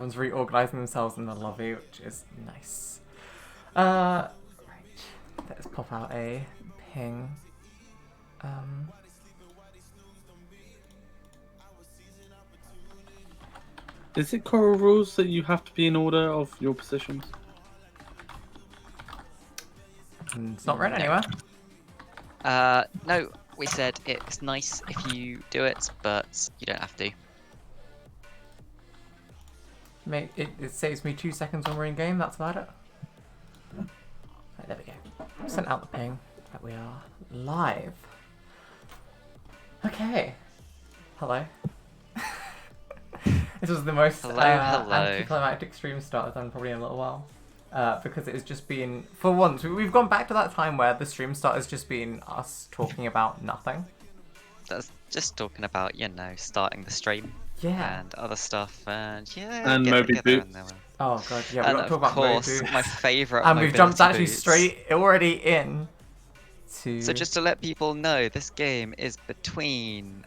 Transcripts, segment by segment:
Everyone's reorganizing themselves in the lobby, which is nice. Right. Let's pop out a ping. Is it Coral rules that you have to be in order of your positions? It's not written anywhere. No, we said it's nice if you do it, but you don't have to. It saves me 2 seconds when we're in game, that's about it. Right, there we go. Sent out the ping that we are live. Okay. Hello. This was the most Hello. anticlimactic stream start I've done probably in a little while. Because it has just been, for once, we've gone back to that time where the stream start has just been us talking about nothing. That's just talking about, starting the stream. Yeah. And other stuff, and And Moby Boots. Oh god, yeah, we And got to talk of about course, Moby. my favourite And we've jumped mobility actually boots. straight already in to... So just to let people know, this game is between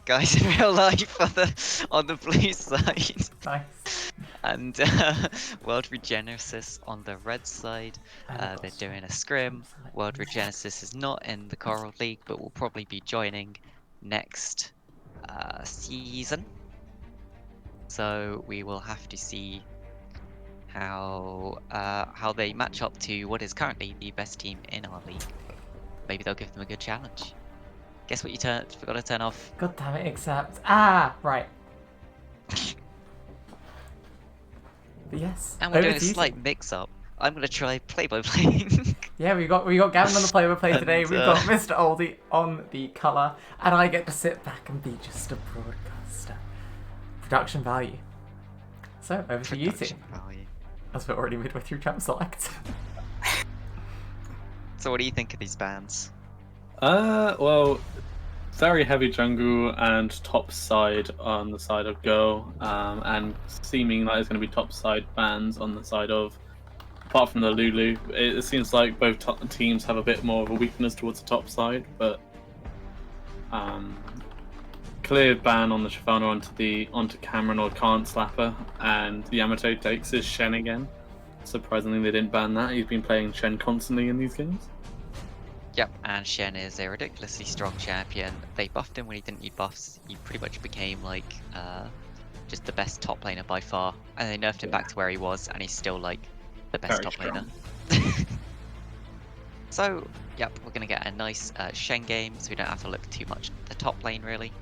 guys in real life on the blue side. Nice. And World Regenesis on the red side. They're doing a scrim. World Regenesis is not in the Coral League, but will probably be joining next season. So we will have to see how they match up to what is currently the best team in our league. Maybe they'll give them a good challenge. Guess what you forgot to turn off? God damn it, accept. Ah, right. But yes. And we're over doing a to you slight two. mix-up. I'm gonna try play-by-play. Yeah, we got Gavin on the play-by-play today. And, We've got Mr. Oldie on the colour, and I get to sit back and be just a broadcaster. Production value. So over to you two. Production value. As we're already midway through Champ Select. So what do you think of these bands? Well, very heavy jungle and top side on the side of Go, and seeming like there's going to be top side bans on the side of, apart from the Lulu. It seems like both teams have a bit more of a weakness towards the top side, but clear ban on the Shyvana onto Cameron or Can't Slapper, and the Yamato takes his Shen again. Surprisingly, they didn't ban that. He's been playing Shen constantly in these games. Yep, and Shen is a ridiculously strong champion. They buffed him when he didn't need buffs. He pretty much became like just the best top laner by far. And they nerfed him back to where he was, and he's still like the best Very top strong. laner. So, yep, we're gonna get a nice Shen game, so we don't have to look too much at the top lane really.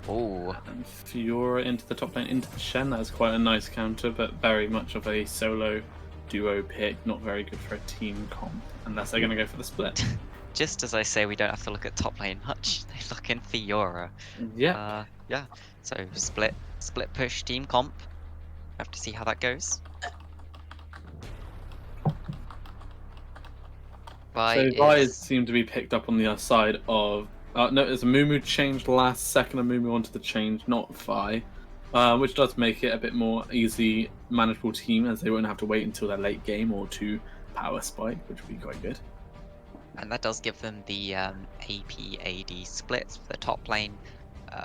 Ooh. And Fiora into the top lane, into the Shen. That's quite a nice counter, but very much of a solo duo pick. Not very good for a team comp, unless they're going to go for the split. Just as I say, we don't have to look at top lane much. They look in Fiora. Yeah. Yeah. So split push team comp. Have to see how that goes. Vi seem to be picked up on the other side of. No, there's a Mumu changed last second, a Mumu onto the change, not Vi, which does make it a bit more easy, manageable team, as they won't have to wait until their late game or to power spike, which would be quite good. And that does give them the AP-AD splits for the top lane,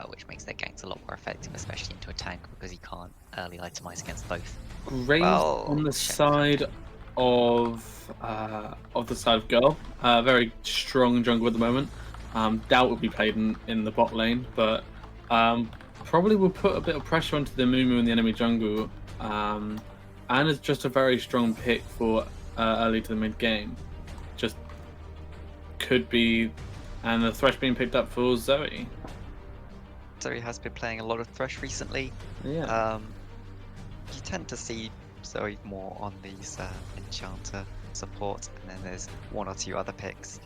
which makes their ganks a lot more effective, especially into a tank, because he can't early itemize against both. Raze on the side of Girl, very strong jungle at the moment. Doubt will be played in the bot lane, but probably will put a bit of pressure onto the Mumu in the enemy jungle, and it's just a very strong pick for early to the mid game. Just could be, and the Thresh being picked up for Zoe. Zoe has been playing a lot of Thresh recently. Yeah. You tend to see Zoe more on these Enchanter support, and then there's one or two other picks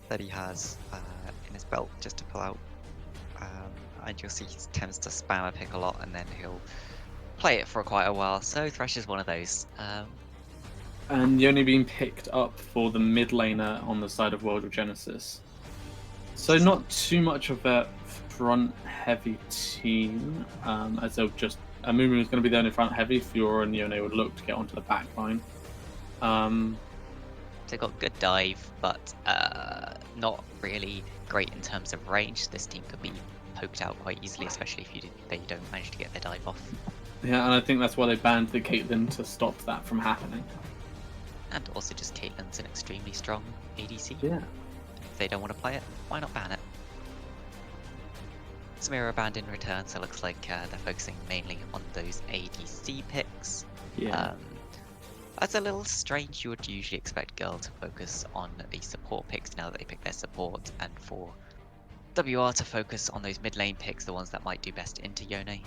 that he has in his belt just to pull out. And you'll see he tends to spam a pick a lot, and then he'll play it for quite a while. So Thresh is one of those. And you're only being picked up for the mid laner on the side of World of Genesis. So not too much of a front heavy team, as they'll just Mumu is going to be there in front heavy. Fiora and Yone would look to get onto the back line. They've got good dive, but not really great in terms of range. This team could be poked out quite easily, especially if they don't manage to get their dive off. Yeah, and I think that's why they banned the Caitlyn to stop that from happening. And also just Caitlyn's an extremely strong ADC. Yeah. If they don't want to play it, why not ban it? Samira banned in return, so it looks like they're focusing mainly on those ADC picks. Yeah. That's a little strange. You would usually expect Girl to focus on the support picks now that they pick their support, and for WR to focus on those mid lane picks, the ones that might do best into Yone.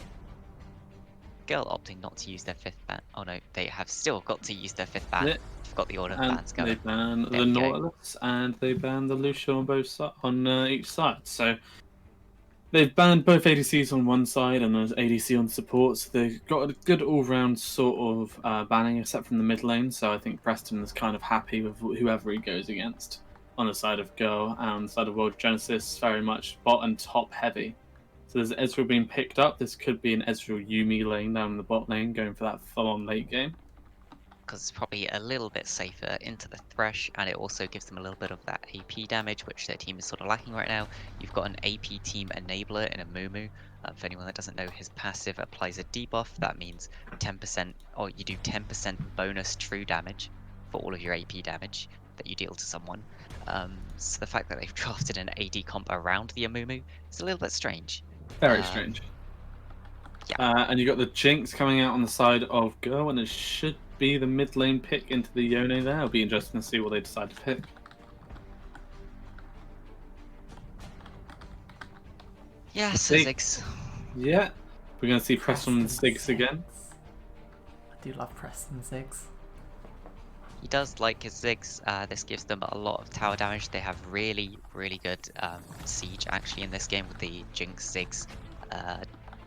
Girl opting not to use their 5th ban. Oh no, they have still got to use their 5th ban. Yeah. Forgot the order of And bans they going. ban There the we go. Nautilus and they ban the Lucian on both on each side. So they've banned both ADCs on one side and there's ADC on support. So they've got a good all-round sort of banning, except from the mid lane. So I think Preston is kind of happy with whoever he goes against. On the side of Girl and on the side of World Genesis, very much bot and top heavy. So there's Ezreal being picked up. This could be an Ezreal Yuumi lane down in the bot lane, going for that full-on late game. Because it's probably a little bit safer into the Thresh, and it also gives them a little bit of that AP damage, which their team is sort of lacking right now. You've got an AP team enabler in a Mumu. For anyone that doesn't know, his passive applies a debuff. That means 10%, or you do 10% bonus true damage for all of your AP damage that you deal to someone. So the fact that they've drafted an AD comp around the Amumu is a little bit strange. Very strange. Yeah. And you got the Jinx coming out on the side of Girl, and it should be the mid lane pick into the Yone there. It'll be interesting to see what they decide to pick. Yeah, so Ziggs. Yeah, we're going to see Preston and Ziggs again. I do love Preston Ziggs. He does like his Ziggs. This gives them a lot of tower damage. They have really, really good siege actually in this game with the Jinx Ziggs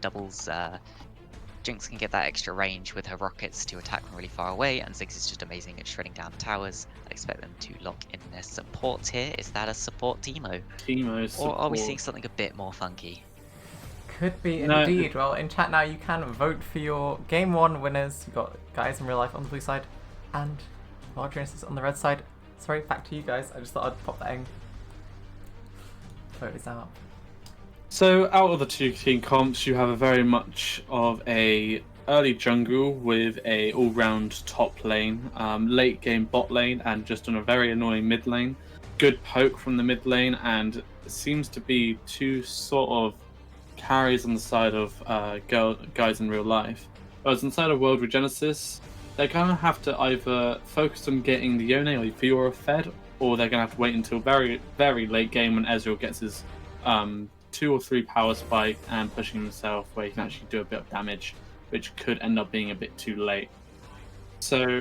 doubles. Jinx can get that extra range with her rockets to attack from really far away, and Ziggs is just amazing at shredding down towers. I expect them to lock in their support here. Is that a support Teemo? Teemo support. Or are we seeing something a bit more funky? Could be No. indeed. Well, in chat now you can vote for your Game 1 winners. You've got guys in real life on the blue side and Regenesis on the red side. Sorry, back to you guys. I just thought I'd pop that in. Vote is out. So out of the two team comps, you have a very much of a early jungle with a all-round top lane, late game bot lane, and just on a very annoying mid lane. Good poke from the mid lane, and seems to be two sort of carries on the side of guys in real life. Whereas inside of World Regenesis, they're going to have to either focus on getting the Yone or Fiora fed, or they're going to have to wait until very, very late game when Ezreal gets his 2 or 3 power spike and pushing himself where he can actually do a bit of damage, which could end up being a bit too late. So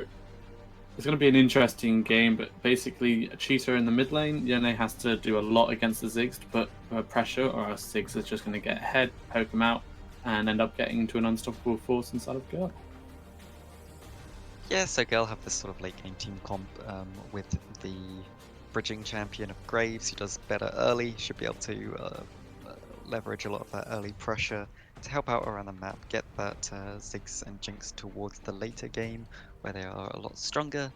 it's going to be an interesting game, but basically a cheater in the mid lane, Yone has to do a lot against the Ziggs to put pressure, or else Ziggs is just going to get ahead, poke him out, and end up getting into an unstoppable force inside of Girl. Yeah, so Girl have this sort of late game team comp with the bridging champion of Graves, who does better early, should be able to leverage a lot of that early pressure to help out around the map, get that Ziggs and Jinx towards the later game where they are a lot stronger.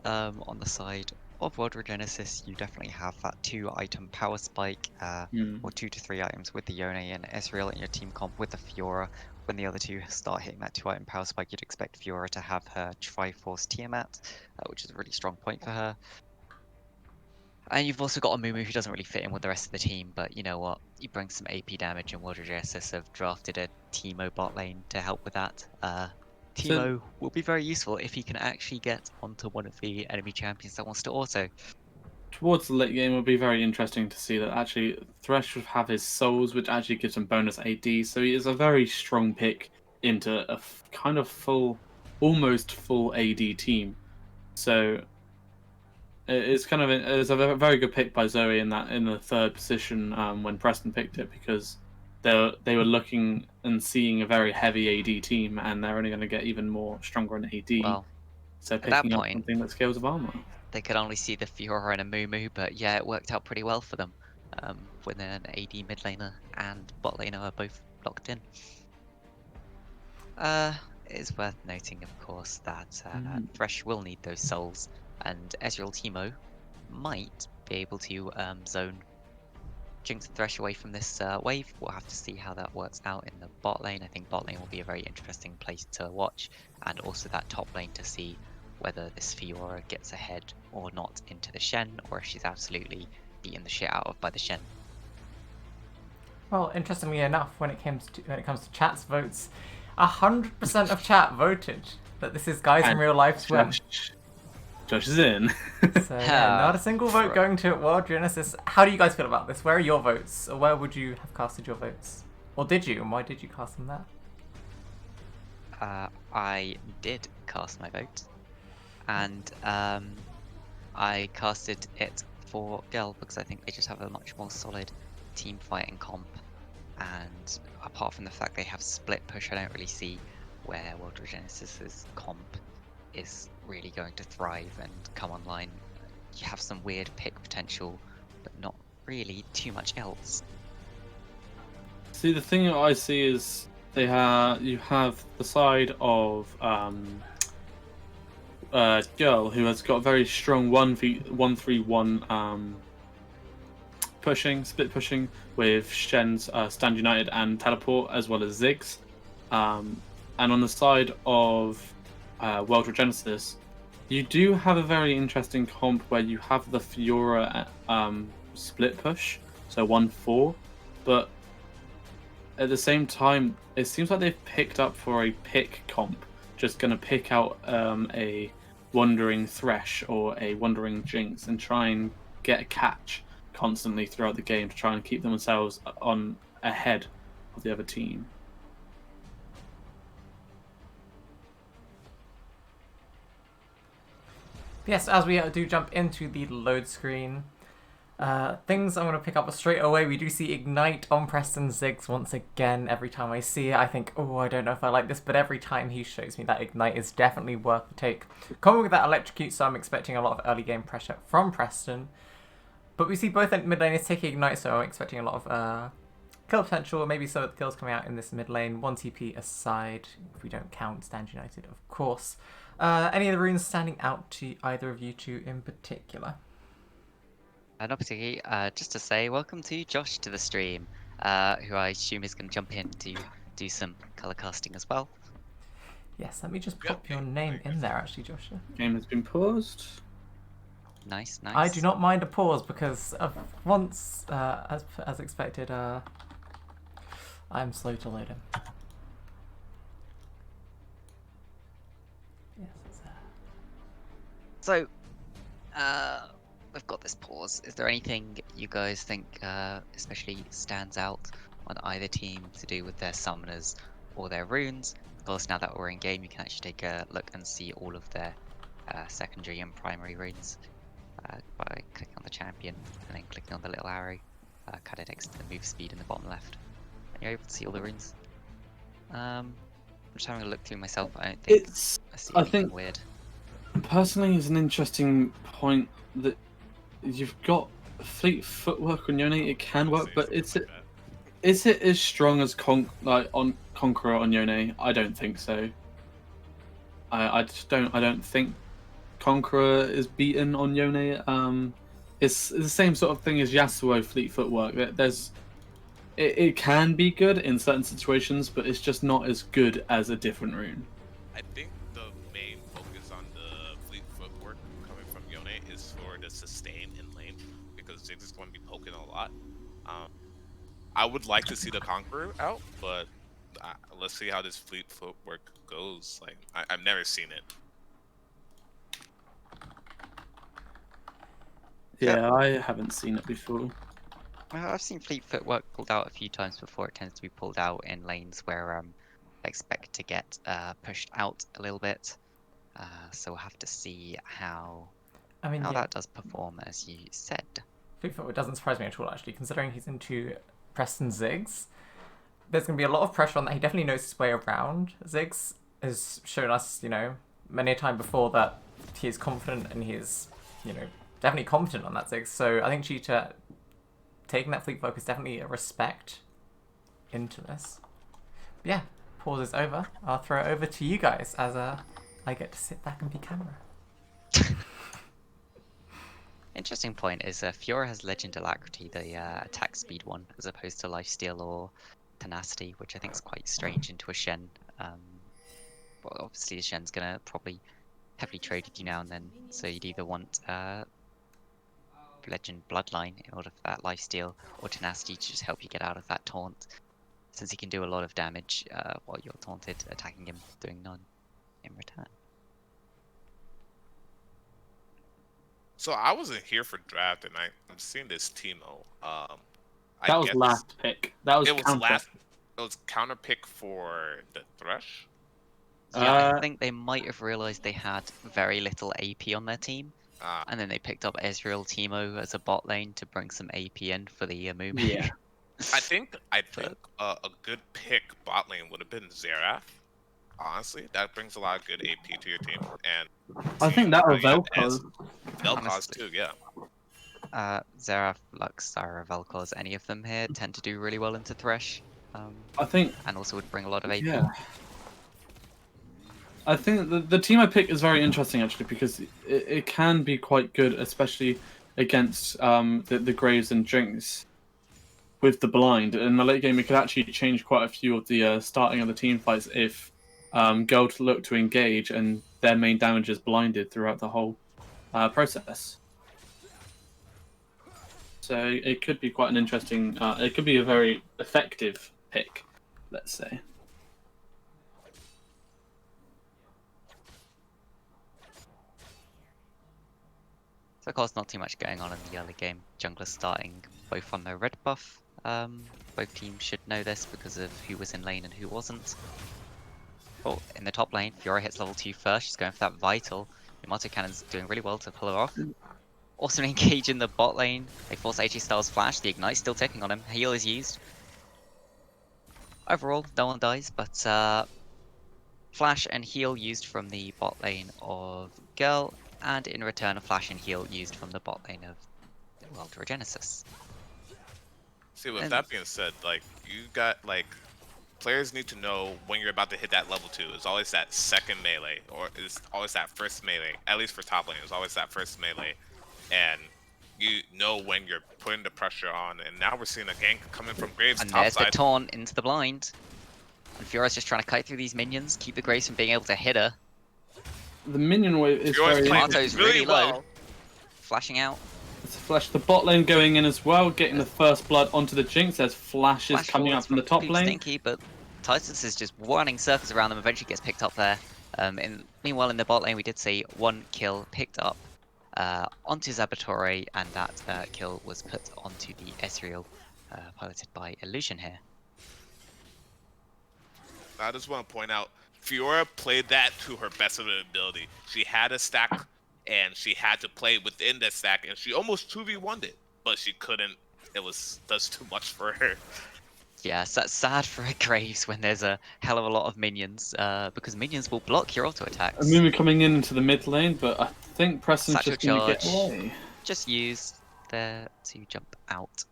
On the side of World Regenesis, you definitely have that 2-item power spike, or 2 to 3 items with the Yone and Ezreal in your team comp with the Fiora. When the other two start hitting that 2-item power spike, you'd expect Fiora to have her Triforce Tiamat, which is a really strong point for her. And you've also got a Mumu who doesn't really fit in with the rest of the team, but you know what? You bring some AP damage, and World Regenesis have drafted a Teemo bot lane to help with that. Teemo will be very useful if he can actually get onto one of the enemy champions that wants to auto. Towards the late game, it'll be very interesting to see that actually Thresh will have his souls, which actually gives him bonus AD, so he is a very strong pick into a kind of almost full AD team. So it's a very good pick by Zoe in the 3rd position when Preston picked it, because they were looking and seeing a very heavy AD team, and they're only going to get even more stronger in AD. Well, so at that picking up point, something that scales of armor. they could only see the Fiora and a Mumu, but yeah, it worked out pretty well for them. When an AD mid laner and bot laner are both locked in. It is worth noting, of course, that Thresh will need those souls, and Ezreal Teemo might be able to zone Jinx and Thresh away from this wave. We'll have to see how that works out in the bot lane. I think bot lane will be a very interesting place to watch, and also that top lane to see whether this Fiora gets ahead or not into the Shen, or if she's absolutely beaten the shit out of by the Shen. Well, interestingly enough, when it comes to chat's votes, 100% of chat voted that this is guys in real life swim. Josh is in. So yeah, not a single vote going to World Genesis. How do you guys feel about this? Where are your votes? Or where would you have casted your votes? Or did you? And why did you cast them there? I did cast my vote, and I casted it for Girl because I think they just have a much more solid team fighting comp, and apart from the fact they have split push, I don't really see where World Regenesis's comp is really going to thrive and come online. You have some weird pick potential, but not really too much else. See, the thing that I see is you have the side of Girl, who has got very strong 1-3-1 split pushing with Shen's Stand United and Teleport, as well as Ziggs. And on the side of World Regenesis, you do have a very interesting comp where you have the Fiora split push, so 1-4, but at the same time, it seems like they've picked up for a pick comp, just going to pick out a Wandering Thresh or a Wandering Jinx and try and get a catch constantly throughout the game to try and keep themselves on ahead of the other team. Yes, as we do jump into the load screen, things I'm going to pick up straight away. We do see Ignite on Preston Ziggs once again. Every time I see it, I think, oh, I don't know if I like this, but every time he shows me that Ignite is definitely worth the take. Coming with that Electrocute, so I'm expecting a lot of early game pressure from Preston. But we see both mid laners taking Ignite, so I'm expecting a lot of kill potential, maybe some of the kills coming out in this mid lane. 1 TP aside, if we don't count Stand United, of course. Any of the runes standing out to either of you two in particular? Not particularly. Just to say, welcome to Josh to the stream, who I assume is going to jump in to do some colour casting as well. Yes, let me just pop your name in there, actually, Joshua. Game has been paused. Nice, nice. I do not mind a pause because of once, as expected, I'm slow to load him. Yes. So, we've got this pause. Is there anything you guys think especially stands out on either team to do with their summoners or their runes? Of course, now that we're in game, you can actually take a look and see all of their secondary and primary runes by clicking on the champion and then clicking on the little arrow, cut it next to the move speed in the bottom left, and you're able to see all the runes. I'm just having a look through myself. I don't think I see anything weird. Personally, it's an interesting point that you've got fleet footwork on Yone. It can work, but is it as strong as on Conqueror on Yone? I don't think so. I don't think Conqueror is beaten on Yone. It's the same sort of thing as Yasuo fleet footwork. It can be good in certain situations, but it's just not as good as a different rune. I think the main focus on the fleet footwork coming from Yone is for the sustain in lane, because Ziggs is going to be poking a lot. I would like to see the Conqueror out, but let's see how this fleet footwork goes. Like, I've never seen it. Yeah, I haven't seen it before. I've seen fleet footwork pulled out a few times before. It tends to be pulled out in lanes where I expect to get pushed out a little bit. So we'll have to see how that does perform, as you said. Fleet footwork doesn't surprise me at all, actually, considering he's into Preston Ziggs. There's going to be a lot of pressure on that. He definitely knows his way around. Ziggs has shown us, many a time before that he is confident and he is, definitely competent on that Ziggs. So I think Cheetah taking that fleet focus is definitely a respect into this. But yeah, pause is over. I'll throw it over to you guys as I get to sit back and be camera. Interesting point is Fiora has Legend Alacrity, the attack speed one, as opposed to Lifesteal or Tenacity, which I think is quite strange into a Shen. Well, obviously, the Shen's gonna probably heavily trade with you now and then, so you'd either want Legend Bloodline in order for that lifesteal, or Tenacity to just help you get out of that taunt, since he can do a lot of damage while you're taunted, attacking him, doing none in return. So I wasn't here for draft, and I'm seeing this Teemo. That was last pick. That was it was counter. last. It was counter pick for the Thresh. Yeah, I think they might have realized they had very little AP on their team, Ah, and then they picked up Ezreal Teemo as a bot lane to bring some AP in for the Amumu. Yeah. I think a good pick bot lane would have been Xerath. Honestly, that brings a lot of good AP to your team, and I think that or Vel'Koz. Vel'Koz too, yeah. Xerath, Lux, Zyra, Vel'Koz, any of them here tend to do really well into Thresh. I think, and also would bring a lot of AP. yeah. I think the team I pick is very interesting actually, because it can be quite good, especially against the Graves and Jinx with the blind. In the late game, it could actually change quite a few of the starting of the team fights if Gold look to engage and their main damage is blinded throughout the whole process. So it could be quite an interesting. It could be a very effective pick, let's say. So of course not too much going on in the early game. Junglers starting both on their red buff. Both teams should know this because of who was in lane and who wasn't. Oh, in the top lane, Fiora hits level 2 first. She's going for that vital. Yamato Cannon's doing really well to pull her off. Also engage in the bot lane. They force AJ Styles flash. The ignite's still ticking on him. Heal is used. Overall, no one dies, but flash and heal used from the bot lane of Girl, and in return a flash and heal used from the bot lane of the World Regenesis. See, with that being said, like, you got, like, players need to know when you're about to hit that level 2. It's always that second melee, or it's always that first melee. At least for top lane, it's always that first melee. And you know when you're putting the pressure on. And now we're seeing a gank coming from Graves And top there's side. the taunt into the blind. And Fiora's just trying to kite through these minions, keep the Graves from being able to hit her. The minion wave is Fiora's very playing Tomato's really really low. well. Flashing out. It's a flash. The bot lane going in as well, getting the first blood onto the Jinx. There's flashes Flash coming forwards up from the top Poop lane. Stinky, but Titus is just running circles around them, eventually gets picked up there. Meanwhile, in the bot lane, we did see one kill picked up onto Zabatore, and that kill was put onto the Ezreal, piloted by Illusion here. I just want to point out, Fiora played that to her best of her ability. She had a stack, and she had to play within that stack, and she almost 2v1'd it, but she couldn't. It was just too much for her. Yeah, so that's sad for a Graves when there's a hell of a lot of minions, because minions will block your auto attacks. Amumu coming into the mid lane, but I think Preston's Satchel just going to get charge. away. Just used there to jump out.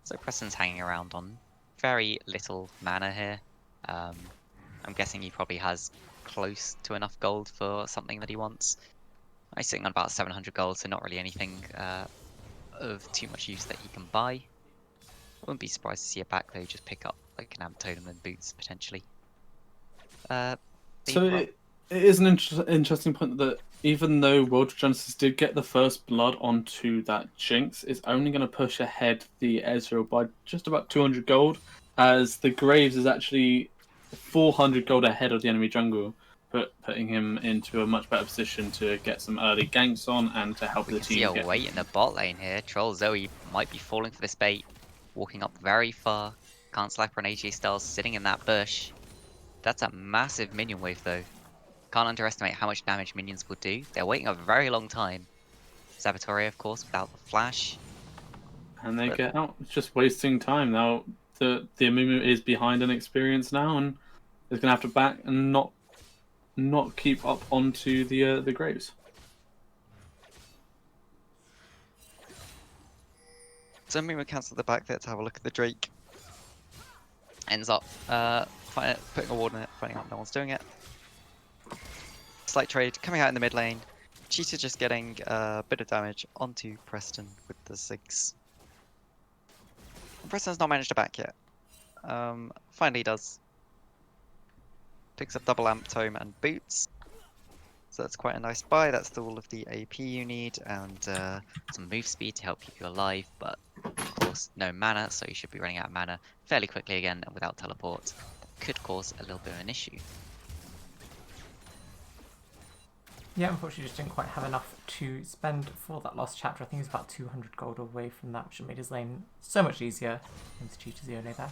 So Preston's hanging around on very little mana here. I'm guessing he probably has close to enough gold for something that he wants. He's sitting on about 700 gold, so not really anything of too much use that he can buy. Wouldn't be surprised to see a back though just pick up like an amp totem and boots potentially. So it is an interesting point that even though World Regenesis did get the first blood onto that Jinx, it's only going to push ahead the Ezreal by just about 200 gold, as the Graves is actually 400 gold ahead of the enemy jungle, putting him into a much better position to get some early ganks on and to help We the can team see a get... wait in the bot lane here. Troll Zoe might be falling for this bait, walking up very far. Can't slap her on AJ Styles sitting in that bush. That's a massive minion wave though. Can't underestimate how much damage minions will do. They're waiting a very long time. Zabatore, of course, without the flash. And they get out. It's just wasting time now. The Amumu is behind in experience now, and is going to have to back and not keep up onto the Graves. So I'm going to cancel the back there to have a look at the Drake. Ends up putting a ward in it, finding out no one's doing it. Slight trade coming out in the mid lane. Cheetah just getting a bit of damage onto Preston with the Ziggs. Preston's not managed to back yet. Finally does. Picks up double amp tome and boots. So that's quite a nice buy. That's all of the AP you need and some move speed to help keep you alive, but of course no mana, so you should be running out of mana fairly quickly again and without teleport. That could cause a little bit of an issue. Yeah, unfortunately just didn't quite have enough to spend for that last chapter. I think he was about 200 gold away from that, which made his lane so much easier. And the cheetah's the only there.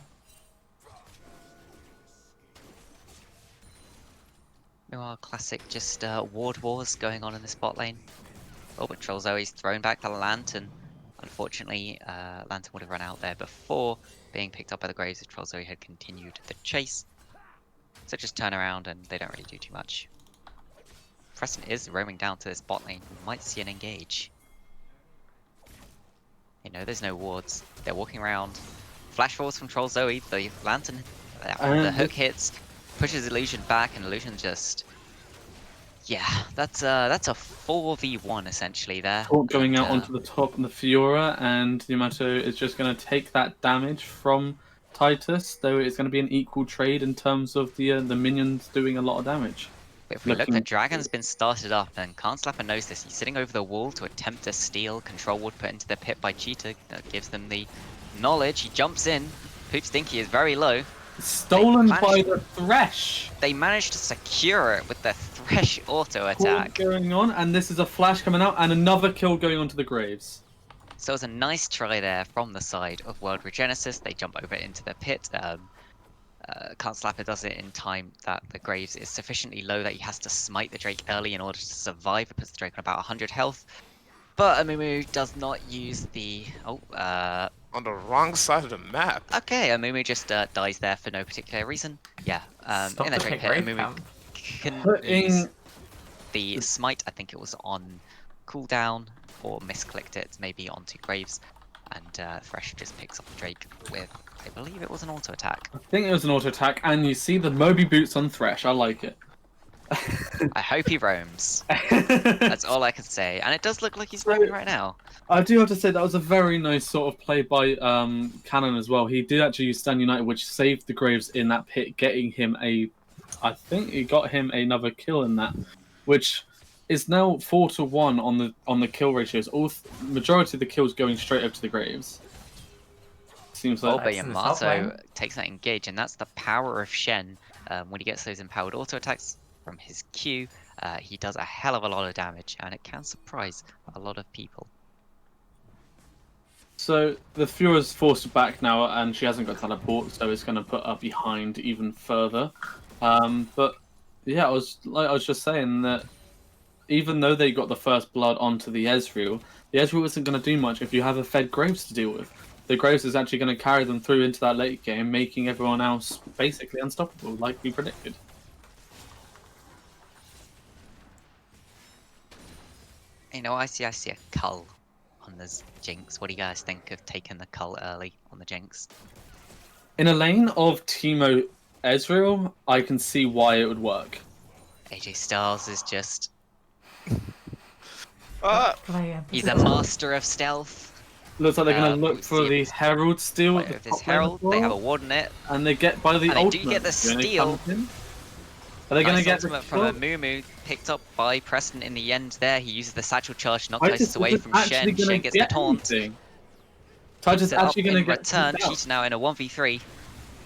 Meanwhile, classic just ward wars going on in this bot lane. Oh, but Troll Zoe's thrown back the Lantern. Unfortunately, Lantern would have run out there before being picked up by the Graves if Troll Zoe had continued the chase. So just turn around and they don't really do too much. Preston is roaming down to this bot lane. We might see an engage. You know, there's no wards. They're walking around. Flash falls from Troll Zoe. The Lantern, the hook hits, pushes Illusion back, and Illusion just... Yeah, that's a 4v1 essentially there. Going out onto the top and the Fiora, and Yamato is just going to take that damage from Titus, though it's going to be an equal trade in terms of the minions doing a lot of damage. But if we look, the Dragon's been started up, and Canslapper knows this. He's sitting over the wall to attempt to steal. Control Ward put into the pit by Cheetah. That gives them the knowledge. He jumps in. Poop Stinky is very low. Stolen by the Thresh! They managed to secure it with the Thresh auto attack. Going on, and this is a flash coming out, and another kill going onto the Graves. So it was a nice try there from the side of World Regenesis. They jump over into the pit. Canslapper does it in time that the Graves is sufficiently low that he has to smite the Drake early in order to survive. It puts the Drake on about 100 health. But Amumu does not use the... On the wrong side of the map. Okay, Amumu just dies there for no particular reason. Yeah, in that Drake pit, Amumu can use the smite. I think it was on cooldown or misclicked it, maybe onto Graves. And Thresh just picks up the Drake with, I believe it was an auto attack. I think it was an auto attack, and you see the Moby boots on Thresh. I like it. I hope he roams. That's all I can say. And it does look like he's roaming right now. I do have to say that was a very nice sort of play by Cannon as well. He did actually use Stand United, which saved the Graves in that pit, getting him I think he got him another kill in that, which is now 4-1 on the kill ratios. Majority of the kills going straight over to the Graves. Seems like but Yamato takes that engage, and that's the power of Shen. When he gets those empowered auto attacks from his Q, he does a hell of a lot of damage, and it can surprise a lot of people. So the Fiora's forced back now, and she hasn't got teleport, so it's going to put her behind even further. But yeah, I was just saying that even though they got the first blood onto the Ezreal isn't going to do much if you have a fed Graves to deal with. The Graves is actually going to carry them through into that late game, making everyone else basically unstoppable, like we predicted. You know, I see a cull on the Jinx. What do you guys think of taking the cull early on the Jinx? In a lane of Teemo Ezreal, I can see why it would work. AJ Styles is just... He's a master of stealth. Looks like they're going to look for the Herald steal. With this Herald, they have a ward in it. And they get by the and ultimate. They do get the steal. Are they going to get the ultimate from Amumu picked up by Preston in the end there. He uses the satchel charge, knocks Titus away from Shen. Shen gets the taunt. Titus actually going to get return. Cheetah now in a 1v3.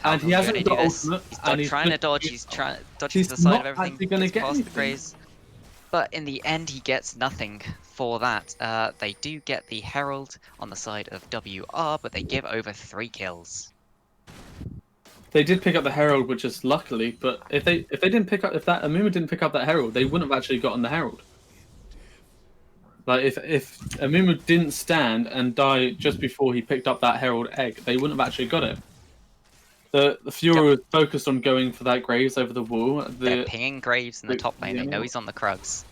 And he hasn't got ultimate. He's trying to dodge. He's trying dodging to the side of everything. Gets past the Graves. But in the end, he gets nothing for that. They do get the Herald on the side of WR, but they give over 3 kills. They did pick up the Herald, which is luckily. But if that Amumu didn't pick up that Herald, they wouldn't have actually gotten the Herald. Like if Amumu didn't stand and die just before he picked up that Herald egg, they wouldn't have actually got it. The Fiora was focused on going for that Graves over the wall. They're pinging Graves in the top lane. They know he's on the Krugs.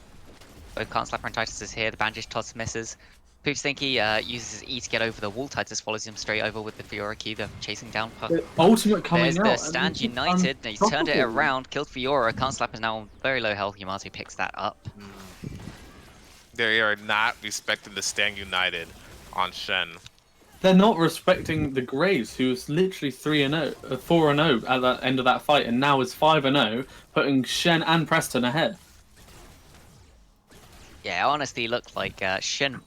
Both Canslapper and Titus is here. The Bandage Toss misses. Poopstinky uses his E to get over the wall. Titus follows him straight over with the Fiora Q. They're chasing down Puck. The ultimate coming There's out. the and stand it's united. He's turned it unstoppable. around, killed Fiora. Can't slap is now on very low health. Yamato picks that up. They are not respecting the stand united on Shen. They're not respecting the Graves, who was literally 3-0, 4-0 at the end of that fight, and now is 5-0, putting Shen and Preston ahead. Yeah, it honestly looked like Shin.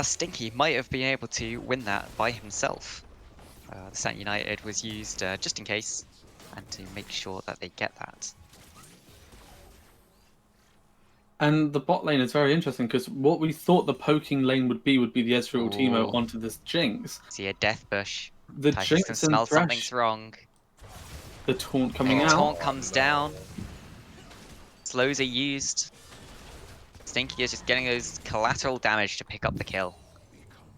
Stinky might have been able to win that by himself. The Stand United was used just in case, and to make sure that they get that. And the bot lane is very interesting, because what we thought the poking lane would be the Ezreal Teemo onto this Jinx. See a Death Bush. The Titus Jinx can and smell Thresh, something's wrong. the taunt coming out. Taunt comes down. Slows are used. Stinky is just getting those collateral damage to pick up the kill.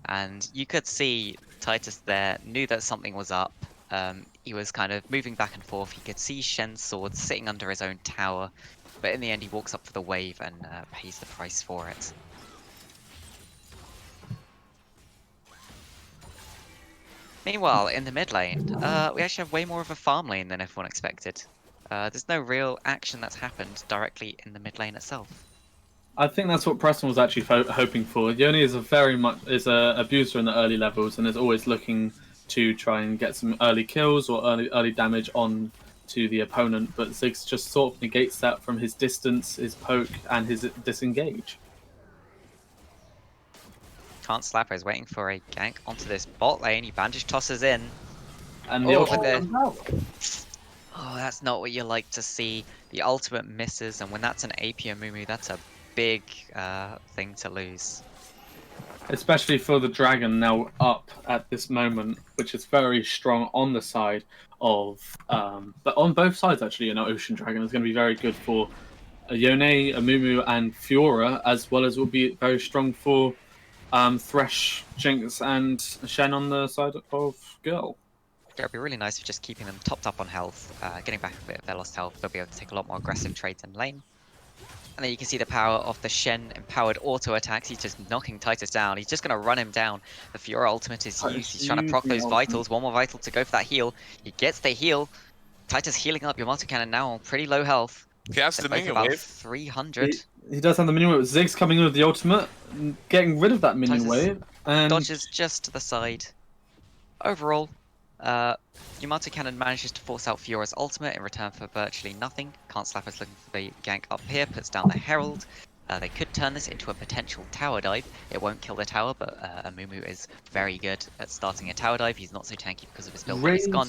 And you could see Titus there knew that something was up. He was kind of moving back and forth. He could see Shen's sword sitting under his own tower. But in the end, he walks up for the wave and pays the price for it. Meanwhile, in the mid lane, we actually have way more of a farm lane than everyone expected. There's no real action that's happened directly in the mid lane itself. I think that's what Preston was actually hoping for. Yoni is a abuser in the early levels and is always looking to try and get some early kills or early damage on to the opponent, but Ziggs just sort of negates that from his distance, his poke, and his disengage. Can't Slapper is waiting for a gank onto this bot lane. He bandage tosses in. And the ultimate comes out. Oh, that's not what you like to see. The ultimate misses, and when that's an AP Amumu, that's a big thing to lose. Especially for the dragon now up at this moment, which is very strong on the side of, but on both sides actually, Ocean Dragon is going to be very good for Yone, Amumu, and Fiora, as well as will be very strong for Thresh, Jinx, and Shen on the side of Girl. Yeah, it'd be really nice for just keeping them topped up on health, getting back a bit of their lost health. They'll be able to take a lot more aggressive trades in lane. And then you can see the power of the Shen empowered auto attacks. He's just knocking Titus down. He's just going to run him down. The Fiora ultimate is used. He's trying to proc those vitals. One more vital to go for that heal. He gets the heal. Titus healing up. Yamato Cannon now on pretty low health. He has the minion about wave. 300. He does have the minion wave. Ziggs coming in with the ultimate, getting rid of that minion Titus wave. And dodges just to the side. Overall, Yamato Cannon manages to force out Fiora's ultimate in return for virtually nothing. Can't Slapper's looking for the gank up here, puts down the Herald. They could turn this into a potential tower dive. It won't kill the tower, but Amumu is very good at starting a tower dive. He's not so tanky because of his build, but he's gone.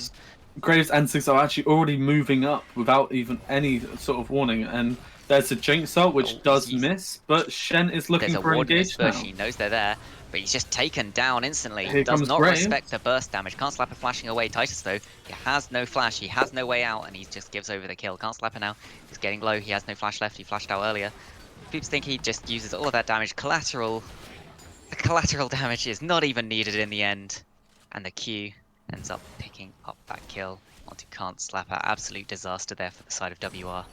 Graves and Ziggs are actually already moving up without even any sort of warning, and there's a Jinx ult which does miss, but Shen is looking for engage now. He knows they're there, but he's just taken down instantly. Here Does comes not Graves. respect the burst damage. Can't Slapper flashing away. Titus though, he has no flash, he has no way out, and he just gives over the kill. Can't Slapper now, he's getting low, he has no flash left, he flashed out earlier. People think he just uses all of that damage. The collateral damage is not even needed in the end, and the Q ends up picking up that kill onto Can't Slapper. Absolute disaster there for the side of WR.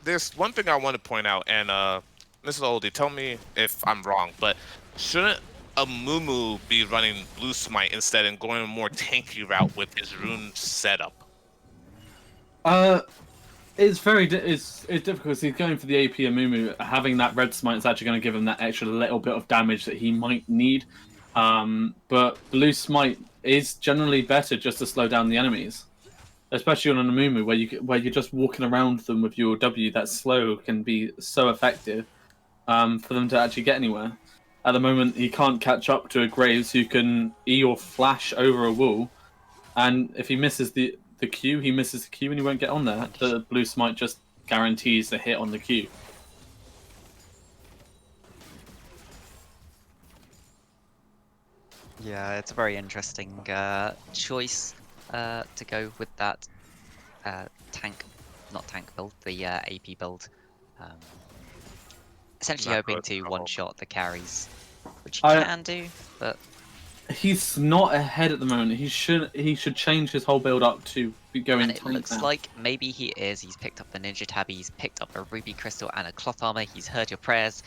There's one thing I want to point out, and Mr. Oldie, tell me if I'm wrong, but shouldn't Amumu be running Blue Smite instead and going a more tanky route with his rune setup? It's difficult because he's going for the AP Amumu. Having that red smite is actually going to give him that extra little bit of damage that he might need. But blue smite is generally better just to slow down the enemies, especially on an Amumu where you're just walking around them with your W. That slow can be so effective for them to actually get anywhere. At the moment, he can't catch up to a Graves who can E or flash over a wall, and if he misses the Q, he misses the Q and he won't get on there. The blue smite just guarantees the hit on the Q. Yeah, it's a very interesting choice to go with that not tank build, the AP build. Essentially hoping to one-shot the carries, which you can do, but He's not ahead at the moment. He should change his whole build up to be going And it tank looks now. like maybe he is. He's picked up the Ninja Tabby, he's picked up a Ruby Crystal and a Cloth Armor, he's heard your prayers,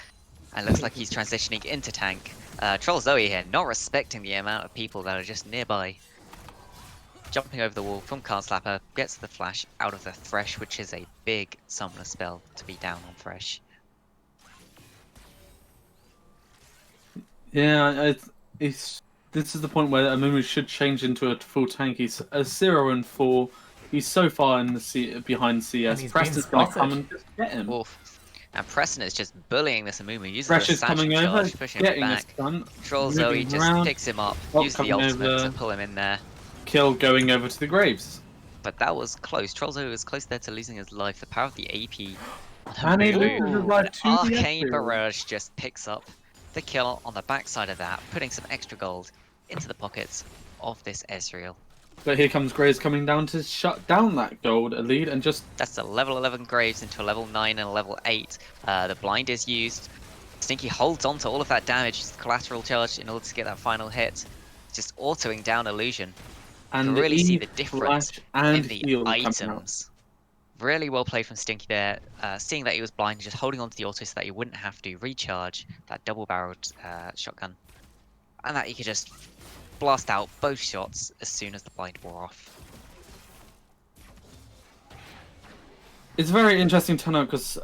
and looks like he's transitioning into tank. Troll Zoe here, not respecting the amount of people that are just nearby. Jumping over the wall from Card Slapper, gets the flash out of the Thresh, which is a big summoner spell to be down on Thresh. Yeah, this is the point where Amumu should change into a full tank. He's a 0-4. He's so far in the behind CS. And he's Preston's being gonna come spotted. and just get him. Oof. And Preston is just bullying this Amumu, using Thresh the is satchel coming charge, over, pushing him getting a back. stun. Troll moving Zoe just around. picks him up, Oh, uses the coming ultimate over. to pull him in there. Kill going over to the graves. But that was close. Troll Zoe was close there to losing his life. The power of the AP on And he Amumu. loses his life to the Arcane Ezreal. Barrage just picks up the kill on the backside of that, putting some extra gold into the pockets of this Ezreal. But here comes Graves coming down to shut down that gold lead and just That's a level 11 Graves into a level 9 and a level 8. The blind is used. Stinky holds on to all of that damage, uses the collateral charge in order to get that final hit. Just autoing down Illusion. You and can really see E, the difference Flash, and in the heal coming out. items. Really well played from Stinky there, seeing that he was blind, just holding on to the auto so that he wouldn't have to recharge that double-barreled shotgun. And that he could just blast out both shots as soon as the blind wore off. It's very interesting to know because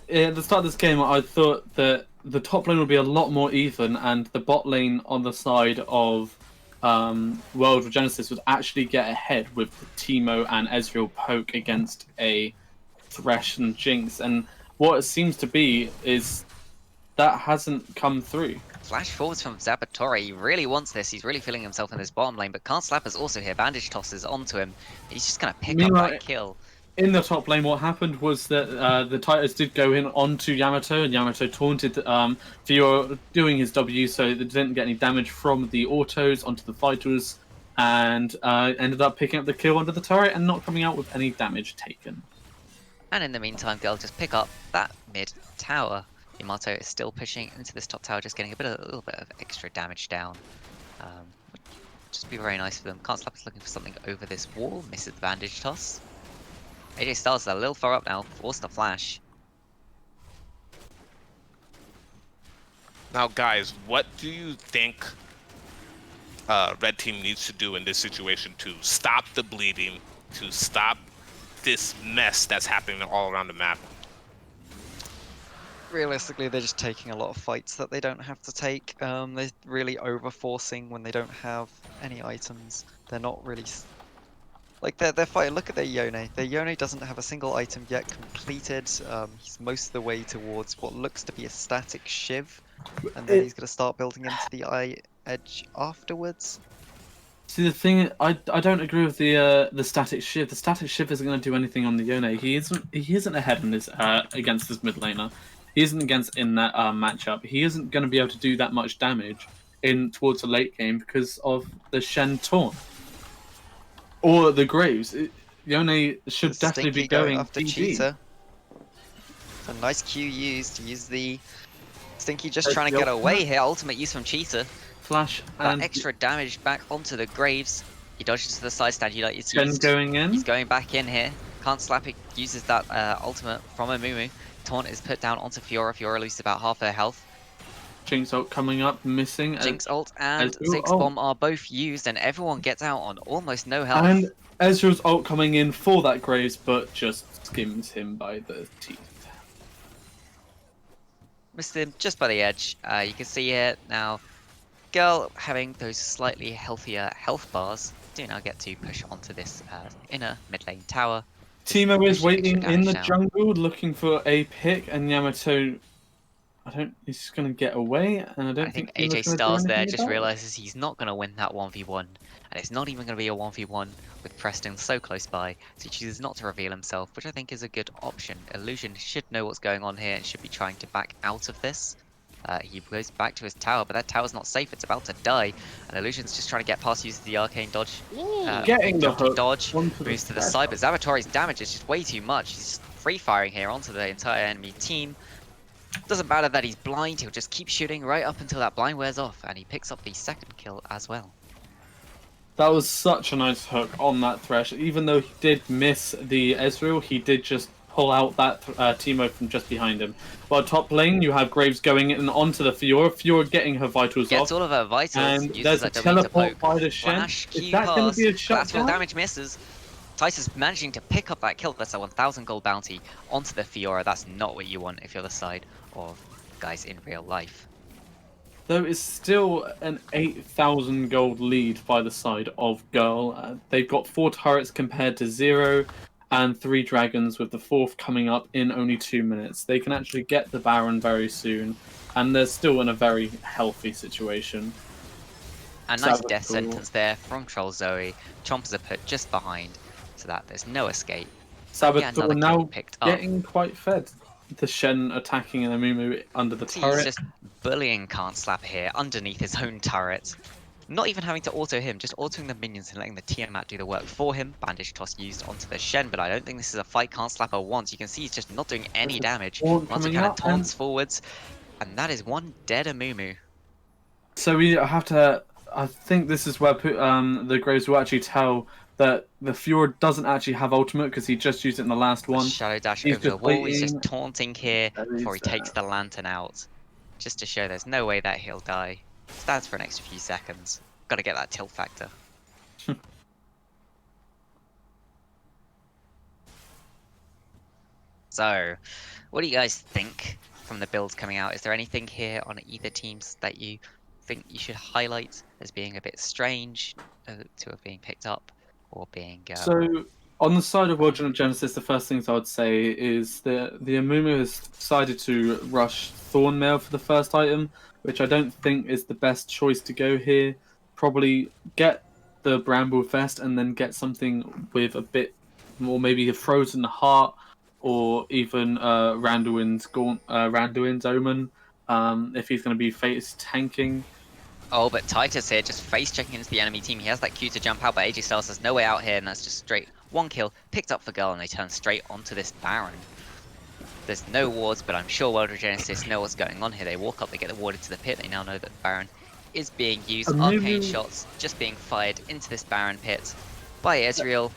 at the start of this game I thought that the top lane would be a lot more even and the bot lane on the side of World Regenesis would actually get ahead with Teemo and Ezreal poke against a Thresh and Jinx, and what it seems to be is that hasn't come through. Flash forwards from Zabatori, he really wants this, he's really feeling himself in this bottom lane, but Can't Slapper's also here, bandage tosses onto him, he's just gonna pick up Meanwhile, that kill. In the top lane, what happened was that the Titans did go in onto Yamato, and Yamato taunted Fiora doing his W, so they didn't get any damage from the autos onto the fighters, and ended up picking up the kill under the turret and not coming out with any damage taken. And in the meantime, they'll just pick up that mid tower. Yamato is still pushing into this top tower, just getting a little bit of extra damage down. Just be very nice for them. Can't Slap is looking for something over this wall, misses the bandage toss. AJ Styles is a little far up now, forced the flash. Now, guys, what do you think Red Team needs to do in this situation to stop the bleeding, to stop this mess that's happening all around the map? Realistically, they're just taking a lot of fights that they don't have to take. They're really over-forcing when they don't have any items. They're not really... Like, they're fighting. Look at their Yone. Their Yone doesn't have a single item yet completed. He's most of the way towards what looks to be a static Shiv. And then he's going to start building into the eye edge afterwards. See, the thing, I don't agree with the static Shiv. The static Shiv isn't going to do anything on the Yone. He isn't ahead in this against this mid laner. He isn't in that matchup. He isn't going to be able to do that much damage towards the late game because of the Shen taunt. Or the Graves. Yone should definitely be going after DG. Cheetah. A nice Q used to use the Stinky just trying to get away here. Ultimate use from Cheetah. Flash That and extra damage back onto the Graves. He dodges to the side stand. He's Shen going in. He's going back in here. Can't Slap it. Uses that ultimate from Amumu. Taunt is put down onto Fiora. Fiora loses about half her health. Jinx ult coming up, missing. Jinx ult and Ezreal Ziggs ult. bomb are both used, and everyone gets out on almost no health. And Ezreal's ult coming in for that Graves, but just skims him by the teeth. Missed him just by the edge. You can see here now, Girl having those slightly healthier health bars do now get to push onto this inner mid lane tower. Teemo is Pushing waiting extra in the damage down. jungle looking for a pick, and Yamato, he's just going to get away, and I don't I think Teemo's AJ gonna do Styles there anything just about it. realizes he's not going to win that 1v1, and it's not even going to be a 1v1 with Preston so close by, so he chooses not to reveal himself, which I think is a good option. Illusion should know what's going on here and should be trying to back out of this. He goes back to his tower, but that tower's not safe, it's about to die, and Illusion's just trying to get past, uses the arcane dodge. Getting the jump to hook dodge, onto moves to the thread. side, but Zabatori's damage is just way too much. He's just free firing here onto the entire enemy team. Doesn't matter that he's blind, he'll just keep shooting right up until that blind wears off, and he picks up the second kill as well. That was such a nice hook on that Thresh. Even though he did miss the Ezreal, he did just pull out that Teemo from just behind him. While top lane, you have Graves going in onto the Fiora. Fiora getting her vitals Gets off. all of her vitals, And uses there's a that W to teleport poke. by the Shen. Flash, Is Q that going pass, to be a shutdown? collateral damage misses. Titus managing to pick up that kill. That's a 1,000 gold bounty onto the Fiora. That's not what you want if you're the side of guys in real life. Though it's still an 8,000 gold lead by the side of Girl. They've got 4 turrets compared to 0 and 3 dragons, with the 4th coming up in only 2 minutes. They can actually get the Baron very soon, and they're still in a very healthy situation. A nice Saboteur. death sentence there from Troll Zoe. Chompers are put just behind so that there's no escape. Saboteur another now kill picked up. getting quite fed. The Shen attacking an Amumu under the He's turret. just bullying Can't Slap here underneath his own turret. Not even having to auto him, just autoing the minions and letting the Tiamat do the work for him. Bandage toss used onto the Shen, but I don't think this is a fight Can't Slapper wants. You can see he's just not doing any damage. taunt Once he coming kind of up, taunts forwards, and that is one dead Amumu. So we have to. I think this is where the Graves will actually tell that the Fiora doesn't actually have ultimate because he just used it in the last one. Shadow dash He's over the just wall, he's waiting. just taunting here There before he is, takes the lantern out. Just to show there's no way that he'll die. Stands for an extra few seconds. Gotta get that tilt factor. So, what do you guys think from the builds coming out? Is there anything here on either teams that you think you should highlight as being a bit strange to have been picked up, or being... So on the side of World Genesis, the first things I would say is that the Amumu has decided to rush Thornmail for the first item, which I don't think is the best choice to go here. Probably get the Bramble Fest and then get something with a bit more, maybe a Frozen Heart, or even Randuin's Omen, if he's going to be face tanking. Oh, but Titus here just face checking into the enemy team. He has that Q to jump out, but AJ Styles has no way out here, and that's just straight one kill picked up for Girl, and they turn straight onto this Baron. There's no wards, but I'm sure World Regenesis know what's going on here. They walk up, they get the ward into the pit. They now know that the Baron is being used. Arcane shots just being fired into this Baron pit by Ezreal.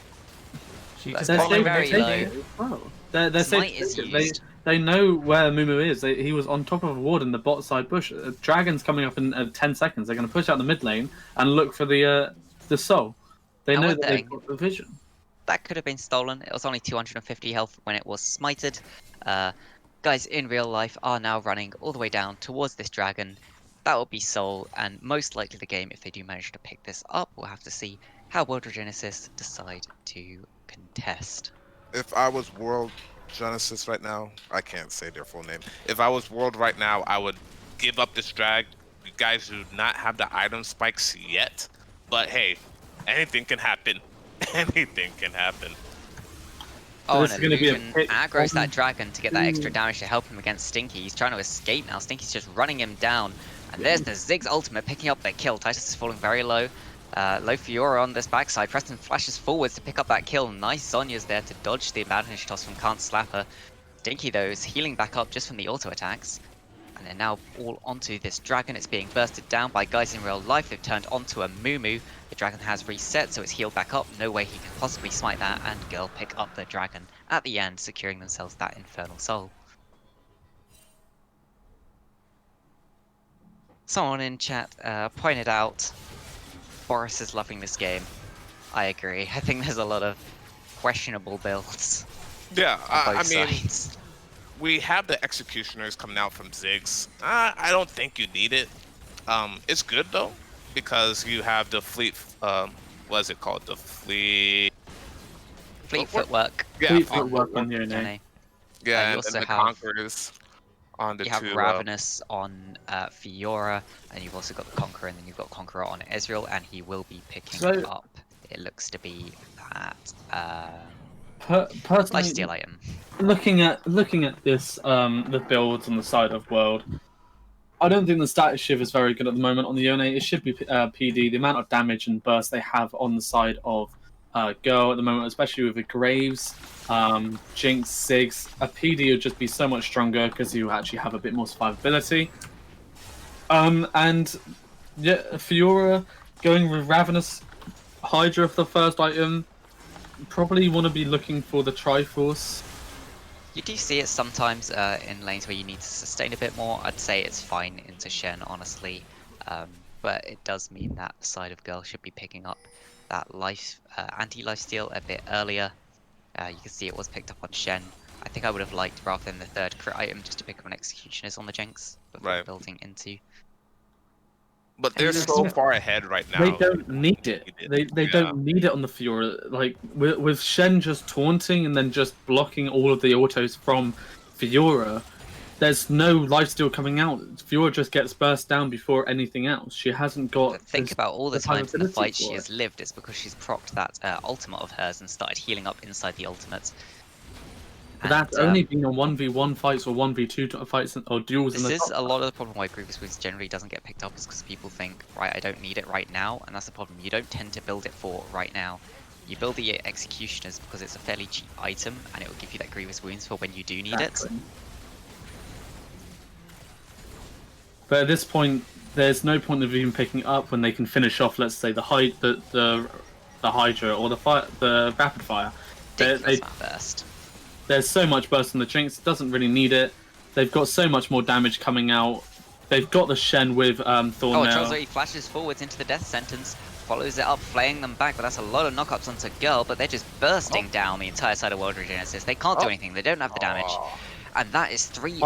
That's falling very low. They're Smite safe. is used. They know where Mumu is. He was on top of a ward in the bot side bush. Dragon's coming up in 10 seconds. They're going to push out the mid lane and look for the soul. They And know one that thing- they've got the vision. That could have been stolen. It was only 250 health when it was smited. Guys in real life are now running all the way down towards this dragon. That will be soul, and most likely the game, if they do manage to pick this up, we'll have to see how World Regenesis decide to contest. If I was World Genesis right now, I can't say their full name. If I was World right now, I would give up this drag. You guys do not have the item spikes yet, but hey, anything can happen. Anything can happen. Oh, this and is gonna be a Illusion pick aggroes on- that dragon to get that extra damage to help him against Stinky. He's trying to escape now. Stinky's just running him down. And there's the Ziggs ultimate picking up the kill. Titus is falling very low. Low Fiora on this backside. Preston flashes forwards to pick up that kill. Nice Sonya's there to dodge the advantage toss from Can't Slapper. Stinky, though, is healing back up just from the auto attacks. And they're now all onto this dragon. It's being bursted down by guys in real life. They've turned onto a Mumu. The dragon has reset, so it's healed back up. No way he can possibly smite that. And Girl pick up the dragon at the end, securing themselves that Infernal Soul. Someone in chat pointed out Boris is loving this game. I agree. I think there's a lot of questionable builds Yeah, on I both mean, sides. we have the executioners coming out from Ziggs. I don't think you need it. It's good though, because you have the fleet. What is it called? The fleet. Fleet footwork. Yeah, Fleet footwork on Yone. Jenny. yeah, you and also then the have- conquerors on the You have two. Ravenous on Fiora, and you've also got the Conqueror, and then you've got Conqueror on Ezreal, and he will be picking So- up. It looks to be that Personally, lifesteal item. looking at this, the builds on the side of World, I don't think the status shift is very good at the moment on the Yone. It should be PD. The amount of damage and burst they have on the side of Girl at the moment, especially with the Graves, Jinx, Ziggs. A PD would just be so much stronger because you actually have a bit more survivability. And yeah, Fiora going with Ravenous Hydra for the first item. Probably want to be looking for the Triforce. You do see it sometimes in lanes where you need to sustain a bit more. I'd say it's fine into Shen, honestly. But it does mean that the side of Girl should be picking up that anti-lifesteal a bit earlier. You can see it was picked up on Shen. I think I would have liked, rather than the third crit item, just to pick up an Executioner's on the Jinx before building into. But they're so far ahead right now. They don't need it. They don't need it on the Fiora. Like with Shen just taunting and then just blocking all of the autos from Fiora, there's no lifesteal coming out. Fiora just gets burst down before anything else. She hasn't got. But think about all the times in the fight she for has lived. It's because she's procced that ultimate of hers and started healing up inside the ultimate. But that's only been on 1v1 fights or 1v2 fights or duels. This is a lot of the problem why Grievous Wounds generally doesn't get picked up, is because people think, right, I don't need it right now, and that's the problem. You don't tend to build it for right now. You build the Executioners because it's a fairly cheap item, and it will give you that Grievous Wounds for when you do need it. But at this point, there's no point of even picking it up when they can finish off, let's say, the Hydra or the Rapid Fire. There's so much burst on the Jinx, it doesn't really need it. They've got so much more damage coming out. They've got the Shen with Thorn now. Charles already flashes forwards into the death sentence, follows it up, flaying them back, but that's a lot of knockups onto Girl, but they're just bursting down the entire side of World Regenesis. They can't do anything, they don't have the damage. And that is 3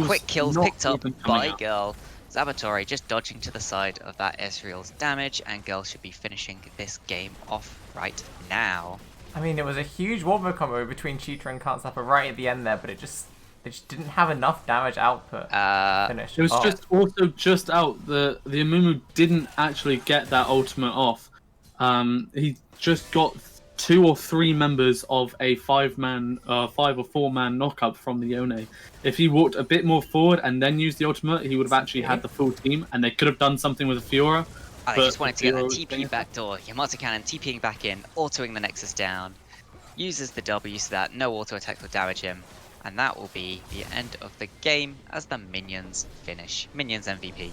quick kills picked up by Girl. Zabatori just dodging to the side of that Ezreal's damage, and Girl should be finishing this game off right now. I mean, it was a huge wombo combo between Cheetah and Can't Zapper right at the end there, but they just didn't have enough damage output to finish. It was just also just out. The Amumu didn't actually get that ultimate off. He just got 2 or 3 members of a 5 or 4-man knockup from the Yone. If he walked a bit more forward and then used the ultimate, he would have actually had the full team, and they could have done something with the Fiora. I just wanted to get that TP backdoor. Yamato Cannon TPing back in, autoing the Nexus down. Uses the W so that no auto attack will damage him. And that will be the end of the game as the Minions finish. Minions MVP.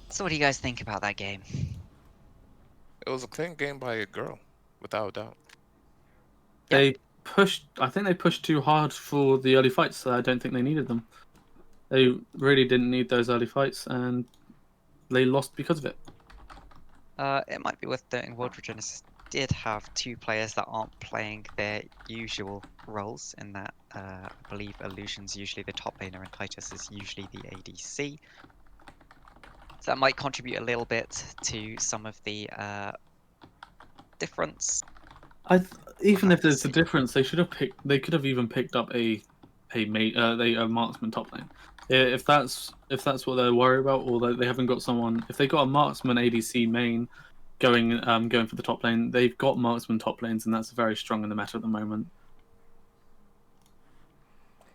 So what do you guys think about that game? It was a clean game by a Girl, without a doubt. I think they pushed too hard for the early fights, so I don't think they needed them. They really didn't need those early fights, and they lost because of it. It might be worth noting World Regenesis did have 2 players that aren't playing their usual roles, in that I believe Illusion's usually the top laner and Titus is usually the ADC. So that might contribute a little bit to some of the difference. Even if there's a difference, they could have even picked up a marksman top lane. If that's what they're worried about, or they haven't got someone. If they got a marksman ADC main going for the top lane, they've got marksman top lanes, and that's very strong in the meta at the moment.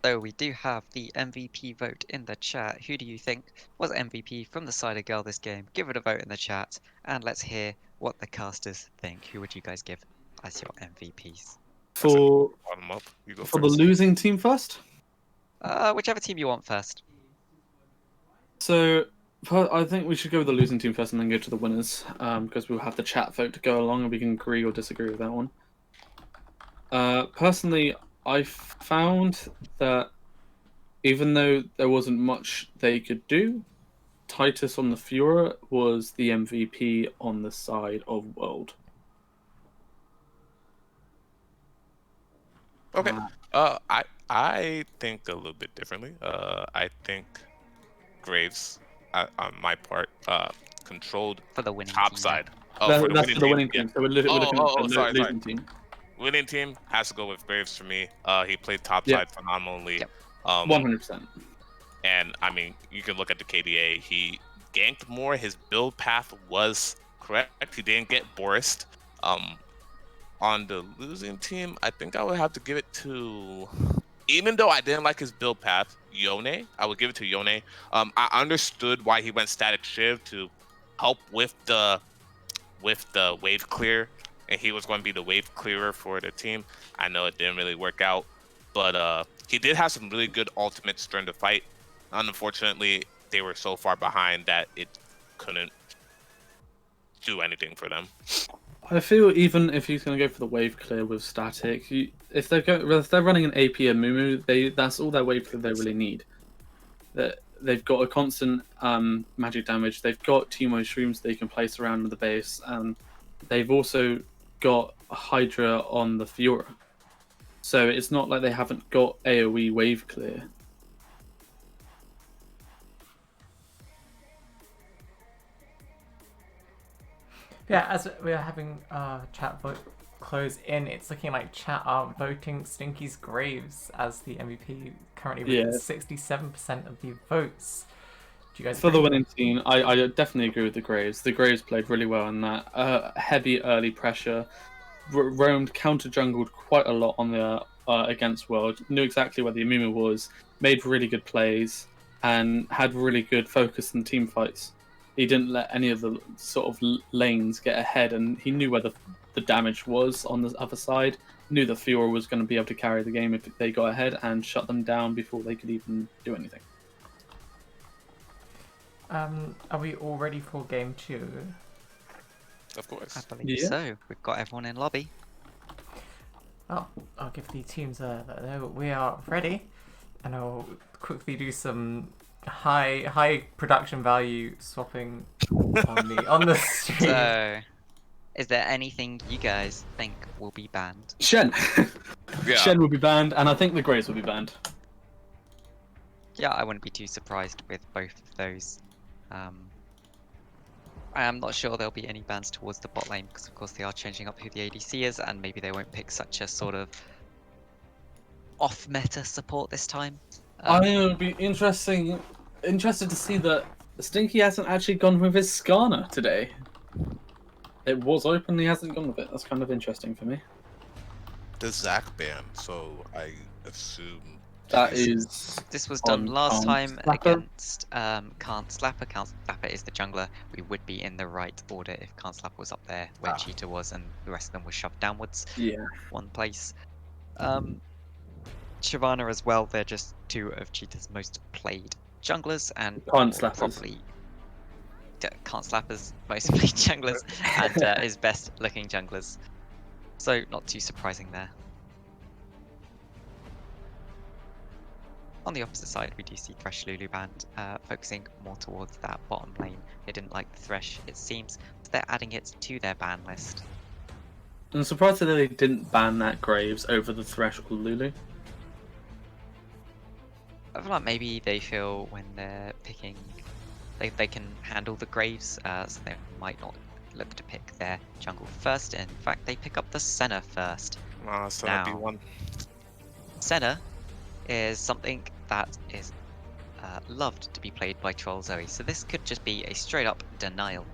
So we do have the MVP vote in the chat. Who do you think was MVP from the side of Girl this game? Give it a vote in the chat, and let's hear what the casters think. Who would you guys give as your MVPs? For the losing team first? Whichever team you want first. So I think we should go with the losing team first and then go to the winners, because we'll have the chat vote to go along and we can agree or disagree with that one. Personally, I found that even though there wasn't much they could do, Titus on the Fiora was the MVP on the side of World. Okay. I think a little bit differently. I think Graves, on my part, controlled for the winning top team, side. That's for the winning team. So we're looking at the losing team. Winning team has to go with Graves for me. He played top side phenomenally. 100%. And I mean, you can look at the KDA. He ganked more. His build path was correct. He didn't get Borised. On the losing team, I think I would have to give it to, even though I didn't like his build path, Yone. I would give it to Yone. I understood why he went static shiv to help with the wave clear, and he was going to be the wave clearer for the team. I know it didn't really work out, but he did have some really good ultimates during the fight. Unfortunately, they were so far behind that it couldn't do anything for them. I feel even if he's going to go for the wave clear with static, if they're running an AP and Mumu, that's all their wave clear they really need. They've got a constant magic damage. They've got Teemo shrooms they can place around the base, and they've also got Hydra on the Fiora. So it's not like they haven't got AoE wave clear. Yeah, as we're having chat vote close in, it's looking like chat are voting Stinky's Graves as the MVP currently with 67% of the votes. Do you guys For the winning team, I definitely agree with the Graves. The Graves played really well in that. Heavy early pressure, roamed, counter-jungled quite a lot on the against World, knew exactly where the Amumu was, made really good plays, and had really good focus in team fights. He didn't let any of the sort of lanes get ahead, and he knew where the damage was on the other side, knew that Fiora was going to be able to carry the game if they got ahead, and shut them down before they could even do anything. Are we all ready for game 2? Of course. I believe so. We've got everyone in lobby. Oh, I'll give the teams a we are ready, and I'll quickly do some high production value swapping on the stream. So, is there anything you guys think will be banned? Shen. Yeah. Shen will be banned, and I think the Graves will be banned. Yeah, I wouldn't be too surprised with both of those. I am not sure there'll be any bans towards the bot lane because, of course, they are changing up who the ADC is, and maybe they won't pick such a sort of off-meta support this time. I think it would be interested to see that Stinky hasn't actually gone with his Skarner today. It was open, he hasn't gone with it. That's kind of interesting for me. The Zac ban, so I assume That is. This was done last time against Can't Slapper. Can't Slapper is the jungler. We would be in the right order if Can't Slapper was up there where Cheetah was and the rest of them were shoved downwards. Yeah. One place. Shyvana as well, they're just two of Cheetah's most played junglers and Can't Slappers. probably Can't Slappers most played junglers and his best looking junglers. So not too surprising there. On the opposite side, we do see Thresh Lulu banned, focusing more towards that bottom lane. They didn't like the Thresh, it seems, so they're adding it to their ban list. I'm surprised that they didn't ban that Graves over the Thresh or Lulu. I feel like maybe they feel when they're picking, they can handle the Graves, so they might not look to pick their jungle first. In fact, they pick up the Senna first. so that'd be one. Senna is something that is loved to be played by Troll Zoe, so this could just be a straight up denial.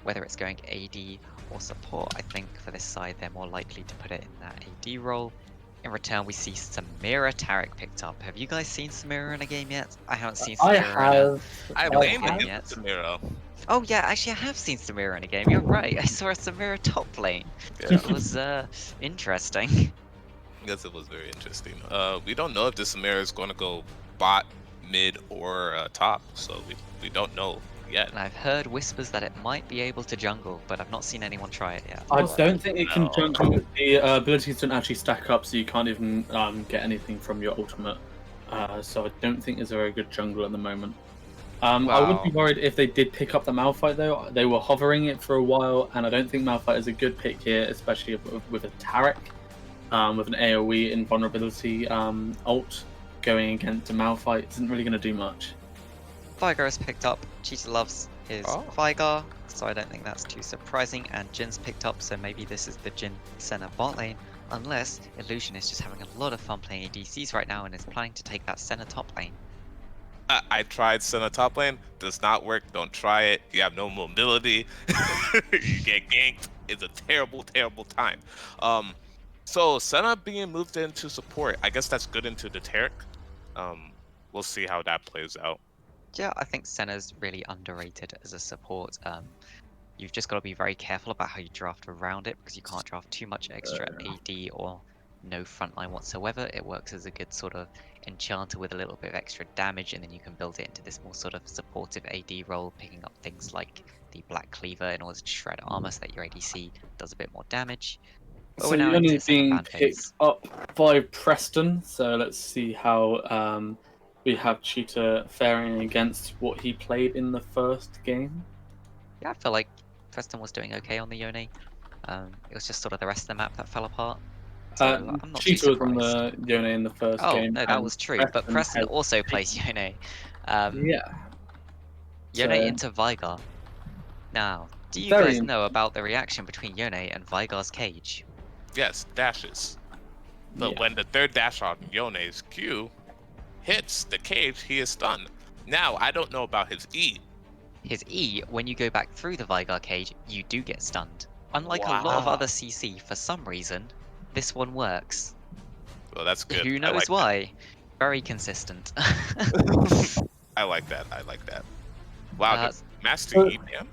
Whether it's going AD or support, I think for this side they're more likely to put it in that AD role. In return, we see Samira Taric picked up. Have you guys seen Samira in a game yet? I haven't seen Samira. I have. I blame him yet. Samira. Oh yeah, actually I have seen Samira in a game. You're right. I saw a Samira top lane. Yeah. It was interesting. Yes, it was very interesting. We don't know if this Samira is going to go bot, mid, or top, so we don't know yet. And I've heard whispers that it might be able to jungle, but I've not seen anyone try it yet. I don't think it can jungle. The abilities don't actually stack up, so you can't even get anything from your ultimate. So I don't think it's a very good jungle at the moment. I would be worried if they did pick up the Malphite though. They were hovering it for a while, and I don't think Malphite is a good pick here, especially with a Taric. With an AoE invulnerability ult going against a Malphite isn't really going to do much. Vigar is picked up. Cheetah loves his Vigar, so I don't think that's too surprising. And Jin's picked up, so maybe this is the Jin Senna bot lane. Unless Illusion is just having a lot of fun playing ADCs right now and is planning to take that Senna top lane. I tried Senna top lane, does not work. Don't try it. You have no mobility. You get ganked. It's a terrible, terrible time. So Senna being moved into support, I guess that's good into the Taric. We'll see how that plays out. Yeah, I think Senna's really underrated as a support. You've just got to be very careful about how you draft around it because you can't draft too much extra AD or no frontline whatsoever. It works as a good sort of enchanter with a little bit of extra damage, and then you can build it into this more sort of supportive AD role, picking up things like the Black Cleaver in order to shred armor so that your ADC does a bit more damage. But So we're now you're into only the second being ban picked phase. up by Preston, so let's see how we have Cheetah faring against what he played in the first game. Yeah, I feel like Preston was doing okay on the Yone. It was just sort of the rest of the map that fell apart. So I'm not too Cheetah was on surprised. the Yone in the first Oh, game. no, that and was true. But Preston has also plays Yone. yeah. Yone So, into Vigar. Now, do you very guys know about the reaction between Yone and Vigar's cage? Yes, dashes. But yeah. when the third dash on Yone's Q hits the cage, he is stunned. Now, I don't know about his E. His E, when you go back through the Vigar cage, you do get stunned. Unlike a lot of Wow. other CC, for some reason, this one works. Well, that's good. Who I knows like why? Very consistent. that. I like that. I like that. Wow, the Master E, man.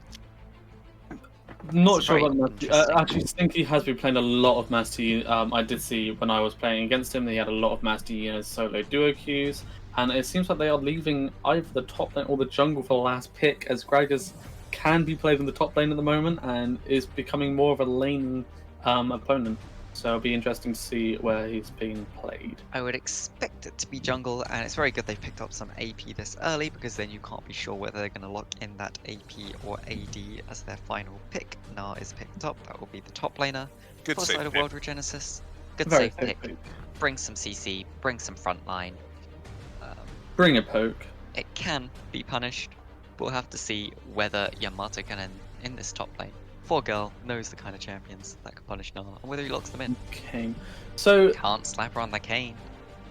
Not It's sure very about Master. interesting. Actually, Stinky has been playing a lot of Master Yi. I did see when I was playing against him, he had a lot of Master Yi in his solo duo queues, and it seems like they are leaving either the top lane or the jungle for the last pick, as Gragas can be played in the top lane at the moment and is becoming more of a lane opponent. So it'll be interesting to see where he's being played. I would expect it to be jungle, and it's very good they've picked up some AP this early because then you can't be sure whether they're going to lock in that AP or AD as their final pick. Nah is picked up, that will be the top laner. Good For the save side of pick. World Regenesis, good Very safe safe pick. Bring some CC, bring some frontline. Bring a poke. It can be punished, but we'll have to see whether Yamato can end in this top lane. 4Girl knows the kind of champions that can punish Nah, and whether he locks them in. Okay. So Can't slap her on the cane.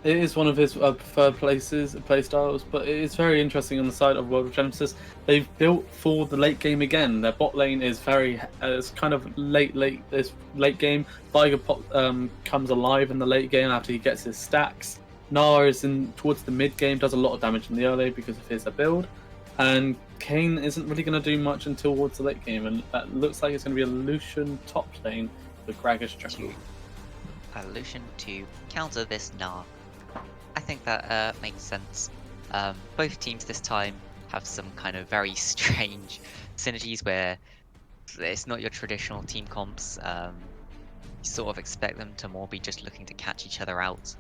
it is one of his preferred play styles, but it is very interesting on the side of World of Genesis. They've built for the late game again. Their bot lane is very, it's kind of this late game. Viger comes alive in the late game after he gets his stacks. Nara is in towards the mid game, does a lot of damage in the early because of his build, and Kane isn't really going to do much until towards the late game, and that looks like it's going to be a Lucian top lane with Gragas jungle. Lucian to counter this Nah. I think that makes sense. Both teams this time have some kind of very strange synergies where it's not your traditional team comps. You sort of expect them to more be just looking to catch each other out.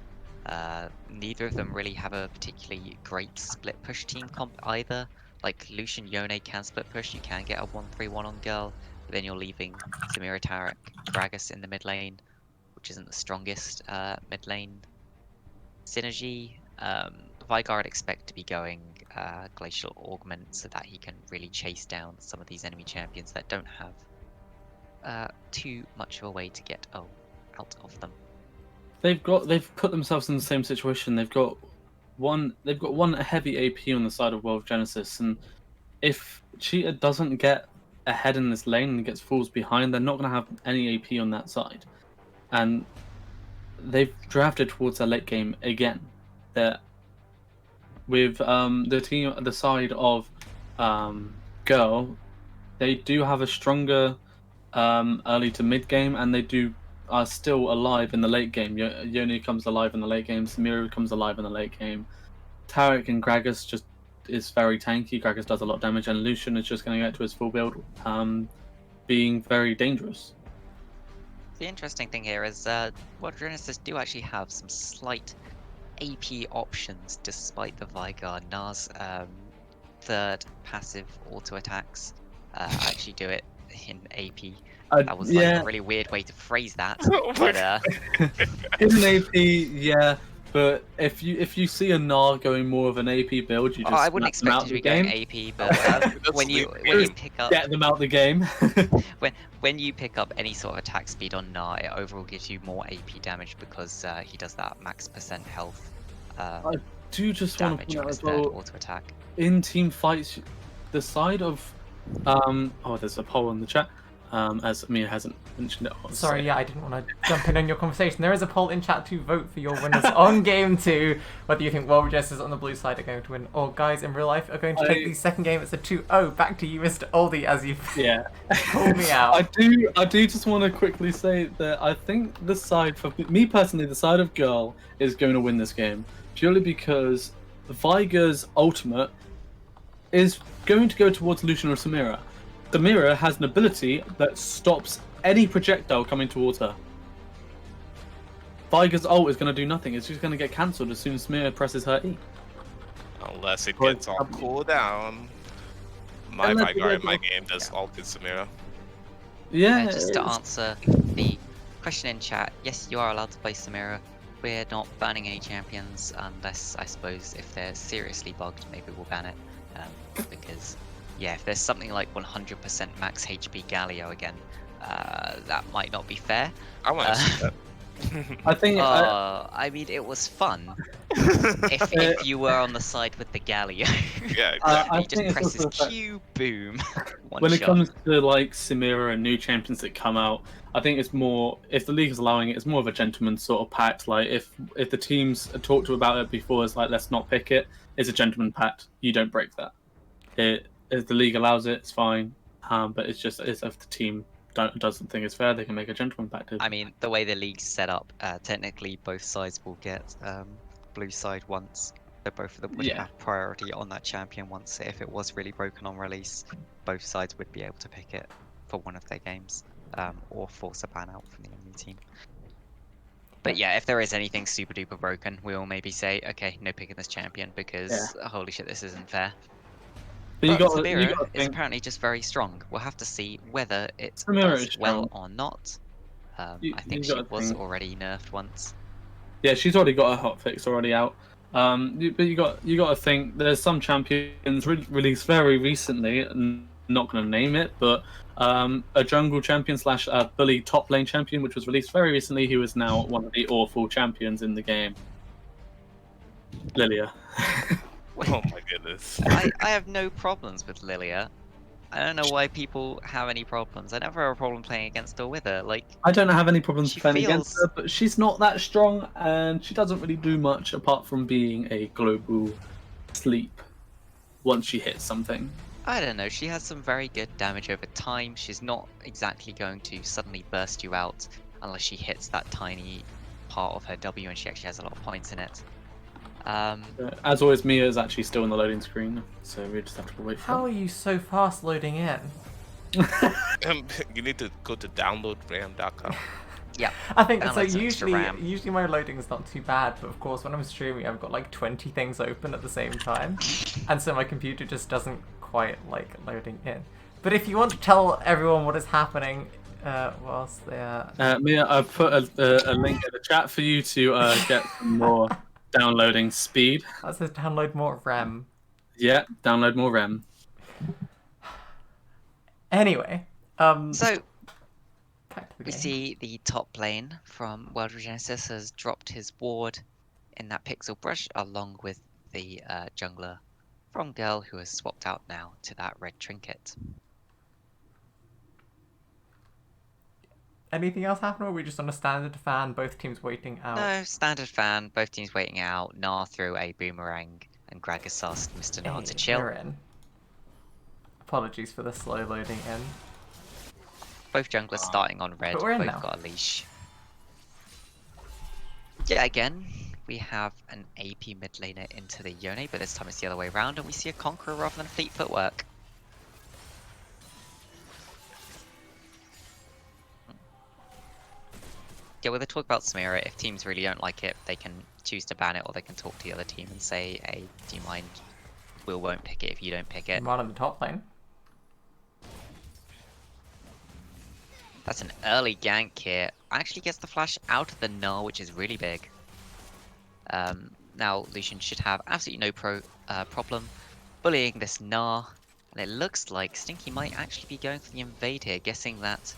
Neither of them really have a particularly great split push team comp either. Like Lucian Yone can split push, you can get a 1-3-1 on Girl, but then you're leaving Samira Tarek, Gragas in the mid lane, which isn't the strongest mid lane synergy. Vigar I'd expect to be going Glacial Augment so that he can really chase down some of these enemy champions that don't have too much of a way to get out of them. They've put themselves in the same situation. They've got one heavy AP on the side of World of Genesis, and if Cheetah doesn't get ahead in this lane and gets falls behind, they're not going to have any AP on that side. And they've drafted towards their late game again. That with the team at the side of Girl, they do have a stronger early to mid game, and they are still alive in the late game. Yone comes alive in the late game. Samira comes alive in the late game. Tarek and Gragas just is very tanky. Gragas does a lot of damage, and Lucian is just going to get to his full build, being very dangerous. The interesting thing here is World Genesis do actually have some slight AP options despite the Vigar. Nah's third passive auto attacks actually do it in AP. That was like a really weird way to phrase that. But in an AP, yeah. But if you see a Nah going more of an AP build, you just I wouldn't snap them out expect you to the be game. going AP, but when you pick up Get them out the game. when you pick up any sort of attack speed on Nah, it overall gives you more AP damage because he does that max percent health. I do just want to damage point on out his as third well, auto attack. in team fights, the side of there's a poll in the chat. as Amir hasn't mentioned it. Sorry, yeah, I didn't want to jump in on your conversation. There is a poll in chat to vote for your winners on Game 2, whether you think World Regenesis on the blue side are going to win, or guys in real life are going to take the second game. It's a 2-0. Back to you, Mr. Oldie, as you called me out. I do just want to quickly say that I think the side, for me personally, the side of Girl is going to win this game, purely because Viger's ultimate is going to go towards Lucian or Samira. Samira has an ability that stops any projectile coming towards her. Viger's ult is going to do nothing. It's just going to get cancelled as soon as Samira presses her E. Unless it gets on cooldown. My Viger in my game does ult in Samira. Yeah. Just to answer the question in chat, yes, you are allowed to play Samira. We're not banning any champions unless, I suppose, if they're seriously bugged, maybe we'll ban it. Because, yeah, if there's something like 100% max HP Galio again, that might not be fair. I want to see that. I think. I mean, it was fun if you were on the side with the Galio. Yeah, exactly. He just presses Q, boom. When it comes to like Samira and new champions that come out, I think it's more, if the league is allowing it, it's more of a gentleman's sort of pact. Like if the teams talked to about it before, it's like, let's not pick it. It's a gentleman pact. You don't break that. If the league allows it, it's fine. But it's just, if the team doesn't think it's fair, they can make a gentleman pact. I mean, the way the league's set up, technically both sides will get blue side once. So both of them would have priority on that champion once. If it was really broken on release, both sides would be able to pick it for one of their games, or force a ban out from the enemy team. But yeah, if there is anything super duper broken, we will maybe say, okay, no picking this champion because holy shit, this isn't fair. But Samira is apparently just very strong. We'll have to see whether it does well or not. I think she was already nerfed once. Yeah, she's already got her hotfix already out. But you got to think there's some champions released very recently. Not going to name it, but a jungle champion / bully top lane champion, which was released very recently, who is now one of the awful champions in the game. Lilia. Oh my goodness. I have no problems with Lilia. I don't know why people have any problems. I never have a problem playing against or with her. Like, I don't have any problems playing against her, but she's not that strong, and she doesn't really do much apart from being a global sleep once she hits something. I don't know, she has some very good damage over time. She's not exactly going to suddenly burst you out unless she hits that tiny part of her W and she actually has a lot of points in it. As always, Mia is actually still in the loading screen, so we just have to wait for How are you so fast loading in? You need to go to downloadram.com. Yeah. I think so. Usually my loading is not too bad, but of course when I'm streaming, I've got like 20 things open at the same time, and so my computer just doesn't quite like loading in. But if you want to tell everyone what is happening whilst they are... Mia, I've put a link in the chat for you to get some more downloading speed. That says download more RAM. Yeah, download more RAM. Anyway, so we see the top lane from World Regenesis has dropped his ward in that pixel brush along with the jungler from Girl, who has swapped out now to that red trinket. Anything else happen, or are we just on a standard fan, both teams waiting out? No, standard fan, both teams waiting out. Gnar threw a boomerang, and Gragas asked Mr. Gnar to chill. We're in. Apologies for the slow loading in. Both junglers starting on red, But we're in both now. got a leash. Yeah, again, we have an AP mid laner into the Yone, but this time it's the other way around, and we see a Conqueror rather than Fleet Footwork. Yeah, when they talk about Samira, if teams really don't like it, they can choose to ban it, or they can talk to the other team and say, hey, do you mind? We won't pick it if you don't pick it. One on the top lane. That's an early gank here. Actually gets the flash out of the Gnar, which is really big. Now Lucian should have absolutely no problem bullying this Gnar. And it looks like Stinky might actually be going for the invade here, guessing that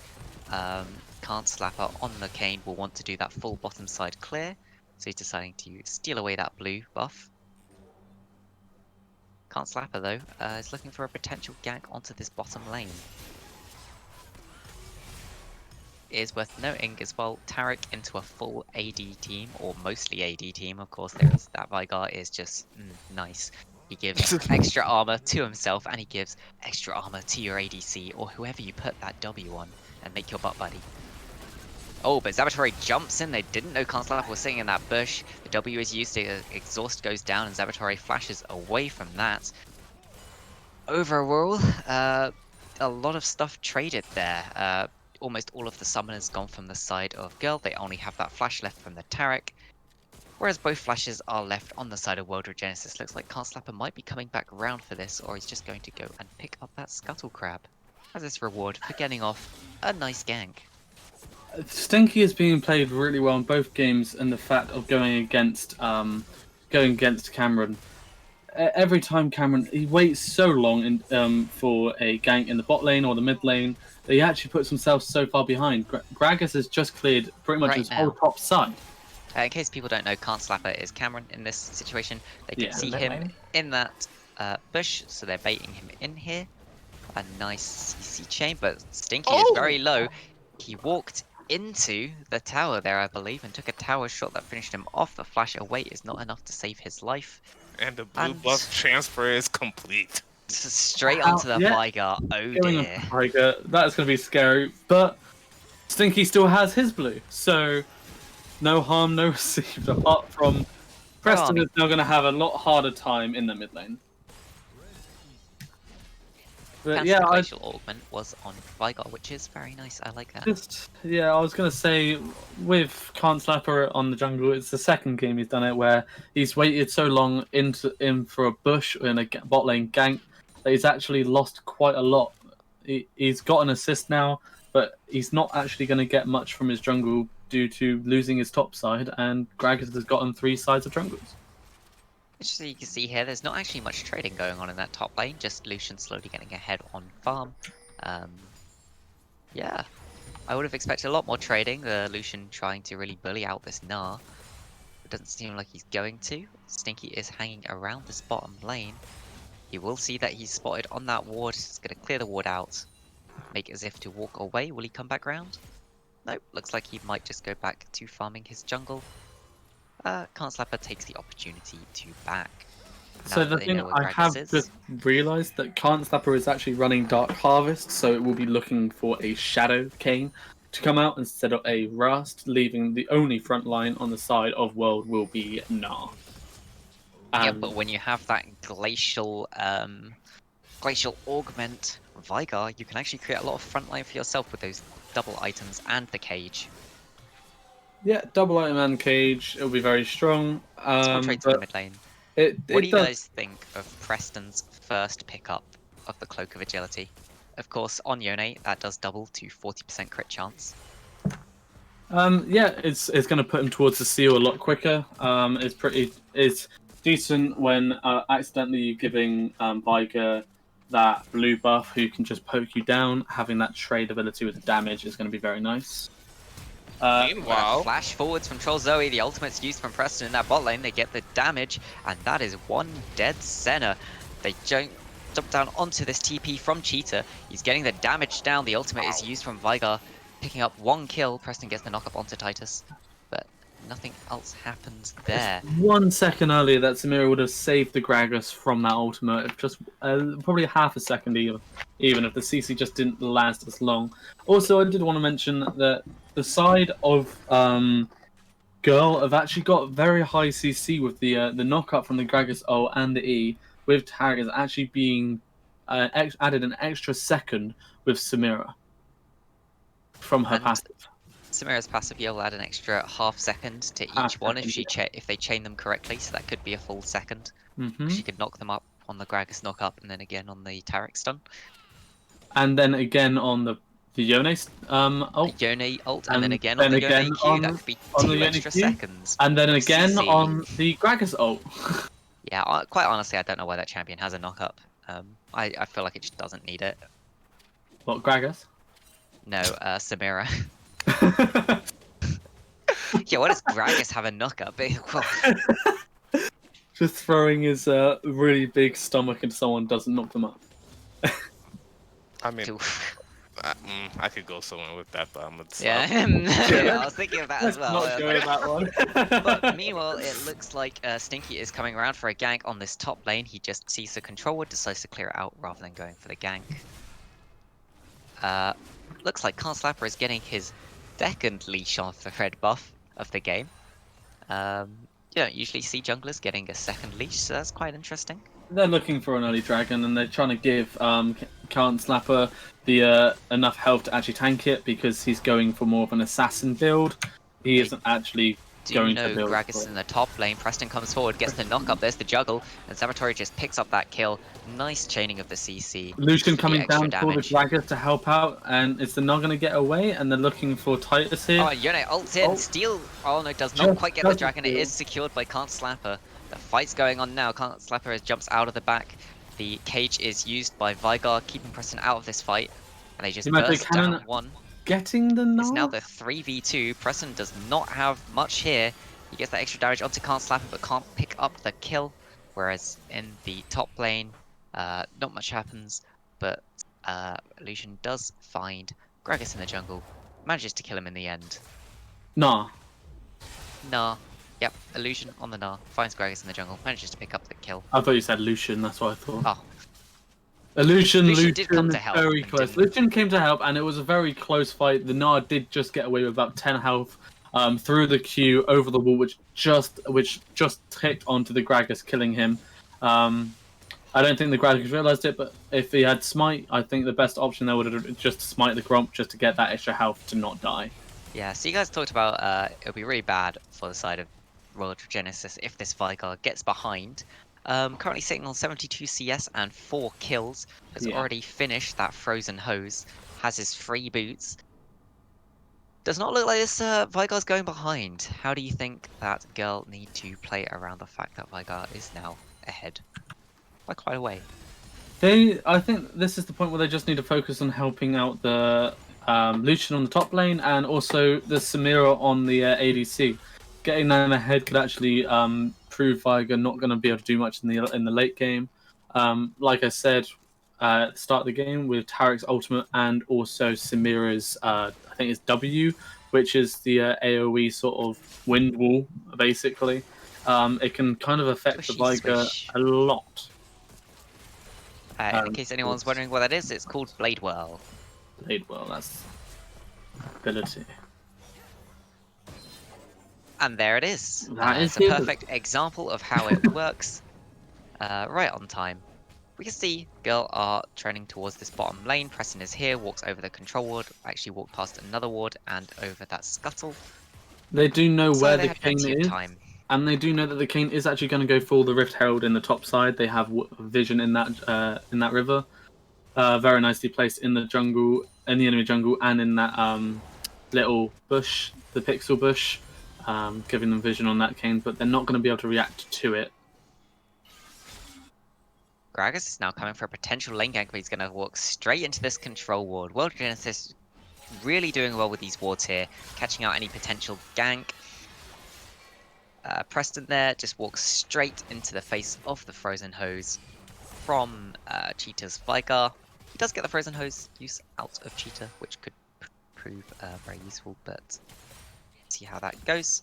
Can't Slapper on the Kane will want to do that full bottom side clear. So he's deciding to steal away that blue buff. Can't Slapper though is looking for a potential gank onto this bottom lane. is worth noting as well, Tarek into a full AD team, or mostly AD team, of course there is that Vigar is just nice. He gives extra armor to himself, and he gives extra armor to your ADC, or whoever you put that W on, and make your butt buddy. Oh, but Zabatori jumps in, they didn't know Conslap was sitting in that bush. The W is used, the exhaust goes down, and Zabatori flashes away from that. Overall, a lot of stuff traded there. Almost all of the summoners gone from the side of Girl. They only have that flash left from the Tarek. Whereas both flashes are left on the side of World Regenesis. Looks like Conslapper might be coming back around for this, or he's just going to go and pick up that Scuttle Crab as his reward for getting off a nice gank. Stinky is being played really well in both games, and the fact of going against Cameron. Every time Cameron, he waits so long for a gank in the bot lane or the mid lane that he actually puts himself so far behind. Gragas has just cleared pretty much his whole top side. In case people don't know, Slapper is Cameron in this situation. They can see him in that bush, so they're baiting him in here. A nice CC chain, but Stinky is very low. He walked into the tower there, I believe, and took a tower shot that finished him off. The flash away is not enough to save his life. And the blue buff transfer is complete. Straight onto the Vigar. Oh dear. Vigar. That's going to be scary, but Stinky still has his blue, so no harm, no received, apart from Preston is now going to have a lot harder time in the mid lane. But yeah, Glacial Augment was on Vigar, which is very nice. I like that. I was going to say, with Slapper on the jungle, it's the second game he's done it where he's waited so long in for a bush in a bot lane gank that he's actually lost quite a lot. He's got an assist now, but he's not actually going to get much from his jungle due to losing his top side, and Gragas has gotten 3 sides of jungles. So you can see here, there's not actually much trading going on in that top lane, just Lucian slowly getting ahead on farm. Yeah, I would have expected a lot more trading, Lucian trying to really bully out this Gnar. It doesn't seem like he's going to. Stinky is hanging around this bottom lane. You will see that he's spotted on that ward, he's going to clear the ward out, make as if to walk away. Will he come back round? Nope, looks like he might just go back to farming his jungle. Slapper takes the opportunity to back. So the thing I have just realised that Slapper is actually running Dark Harvest, so it will be looking for a Shadow Cane to come out instead of a Rust, leaving the only front line on the side of World will be Gnar. Yeah, but when you have that glacial augment Vigar, you can actually create a lot of front line for yourself with those double items and the cage. Yeah, double item and cage. It'll be very strong. Trade to the mid lane. What do you guys think of Preston's first pickup of the Cloak of Agility? Of course, on Yone, that does double to 40% crit chance. Yeah, it's going to put him towards the seal a lot quicker. It's decent when accidentally giving Vigar that blue buff who can just poke you down. Having that trade ability with the damage is going to be very nice. Meanwhile, flash forwards from Troll Zoe, the ultimate's used from Preston in that bot lane, they get the damage, and that is one dead Senna. They jump down onto this TP from Cheetah, he's getting the damage down, the ultimate is used from Vigar, picking up 1 kill, Preston gets the knock up onto Titus, but nothing else happens there. 1 second earlier that Samira would have saved the Gragas from that ultimate, if just probably half a second even if the CC just didn't last as long. Also, I did want to mention that the side of Girl have actually got very high CC with the knock-up from the Gragas ult and the E, with Tarek actually being added an extra second with Samira from her passive. Samira's passive, you'll add an extra half second to each one if they chain them correctly, so that could be a full second. She could knock them up on the Gragas knock-up and then again on the Tarek stun. And then again on the Yone ult. Yone ult, and then again on the Yone Q, that could be 2 extra seconds. And then again on the Gragas ult. Yeah, quite honestly, I don't know why that champion has a knock-up. I feel like it just doesn't need it. What, Gragas? No, Samira. Yeah, why does Gragas have a knock-up? Just throwing his really big stomach into someone doesn't knock them up. I mean, I could go somewhere with that, but I'm gonna stop. Yeah, yeah, I was thinking of that as Let's well. not go with that one. But meanwhile, it looks like Stinky is coming around for a gank on this top lane. He just sees the control ward, decides to clear it out rather than going for the gank. Looks like Can't Slapper is getting his second leash on the red buff of the game. You don't usually see junglers getting a second leash, so that's quite interesting. They're looking for an early dragon, and they're trying to give Can't Slapper the enough health to actually tank it, because he's going for more of an assassin build. He isn't actually Do going know to build. Gragas in the top lane. Preston comes forward, gets the knock up. There's the juggle, and Saboteur just picks up that kill. Nice chaining of the CC. Lucian The coming extra down for the damage. Gragas to help out, and is the not going to get away? And they're looking for Titus here. Oh, Yone ults in. Oh. Steal. Oh no, does not Just quite get the doesn't dragon. It do. is secured by Can't Slapper. The fight's going on now. Can't Slapper jumps out of the back. The cage is used by Vigar, keeping Preston out of this fight. And they just You might be burst down cannon- one. Getting the It's now knock? the 3v2. Preston does not have much here. He gets that extra damage onto Can't Slapper, but can't pick up the kill. Whereas in the top lane, not much happens. But Illusion does find Gragas in the jungle. Manages to kill him in the end. Nah. Nah. Yep, Illusion on the Nah. Finds Gragas in the jungle. Manages to pick up the kill. I thought you said Lucian, that's what I thought. Oh, Lucian did come to help very and close. didn't- Lucian came to help, and it was a very close fight. The Nard did just get away with about 10 health through the Q over the wall, which just ticked onto the Gragas, killing him. I don't think the Gragas realized it, but if he had Smite, I think the best option there would have been just to Smite the Grump just to get that extra health to not die. yeah. So you guys talked about it would be really bad for the side of Royal Regenesis if this Vigar gets behind. Currently sitting on 72 CS and 4 kills. Has Yeah. already finished that Frozen Hose. Has his free boots. Does not look like this Vigar's going behind. How do you think that girl need to play around the fact that Vigar is now ahead by quite a way? I think this is the point where they just need to focus on helping out the Lucian on the top lane, and also the Samira on the ADC. Getting them ahead could actually prove Vigar not going to be able to do much in the late game. Like I said at the start of the game, with Tarek's ultimate and also Samira's, I think it's W, which is the AoE sort of wind wall, basically. It can kind of affect the Swishy Vigar swish. a lot. In case anyone's wondering what that is, it's called Blade Whirl. Played well, that's ability. And there it is. That is it's a it. perfect example of how it works. Right on time. We can see Girl are trending towards this bottom lane. Preston is here, walks over the control ward, actually walked past another ward and over that scuttle. They do know So where they the have Kane plenty of is, time. and they do know that the Kane is actually going to go for the Rift Herald in the top side. They have vision in that river. Very nicely placed in the jungle, in the enemy jungle, and in that little bush, the pixel bush, giving them vision on that Kane. But they're not going to be able to react to it. Gragas is now coming for a potential lane gank, but he's going to walk straight into this control ward. World Genesis really doing well with these wards here, catching out any potential gank. Preston there just walks straight into the face of the Frozen Hose from Cheetah's Vigar. He does get the Frozen Hose use out of Cheetah, which could prove very useful, but see how that goes.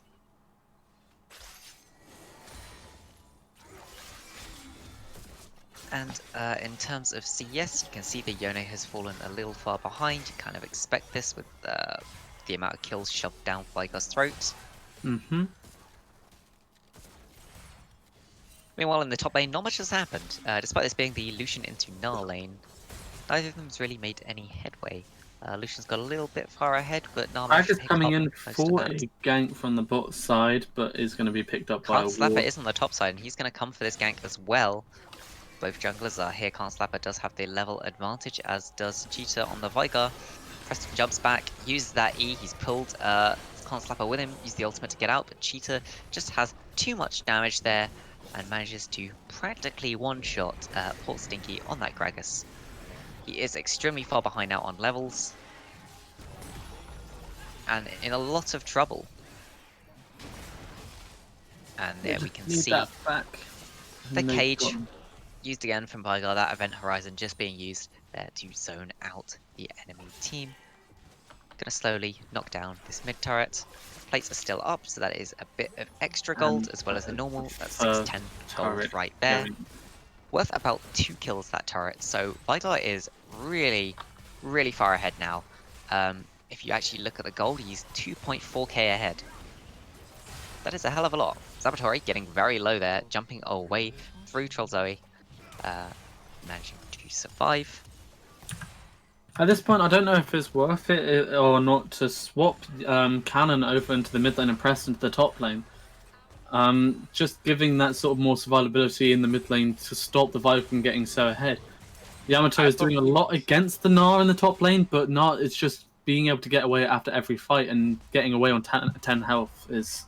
And in terms of CS, you can see the Yone has fallen a little far behind. You kind of expect this with the amount of kills shoved down Vigar's throat. Mm-hmm. Meanwhile, in the top lane, not much has happened. Despite this being the Lucian into Gnar lane, neither of them's really made any headway. Lucian's got a little bit far ahead, but Gnar managed to Is pick coming up in most of for that. a gank from the bot side, but is going to be picked up by a Can't Slapper ward. is on the top side, and he's going to come for this gank as well. Both junglers are here. Can't Slapper does have the level advantage, as does Cheetah on the Vigar. Preston jumps back, uses that E. He's pulled Can't Slapper with him, used the ultimate to get out, but Cheetah just has too much damage there and manages to practically one-shot poor Stinky on that Gragas. He is extremely far behind now on levels and in a lot of trouble. And there we can Need see that back. the And they've cage. got- used again from Vigar, that event horizon just being used there to zone out the enemy team. Gonna slowly knock down this mid turret. Plates are still up, so that is a bit of extra gold as well as the normal. That's 610 gold right there. Worth about 2 kills, that turret. So Vigar is really, really far ahead now. If you actually look at the gold, he's 2.4k ahead. That is a hell of a lot. Saboteur getting very low there, jumping away through Troll Zoe, managing to survive. At this point, I don't know if it's worth it or not to swap Cannon over into the mid lane and press into the top lane. Just giving that sort of more survivability in the mid lane to stop the Vibe from getting so ahead. Yamato is doing a lot against the Gnar in the top lane, but Gnar is just being able to get away after every fight, and getting away on 10 health is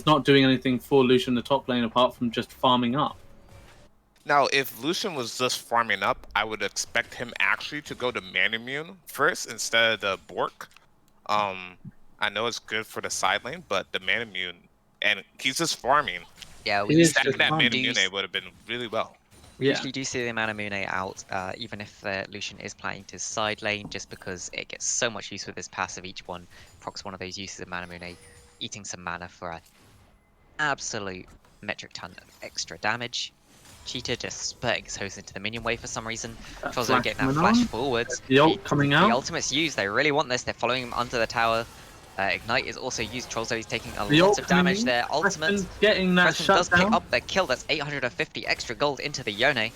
not doing anything for Lucian in the top lane apart from just farming up. Now, if Lucian was just farming up, I would expect him actually to go to Manamune first instead of the Bork. I know it's good for the side lane, but the Manamune, and he's just farming. Yeah, we Stacking that Manamune would have been really well. We usually do see the Manamune out, even if Lucian is planning to side lane, just because it gets so much use with his passive. Each one procs one of those uses of Manamune, eating some mana for an absolute metric ton of extra damage. Cheetah just spurting his host into the minion wave for some reason. Trozo getting that flash forwards. The ult coming out. The ultimate's used. They really want this. They're following him under the tower. Ignite is also used. Trozo is taking a lot of damage there. Ultimate. Getting that Preston does pick shutdown. up the kill. That's 850 extra gold into the Yone.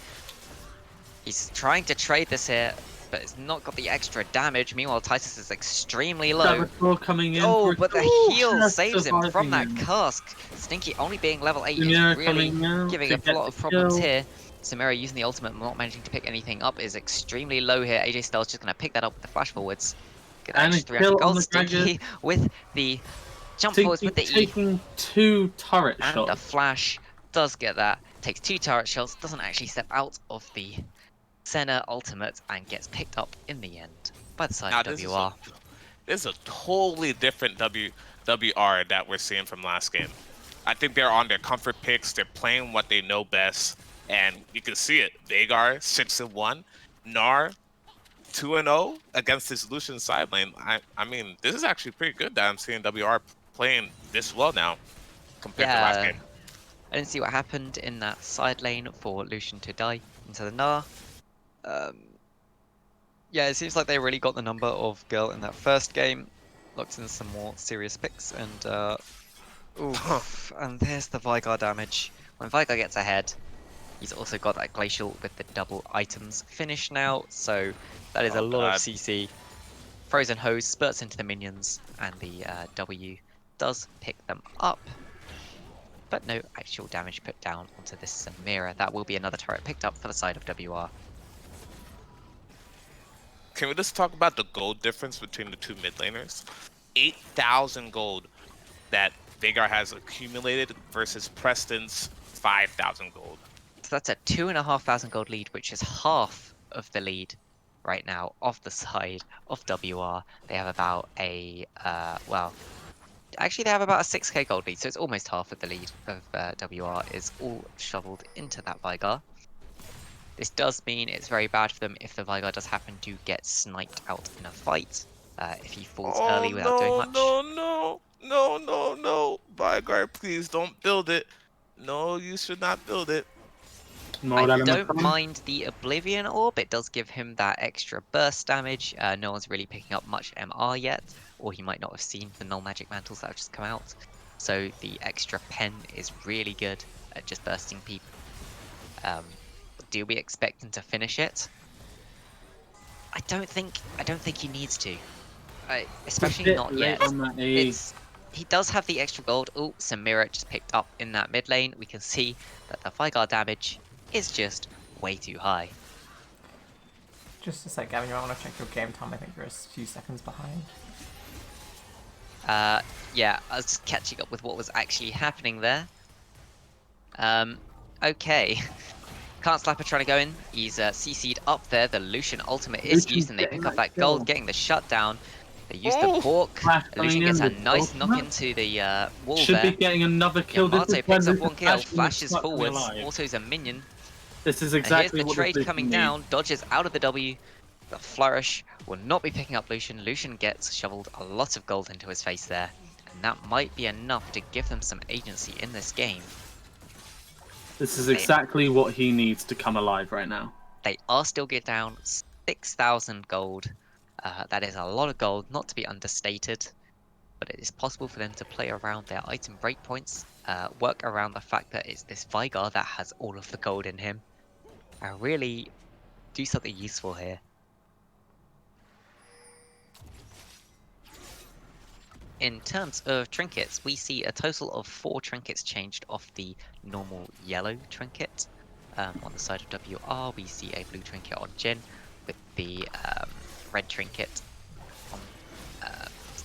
He's trying to trade this here, but it's not got the extra damage. Meanwhile, Titus is extremely low. Coming in But the heal saves him from that cask. Stinky only being level 8 is really giving a lot of problems here. Samira using the ultimate, not managing to pick anything up, is extremely low here. AJ Styles just going to pick that up with the flash forwards. Get that extra 300 gold. Stinky with the jump forwards with the E. Taking 2 turret shots. And the flash does get that. Takes 2 turret shots. Doesn't actually step out of the Senna ultimate and gets picked up in the end by the side of WR. This is a totally different WR that we're seeing from last game. I think they're on their comfort picks. They're playing what they know best, and you can see it. Veigar 6-1, Gnar 2-0 against this Lucian side lane. I mean, this is actually pretty good that I'm seeing WR playing this well now compared to last game. I didn't see what happened in that side lane for Lucian to die into the Gnar. Yeah, it seems like they really got the number of Girl in that first game. Locked in some more serious picks, and oof, and there's the Vigar damage. When Vigar gets ahead, he's also got that Glacial with the double items finish now, so that is a lot of CC. Frozen Hose spurts into the minions, and the W does pick them up. But no actual damage put down onto this Samira. That will be another turret picked up for the side of WR. Can we just talk about the gold difference between the two mid laners? 8,000 gold that Veigar has accumulated versus Preston's 5,000 gold. So that's a 2,500 gold lead, which is half of the lead right now off the side of WR. They have about a, well, actually they have about a 6k gold lead, so it's almost half of the lead of WR is all shoveled into that Vigar. This does mean it's very bad for them if the Vigar does happen to get sniped out in a fight. If he falls early without doing much. No. Vigar, please don't build it. No, you should not build it. I don't mind the Oblivion Orb. It does give him that extra burst damage. No one's really picking up much MR yet, or he might not have seen the null magic mantles that have just come out. So the extra pen is really good at just bursting people. Do we expect him to finish it? I don't think he needs to. Especially not yet. He does have the extra gold. Oh, Samira just picked up in that mid lane. We can see that the Vigar damage is just way too high. Just a sec, Gavin, you might want to check your game time. I think you're a few seconds behind. Yeah, I was catching up with what was actually happening there. Okay. Can't Slapper trying to go in. He's CC'd up there. The Lucian ultimate is used, and they pick up that gold, getting the shutdown. They use the Bork. Lucian gets a nice knock into the wall Should there. be getting another kill. Yamato picks up one kill, flashes forwards. Auto's a minion. This is And exactly here's the what trade the coming need. down. Dodges out of the W. The flourish will not be picking up Lucian. Lucian gets shoveled a lot of gold into his face there. And that might be enough to give them some agency in this game. This is exactly what he needs to come alive right now. They are still get down 6,000 gold. That is a lot of gold, not to be understated. But it is possible for them to play around their item breakpoints, work around the fact that it's this Vigar that has all of the gold in him, and really do something useful here. In terms of trinkets, we see a total of 4 trinkets changed off the normal yellow trinket. On the side of WR, we see a blue trinket on Jin, with the red trinket on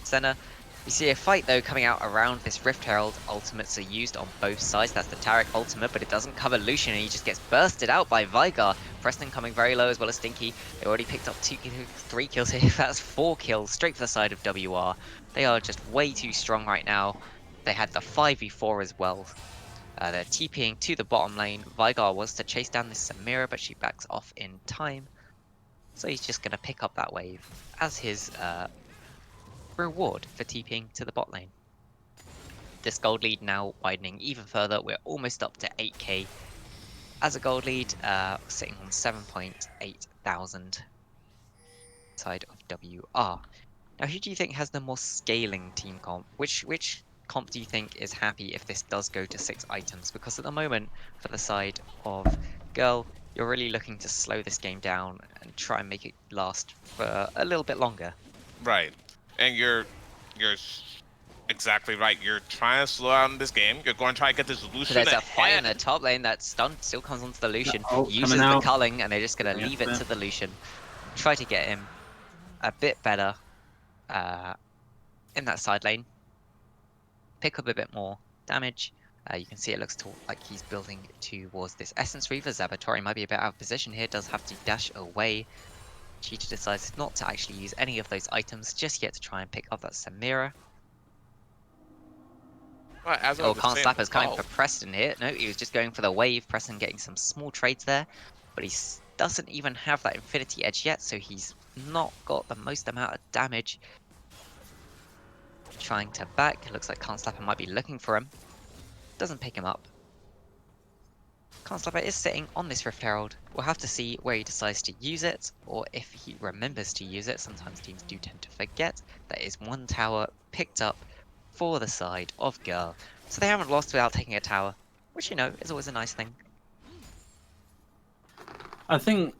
Senna. We see a fight though coming out around this Rift Herald. Ultimates are used on both sides. That's the Tarek ultimate, but it doesn't cover Lucian and he just gets bursted out by Vigar. Preston coming very low as well as Stinky. They already picked up 3 kills here. That's 4 kills straight for the side of WR. They are just way too strong right now. They had the 5v4 as well. They're TPing to the bottom lane. Vigar wants to chase down this Samira, but she backs off in time. So he's just going to pick up that wave as his reward for TPing to the bot lane. This gold lead now widening even further. We're almost up to 8k as a gold lead, sitting on 7.8 thousand side of WR. Now, who do you think has the more scaling team comp? Which comp do you think is happy if this does go to 6 items? Because at the moment, for the side of Girl, you're really looking to slow this game down and try and make it last for a little bit longer. Right. And you're exactly right. You're trying to slow down this game. You're going to try to get this Lucian. So there's a fight in the top lane. That stun still comes onto the Lucian. Uses the culling, and they're just going to leave it to the Lucian. Try to get him a bit better in that side lane. Pick up a bit more damage. You can see it looks like he's building towards this Essence Reaver. Zabatori might be a bit out of position here. Does have to dash away. Cheetah decides not to actually use any of those items just yet to try and pick up that Samira. Well, Can't Slapper's coming for Preston here. No, he was just going for the wave. Preston getting some small trades there. But he doesn't even have that Infinity Edge yet, so he's not got the most amount of damage. Trying to back. It looks like Can't Slapper might be looking for him. Doesn't pick him up. Can't Slapper is sitting on this Rift Herald. We'll have to see where he decides to use it, or if he remembers to use it. Sometimes teams do tend to forget. That is 1 tower picked up for the side of Girl. So they haven't lost without taking a tower, which, you know, is always a nice thing. I think,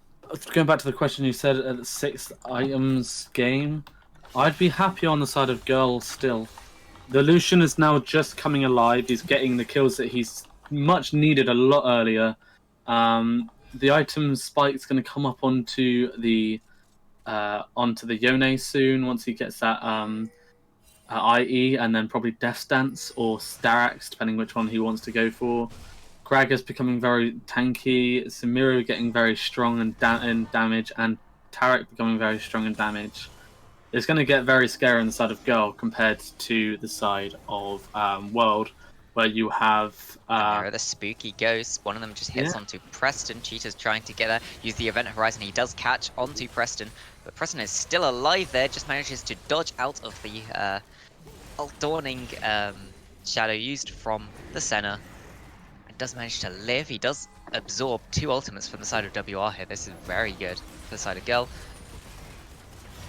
going back to the question you said at the 6 items game, I'd be happy on the side of Girl still. The Lucian is now just coming alive. He's getting the kills that he's much needed a lot earlier. The item spike's going to come up onto the Yone soon once he gets that IE, and then probably Death Stance or Starax, depending which one he wants to go for. Gragas becoming very tanky, Samira getting very strong in damage, and Tarek becoming very strong in damage. It's going to get very scary on the side of Girl compared to the side of World, where you have... and there are the spooky ghosts. One of them just hits onto Preston. Cheetah's trying to get her, use the Event Horizon. He does catch onto Preston, but Preston is still alive there, just manages to dodge out of the dawning shadow used from the Senna. And does manage to live. He does absorb 2 ultimates from the side of WR here. This is very good for the side of Girl.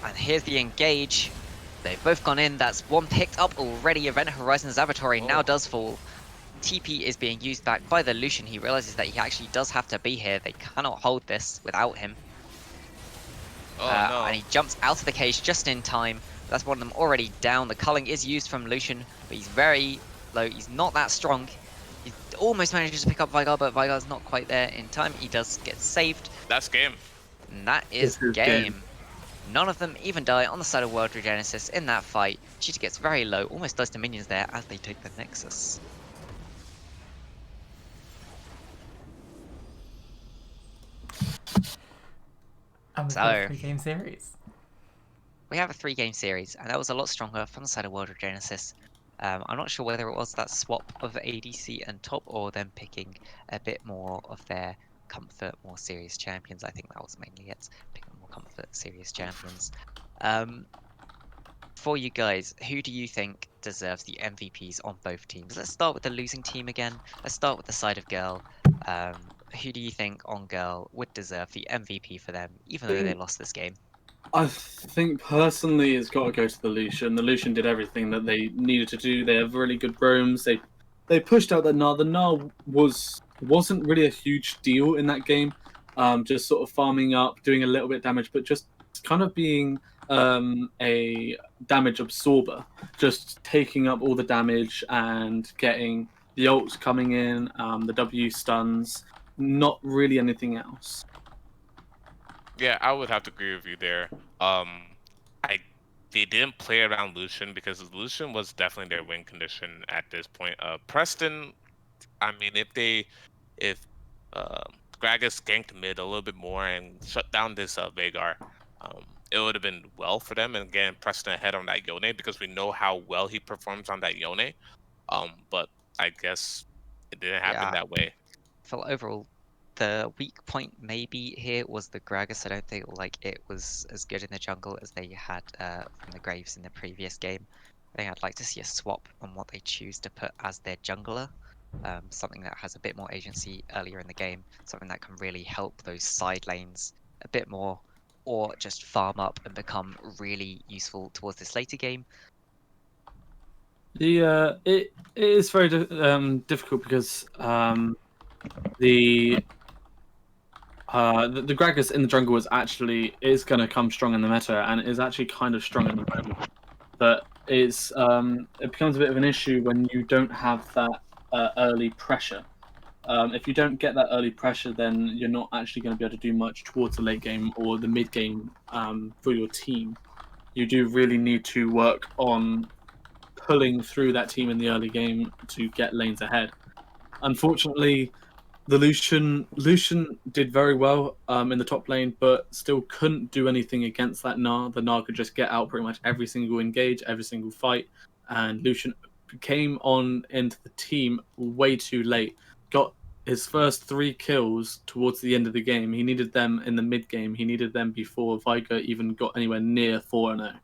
And here's the engage. They've both gone in. That's 1 picked up already. Event Horizon Zabatori now does fall. TP is being used back by the Lucian. He realizes that he actually does have to be here. They cannot hold this without him. Oh, no. And he jumps out of the cage just in time. That's one of them already down. The culling is used from Lucian, but he's very low. He's not that strong. He almost manages to pick up Vigar, but Vigar's not quite there in time. He does get saved. That's game. And that is game. None of them even die on the side of World Regenesis in that fight. Cheetah gets very low, almost dies to minions there as they take the Nexus. And we've got a 3-game series. We have a 3-game series, and that was a lot stronger from the side of World Regenesis. I'm not sure whether it was that swap of ADC and top, or them picking a bit more of their comfort, more serious champions. I think that was mainly it. Picking more comfort, serious champions. For you guys, who do you think deserves the MVPs on both teams? Let's start with the losing team again. Let's start with the side of Girl. Who do you think on Girl would deserve the MVP for them, even though they lost this game? I think personally it's got to go to the Lucian. The Lucian did everything that they needed to do. They have really good roams. They pushed out the Gnar. The Gnar wasn't really a huge deal in that game. Just sort of farming up, doing a little bit of damage, but just kind of being a damage absorber, just taking up all the damage and getting the ults coming in, the W stuns, not really anything else. Yeah, I would have to agree with you there. They didn't play around Lucian because Lucian was definitely their win condition at this point. Preston, I mean, if Gragas ganked mid a little bit more and shut down this Veigar, it would have been well for them. And again, Preston ahead on that Yone because we know how well he performs on that Yone. But I guess it didn't happen that way. For overall, the weak point maybe here was the Gragas. I don't think like it was as good in the jungle as they had from the Graves in the previous game. I think I'd like to see a swap on what they choose to put as their jungler. Something that has a bit more agency earlier in the game, something that can really help those side lanes a bit more, or just farm up and become really useful towards this later game. It is very difficult because the Gragas in the jungle is going to come strong in the meta and is actually kind of strong in the moment. But it becomes a bit of an issue when you don't have that early pressure. If you don't get that early pressure, then you're not actually going to be able to do much towards the late game or the mid game for your team. You do really need to work on pulling through that team in the early game to get lanes ahead. Unfortunately, the Lucian did very well in the top lane, but still couldn't do anything against that Gnar. The Gnar could just get out pretty much every single engage, every single fight, and Lucian came on into the team way too late. Got his first 3 kills towards the end of the game. He needed them in the mid game. He needed them before Veigar even got anywhere near 4-0.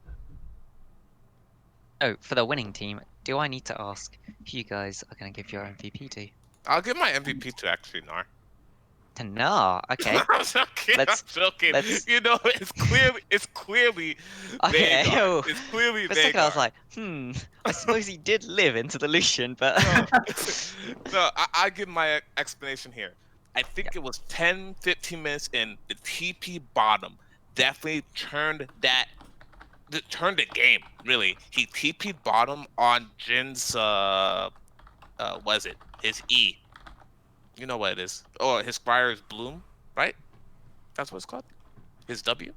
Oh, for the winning team, do I need to ask who you guys are going to give your MVP to? I'll give my MVP to actually Gnar. To Gnar, okay. I'm joking. Let's- I'm joking. let's- You know, it's clearly Okay. Veigar. It's clearly For a second, I was Veigar. like, I suppose he did live into the Lucian, but No, I give my explanation here. I think it was 10, 15 minutes in, the TP bottom definitely turned the game, really. He TP'd bottom on Jin's, what is it? His E. You know what it is. Or his Squire's Bloom, right? That's what it's called? His W?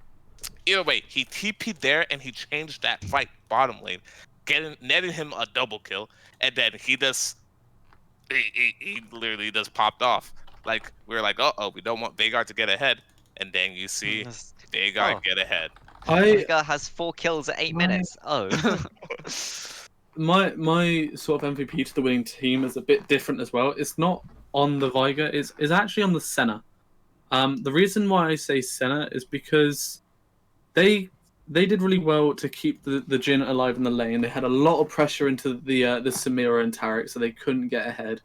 Either way, he TP'd there and he changed that fight bottom lane, netting him a double kill, and then he literally just popped off. Like, we were like, uh-oh, we don't want Veigar to get ahead, and then you see Veigar get ahead. Veigar has 4 kills at 8 minutes. Oh. My sort of MVP to the winning team is a bit different as well. It's not on the Veigar, it's actually on the Senna. The reason why I say Senna is because they did really well to keep the Jhin alive in the lane. They had a lot of pressure into the Samira and Taric, so they couldn't get ahead.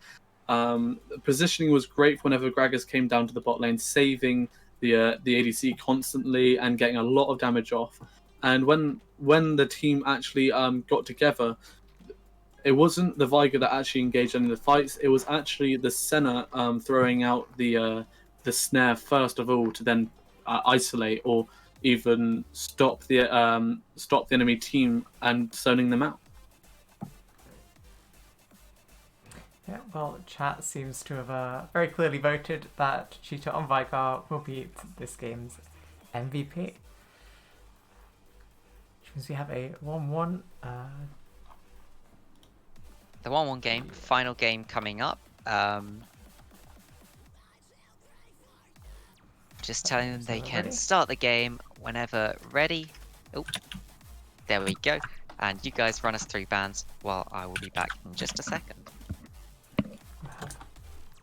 The positioning was great whenever Gragas came down to the bot lane, saving the ADC constantly and getting a lot of damage off. And when the team actually got together, it wasn't the Veigar that actually engaged in the fights. It was actually the Senna throwing out the snare first of all to then isolate or even stop the enemy team and zoning them out. Yeah, well, chat seems to have very clearly voted that Cheetah on Veigar will be this game's MVP. Which means we have a 1-1. The 1-1 game, final game coming up. Just telling them they can start the game whenever ready. Oh, there we go. And you guys run us through bans while I will be back in just a second.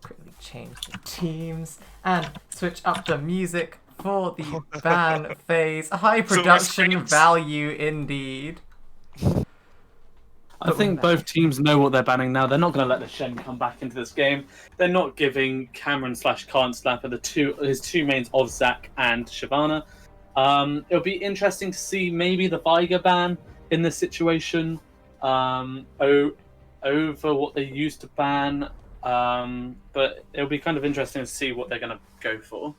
Quickly change the teams and switch up the music for the ban phase. High production screams. value indeed. I think both teams know what they're banning now. They're not going to let the Shen come back into this game. They're not giving Cameron/Can't Slapper his two mains of Zac and Shyvana. It'll be interesting to see maybe the Veigar ban in this situation over what they used to ban. But it'll be kind of interesting to see what they're going to go for.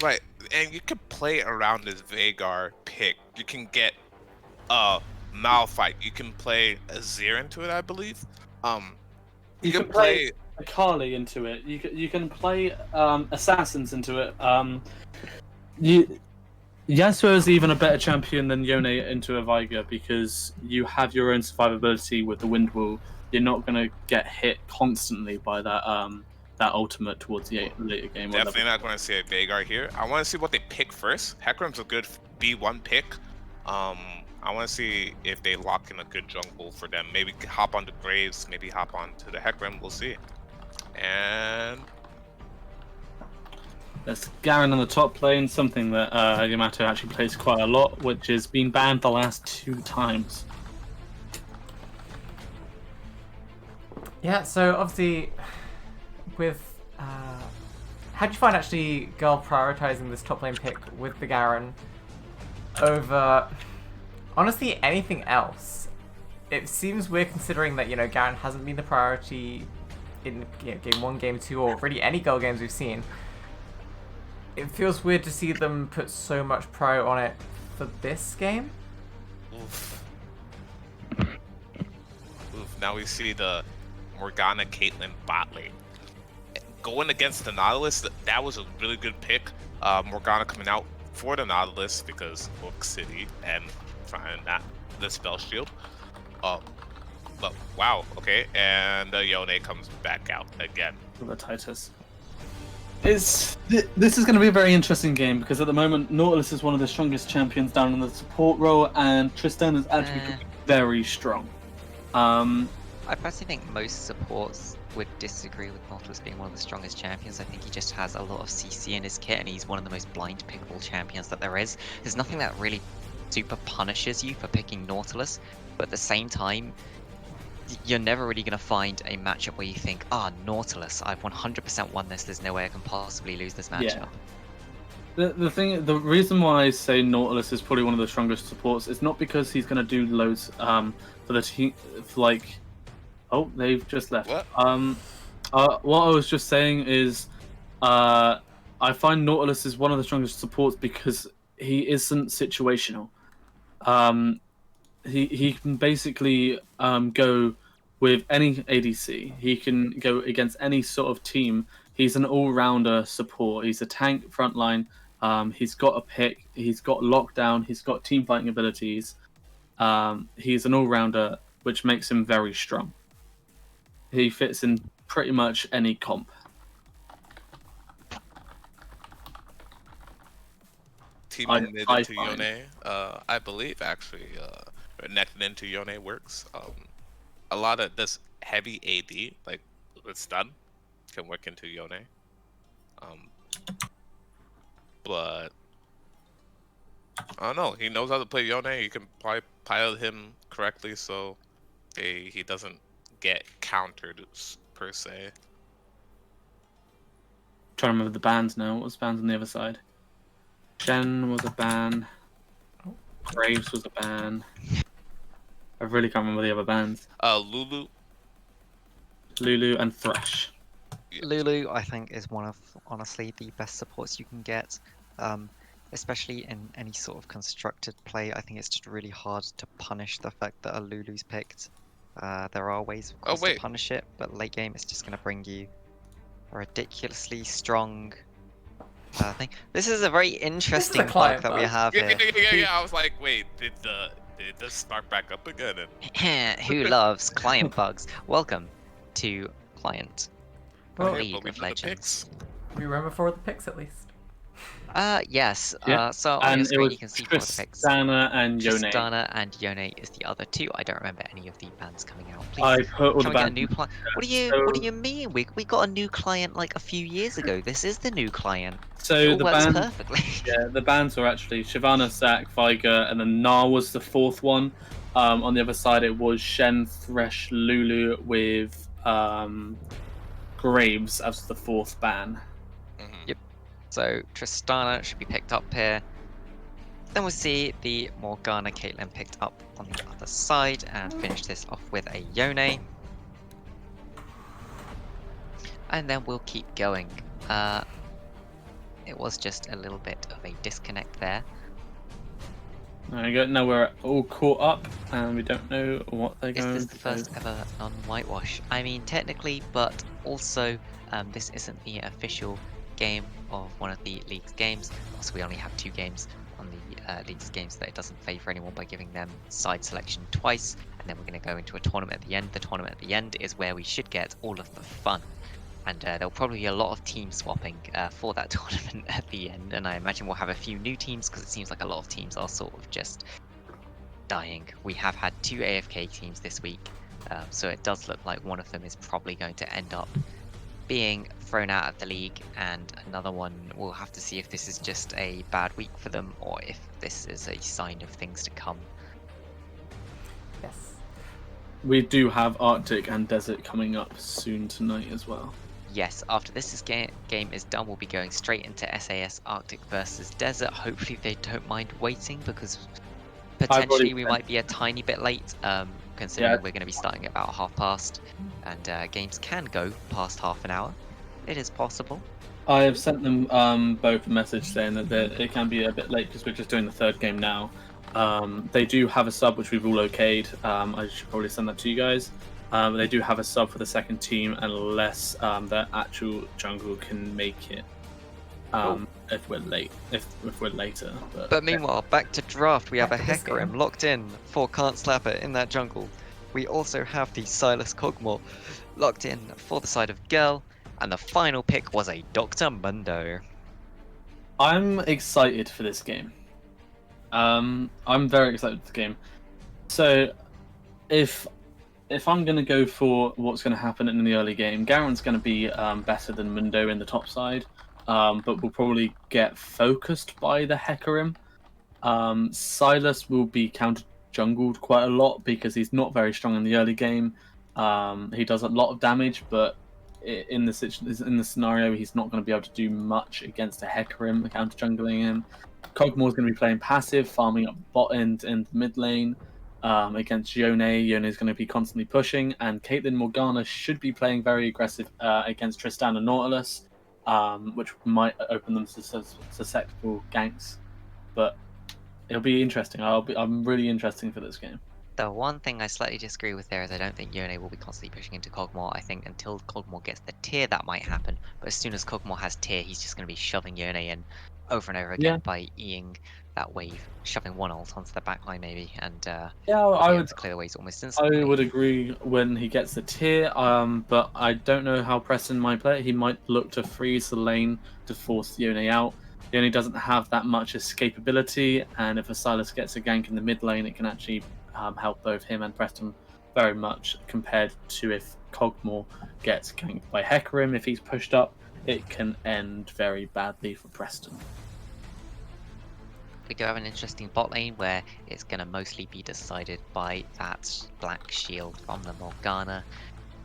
Right, and you can play around this Veigar pick. You can get Malphite. You can play Azir into it, I believe. You can play Akali into it. You can play Assassins into it. Yasuo is even a better champion than Yone into a Veigar because you have your own survivability with the Wind Wall. You're not going to get hit constantly by that ultimate towards the later game. Definitely not going to see a Veigar here. I want to see what they pick first. Hecarim's a good B1 pick. I want to see if they lock in a good jungle for them. Maybe hop onto Graves, maybe hop onto the Hecarim. We'll see. And there's Garen on the top lane, something that Yamato actually plays quite a lot, which has been banned the last 2 times. Yeah, so obviously, with how'd you find actually Girl prioritizing this top lane pick with the Garen over honestly anything else? It seems weird considering that Garen hasn't been the priority in game 1, game 2, or really any Girl games we've seen. It feels weird to see them put so much prio on it for this game. Oof. Now we see the Morgana Caitlyn bot lane. Going against the Nautilus, that was a really good pick. Morgana coming out for the Nautilus because Hook City and trying the spell shield. But wow, okay, and Yone comes back out again. The Titus. This is going to be a very interesting game because at the moment Nautilus is one of the strongest champions down in the support role, and Tristan is actually very strong. I personally think most supports would disagree with Nautilus being one of the strongest champions. I think he just has a lot of CC in his kit, and he's one of the most blind pickable champions that there is. There's nothing that really super punishes you for picking Nautilus, but at the same time, you're never really going to find a matchup where you think, Nautilus, I've 100% won this, there's no way I can possibly lose this matchup. Yeah. The reason why I say Nautilus is probably one of the strongest supports is not because he's going to do loads for the team, oh, they've just left. What? What I was just saying is, I find Nautilus is one of the strongest supports because he isn't situational. He can basically go with any ADC. He can go against any sort of team. He's an all-rounder support. He's a tank frontline. He's got a pick. He's got lockdown. He's got team fighting abilities. He's an all-rounder, which makes him very strong. He fits in pretty much any comp. Team mid into Yone, I believe actually connected into Yone works. A lot of this heavy AD, like with stun, can work into Yone. But I don't know. He knows how to play Yone. You can probably pilot him correctly, so he doesn't get countered per se. Trying to remember the bans now. What was bans on the other side? Shen was a ban. Graves was a ban. I really can't remember the other bans. Lulu and Thresh. Yeah. Lulu, I think, is one of, honestly, the best supports you can get. Especially in any sort of constructed play. I think it's just really hard to punish the fact that a Lulu's picked. There are ways, of course, to punish it, but late game it's just going to bring you a ridiculously strong thing. This is a very interesting bug that we have here. Yeah. I was like, wait, did this start back up again? Who loves client bugs? Welcome to Client Well, League of Legends. we remember for the picks at least. Yes. Yeah. So on your And it screen was you can see four of the picks. Tristana and Yone. Tristana and Yone is the other two. I don't remember any of the bands coming out. Please, I put all can the we get a bands. new client? What do you mean? We got a new client like a few years ago. This is the new client. It So all the works band, perfectly. yeah, the bands were actually Shyvana, Zach, Viger, and then Na was the fourth one. On the other side, it was Shen, Thresh, Lulu with Graves as the fourth ban. Mhm. So Tristana should be picked up here. Then we'll see the Morgana Caitlyn picked up on the other side and finish this off with a Yone. And then we'll keep going. It was just a little bit of a disconnect there. There you go. Now we're all caught up, and we don't know what they're Is going this to the first ever non-whitewash? I mean, technically, but also this isn't the official game of one of the league's games. Also, we only have 2 games on the league's games, so that it doesn't favour anyone by giving them side selection twice. And then we're going to go into a tournament at the end. The tournament at the end is where we should get all of the fun. And there'll probably be a lot of team swapping for that tournament at the end. And I imagine we'll have a few new teams because it seems like a lot of teams are sort of just dying. We have had 2 AFK teams this week, so it does look like one of them is probably going to end up being thrown out of the league, and another one, we'll have to see if this is just a bad week for them or if this is a sign of things to come. Yes. We do have Arctic and Desert coming up soon tonight as well. Yes, after this game is done, we'll be going straight into SAS Arctic versus Desert. Hopefully they don't mind waiting, because potentially we might be a tiny bit late, considering we're going to be starting at about past, and games can go past half an hour. It is possible. I have sent them both a message saying that it can be a bit late because we're just doing the third game now. They do have a sub which we've all okayed. I should probably send that to you guys. They do have a sub for the second team unless their actual jungle can make it. If we're late, if we're later. But meanwhile, back to draft, we have a Back to this Hecarim game. locked in for Can't Slap It in that jungle. We also have the Silas Cogmore locked in for the side of Girl, and the final pick was a Dr. Mundo. I'm excited for this game. I'm very excited for the game. So, if I'm going to go for what's going to happen in the early game, Garen's going to be better than Mundo in the top side, but will probably get focused by the Hecarim. Silas will be counter-jungled quite a lot because he's not very strong in the early game. He does a lot of damage, but in the scenario, he's not going to be able to do much against a Hecarim counter-jungling him. Cogmore's going to be playing passive, farming up bot end and mid lane. Against Yone. Yone is going to be constantly pushing, and Caitlyn Morgana should be playing very aggressive against Tristana Nautilus, which might open them to susceptible ganks. But it'll be interesting. I'm really interested for this game. The one thing I slightly disagree with there is I don't think Yone will be constantly pushing into Cogmore. I think until Cogmore gets the tier, that might happen. But as soon as Cogmore has tier, he's just going to be shoving Yone in over and over again by E-ing that wave, shoving one ult onto the backline maybe, and I would clear the waves almost instantly. I would agree when he gets the tier, but I don't know how Preston might play it. He might look to freeze the lane to force Yone out. Yone doesn't have that much escapability, and if a Silas gets a gank in the mid lane, it can actually help both him and Preston very much, compared to if Cogmore gets ganked by Hecarim. If he's pushed up, it can end very badly for Preston. We do have an interesting bot lane where it's going to mostly be decided by that black shield from the Morgana.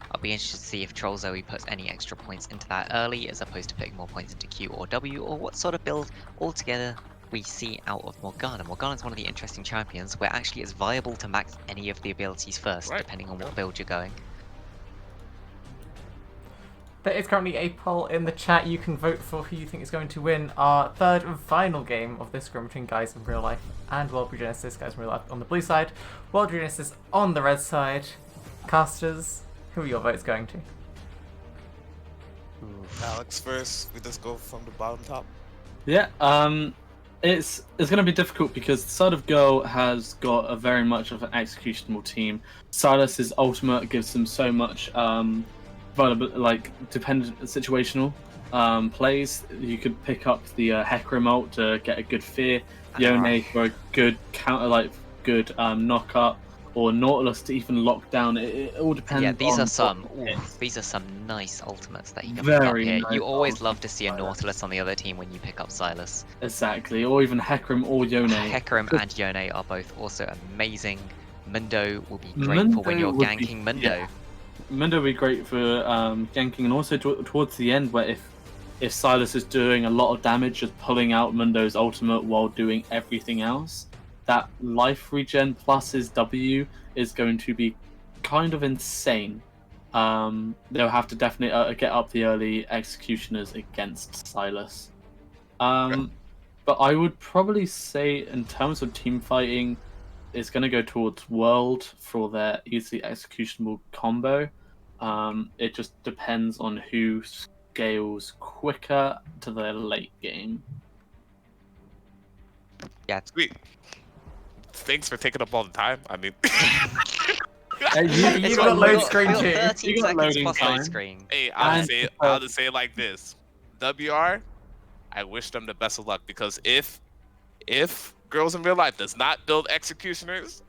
I'll be interested to see if Troll Zoe puts any extra points into that early as opposed to putting more points into Q or W, or what sort of build altogether we see out of Morgana. Morgana's one of the interesting champions where actually it's viable to max any of the abilities first, depending on what build you're going. There is currently a poll in the chat. You can vote for who you think is going to win our third and final game of this scrim between Guys in Real Life and World Regenesis. Guys in Real Life on the blue side, World Regenesis on the red side. Casters, who are your votes going to? Alex first. We just go from the bottom top. Yeah, it's going to be difficult because the side of Girl has got a very much of an executionable team. Silas's ultimate gives them so much dependent situational. plays. You could pick up the Hecarim ult to get a good fear, Yone for a good counter, like good knock up, or Nautilus to even lock down. It all depends. Yeah, these on are some. what it is. These are some nice ultimates that you can pick up Very here. nice You always love to ultimates, see a Silas. Nautilus on the other team when you pick up Silas. Exactly, or even Hecarim or Yone. Hecarim and Yone are both also amazing. Mundo will be great for Mundo when you're would be- ganking Mundo. yeah. Mundo would be great for ganking, and also towards the end, where if Silas is doing a lot of damage, just pulling out Mundo's ultimate while doing everything else, that life regen plus his W is going to be kind of insane. They'll have to definitely get up the early executioners against Silas. But I would probably say, in terms of team fighting, it's going to go towards World for their easily executionable combo. It just depends on who scales quicker to their late game. Sweet. Thanks for taking up all the time. I mean, You've got load screen We've got too. 13 You got seconds loading plus time. load screen. hey, And- I'll just say it like this: WR, I wish them the best of luck, because if Girls in Real Life does not build executioners,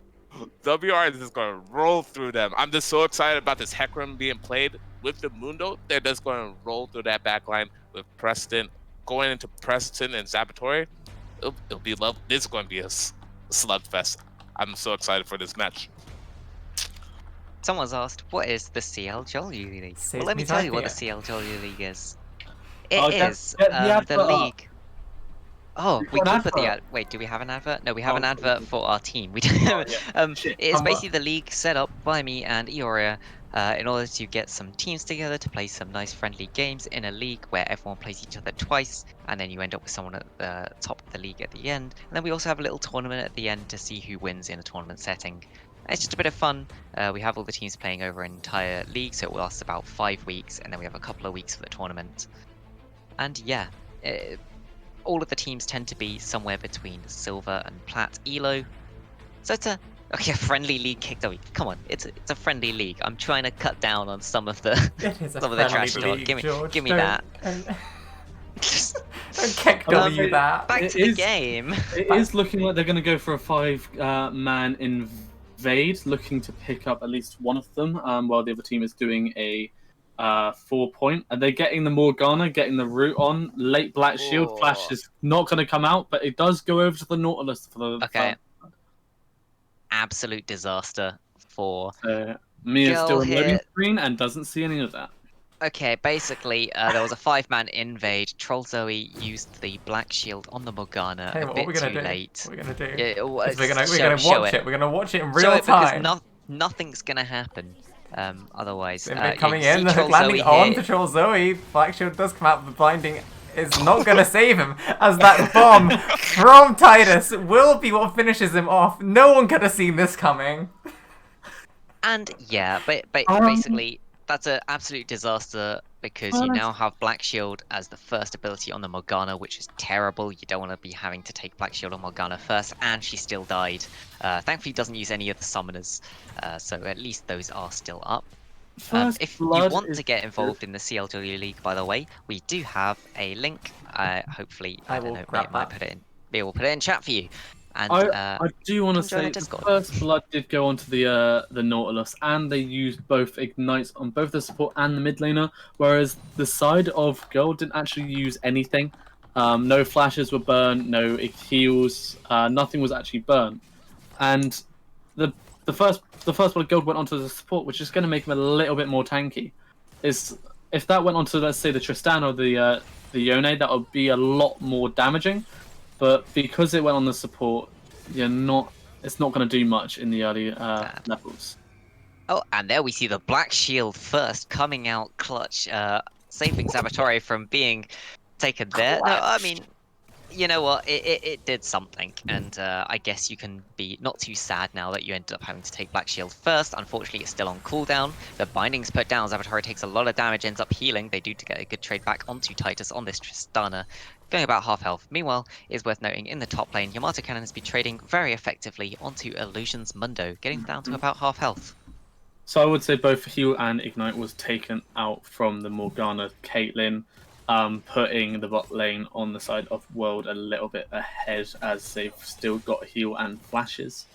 WR is just gonna roll through them. I'm just so excited about this Hecarim being played with the Mundo. They're just gonna roll through that backline with Preston going into Preston and Zabatori. It'll be love. This is going to be a slugfest. I'm so excited for this match. Someone's asked, what is the CL Jolyu League? Says Well, let me me tell you typing what the it. CL Jolyu League is. Oh, It get- is get the advert the up. league. Oh, We've we got an can put the advert. ad. Wait, do we have an advert? No, we have Oh, an advert okay. for our team. We Oh, do. yeah. Shit. It is what? basically the league set up by me and ioriaa in order to get some teams together to play some nice friendly games in a league where everyone plays each other twice, and then you end up with someone at the top of the league at the end. And then we also have a little tournament at the end to see who wins in a tournament setting. It's just a bit of fun. We have all the teams playing over an entire league, so it will last about 5 weeks, and then we have a couple of weeks for the tournament. And yeah, all of the teams tend to be somewhere between silver and plat elo. So it's a friendly league kicked off. Come on, it's a friendly league. I'm trying to cut down on some of the It is a some of the friendly trash talk. league, Give me George. give me Don't- that. Don't kick W that. Back It to the is- game. It is looking like they're going to go for a 5-man invade, looking to pick up at least one of them, while the other team is doing a 4-point. Are they getting the Morgana, getting the root on? Late Black Shield Oh. Flash is not going to come out, but it does go over to the Nautilus for the Okay. Absolute disaster for. Mia's Girl still on loading hit. screen and doesn't see any of that. Okay, basically, there was a 5-man invade. Troll Zoe used the black shield on the Morgana Hey, a what bit are we gonna too do? late. What are we gonna do? Yeah, it was- Is we're gonna show watch it. We're gonna watch it in Show real it because time. nothing's gonna happen. Otherwise, Invade you coming see in, the Troll hook landing Zoe on here. to Troll Zoe. Black Shield does come out, but the blinding is not going to save him, as that bomb from Titus will be what finishes him off. No one could have seen this coming. And yeah, but basically, that's an absolute disaster because you now have Black Shield as the first ability on the Morgana, which is terrible. You don't want to be having to take Black Shield on Morgana first, and she still died. Thankfully, it doesn't use any of the summoners, so at least those are still up. First If you Blood want is to get involved in the CLW League, by the way, we do have a link. Hopefully, I I don't will know, grab we might that. put it in. We will put it in chat for you. And I do want to come join say the the Discord. First Blood did go onto the Nautilus, and they used both ignites on both the support and the mid laner, whereas the side of Girl didn't actually use anything. No flashes were burned, no heals, nothing was actually burned, and the first Blood Gold went onto the support, which is going to make him a little bit more tanky. If that went onto, let's say, the Tristan or the Yone, that would be a lot more damaging. But because it went on the support, it's not going to do much in the early levels. Oh, and there we see the Black Shield first coming out clutch, saving Zabatori from being taken there. No, I mean, you know what? It did something, and I guess you can be not too sad now that you ended up having to take Black Shield first. Unfortunately, it's still on cooldown. The binding's put down. Zabatori takes a lot of damage, ends up healing. They do to get a good trade back onto Titus on this Tristana, going about half health. Meanwhile, it is worth noting in the top lane, Yamato Cannon has been trading very effectively onto Illusion's Mundo, getting down to about half health. So I would say both heal and ignite was taken out from the Morgana Caitlyn. putting the bot lane on the side of World a little bit ahead as they've still got heal and flashes.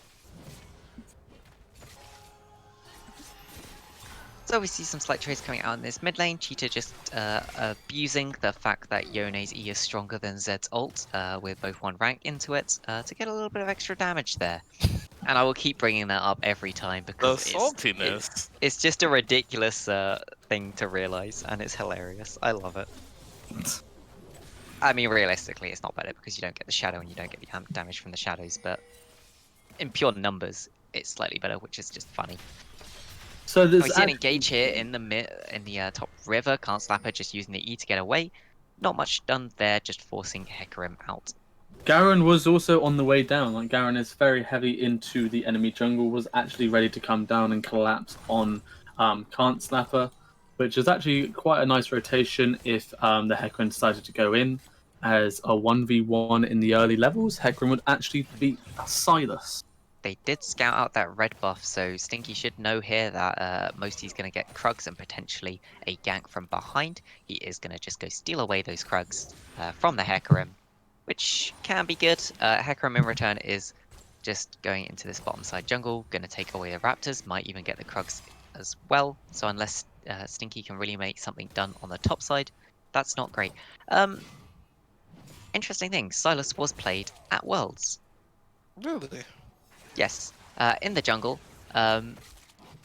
So we see some slight trades coming out in this mid lane. Cheetah just abusing the fact that Yone's E is stronger than Zed's ult with both one rank into it to get a little bit of extra damage there. And I will keep bringing that up every time The because saltiness. it's just a ridiculous thing to realize, and it's hilarious. I love it. I mean, realistically, it's not better because you don't get the shadow and you don't get the damage from the shadows, but in pure numbers, it's slightly better, which is just funny. So We there's see an engage here in the top river. Can't slap her, just using the E to get away. Not much done there, just forcing Hecarim out. Garen was also on the way down. Like Garen is very heavy into the enemy jungle, was actually ready to come down and collapse on Can't Slapper, which is actually quite a nice rotation if the Hecarim decided to go in. As a 1v1 in the early levels, Hecarim would actually beat Silas. They did scout out that red buff, so Stinky should know here that Mosty's going to get Krugs and potentially a gank from behind. He is going to just go steal away those Krugs from the Hecarim, which can be good. Hecarim in return is just going into this bottom side jungle, going to take away the Raptors, might even get the Krugs as well. So unless Stinky can really make something done on the top side, that's not great. Interesting thing, Silas was played at Worlds. Really? Yes, in the jungle.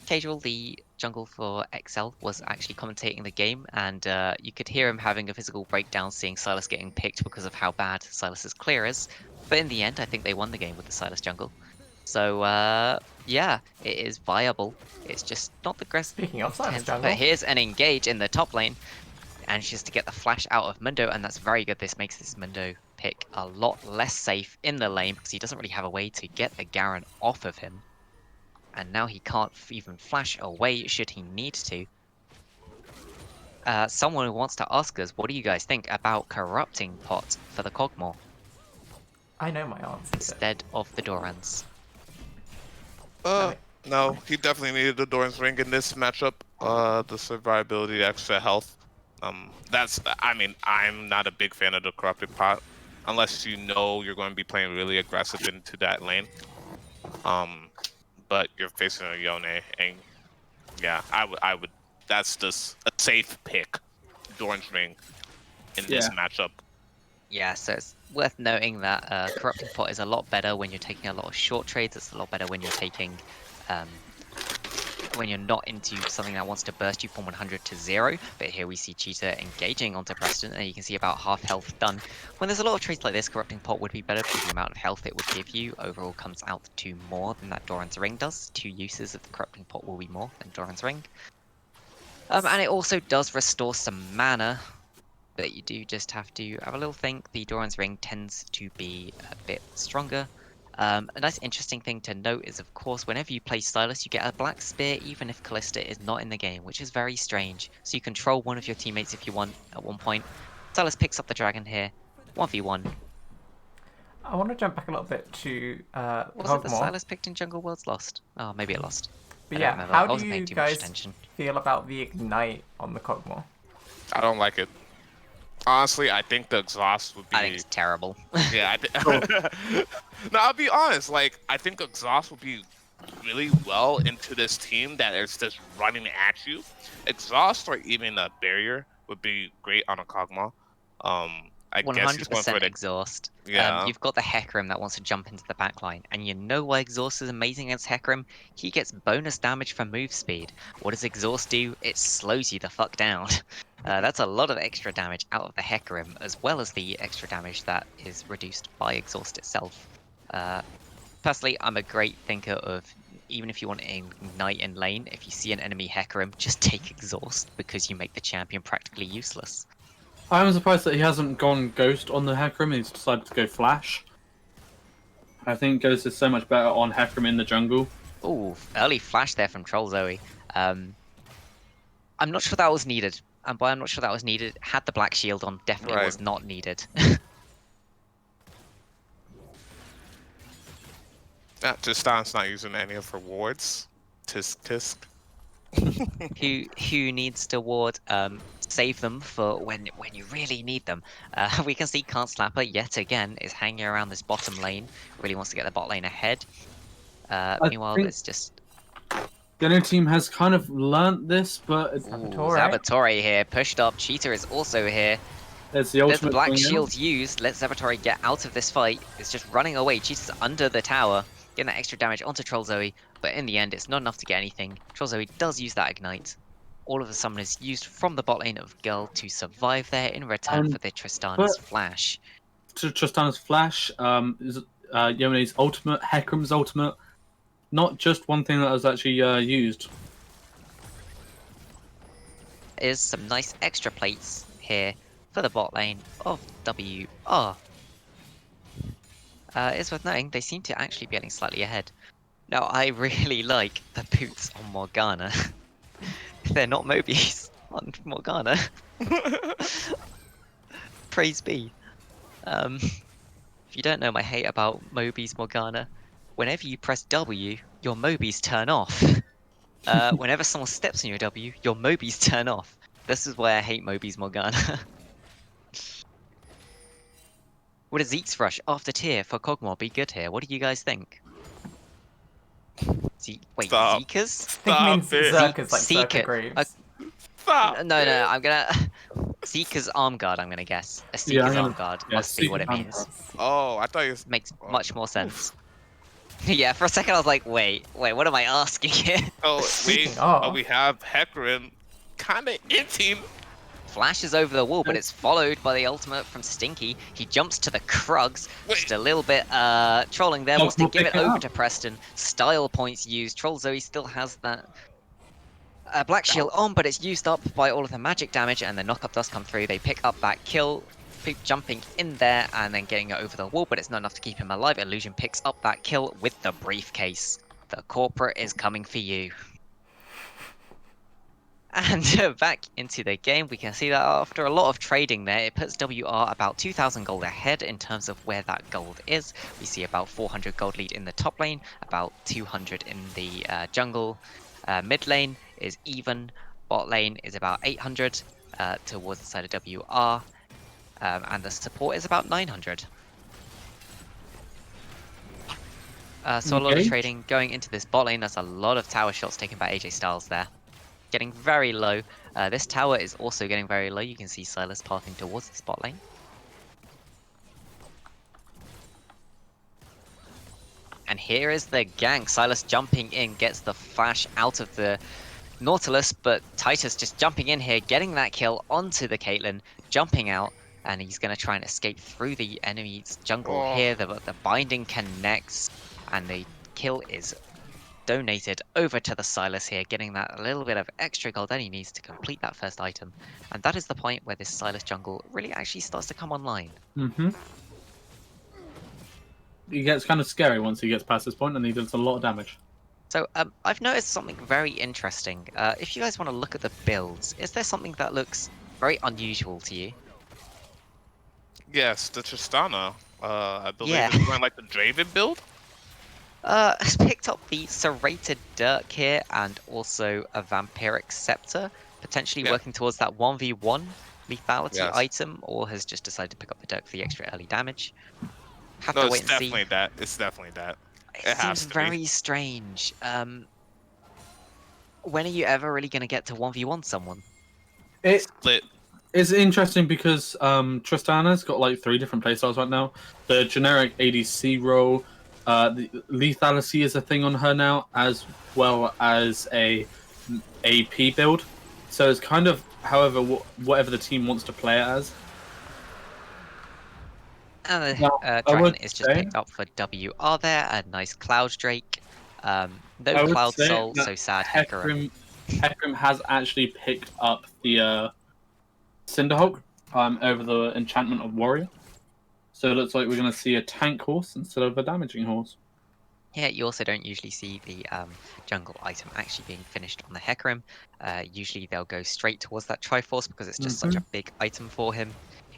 Casual, the jungle for XL, was actually commentating the game, and you could hear him having a physical breakdown, seeing Silas getting picked because of how bad Silas's clear is. But in the end, I think they won the game with the Silas jungle. So yeah, it is viable. It's just not the best. Speaking of Silas jungle, But here's an engage in the top lane, and just to get the flash out of Mundo, and that's very good. This makes this Mundo pick a lot less safe in the lane because he doesn't really have a way to get the Garen off of him. And now he can't even flash away should he need to. Someone who wants to ask us, what do you guys think about corrupting pot for the Kog'Maw I know my answer. instead of the Dorans? No, he definitely needed the Doran's Ring in this matchup. The survivability, the extra health. I mean, I'm not a big fan of the corrupted pot, unless you know you're going to be playing really aggressive into that lane. But you're facing a Yone, and yeah, I would. That's just a safe pick, Doran's Ring, in this matchup. Yeah, so it's worth noting that corrupting pot is a lot better when you're taking a lot of short trades. It's a lot better when you're taking when you're not into something that wants to burst you from 100 to 0. But here we see Cheetah engaging onto Preston, and you can see about half health done. When there's a lot of trades like this, corrupting pot would be better because the amount of health it would give you overall comes out to more than that Doran's Ring does. 2 uses of the corrupting pot will be more than Doran's Ring. And it also does restore some mana, but you do just have to have a little think. The Doran's Ring tends to be a bit stronger. A nice interesting thing to note is, of course, whenever you play Silas, you get a Black Spear even if Callista is not in the game, which is very strange. So you control one of your teammates if you want at one point. Silas picks up the dragon here, 1v1. I want to jump back a little bit to Was it the Kog'Maw. Silas picked in Jungle Worlds lost? Oh, maybe it lost. But I don't yeah, remember. how I do wasn't you paying too much guys attention. feel about the Ignite on the Kog'Maw? I don't like it. Honestly, I think the exhaust would be. I think it's terrible. Yeah, no, I'll be honest. Like, I think exhaust would be really well into this team that is just running at you. Exhaust or even a barrier would be great on a Kog'Maw. I guess he's going for 100% the exhaust. Yeah. You've got the Hecarim that wants to jump into the backline, and you know why exhaust is amazing against Hecarim? He gets bonus damage from move speed. What does exhaust do? It slows you the fuck down. That's a lot of extra damage out of the Hecarim, as well as the extra damage that is reduced by exhaust itself. Personally, I'm a great thinker of, even if you want to ignite in lane, if you see an enemy Hecarim, just take exhaust, because you make the champion practically useless. I'm surprised that he hasn't gone Ghost on the Hecarim. He's decided to go Flash. I think Ghost is so much better on Hecarim in the jungle. Ooh, early flash there from Troll Zoe. I'm not sure that was needed. And by I'm not sure that was needed, had the black shield on, definitely Right. was not needed. Tristan's not using any of her wards. Tisk tisk. Who needs to ward? save them for when you really need them. We can see Can't Slapper yet again is hanging around this bottom lane. Really wants to get the bot lane ahead. Meanwhile, think it's just the other team has kind of learnt this, but ooh, Zabatore. Zabatore here, pushed up. Cheetah is also here. there's the There's the ultimate black going shield out. used. Let Zabatore get out of this fight. It's just running away. Cheetah's under the tower, getting that extra damage onto Troll Zoe, but in the end, it's not enough to get anything. Troll Zoe does use that ignite. All of the summoners used from the bot lane of Girl to survive there in return for the Tristana's but- flash. Tristana's flash, Yone's ultimate, Hecarim's ultimate. Not just one thing that was actually used. Is some nice extra plates here for the bot lane of WR. It's worth noting they seem to actually be getting slightly ahead. Now, I really like the boots on Morgana. They're not Mobies on Morgana. Praise be. If you don't know my hate about Mobies Morgana, whenever you press W, your Mobies turn off. Whenever someone steps on your W, your Mobies turn off. This is why I hate Mobies Morgana. Would a Zeke's Rush after tier for Kog'Maw be good here? What do you guys think? Wait, Stop. Zeke's? I think it means Stop it. Zerkers, like Seeker. Zerker Greaves. Stop. No, it. I'm gonna... Seeker's Arm Guard, I'm gonna guess. A Yeah, Seeker's I'm gonna- Arm Guard yeah, must be what it Seeker's Arm means. Guard. Oh, I thought you. Makes Oh. much more sense. Yeah, for a second I was like, wait, what am I asking here? Oh, Speaking of- we have Hecarim kind of inting. Flashes over the wall, but it's followed by the ultimate from Stinky. He jumps to the Krugs, just a little bit trolling there, wants to we'll give pick it it over up. to Preston. Style points used. Troll Zoe still has that Black Shield on, but it's used up by all of the magic damage, and the knock-up does come through. They pick up that kill, jumping in there and then getting it over the wall, but it's not enough to keep him alive. Illusion picks up that kill with the briefcase. The corporate is coming for you. And back into the game, we can see that after a lot of trading there, it puts WR about 2,000 gold ahead in terms of where that gold is. We see about 400 gold lead in the top lane, about 200 in the jungle. Mid lane is even, bot lane is about 800 towards the side of WR, and the support is about 900. So a lot of Okay. trading going into this bot lane. There's a lot of tower shots taken by AJ Styles there. Getting very low. This tower is also getting very low. You can see Silas pathing towards the spot lane. And here is the gank. Silas jumping in, gets the flash out of the Nautilus, but Titus just jumping in here, getting that kill onto the Caitlyn, jumping out, and he's going to try and escape through the enemy's jungle Oh. here. The binding connects, and the kill is donated over to the Silas here, getting that a little bit of extra gold that he needs to complete that first item. And that is the point where this Silas jungle really actually starts to come online. Mm-hmm. He gets kind of scary once he gets past this point, and he does a lot of damage. So I've noticed something very interesting. If you guys want to look at the builds, is there something that looks very unusual to you? Yes, the Tristana. I believe Yeah. it's going like the Draven build. Has picked up the Serrated Dirk here, and also a Vampiric Scepter, potentially Yeah. working towards that 1v1 lethality Yes. item, or has just decided to pick up the Dirk for the extra early damage. Have No, to it's wait and see. definitely that. It's definitely that. It It has seems to be. very strange. When are you ever really going to get to 1v1 someone? Split. It's interesting because Tristana's got like 3 different playstyles right now. The generic ADC role, the lethality is a thing on her now, as well as a AP build. So it's kind of, however, whatever the team wants to play it as. And Now, the I Dragon would is just say- picked up for WR there. A nice Cloud Drake. I No would Cloud say Soul, that so sad. Hecarim. Hecarim has actually picked up the Cinderhulk over the enchantment of Warrior. So it looks like we're going to see a tank horse instead of a damaging horse. Yeah, you also don't usually see the jungle item actually being finished on the Hecarim. Usually they'll go straight towards that Triforce because it's just such a big item for him.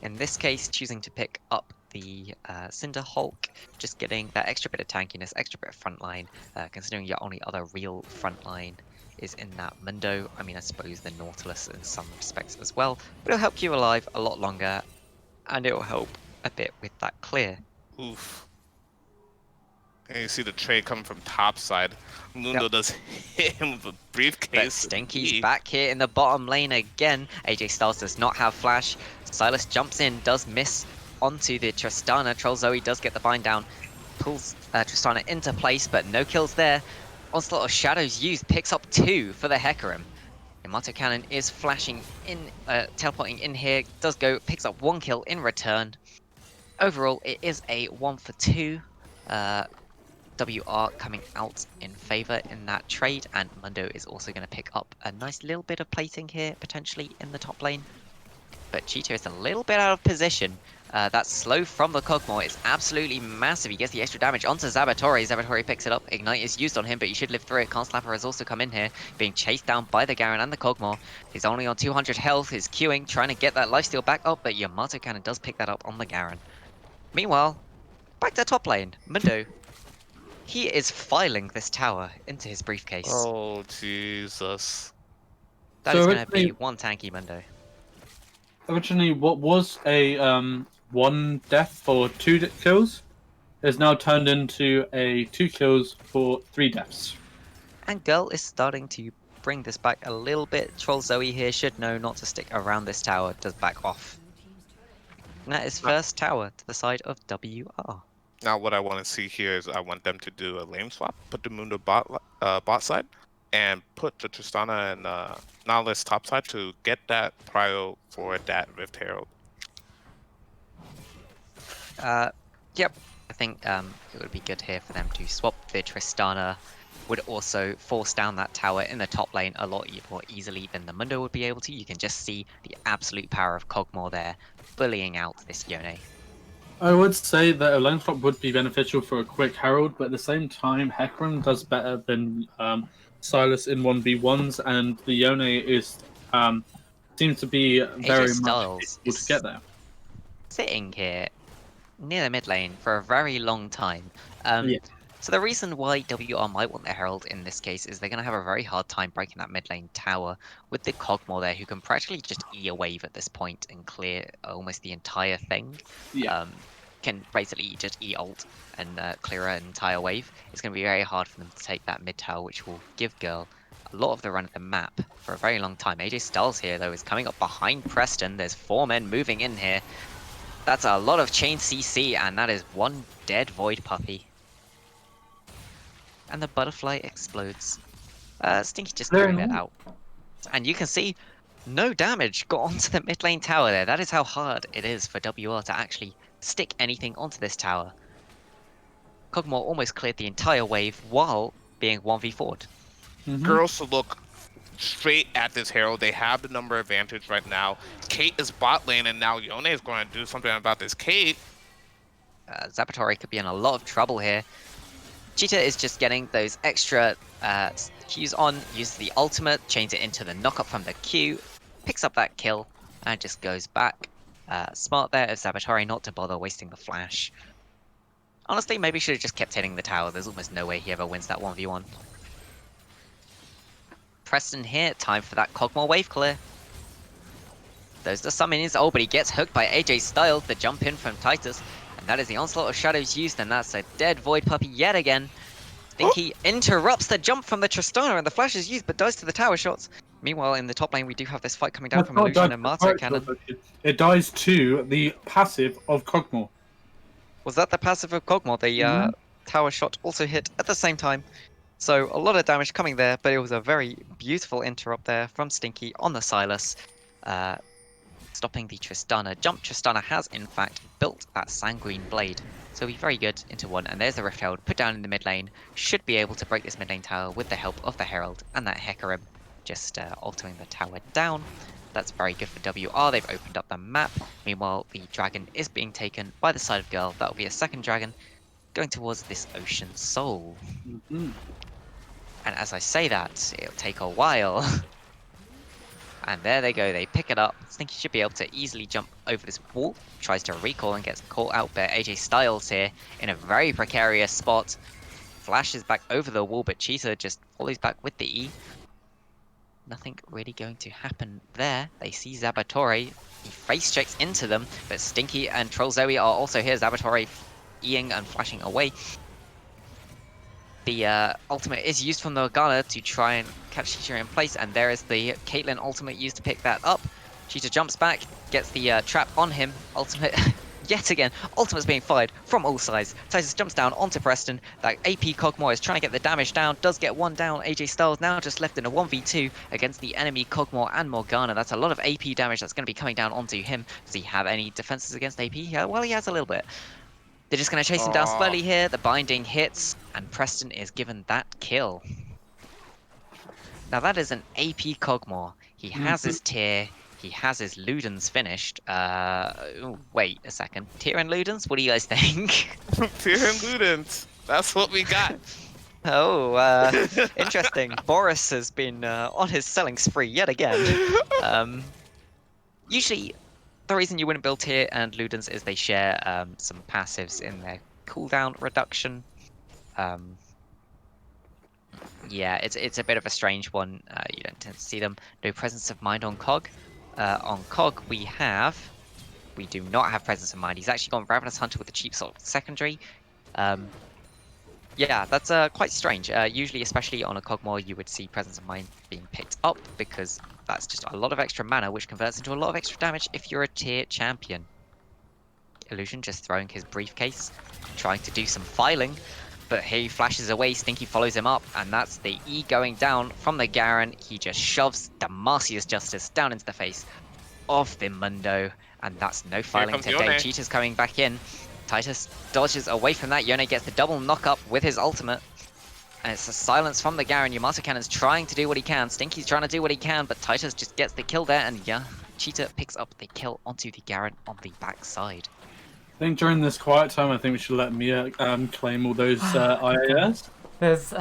In this case, choosing to pick up the Cinder Hulk, just getting that extra bit of tankiness, extra bit of frontline, considering your only other real frontline is in that Mundo. I mean, I suppose the Nautilus in some respects as well, but it'll help you alive a lot longer, and it'll help a bit with that clear. Oof. And you see the trade coming from top side. Mundo does hit him with a But briefcase. Stinky's back here in the bottom lane again. AJ Styles does not have flash. Silas jumps in, does miss onto the Tristana. Troll Zoe does get the bind down, pulls Tristana into place, but no kills there. Onslaught of Shadows used, picks up 2 for the Hecarim. Yamato Cannon is flashing in, teleporting in here, does go, picks up 1 kill in return. Overall, it is a 1 for 2. WR coming out in favor in that trade, and Mundo is also going to pick up a nice little bit of plating here, potentially in the top lane. But Cheetah is a little bit out of position. That slow from the Kog'Maw is absolutely massive. He gets the extra damage onto Zabatori. Zabatori picks it up. Ignite is used on him, but he should live through it. Can't Slapper has also come in here, being chased down by the Garen and the Kog'Maw. He's only on 200 health. He's queuing, trying to get that lifesteal back up, but Yamato Cannon does pick that up on the Garen. Meanwhile, back to top lane. Mundo. He is filing this tower into his briefcase. Oh, Jesus. That So is going to be originally- one tanky Mundo. Originally, what was a 1 death for 2 kills is now turned into a 2 kills for 3 deaths. And Girl is starting to bring this back a little bit. Troll Zoe here should know not to stick around this tower, does back off. And that is first tower to the side of WR. Now what I want to see here is I want them to do a lane swap, put the Mundo bot side, and put the Tristana and Nautilus top side to get that prio for that Rift Herald. Yep. I think it would be good here for them to swap the Tristana. Would also force down that tower in the top lane a lot more easily than the Mundo would be able to. You can just see the absolute power of Kog'Maw there, bullying out this Yone. I would say that a lane swap would be beneficial for a quick Herald, but at the same time, Hecarim does better than Silas in 1v1s, and the Yone is seems to be very much Styles able to get there. Sitting here near the mid lane for a very long time. Yeah. So the reason why WR might want the Herald in this case is they're going to have a very hard time breaking that mid lane tower with the Kog'Maw there, who can practically just E a wave at this point and clear almost the entire thing. Yeah. Can basically just E ult and clear an entire wave. It's going to be very hard for them to take that mid tower, which will give Girl a lot of the run of the map for a very long time. AJ Styles here, though, is coming up behind Preston. There's 4 men moving in here. That's a lot of chain CC, and that is 1 dead Void Puppy. And the butterfly explodes. Stinky just clearing that out. And you can see no damage got onto the mid lane tower there. That is how hard it is for WR to actually stick anything onto this tower. Kog'Maw almost cleared the entire wave while being 1v4'd. Girls to look straight at this Herald. They have the number advantage right now. Kate is bot lane, and now Yone is going to do something about this Kate. Zabatori could be in a lot of trouble here. Cheetah is just getting those extra Qs on, uses the ultimate, chains it into the knockup from the Q, picks up that kill, and just goes back. Smart there of Zabatori not to bother wasting the flash. Honestly, maybe should have just kept hitting the tower. There's almost no way he ever wins that 1v1. Preston here, time for that Kog'Maw wave clear. Those are summons. Oh, but he gets hooked by AJ Styles, the jump in from Titus. And that is the Onslaught of Shadows used, and that's a dead Void Puppy yet again. Stinky interrupts the jump from the Tristana, and the flash is used, but dies to the tower shots. Meanwhile, in the top lane, we do have this fight coming down from Illusion and Marto Cannon. It dies to the passive of Kog'Maw. Was that the passive of Kog'Maw? The tower shot also hit at the same time. So a lot of damage coming there, but it was a very beautiful interrupt there from Stinky on the Silas. Stopping the Tristana jump. Tristana has, in fact, built that Sanguine Blade. So be very good into 1. And there's the Rift Herald put down in the mid lane. Should be able to break this mid lane tower with the help of the Herald and that Hecarim just altering the tower down. That's very good for WR. They've opened up the map. Meanwhile, the dragon is being taken by the side of Girl. That'll be a second dragon going towards this Ocean Soul. And as I say that, it'll take a while. And there they go, they pick it up. Stinky should be able to easily jump over this wall. Tries to recall and gets caught out by AJ Styles here in a very precarious spot. Flashes back over the wall, but Cheetah just follows back with the E. nothing really going to happen there. They see Zabatore. He face checks into them, but Stinky and Troll Zoe are also here. Zabatore E-ing and flashing away. The ultimate is used from the Morgana to try and catch Cheetah in place, and there is the Caitlyn ultimate used to pick that up. Cheetah jumps back, gets the trap on him. Ultimate, yet again, ultimate's being fired from all sides. Titus jumps down onto Preston. That AP Cogmore is trying to get the damage down, does get one down. AJ Styles now just left in a 1v2 against the enemy Cogmore and Morgana. That's a lot of AP damage that's going to be coming down onto him. Does he have any defenses against AP? Yeah, well, he has a little bit. They're just going to chase him down slowly here. The binding hits, and Preston is given that kill. Now that is an AP Cogmore. He has his tier. He has his Ludens finished. Ooh, wait a second. Tier and Ludens? What do you guys think? Tier and Ludens. That's what we got. Oh, interesting. Boris has been on his selling spree yet again. Usually, the reason you wouldn't build Tier and Ludens is they share some passives in their cooldown reduction. Yeah, it's a bit of a strange one. You don't tend to see them. No presence of mind on Cog. On Cog, we do not have presence of mind. He's actually gone Ravenous Hunter with a cheap sort of secondary. Yeah, that's quite strange. Usually, especially on a Cogmore, you would see presence of mind being picked up because that's just a lot of extra mana, which converts into a lot of extra damage if you're a tier champion. Illusion just throwing his briefcase, trying to do some filing. But he flashes away, Stinky follows him up, and that's the E going down from the Garen. He just shoves the Marcius Justice down into the face of the Mundo, and that's no filing today. Yone. Cheetah's coming back in. Titus dodges away from that. Yone gets the double knock-up with his ultimate. And it's a silence from the Garen. Yamato Cannon's trying to do what he can. Stinky's trying to do what he can, but Titus just gets the kill there, and yeah, Cheetah picks up the kill onto the Garen on the backside. I think during this quiet time, I think we should let Mia claim all those IAS. There's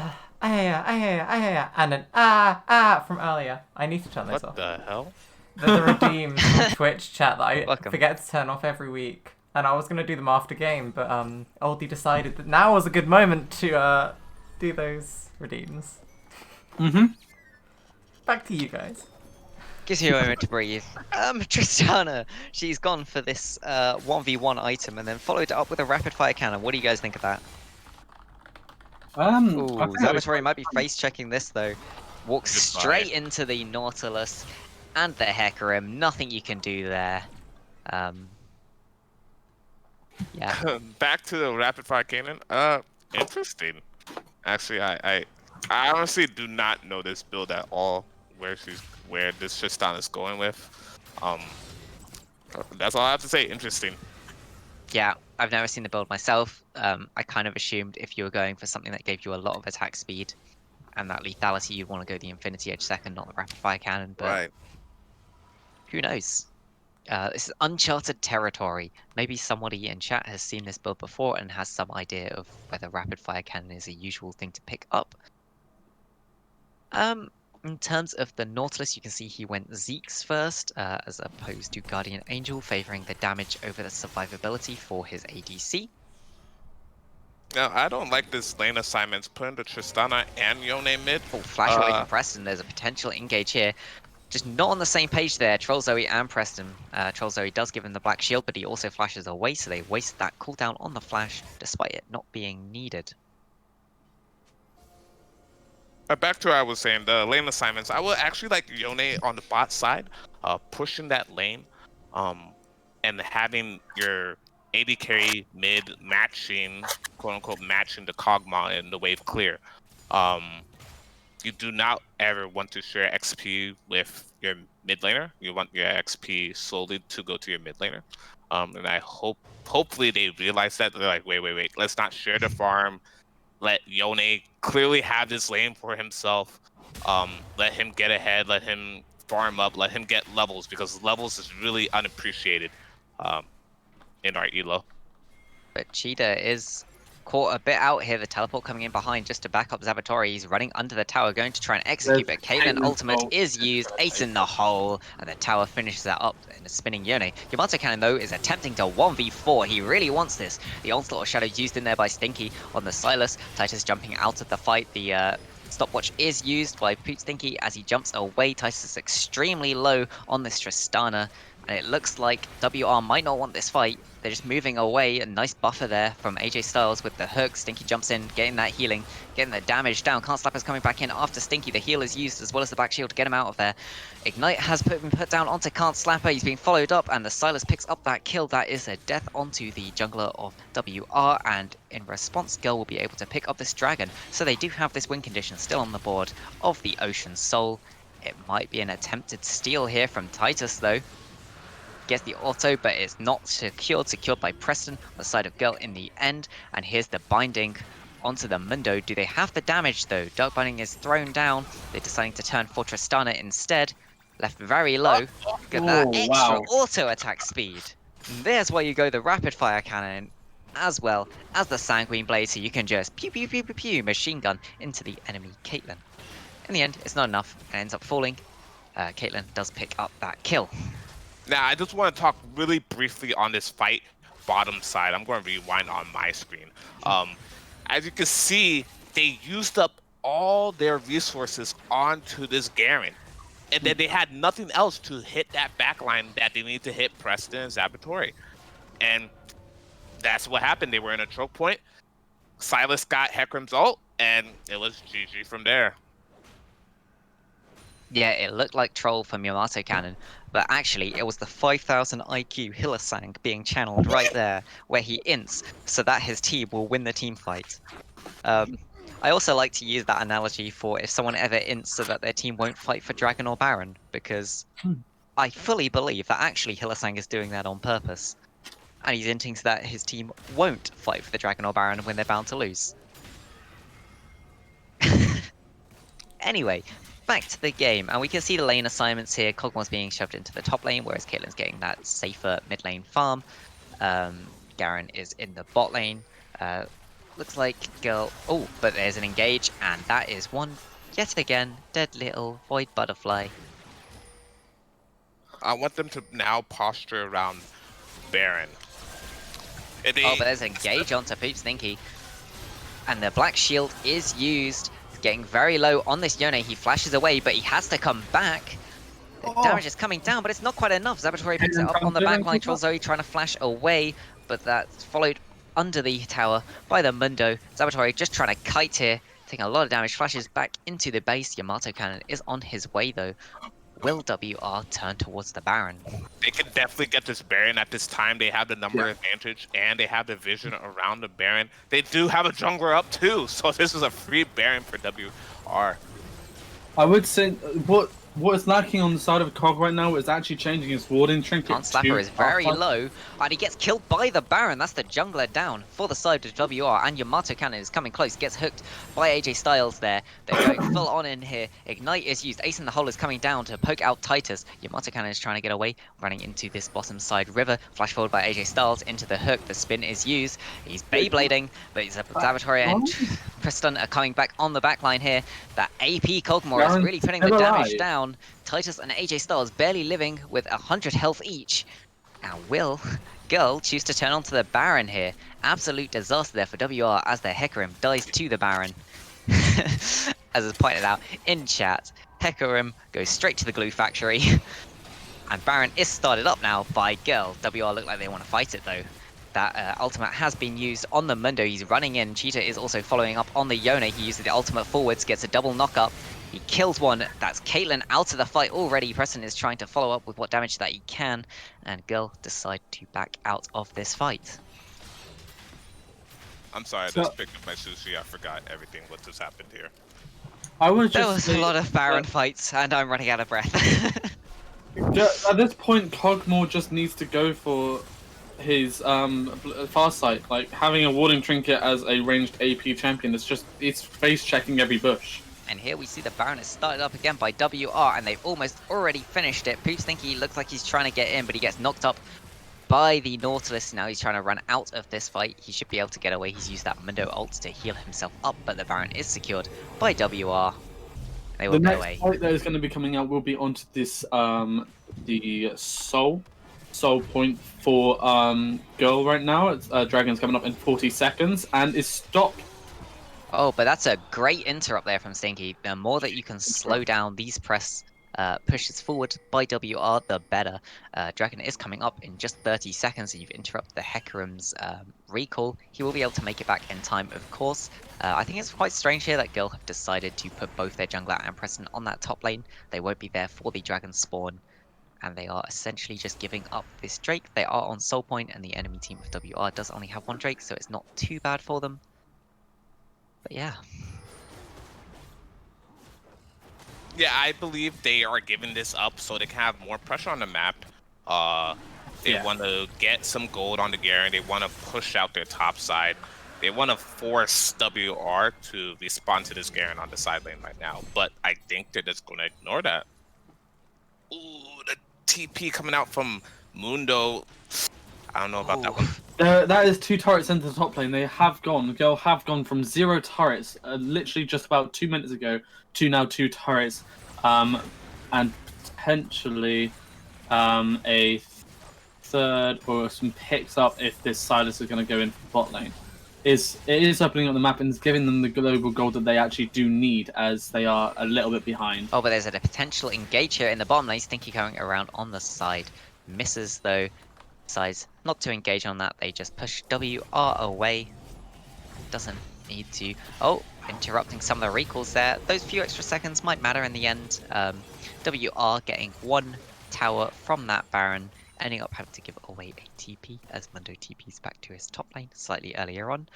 ioriaa, and an from earlier. I need to turn those off. What the hell? They're the redeems on Twitch chat that I Welcome. forget to turn off every week. And I was going to do them after game, but Oldie decided that now was a good moment to do those redeems. Back to you guys. Gives you a moment to breathe. Tristana, she's gone for this 1v1 item and then followed it up with a rapid fire cannon. What do you guys think of that? Ooh, Zabatore might be face checking this though. Walks straight into the Nautilus and the Hecarim. Nothing you can do there. Yeah. Back to the rapid fire cannon. Interesting. Actually, I honestly do not know this build at all. Where this Tristan is going with. That's all I have to say. Interesting. Yeah, I've never seen the build myself. I kind of assumed if you were going for something that gave you a lot of attack speed and that lethality, you'd want to go the Infinity Edge second, not the rapid fire cannon. But Right. who knows? This is uncharted territory. Maybe somebody in chat has seen this build before and has some idea of whether rapid fire cannon is a usual thing to pick up. In terms of the Nautilus, you can see he went Zeke's first, as opposed to Guardian Angel, favoring the damage over the survivability for his ADC. Now, I don't like this lane assignments, putting the Tristana and Yone mid. Oh, flash away from Preston. There's a potential engage here. Just not on the same page there, Troll Zoe and Preston. Troll Zoe does give him the black shield, but he also flashes away, so they waste that cooldown on the flash, despite it not being needed. Back to what I was saying, the lane assignments. I would actually like Yone on the bot side, pushing that lane, and having your AD carry mid matching, quote unquote, matching the Kog'Maw in the wave clear. You do not ever want to share XP with your mid laner. You want your XP solely to go to your mid laner. And I hopefully they realize that. They're like, wait, let's not share the farm. Let Yone clearly have this lane for himself. Let him get ahead. Let him farm up. Let him get levels, because levels is really unappreciated in our elo. But Cheetah is caught a bit out here. The teleport coming in behind just to back up Zabatore. He's running under the tower, going to try and execute, but Caitlyn ultimate is used. Ace in the hole, and the tower finishes that up in a spinning Yone. Yamato Cannon, though, is attempting to 1v4. He really wants this. The Onslaught of Shadow used in there by Stinky on the Silas. Titus jumping out of the fight. The Stopwatch is used by Pootstinky as he jumps away. Titus is extremely low on this Tristana, and it looks like WR might not want this fight. They're just moving away. A nice buffer there from AJ Styles with the hook. Stinky jumps in, getting that healing, getting the damage down. Can't Slapper's coming back in after Stinky. The heal is used as well as the back shield to get him out of there. Ignite has been put down onto Can't Slapper. He's being followed up, and the Silas picks up that kill. That is a death onto the jungler of WR, and in response, Girl will be able to pick up this dragon. So they do have this win condition still on the board of the Ocean Soul. It might be an attempted steal here from Titus, though. Gets the auto, but it's not secured. Secured by Preston on the side of Girl in the end. And here's the binding onto the Mundo. Do they have the damage, though? Dark Binding is thrown down. They're deciding to turn for Tristana instead. Left very low. Look at that extra auto attack speed. And there's where you go the rapid fire cannon, as well as the Sanguine Blade, so you can just pew pew pew pew pew machine gun into the enemy Caitlyn. In the end, it's not enough and ends up falling. Caitlyn does pick up that kill. Now, I just want to talk really briefly on this fight bottom side. I'm going to rewind on my screen. As you can see, they used up all their resources onto this Garen. And then they had nothing else to hit that backline that they need to hit Preston and Zabatori. And that's what happened. They were in a choke point. Silas got Hecarim's ult, and it was GG from there. Yeah, it looked like troll from Yamato Cannon, but actually it was the 5000 IQ Hillisang being channeled right there, where he ints, so that his team will win the team fight. I also like to use that analogy for if someone ever ints so that their team won't fight for Dragon or Baron, because I fully believe that actually Hillisang is doing that on purpose. And he's inting so that his team won't fight for the Dragon or Baron when they're bound to lose. Anyway, back to the game, and we can see the lane assignments here. Kog'Maw's being shoved into the top lane, whereas Caitlyn's getting that safer mid lane farm. Garen is in the bot lane. Looks like Girl... Oh, but there's an engage, and that is one, yet again, dead little Void Butterfly. I want them to now posture around Baron. Oh, but there's an engage onto Pootstinky. And the Black Shield is used. It's getting very low on this Yone. He flashes away, but he has to come back. The damage is coming down, but it's not quite enough. Zabatori picks it up on the backline. Troll Zoe trying to flash away, but that's followed under the tower by the Mundo. Zabatori just trying to kite here, taking a lot of damage. Flashes back into the base. Yamato Cannon is on his way, though. Will WR turn towards the Baron? They can definitely get this Baron at this time. They have the number advantage, and they have the vision around the Baron. They do have a jungler up too, so this is a free Baron for WR. I would say what is lacking on the side of Cog right now is actually changing his warding trinket. Can't Slapper is very low, and he gets killed by the Baron. That's the jungler down for the side of WR, and Yamato Cannon is coming close, gets hooked by AJ Styles there. They're going full on in here. Ignite is used. Ace in the hole is coming down to poke out Titus. Yamato Cannon is trying to get away, running into this bottom side river. Flash forward by AJ Styles into the hook. The spin is used. He's Beyblading, but he's Zabatori and Preston are coming back on the backline here. That AP Kog'Maw is really putting the damage down. Titus and AJ Styles barely living with 100 health each. Now will Girl choose to turn onto the Baron here. Absolute disaster there for WR as their Hecarim dies to the Baron. As is pointed out in chat, Hecarim goes straight to the glue factory. And Baron is started up now by Girl. WR look like they want to fight it though. That ultimate has been used on the Mundo. He's running in. Cheetah is also following up on the Yone. He uses the ultimate forwards, gets a double knock up. He kills one. That's Caitlyn out of the fight already. Preston is trying to follow up with what damage that he can. And Girl decide to back out of this fight. I'm sorry, I just picked up my sushi. I forgot everything what just happened here. There was a lot of Baron fights, and I'm running out of breath. At this point, Kog'Maw just needs to go for his Farsight. Like, having a warding trinket as a ranged AP champion, it's face checking every bush. And here we see the Baron is started up again by WR, and they've almost already finished it. Pootstinky looks like he's trying to get in, but he gets knocked up by the Nautilus. Now he's trying to run out of this fight. He should be able to get away. He's used that Mundo ult to heal himself up, but the Baron is secured by WR. They will go away. The next fight that is going to be coming out will be onto this, the soul point for Girl right now. It's Dragon's coming up in 40 seconds and is stopped Oh, but that's a great interrupt there from Stinky. The more that you can slow down these pushes forward by WR, the better. Dragon is coming up in just 30 seconds, and you've interrupted the Hecarim's recall. He will be able to make it back in time, of course. I think it's quite strange here that Gil have decided to put both their jungler and Preston on that top lane. They won't be there for the Dragon spawn, and they are essentially just giving up this Drake. They are on Soul Point, and the enemy team of WR does only have one Drake, so it's not too bad for them. But yeah. Yeah, I believe they are giving this up so they can have more pressure on the map. They want to get some gold on the Garen. They want to push out their top side. They want to force WR to respond to this Garen on the side lane right now. But I think they're just going to ignore that. Ooh, the TP coming out from Mundo. I don't know about that one. That is 2 turrets into the top lane. They have gone. Girl have gone from 0 turrets, literally just about 2 minutes ago, to now 2 turrets, and potentially a third or some picks up if this Silas is going to go into the bot lane. It is opening up the map and is giving them the global gold that they actually do need, as they are a little bit behind. Oh, but there's a potential engage here in the bottom lane. Stinky going around on the side. Misses, though. Decides not to engage on that. They just push WR away. Doesn't need to. Oh, interrupting some of the recalls there. Those few extra seconds might matter in the end. WR getting 1 tower from that Baron, ending up having to give away a TP as Mundo TP's back to his top lane slightly earlier on.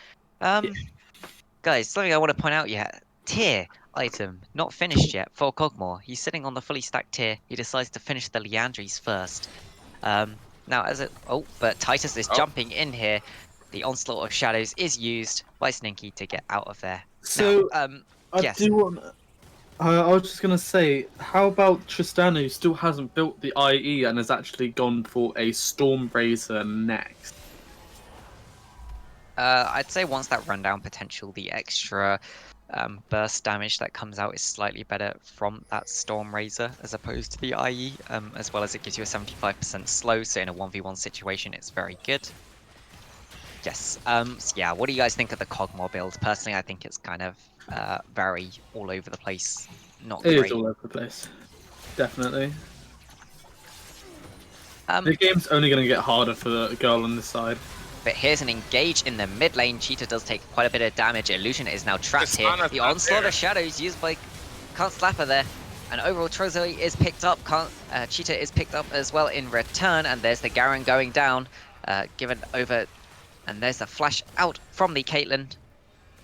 Guys, something I want to point out yet. Tier item not finished yet for Kog'Maw. He's sitting on the fully stacked tier. He decides to finish the Liandry's first. Now, but Titus is jumping in here. The Onslaught of Shadows is used by Stinky to get out of there. So, now, I do want. I was just gonna say, how about Tristana, who still hasn't built the IE and has actually gone for a Stormbracer next? I'd say once that rundown potential, the extra burst damage that comes out is slightly better from that Storm Razor as opposed to the IE, as well as it gives you a 75% slow, so in a 1v1 situation it's very good. Yes, so yeah, what do you guys think of the Kog'Maw build? Personally, I think it's kind of very all over the place, not great. It is all over the place, definitely. The game's only going to get harder for the girl on this side. But here's an engage in the mid lane. Cheetah does take quite a bit of damage. Illusion is now trapped here. The Onslaught of Shadows used by Can't Slap Her there. And overall, Trozoe is picked up. Cheetah is picked up as well in return. And there's the Garen going down. Given over. And there's the flash out from the Caitlyn.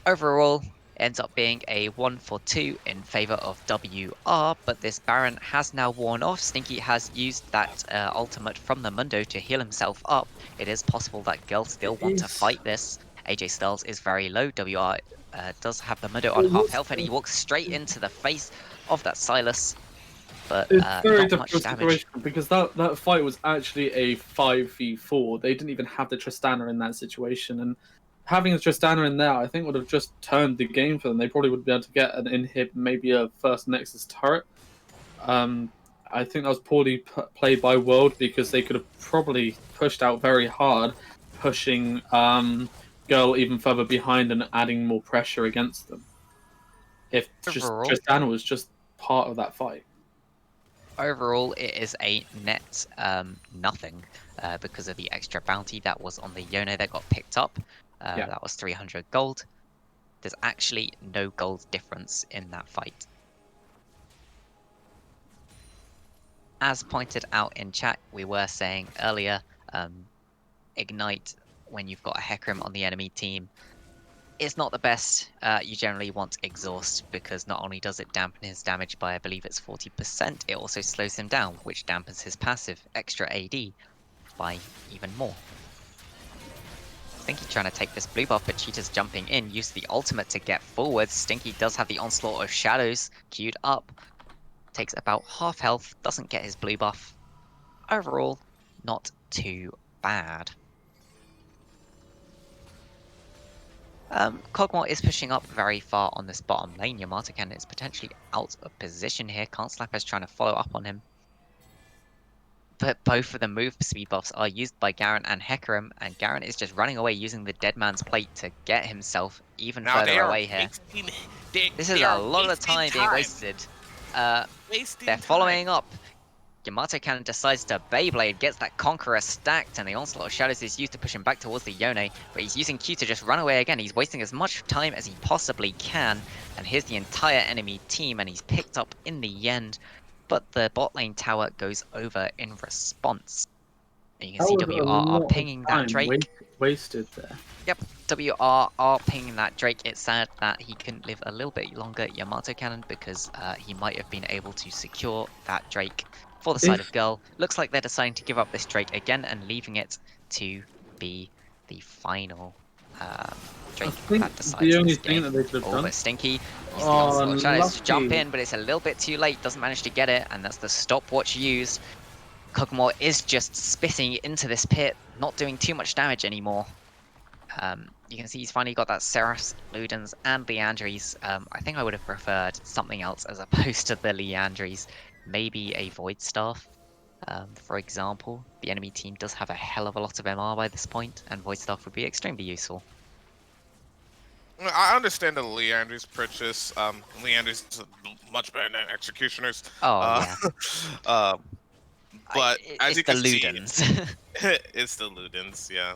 Overall, ends up being a 1-for-2 in favor of WR, but this Baron has now worn off. Stinky has used that ultimate from the Mundo to heal himself up. It is possible that Girl still want to fight this. AJ Styles is very low. WR does have the Mundo on half health, and he walks straight into the face of that Silas. But it's very not much damage. Because that fight was actually a 5v4. They didn't even have the Tristana in that situation, and having a Tristana in there, I think, would have just turned the game for them. They probably would be able to get an inhib, maybe a first Nexus turret. I think that was poorly played by World, because they could have probably pushed out very hard, pushing Girl even further behind and adding more pressure against them. If Tristana was just part of that fight. Overall, it is a net nothing because of the extra bounty that was on the Yone that got picked up. That was 300 gold. There's actually no gold difference in that fight. As pointed out in chat, we were saying earlier, Ignite, when you've got a Hecarim on the enemy team, is not the best. You generally want Exhaust, because not only does it dampen his damage by, I believe it's 40%, it also slows him down, which dampens his passive, extra AD, by even more. Stinky trying to take this blue buff, but Cheetah's jumping in, used the ultimate to get forward. Stinky does have the Onslaught of Shadows queued up. Takes about half health, doesn't get his blue buff. Overall, not too bad. Kog'Maw is pushing up very far on this bottom lane. Yamataken is potentially out of position here. Can't Slap is trying to follow up on him. but both of the move speed buffs are used by Garen and Hecarim, and Garen is just running away using the Dead Man's Plate to get himself even Now they further are away here. wasting. This They is a are lot of wasting time being time. wasted. Wasting They're time. following up. Yamato Cannon decides to Beyblade, gets that Conqueror stacked, and the Onslaught of Shadows is used to push him back towards the Yone, but he's using Q to just run away again. He's wasting as much time as he possibly can, and here's the entire enemy team, and he's picked up in the end, but the bot lane tower goes over in response. And you can see That was a WR are lot of pinging that time Drake. wasted there. Yep, WR are pinging that Drake. It's sad that he couldn't live a little bit longer, Yamato Cannon, because he might have been able to secure that Drake for the side of Girl. Looks like they're deciding to give up this Drake again and leaving it to be the final Drake that decides the only this thing game. that they could have Oh, done. but Stinky uses the Oh, Onslaught Shadows to jump lucky. in, but it's a little bit too late. Doesn't manage to get it, and that's the stopwatch used. Kog'Maw is just spitting into this pit, not doing too much damage anymore. You can see he's finally got that Seraphs, Ludens, and Leandries. I think I would have preferred something else as opposed to the Leandries. Maybe a Void Staff, for example. The enemy team does have a hell of a lot of MR by this point, and Void Staff would be extremely useful. I understand the Leandry's purchase. Leandry's is much better than Executioners. Oh, yeah. But as you it's the can see, Ludens. it's the Ludens, yeah.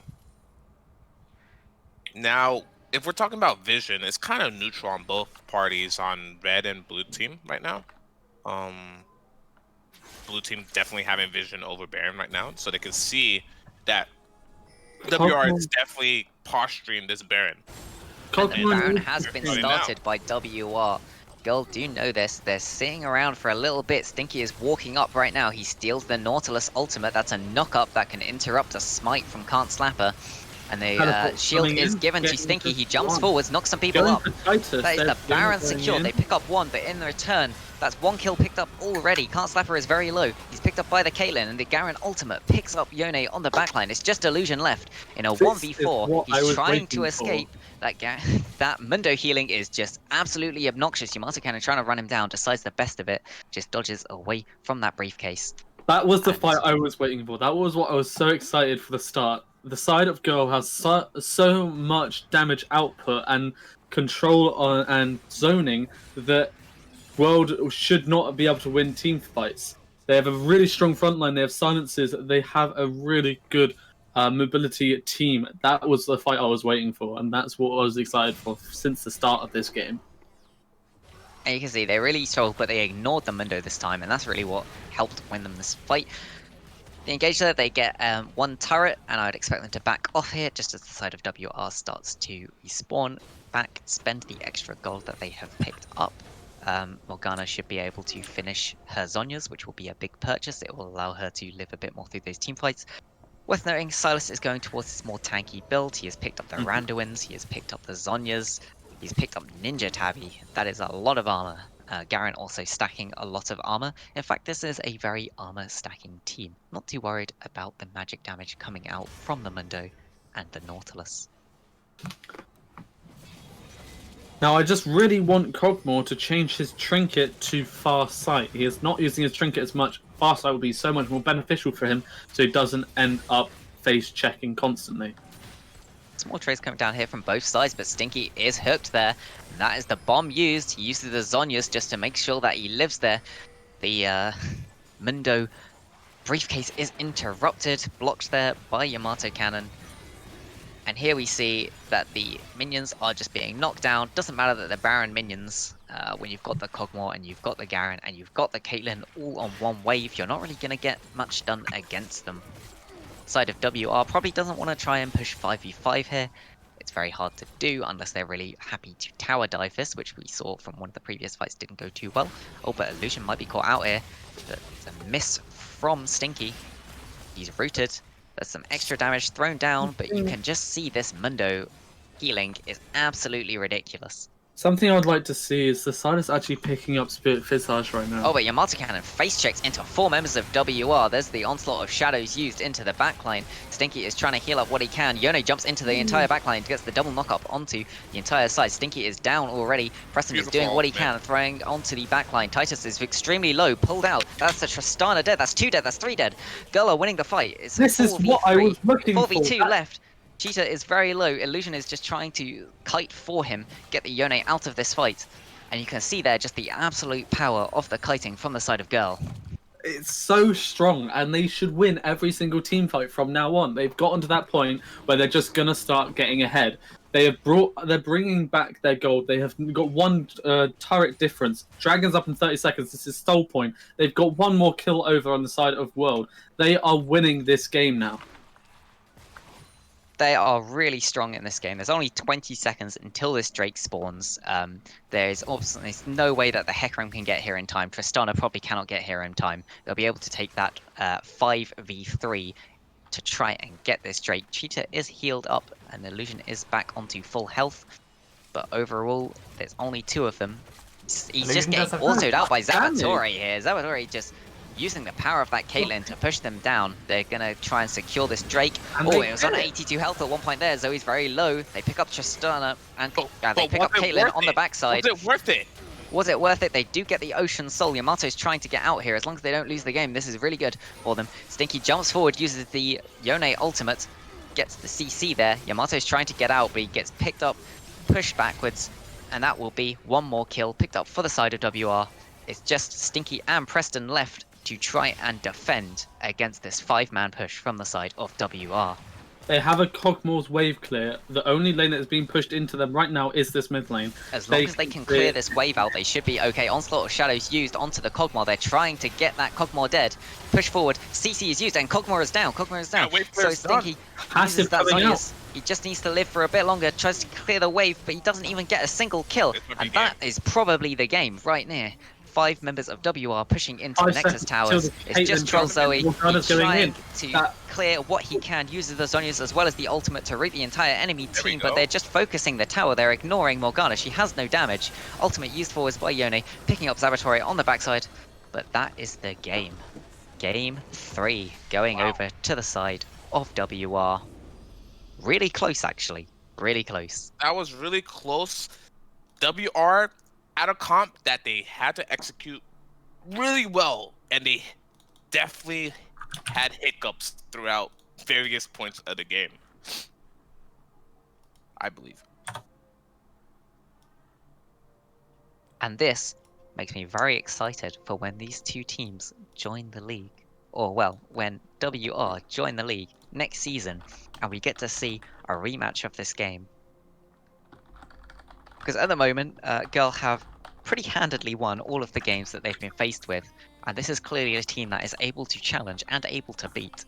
Now, if we're talking about vision, it's kind of neutral on both parties on red and blue team right now. Blue team definitely having vision over Baron right now, so they can see that WR is definitely posturing this Baron. Baron has been Right started by WR. Girl do know this. They're sitting around for a little bit. Stinky is walking up right now. He steals the Nautilus ultimate. That's a knock-up that can interrupt a smite from Can't Slapper. And the shield is given to Stinky. He jumps forwards, knocks some people up. That is the Baron secured. They pick up one, but in return, that's one kill picked up already. Can't Slapper is very low. He's picked up by the Caitlyn, and the Garen ultimate picks up Yone on the backline. It's just Illusion left in a 1v4. He's trying to escape. That Mundo healing is just absolutely obnoxious. Yamato Cannon trying to run him down, decides the best of it, just dodges away from that briefcase. That was the fight I was waiting for. That was what I was so excited for the start. The side of Girl has so much damage output and control on and zoning that World should not be able to win team fights. They have a really strong front line. They have silences. They have a really good mobility team. That was the fight I was waiting for, and that's what I was excited for since the start of this game. And you can see they really struggled, but they ignored the Mundo this time, and that's really what helped win them this fight. They engage there, they get one turret, and I'd expect them to back off here, just as the side of WR starts to respawn back, spend the extra gold that they have picked up. Morgana should be able to finish her Zhonya's, which will be a big purchase. It will allow her to live a bit more through those team fights. Worth noting, Silas is going towards this more tanky build. He has picked up the Randuins, he has picked up the Zhonya's, he's picked up Ninja Tabby. That is a lot of armor. Garen also stacking a lot of armor. In fact, this is a very armor stacking team. Not too worried about the magic damage coming out from the Mundo and the Nautilus. Now, I just really want Kog'Maw to change his trinket to Fast Sight. He is not using his trinket as much. Fast Sight will be so much more beneficial for him, so he doesn't end up face checking constantly. Small trades coming down here from both sides, but Stinky is hooked there. And that is the bomb used. He uses the Zhonya's just to make sure that he lives there. The Mundo briefcase is interrupted, blocked there by Yamato Cannon. And here we see that the minions are just being knocked down. Doesn't matter that they're Baron minions. When you've got the Kog'Maw and you've got the Garen and you've got the Caitlyn all on one wave, you're not really going to get much done against them. Side of WR probably doesn't want to try and push 5v5 here. It's very hard to do unless they're really happy to tower dive this, which we saw from one of the previous fights didn't go too well. Oh, but Illusion might be caught out here. But it's a miss from Stinky. He's rooted. There's some extra damage thrown down, but you can just see this Mundo healing is absolutely ridiculous. Something I'd like to see is the Silas actually picking up Spirit Visage right now. Oh, but Yamato Cannon face checks into 4 members of WR. There's the onslaught of shadows used into the backline. Stinky is trying to heal up what he can. Yone jumps into the entire backline, gets the double knock up onto the entire side. Stinky is down already. Preston is doing what he can, throwing onto the backline. Titus is extremely low, pulled out. That's a Tristana dead. That's 2 dead. That's 3 dead. Girl are winning the fight. It's This is what I was looking 4v2 for. left. Cheetah is very low. Illusion is just trying to kite for him, get the Yone out of this fight. And you can see there just the absolute power of the kiting from the side of Girl. It's so strong, and they should win every single team fight from now on. They've gotten to that point where they're just gonna start getting ahead. They're bringing back their gold. They have got 1 turret difference. Dragons up in 30 seconds. This is Stole Point. They've got 1 more kill over on the side of World. They are winning this game now. They are really strong in this game. There's only 20 seconds until this Drake spawns. There's no way that the Hecarim can get here in time. Tristana probably cannot get here in time. They'll be able to take that 5v3 to try and get this Drake. Cheetah is healed up and Illusion is back onto full health. But overall, there's only 2 of them. He's just getting autoed out by Zabatori here. Zabatori just using the power of that Caitlyn to push them down. They're going to try and secure this Drake. Oh, it was on 82 health at one point there. Zoe's very low. They pick up Tristana and they pick up Caitlyn on the backside. Was it worth it? Was it worth it? They do get the Ocean Soul. Yamato's trying to get out here. As long as they don't lose the game, this is really good for them. Stinky jumps forward, uses the Yone ultimate, gets the CC there. Yamato's trying to get out, but he gets picked up, pushed backwards, and that will be 1 more kill picked up for the side of WR. It's just Stinky and Preston left to try and defend against this 5-man push from the side of WR. They have a Cogmore's wave clear. The only lane that is being pushed into them right now is this mid lane. As long as they can clear this wave out, they should be okay. Onslaught of Shadows used onto the Cogmore. They're trying to get that Cogmore dead. Push forward. CC is used and Cogmore is down. Cogmore is down. So Stinky uses that Zonius. He just needs to live for a bit longer. Tries to clear the wave, but he doesn't even get a single kill. And that is probably the game right near. 5 members of WR pushing into the Nexus towers. It's just Troll Zoe. He's trying to clear what he can, uses the Zonias as well as the ultimate to root the entire enemy team, but they're just focusing the tower. They're ignoring Morgana. She has no damage. Ultimate used forwards by Yone, picking up Zabatori on the backside. But that is the game. Game 3 going over to the side of WR. Really close, actually. Really close. That was really close. WR at a comp that they had to execute really well, and they definitely had hiccups throughout various points of the game, I believe. And this makes me very excited for when these 2 teams join the league, or well, when WR join the league next season, and we get to see a rematch of this game. Because at the moment, Girl have pretty handedly won all of the games that they've been faced with, and this is clearly a team that is able to challenge and able to beat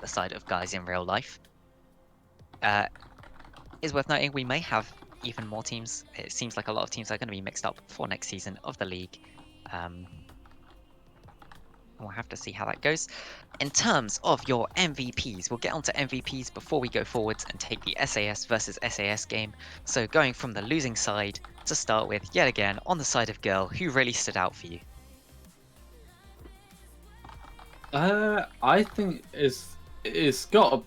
the side of guys in real life. Is worth noting we may have even more teams. It seems like a lot of teams are going to be mixed up for next season of the league. We'll have to see how that goes. In terms of your MVPs, we'll get onto MVPs before we go forwards and take the SAS versus SAS game. So going from the losing side to start with, yet again, on the side of Girl, who really stood out for you? I think it's got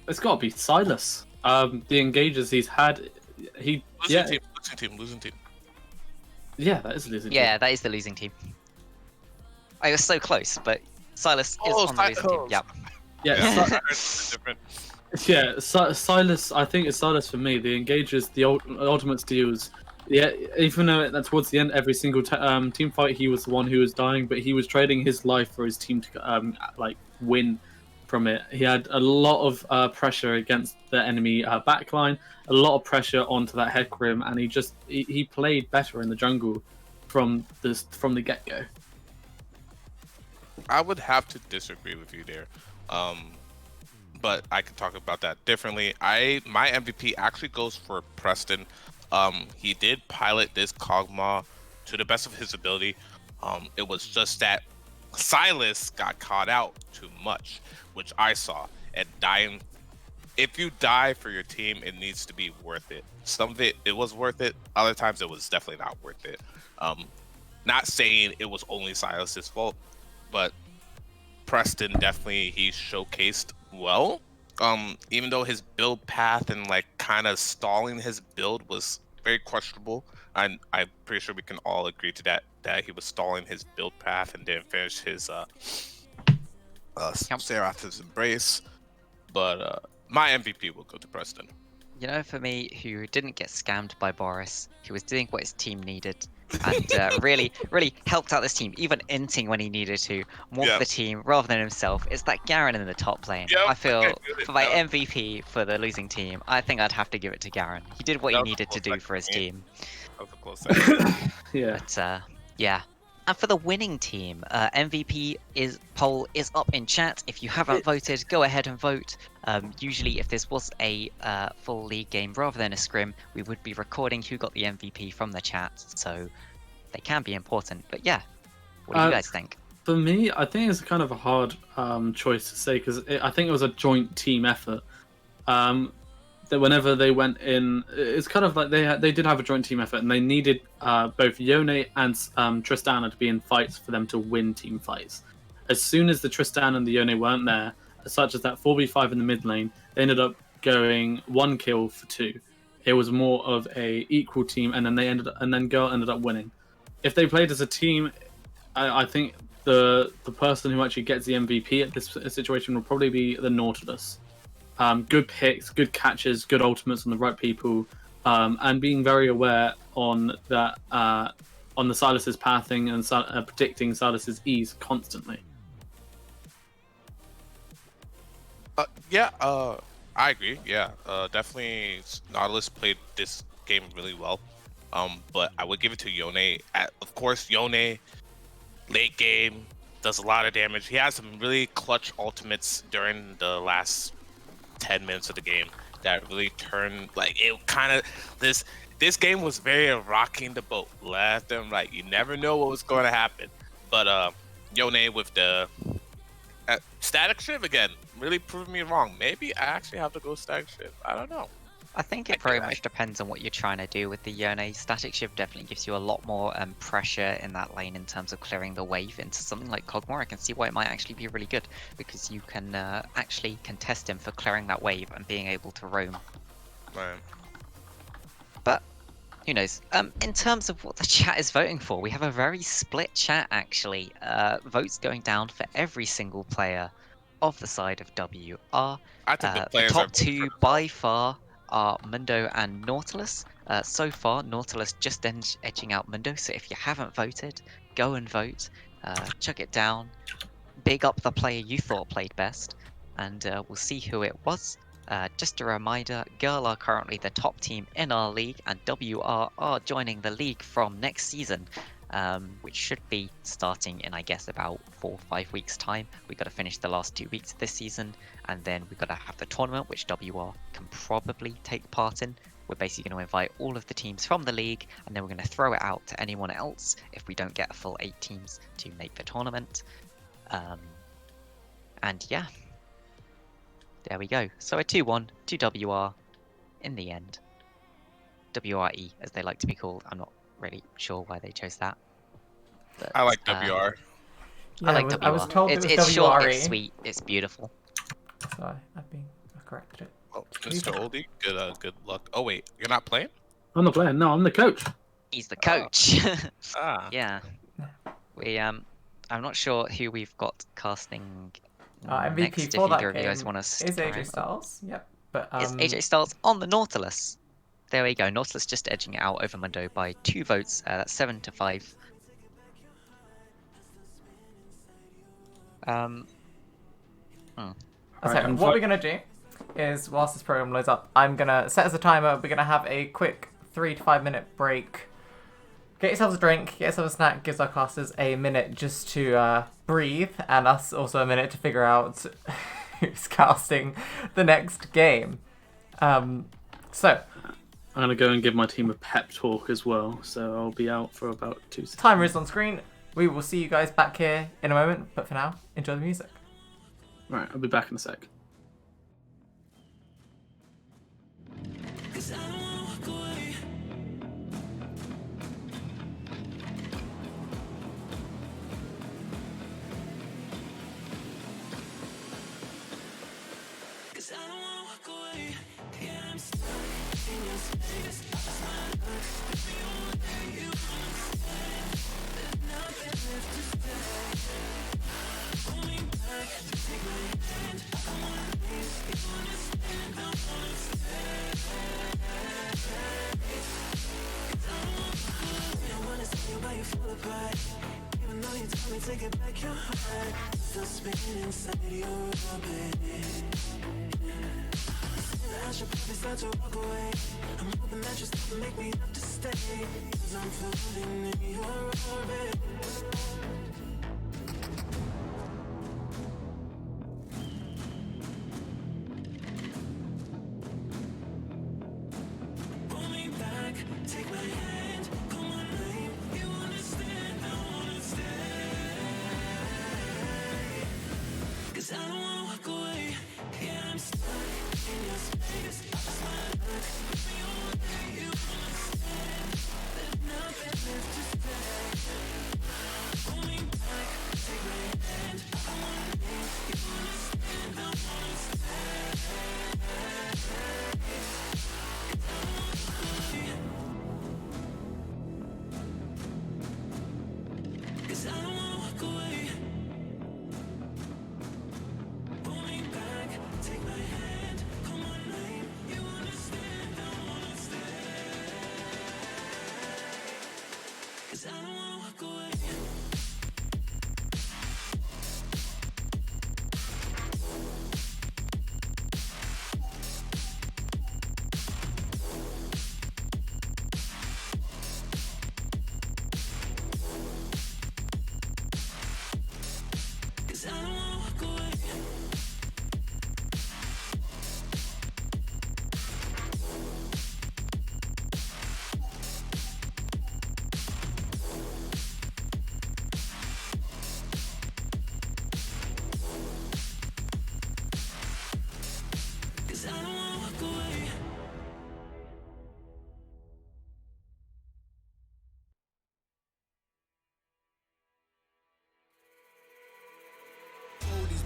to be Silas. The engages he's had, Losing team. Yeah, that is a losing team. Yeah, that is the losing team. I was so close, but Silas is on the losing team. Yep. Yeah, Silas. I think it's Silas for me. The engages, the ultimate steals. Yeah, even though towards the end, every single team fight, he was the one who was dying, but he was trading his life for his team to win from it. He had a lot of pressure against the enemy backline, a lot of pressure onto that Hecarim, and he played better in the jungle from the get-go. I would have to disagree with you there, but I could talk about that differently. My MVP actually goes for Preston. He did pilot this Kog'Maw to the best of his ability. It was just that Silas got caught out too much, which I saw, and dying if you die for your team, it needs to be worth it. Some of it was worth it. Other times it was definitely not worth it. Not saying it was only Silas's fault, but Preston definitely he showcased well. Even though his build path and like kind of stalling his build was very questionable, and I'm pretty sure we can all agree to that he was stalling his build path and didn't finish his Seraph's Embrace. But my MVP will go to Preston. You know, for me, who didn't get scammed by Boris, who was doing what his team needed, and really helped out this team, even inting when he needed to, more for the team rather than himself, is that Garen in the top lane. Yep, I feel, for my yep. MVP for the losing team, I think I'd have to give it to Garen. He did what he That was a needed to close do for his second, team. That was a close second. Yeah. But, yeah. And for the winning team, MVP poll is up in chat. If you haven't voted, go ahead and vote. Usually, if this was a full league game rather than a scrim, we would be recording who got the MVP from the chat. So they can be important. But yeah, what do you guys think? For me, I think it's kind of a hard choice to say because I think it was a joint team effort. That whenever they went in, it's kind of like they did have a joint team effort, and they needed both Yone and Tristana to be in fights for them to win team fights. As soon as the Tristan and the Yone weren't there, such as that 4v5 in the mid lane, they ended up going 1 kill for 2. It was more of a equal team, and then Girl ended up winning. If they played as a team, I think the person who actually gets the MVP at this situation will probably be the Nautilus. Good picks, good catches, good ultimates on the right people, and being very aware on that on the Silas's pathing and predicting Silas's ease constantly. I agree. Yeah, definitely Nautilus played this game really well. But I would give it to Yone. Of course, Yone late game does a lot of damage. He has some really clutch ultimates during the last 10 minutes of the game that really turned like it kind of this game was very rocking the boat left and right. You never know what was going to happen, but Yone with the static shift again really proved me wrong. Maybe I actually have to go static shift. I don't know. I think it very much depends on what you're trying to do with the Yone. Static Shift definitely gives you a lot more pressure in that lane in terms of clearing the wave into something like Kog'Maw. I can see why it might actually be really good, because you can actually contest him for clearing that wave and being able to roam. Right. But who knows? In terms of what the chat is voting for, we have a very split chat actually. Votes going down for every single player of the side of WR. I think the The players top are two by far are Mundo and Nautilus. So far, Nautilus just edging out Mundo, so if you haven't voted, go and vote. Chuck it down. Big up the player you thought played best, and we'll see who it was. Just a reminder, Girl are currently the top team in our league, and WR are joining the league from next season, which should be starting in, I guess, about 4 or 5 weeks' time. We've got to finish the last 2 weeks of this season, and then we've got to have the tournament, which WR can probably take part in. We're basically going to invite all of the teams from the league, and then we're going to throw it out to anyone else if we don't get a full 8 teams to make the tournament. And yeah, there we go. So a 2-1 to WR in the end. WRE, as they like to be called. I'm not really sure why they chose that. But, I like WR. Yeah, I like WR. I was told it's it was short, WRE. it's sweet, it's beautiful. So I've been corrected it. Well, Mr. Oldie, good luck. Oh wait, you're not playing? I'm not playing. No, I'm the coach. He's the coach. Ah. Yeah. I'm not sure who we've got casting MVP next. If for either that of you game guys want to is stick AJ around. Styles. Yep. But It's AJ Styles on the Nautilus. There we go. Nautilus just edging it out over Mundo by 2 votes. That's 7-5. So what we're gonna do is, whilst this program loads up, I'm gonna set as a timer. We're gonna have a quick 3 to 5 minute break. Get yourselves a drink, get yourselves a snack. Gives our casters a minute just to breathe, and us also a minute to figure out who's casting the next game. So I'm gonna go and give my team a pep talk as well, so I'll be out for about 2 seconds. timer is on screen. We will see you guys back here in a moment, but for now, enjoy the music. Right, I'll be back in a sec.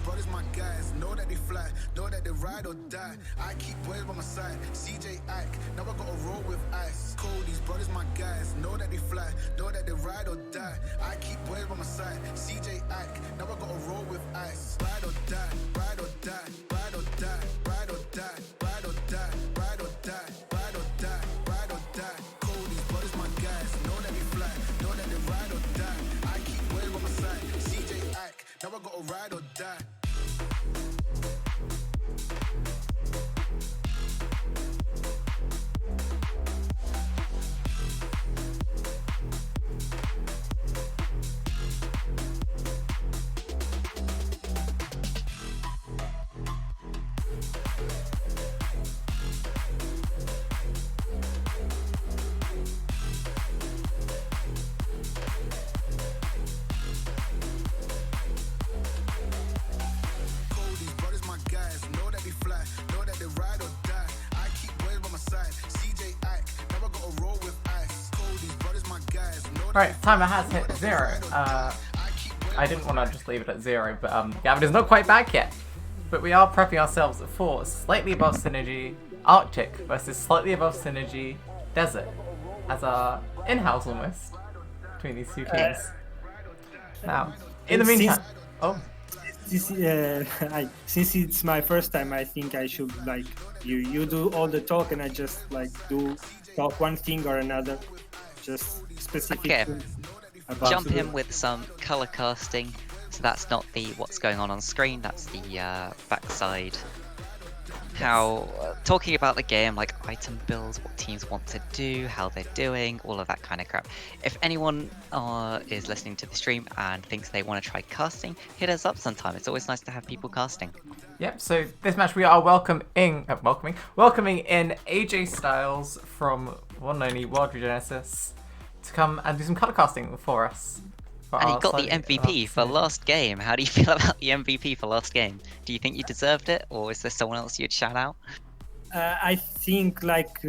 Brothers, my guys, know that they fly, know that they ride or die. I keep boys by my side, CJ Ike, now I gotta roll with ice. Cody's brothers, my guys, know that they fly, know that they ride or die. I keep boys by my side, CJ Ike, now I gotta roll with ice. Ride or die, ride or die, ride or die, ride or die, ride or die, ride or die, ride or die, ride or die. Cody's brothers, my guys, know that they fly, know that they ride or die. I keep boys by my side, CJ Ike, now I gotta ride or die. Right, timer has hit 0. I didn't want to just leave it at 0, but Gabblit is not quite back yet. But we are prepping ourselves for slightly above synergy Arctic versus slightly above synergy Desert as our in-house almost between these two teams. Now, in the meantime, since it's my first time, I think I should like you do all the talk and I just like talk one thing or another, just specific. Okay. Jump in with some color casting. So that's not the what's going on screen. That's the backside. How talking about the game, like item builds, what teams want to do, how they're doing, all of that kind of crap. If anyone is listening to the stream and thinks they want to try casting, hit us up sometime. It's always nice to have people casting. Yep. So this match we are welcoming in AJ Styles from one and only World Regenesis to come and do some color casting for us. And he got the MVP for last game. How do you feel about the MVP for last game? Do you think you deserved it, or is there someone else you'd shout out? I think like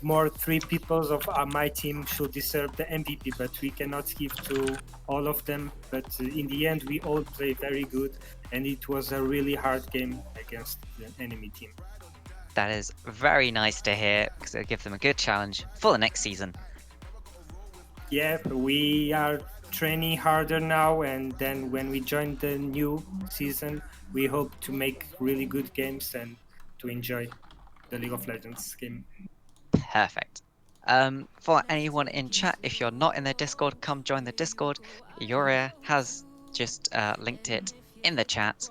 more 3 people of my team should deserve the MVP, but we cannot give to all of them. But in the end, we all played very good, and it was a really hard game against the enemy team. That is very nice to hear, because it'll give them a good challenge for the next season. Yeah, we are training harder now, and then when we join the new season, we hope to make really good games and to enjoy the League of Legends game. Perfect. For anyone in chat, if you're not in the Discord, come join the Discord. ioriaa has just linked it in the chat.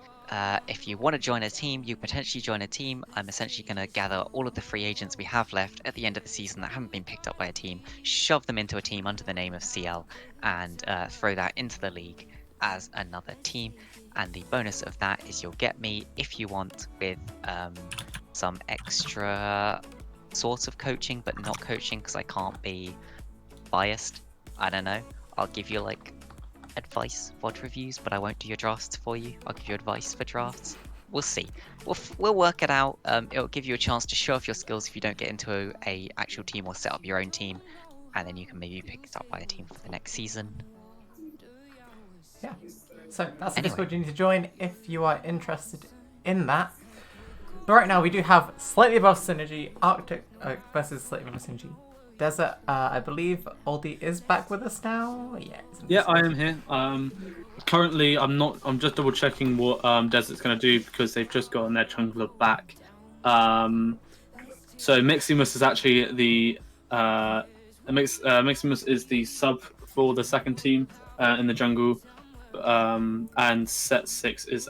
If you want to join a team, you potentially join a team. I'm essentially going to gather all of the free agents we have left at the end of the season that haven't been picked up by a team, shove them into a team under the name of CL, and throw that into the league as another team. And the bonus of that is you'll get me, if you want, with some extra sort of coaching, but not coaching because I can't be biased. I don't know. I'll give you like advice VOD reviews, but I won't do your drafts for you. I'll give you advice for drafts. We'll see. We'll work it out. It'll give you a chance to show off your skills if you don't get into a actual team or set up your own team, and then you can maybe pick it up by a team for the next season. Yeah. So that's the Anyway. Discord you need to join if you are interested in that. But right now we do have slightly above synergy Arctic versus slightly above synergy Desert. I believe Oldie is back with us now. Yeah. Yeah, I am here. Currently, I'm just double checking what Desert's going to do because they've just gotten their jungler back. So Miximus is actually the Miximus is the sub for the second team in the jungle, and Set 6 is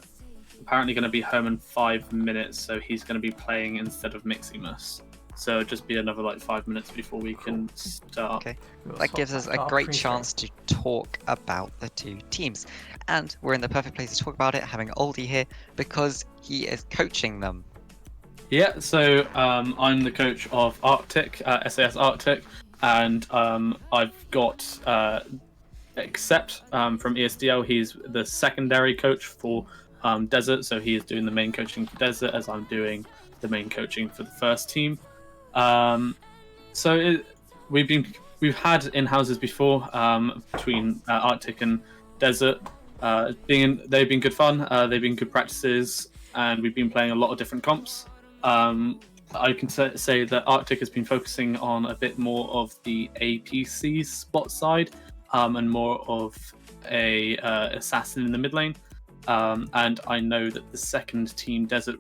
apparently going to be home in 5 minutes, so he's going to be playing instead of Miximus. So it'll just be another like 5 minutes before we can start. Okay. That gives us a great chance to talk about the two teams. And we're in the perfect place to talk about it, having Oldie here, because he is coaching them. Yeah, so I'm the coach of Arctic, SAS Arctic, and I've got Accept from ESDL. He's the secondary coach for Desert, so he is doing the main coaching for Desert as I'm doing the main coaching for the first team. We've had in-houses before between Arctic and Desert. They've been good fun. They've been good practices, and we've been playing a lot of different comps. I can say that Arctic has been focusing on a bit more of the APC spot side, and more of a assassin in the mid lane. And I know that the second team, Desert,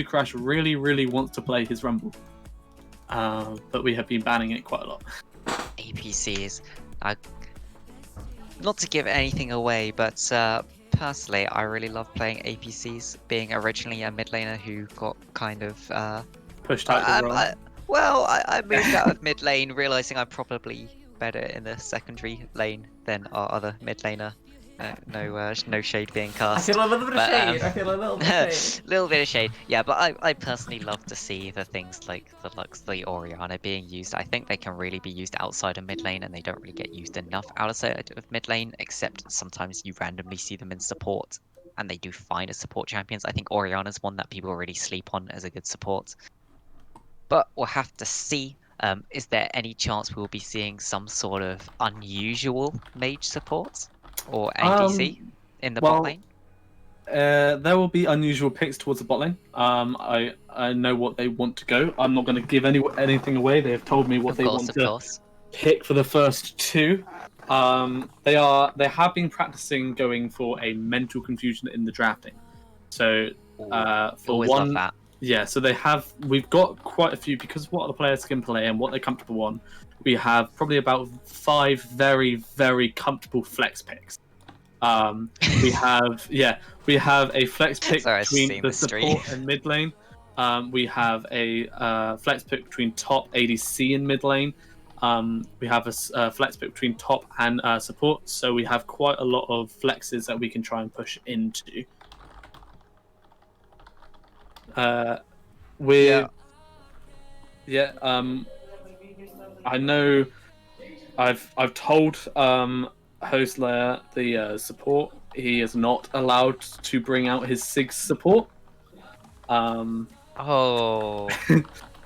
Crash really wants to play his Rumble, but we have been banning it quite a lot. APCs. Not to give anything away, but personally, I really love playing APCs, being originally a mid laner who got kind of Pushed out the role. I moved out of mid lane, realizing I'm probably better in the secondary lane than our other mid laner. No shade being cast. I feel a little bit of shade. I feel a little bit of shade. Little bit of shade. Yeah, but I personally love to see the things like the Lux, the Orianna being used. I think they can really be used outside of mid lane, and they don't really get used enough outside of mid lane, except sometimes you randomly see them in support, and they do fine as support champions. I think Orianna's one that people really sleep on as a good support. But we'll have to see. Is there any chance we'll be seeing some sort of unusual mage support? Or ADC in the bot lane? There will be unusual picks towards the bot lane. I know what they want to go. I'm not going to give anything away. They have told me what they want to pick for the first two. They have been practicing going for a mental confusion in the drafting. So for one, love that. Yeah. So we've got quite a few because what the players can play and what they're comfortable on. We have probably about 5 very, very comfortable flex picks. We have a flex pick between the support and mid lane. We have a flex pick between top ADC and mid lane. We have a flex pick between top and support. So we have quite a lot of flexes that we can try and push into. I know I've told host Lair, the support, he is not allowed to bring out his SIG support.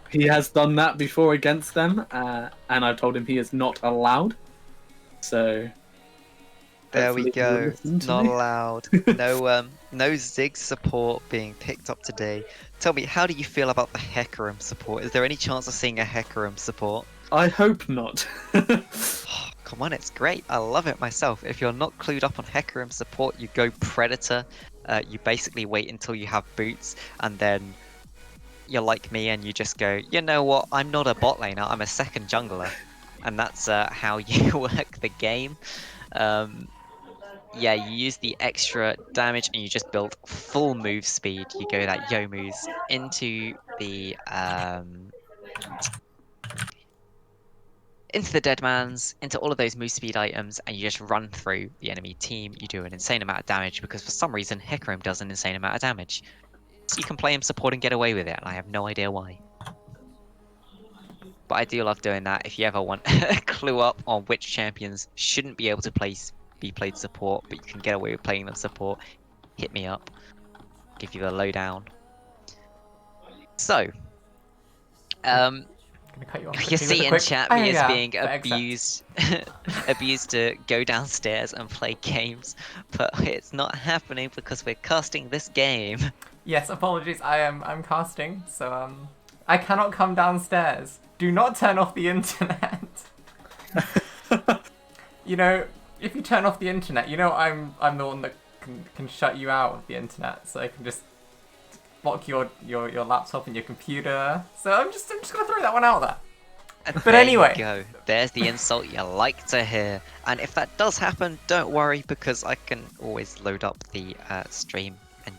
He has done that before against them, and I've told him he is not allowed. So there we go. Not allowed. No Zig support being picked up today. Tell me, how do you feel about the Hecarim support? Is there any chance of seeing a Hecarim support? I hope not. Oh, come on, it's great. I love it myself. If you're not clued up on Hecarim support, you go Predator. You basically wait until you have boots, and then you're like me and you just go, you know what, I'm not a bot laner, I'm a second jungler. And that's how you work the game. Yeah, you use the extra damage and you just build full move speed. You go that yo moves into the Deadmans, into all of those move speed items, and you just run through the enemy team. You do an insane amount of damage because for some reason Hikarim does an insane amount of damage. So you can play him support and get away with it, and I have no idea why. But I do love doing that. If you ever want a clue up on which champions shouldn't be able to be played support, but you can get away with playing them support, hit me up. Give you the lowdown. So, Gonna cut you off you quickly see with a in quick chat me as being but accept. abused, abused to go downstairs and play games, but it's not happening because we're casting this game. Yes, apologies. I'm casting, so I cannot come downstairs. Do not turn off the internet. You know, if you turn off the internet, you know I'm the one that can shut you out of the internet, so I can just block your laptop and your computer. So I'm just gonna throw that one out there. And But there anyway. you go. There's the insult you like to hear. And if that does happen, don't worry, because I can always load up the stream, and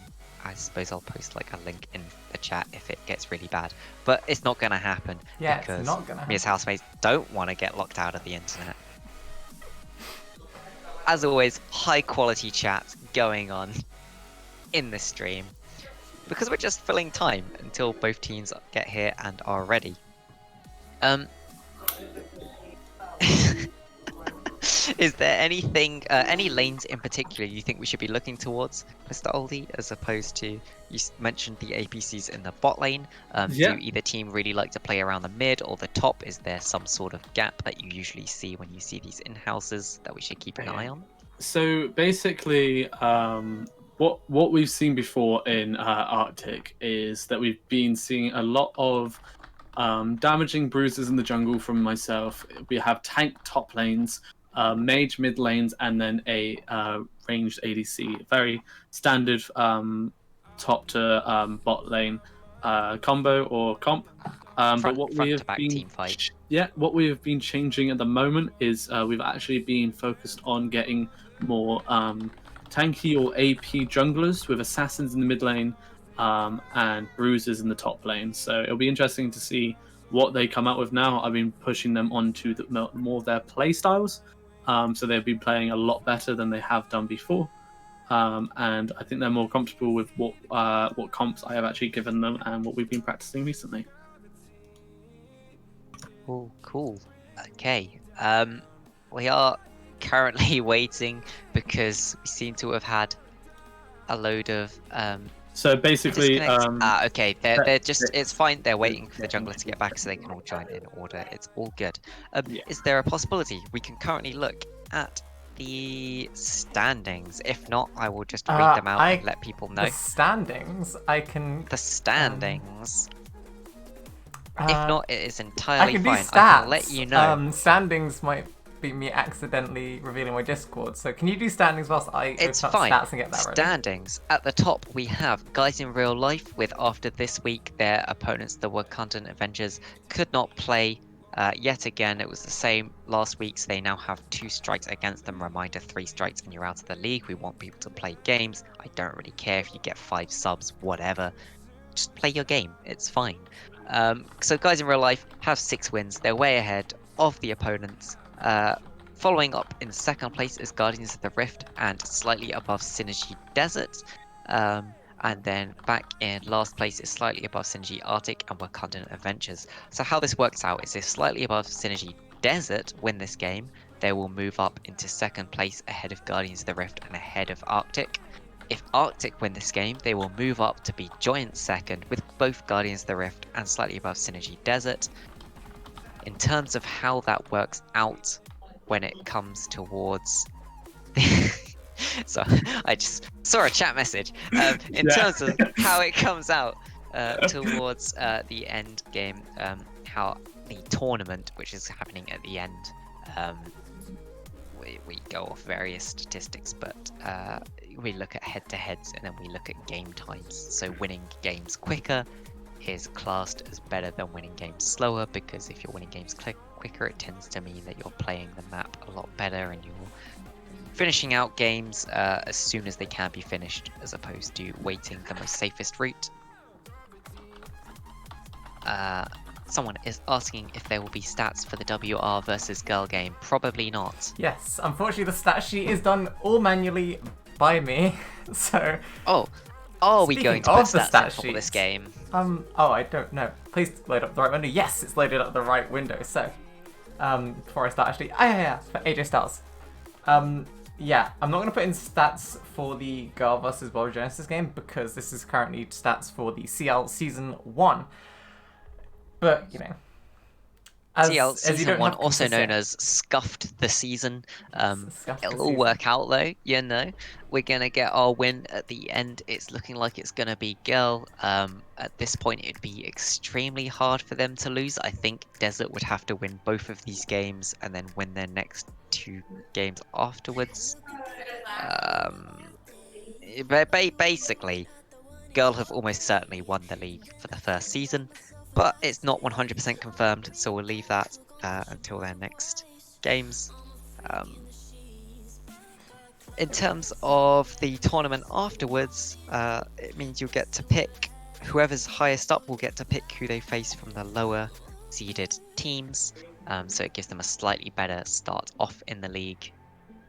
I suppose I'll post like a link in the chat if it gets really bad. But it's not gonna happen Yeah, because it's not gonna me as happen. housemates don't want to get locked out of the internet. As always, high quality chat going on in the stream because we're just filling time until both teams get here and are ready. Is there anything, any lanes in particular you think we should be looking towards, Mr. Oldie, as opposed to, you mentioned the APCs in the bot lane? Yeah. Do either team really like to play around the mid or the top? Is there some sort of gap that you usually see when you see these in-houses that we should keep an eye on? So basically, what we've seen before in Arctic is that we've been seeing a lot of damaging bruises in the jungle from myself. We have tank top lanes, mage mid lanes, and then a ranged ADC. Very standard top to bot lane combo or comp. But what we have Front-to-back been team fight. what we have been changing at the moment is we've actually been focused on getting more tanky or AP junglers with assassins in the mid lane and bruisers in the top lane. So it'll be interesting to see what they come out with now. I've been pushing them onto more of their play styles, so they've been playing a lot better than they have done before. And I think they're more comfortable with what comps I have actually given them and what we've been practicing recently. Oh, cool. Okay. We are currently waiting because we seem to have had a load of So basically, disconnects. Okay. They're just. they're- It's fine. They're waiting for the jungler to get back so they can all join in order. It's all good. Yeah. Is there a possibility we can currently look at the standings? If not, I will just read them out and let people know. The standings, I can. The standings. If uh, not, it is I entirely can do fine. stats. I can let you know. Standings might be me accidentally revealing my Discord. So can you do standings whilst I It's open up fine. stats and get that ready? Standings. At the top, we have guys in real life with after this week, their opponents, the Wakandan Avengers, could not play. Yet again, it was the same last week, so they now have 2 strikes against them. Reminder, 3 strikes and you're out of the league. We want people to play games. I don't really care if you get 5 subs, whatever. Just play your game. It's fine. So guys in real life have 6 wins. They're way ahead of the opponents. Following up in second place is Guardians of the Rift and slightly above Synergy Desert. And then back in last place is slightly above Synergy Arctic and Wakandan Adventures. So how this works out is if slightly above Synergy Desert win this game, they will move up into second place ahead of Guardians of the Rift and ahead of Arctic. If Arctic win this game, they will move up to be joint second with both Guardians of the Rift and slightly above Synergy Desert. In terms of how that works out when it comes towards... So I just saw a chat message. In terms of how it comes out towards the end game, how the tournament, which is happening at the end, we go off various statistics, but we look at head-to-heads and then we look at game times. So winning games quicker is classed as better than winning games slower, because if you're winning games quicker, it tends to mean that you're playing the map a lot better and you're finishing out games as soon as they can be finished, as opposed to waiting the most safest route. Someone is asking if there will be stats for the WR versus Girl game. Probably not. Yes, unfortunately the stat sheet is done all manually by me, so... Oh, are we Speaking going to put of the stats stat in for sheets, this game? oh, I don't know. Please load up the right window. Yes, it's loaded up the right window, so... before I start actually... yeah, for AJ Styles. Yeah, I'm not going to put in stats for the Girl vs. World Regenesis game, because this is currently stats for the CL Season 1. But, you know... CL Season 1, also consistent- known as Scuffed the Season. Scuffed the It'll all season. work out though, you know. We're gonna get our win at the end. It's looking like it's gonna be Girl. At this point, it'd be extremely hard for them to lose. I think Desert would have to win both of these games and then win their next 2 games afterwards. But basically, Girl have almost certainly won the league for the first season, but it's not 100% confirmed, so we'll leave that until their next games. In terms of the tournament afterwards, it means you'll get to pick whoever's highest up will get to pick who they face from the lower seeded teams. So it gives them a slightly better start off in the league,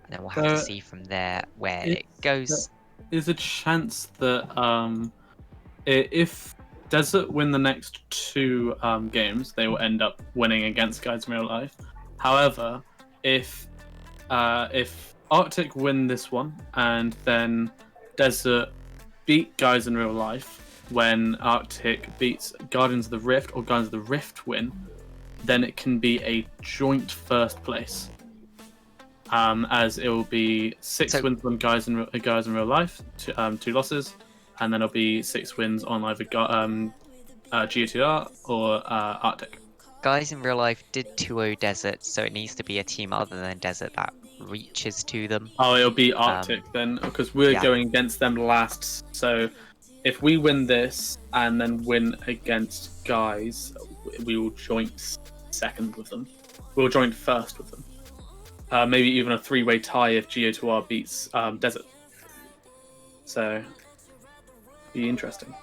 and then we'll have to see from there where it goes. Is a chance that if Desert win the next 2 games, they will end up winning against Guys in Real Life. However, if Arctic win this one and then Desert beat Guys in Real Life, when Arctic beats Guardians of the Rift or Guardians of the Rift win, then it can be a joint first place. As it will be 6 wins on Guys in Real Life, 2 losses, and then it'll be 6 wins on either GTR or Arctic. Guys in Real Life did 2-0 Desert, so it needs to be a team other than Desert that reaches to them. Oh, it'll be Arctic then, because we're going against them last. So if we win this and then win against Guys, we will joint second with them. We'll join first with them. Maybe even a 3-way tie if GO2R beats Desert. So, be interesting.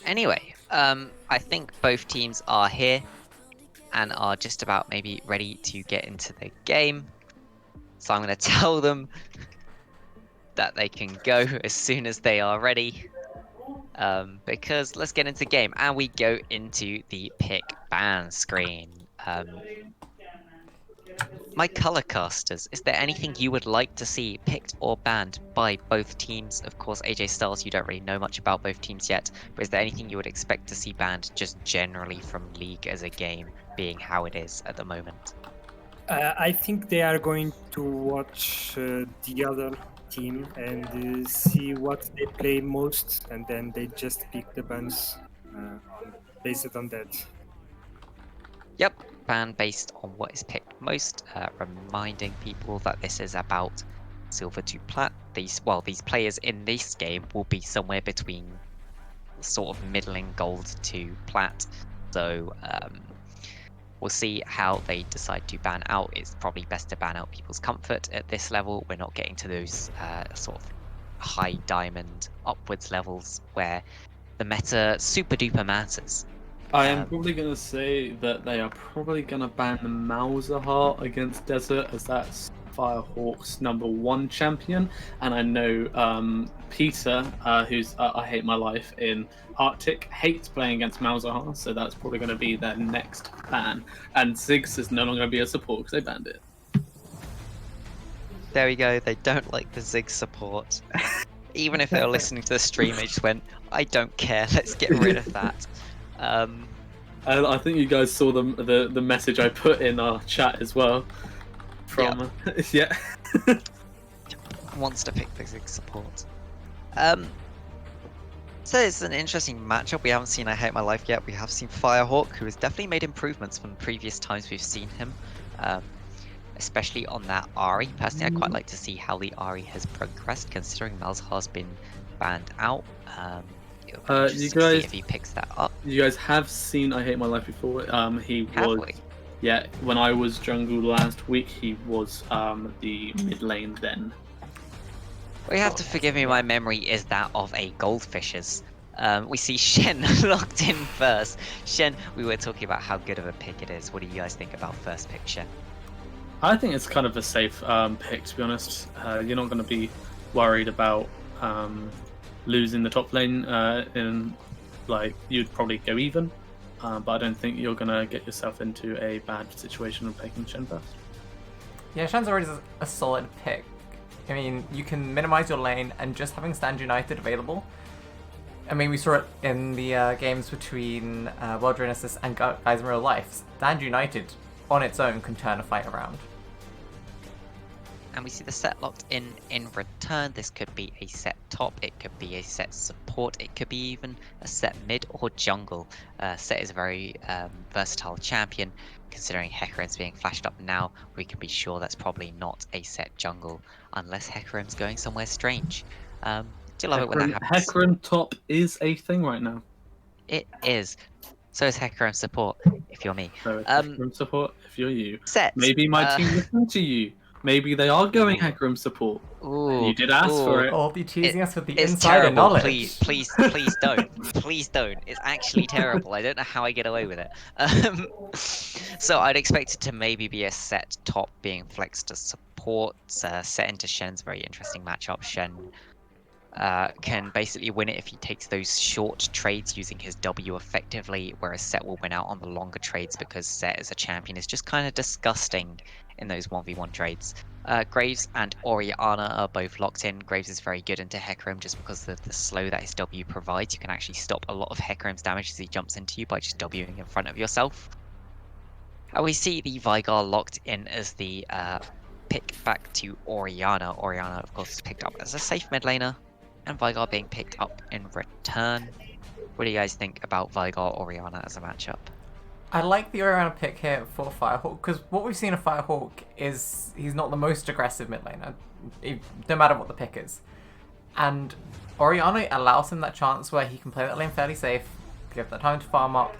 Anyway, I think both teams are here and are just about maybe ready to get into the game. So I'm going to tell them that they can go as soon as they are ready. Because let's get into game, and we go into the pick ban screen. My color casters, is there anything you would like to see picked or banned by both teams? Of course, AJ Styles, you don't really know much about both teams yet, but is there anything you would expect to see banned just generally from League as a game, being how it is at the moment? I think they are going to watch the other team and see what they play most, and then they just pick the bans based on that. Yep, ban based on what is picked most, reminding people that this is about silver to plat. These players in this game will be somewhere between sort of middling gold to plat. So we'll see how they decide to ban out. It's probably best to ban out people's comfort at this level. We're not getting to those sort of high diamond upwards levels where the meta super duper matters. I am probably going to say that they are probably going to ban the Malzahar against Desert, as that's Firehawk's #1 champion. And I know Peter, who's I Hate My Life in Arctic, hates playing against Malzahar, so that's probably going to be their next ban. And Ziggs is no longer going to be a support because they banned it. There we go, they don't like the Ziggs support. Even if they were listening to the stream, they just went, I don't care, let's get rid of that. I think you guys saw the message I put in our chat as well. From yeah. Wants to pick the Ziggs support. So it's an interesting matchup. We haven't seen I Hate My Life yet. We have seen Firehawk, who has definitely made improvements from previous times we've seen him. Especially on that Ahri. Personally, I'd quite like to see how the Ahri has progressed, considering Malzahar's been banned out. It'll be You interesting to guys- see if he picks that up. You guys have seen I Hate My Life before. He Have was we? yeah. When I was jungle last week, he was the mid lane then. We have to forgive me, my memory is that of a goldfish's. We see Shen locked in first. Shen, we were talking about how good of a pick it is. What do you guys think about first pick, Shen? I think it's kind of a safe pick, to be honest. You're not going to be worried about losing the top lane. You'd probably go even, but I don't think you're going to get yourself into a bad situation of picking Shen first. Yeah, Shen's already a solid pick. I mean, you can minimize your lane, and just having Stand United available. I mean, we saw it in the games between World Regenesis and Guys in Real Life. Stand United, on its own, can turn a fight around. And we see the set locked in return. This could be a set top, it could be a set support, it could be even a set mid or jungle. Set is a very versatile champion. Considering Hecarim's being flashed up now, we can be sure that's probably not a set jungle, unless Hecarim's going somewhere strange. Do love it when that happens. Hecarim top is a thing right now. It is. So is Hecarim support, if you're me. So it's Hecarim support if you're you. Set. Maybe my team listened to you. Maybe they are going Hecarim support. Ooh, You did ask for it. Or be teasing us with the It's insider terrible. knowledge. Please don't. Please don't. It's actually terrible. I don't know how I get away with it. So I'd expect it to maybe be a set top being flexed to support. Set into Shen's very interesting matchup. Shen can basically win it if he takes those short trades using his W effectively, whereas Set will win out on the longer trades because Set as a champion is just kind of disgusting in those 1v1 trades. Graves and Orianna are both locked in. Graves is very good into Hecarim just because of the slow that his W provides. You can actually stop a lot of Hecarim's damage as he jumps into you by just Wing in front of yourself. We see the Veigar locked in as the pick back to Orianna. Orianna, of course, is picked up as a safe mid laner, and Veigar being picked up in return. What do you guys think about Veigar Orianna as a matchup? I like the Orianna pick here for Firehawk, because what we've seen of Firehawk is he's not the most aggressive mid laner, no matter what the pick is. And Orianna allows him that chance where he can play that lane fairly safe, give that time to farm up,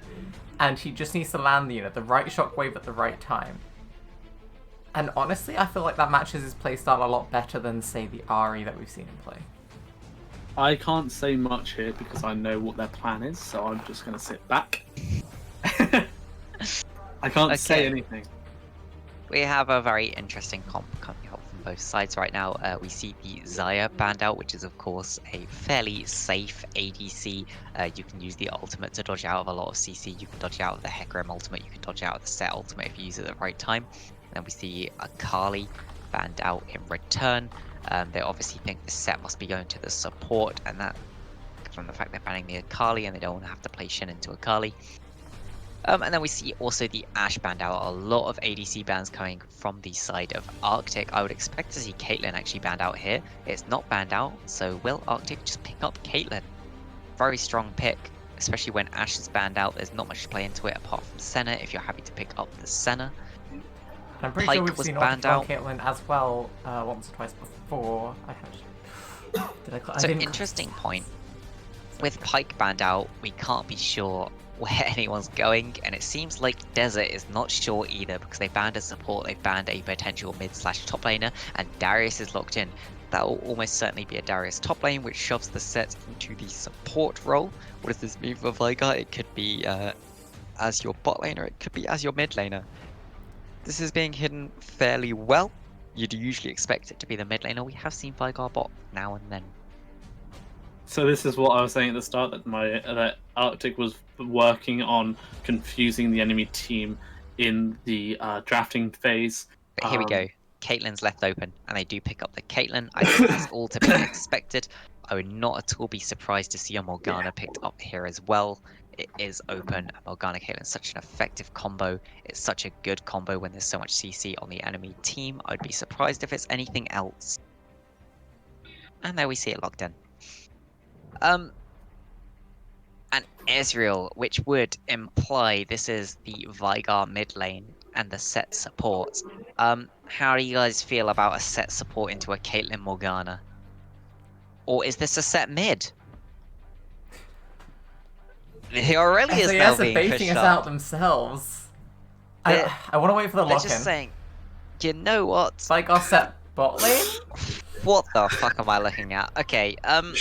and he just needs to land the right shockwave at the right time. And honestly, I feel like that matches his playstyle a lot better than, say, the Ahri that we've seen him play. I can't say much here because I know what their plan is, so I'm just going to sit back. I can't say anything. We have a very interesting comp coming out from both sides right now. We see the Xayah banned out, which is of course a fairly safe ADC. You can use the ultimate to dodge out of a lot of CC. You can dodge out of the Hecarim ultimate. You can dodge out of the Set ultimate if you use it at the right time. And then we see Akali banned out in return. They obviously think the Set must be going to the support, and that from the fact they're banning the Akali and they don't want to have to play Shen into Akali. And then we see also the Ashe banned out. A lot of ADC bans coming from the side of Arctic. I would expect to see Caitlyn actually banned out here. It's not banned out, so will Arctic just pick up Caitlyn? Very strong pick, especially when Ashe is banned out. There's not much to play into it apart from Senna, if you're happy to pick up the Senna. I'm pretty Pike sure we've was seen banned Arctic out. on Caitlyn as well once or twice before. So interesting point. With Pike banned out, we can't be sure where anyone's going, and it seems like Desert is not sure either because they banned a support, they banned a potential mid/top laner, and Darius is locked in. That will almost certainly be a Darius top lane, which shoves the Set into the support role. What does this mean for Veigar? It could be as your bot laner, it could be as your mid laner. This is being hidden fairly well. You'd usually expect it to be the mid laner. We have seen Veigar bot now and then. So this is what I was saying at the start, that Arctic was working on confusing the enemy team in the drafting phase. But here we go. Caitlyn's left open, and they do pick up the Caitlyn. I think that's all to be expected. I would not at all be surprised to see a Morgana picked up here as well. It is open. Morgana Caitlyn, such an effective combo. It's such a good combo when there's so much CC on the enemy team. I'd be surprised if it's anything else. And there we see it locked in. And Ezreal, which would imply this is the Veigar mid lane and the Set support. How do you guys feel about a Set support into a Caitlyn Morgana? Or is this a Set mid? The Aurelia is now SAS are being baiting pushed us up. out themselves. I want to wait for the They're lock-in. just saying, you know what? Spike our set bot lane? What the fuck am I looking at? Okay, I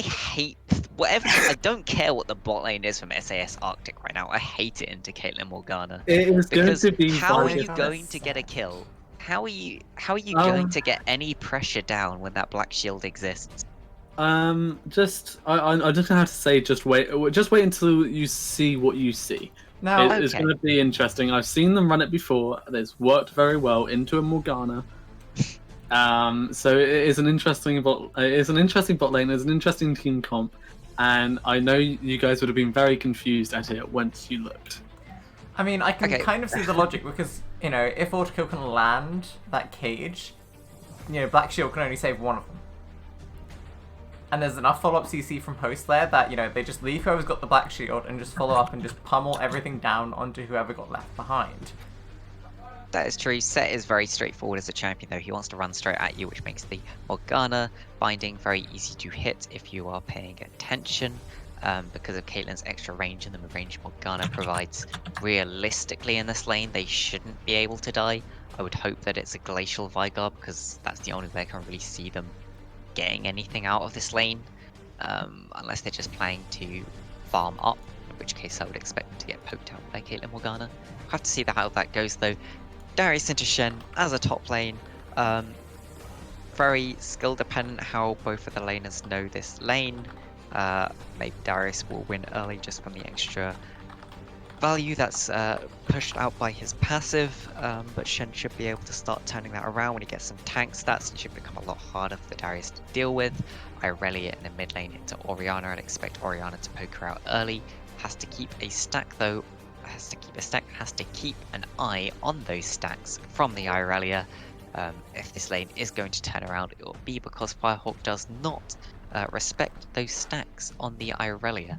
hate whatever. I don't care what the bot lane is from SAS Arctic right now. I hate it into Caitlyn Morgana. It is going Because to be how are very you going to get a kill? How are you going to get any pressure down when that black shield exists? I'm just gonna have to say, just wait until you see what you see. Now, It's Okay. going to be interesting. I've seen them run it before. It's worked very well into a Morgana. So it is an interesting bot. It is an interesting bot lane. It's an interesting team comp, and I know you guys would have been very confused at it once you looked. I mean, I can Okay. kind of see the logic because, you know, if Autokill can land that cage, you know, Black Shield can only save one of them. And there's enough follow-up CC from host there that, you know, they just leave whoever's got the Black Shield and just follow up and just pummel everything down onto whoever got left behind. That is true. Set is very straightforward as a champion, though. He wants to run straight at you, which makes the Morgana binding very easy to hit if you are paying attention. Because of Caitlyn's extra range and the range Morgana provides, realistically in this lane, they shouldn't be able to die. I would hope that it's a Glacial Vigor, because that's the only way I can really see them getting anything out of this lane. Unless they're just planning to farm up, in which case I would expect them to get poked out by Caitlyn Morgana. Have to see how that goes, though. Darius into Shen as a top lane. Very skill dependent how both of the laners know this lane. Maybe Darius will win early just from the extra value that's pushed out by his passive, but Shen should be able to start turning that around when he gets some tank stats. It should become a lot harder for Darius to deal with. Irelia in the mid lane into Orianna. I'd expect Orianna to poke her out early. Has to keep a stack though. Has to keep an eye on those stacks from the Irelia. If this lane is going to turn around, it will be because Firehawk does not respect those stacks on the Irelia.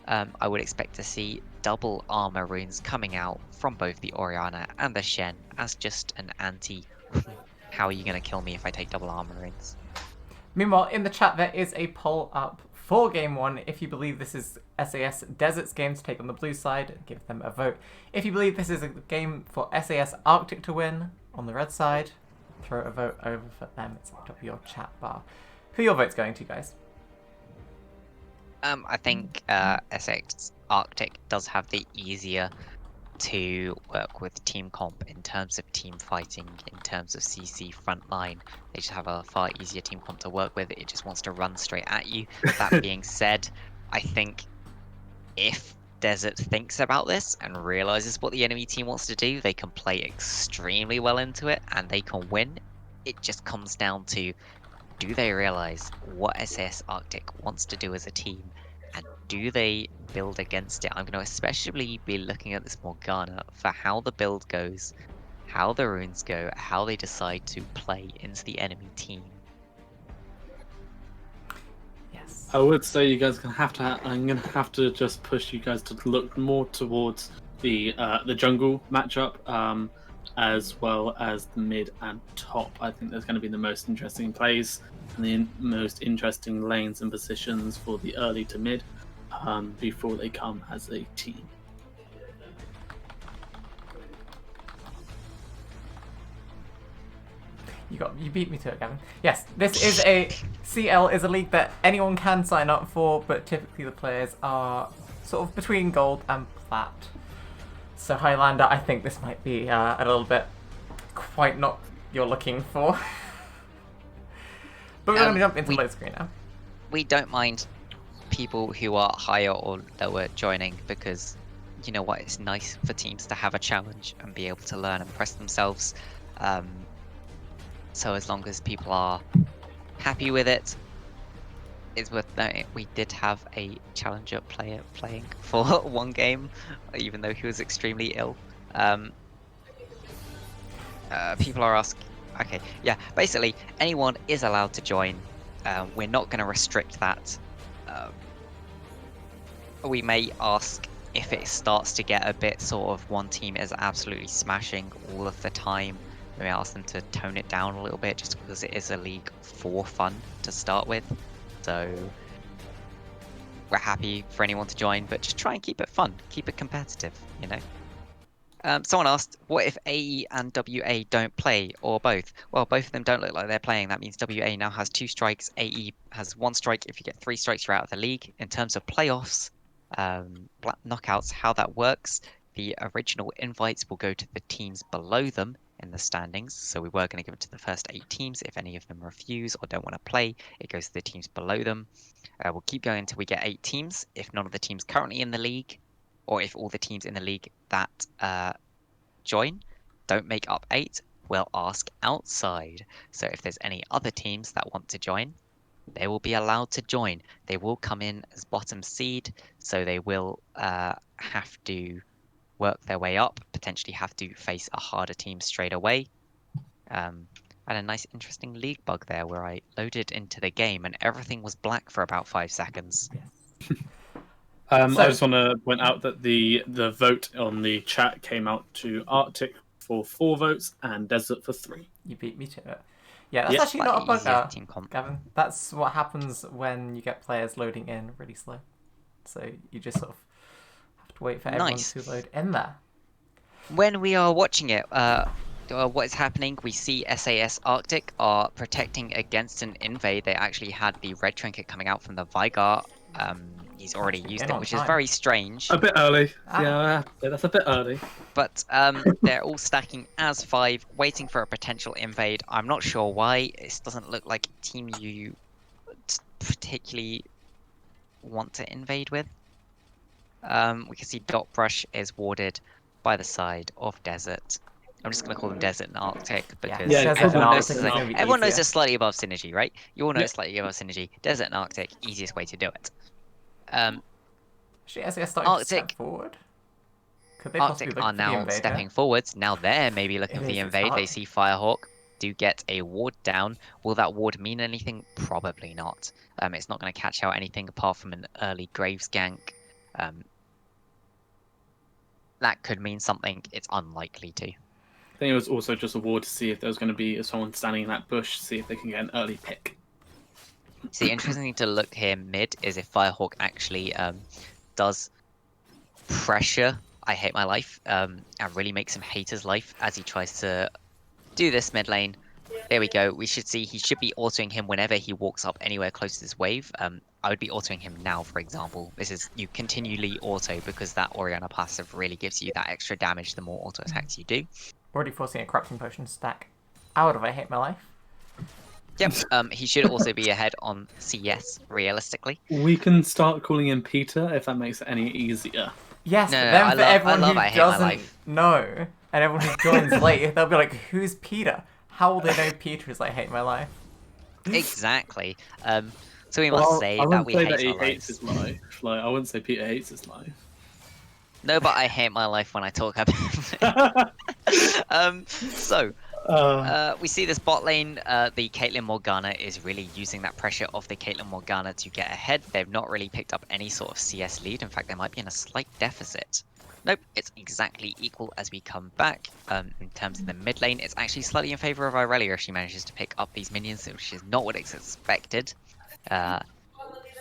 I would expect to see double armor runes coming out from both the Orianna and the Shen as just an anti. How are you going to kill me if I take double armor runes? Meanwhile, in the chat there is a poll up for Game 1. If you believe this is SAS Desert's game to take on the blue side, give them a vote. If you believe this is a game for SAS Arctic to win on the red side, throw a vote over for them. It's at the top of your chat bar. Who are your votes going to, guys? I think SAS Arctic does have the easier to work with team comp in terms of team fighting, in terms of CC frontline. They just have a far easier team comp to work with. It just wants to run straight at you. That being said, I think if Desert thinks about this and realizes what the enemy team wants to do, they can play extremely well into it and they can win. It just comes down to, do they realize what SAS Arctic wants to do as a team, and do they build against it? I'm going to especially be looking at this Morgana for how the build goes, how the runes go, how they decide to play into the enemy team. Yes. I would say you guys are gonna have to. I'm gonna have to just push you guys to look more towards the jungle matchup, as well as the mid and top. I think there's going to be the most interesting plays and the most interesting lanes and positions for the early to mid, before they come as a team. You beat me to it, Gavin. Yes, this is CL is a league that anyone can sign up for, but typically the players are sort of between gold and plat. So Highlander, I think this might be a little bit quite not you're looking for. But we're going to jump into load screen now. We don't mind people who are higher or lower joining, because you know what, it's nice for teams to have a challenge and be able to learn and press themselves. So as long as people are happy with it, it's worth noting we did have a challenger player playing for one game, even though he was extremely ill. People are asking, okay, yeah, basically anyone is allowed to join. We're not going to restrict that. We may ask if it starts to get a bit sort of one team is absolutely smashing all of the time. We may ask them to tone it down a little bit, just because it is a league for fun to start with. So we're happy for anyone to join, but just try and keep it fun, keep it competitive, you know? Someone asked, what if AE and WA don't play, or both? Well, both of them don't look like they're playing. That means WA now has 2 strikes, AE has 1 strike. If you get 3 strikes, you're out of the league. In terms of playoffs, knockouts, how that works, the original invites will go to the teams below them in the standings. So we were going to give it to the first 8 teams. If any of them refuse or don't want to play, it goes to the teams below them. We'll keep going until we get 8 teams. If none of the teams currently in the league, or if all the teams in the league that join don't make up 8, we'll ask outside. So if there's any other teams that want to join, they will be allowed to join. They will come in as bottom seed, so they will have to work their way up, potentially have to face a harder team straight away. And a nice interesting league bug there where I loaded into the game and everything was black for about 5 seconds. I just want to point out that the vote on the chat came out to Arctic for 4 votes and Desert for 3. You beat me to it. Yeah, that's actually not a bug, Gavin. That's what happens when you get players loading in really slow. So you just sort of have to wait for everyone to load in there. When we are watching it, what is happening, we see SAS Arctic are protecting against an invade. They actually had the red trinket coming out from the Vigar. He's already used it, which is very strange. A bit early. Yeah, that's a bit early. But they're all stacking as 5, waiting for a potential invade. I'm not sure why. This doesn't look like a team you particularly want to invade with. We can see Dot Brush is warded by the side of Desert. I'm just going to call them Desert and Arctic because everyone knows it's slightly above synergy, right? You all know it's slightly above synergy. Desert and Arctic, easiest way to do it. Actually, SAS starting to step forward. Could they Arctic are now stepping forwards. Now they're maybe looking for the invade. They see Firehawk do get a ward down. Will that ward mean anything? Probably not. It's not going to catch out anything apart from an early Graves gank. That could mean something. It's unlikely to. I think it was also just a ward to see if there was going to be someone standing in that bush, see if they can get an early pick. So the interesting thing to look here mid is if Firehawk actually does pressure I Hate My Life and really makes him hate his life as he tries to do this mid lane. There we go. We should see he should be autoing him whenever he walks up anywhere close to this wave. I would be autoing him now, for example. This is you continually auto because that Orianna passive really gives you that extra damage the more auto attacks you do. Already forcing a corruption potion stack out of I Hate My Life. Yep, he should also be ahead on CS, realistically. We can start calling him Peter if that makes it any easier. Yes, no, but then for everyone who I doesn't know, and everyone who joins late, they'll be like, who's Peter? How will they know Peter is I Hate My Life? Exactly. So we must say that we hate our hates his life. Like, I wouldn't say Peter hates his life. No, but I hate my life when I talk about it. We see this bot lane. The Caitlyn Morgana is really using that pressure of the Caitlyn Morgana to get ahead. They've not really picked up any sort of CS lead. In fact, they might be in a slight deficit. Nope, it's exactly equal as we come back. In terms of the mid lane, it's actually slightly in favor of Irelia if she manages to pick up these minions, which is not what it's expected.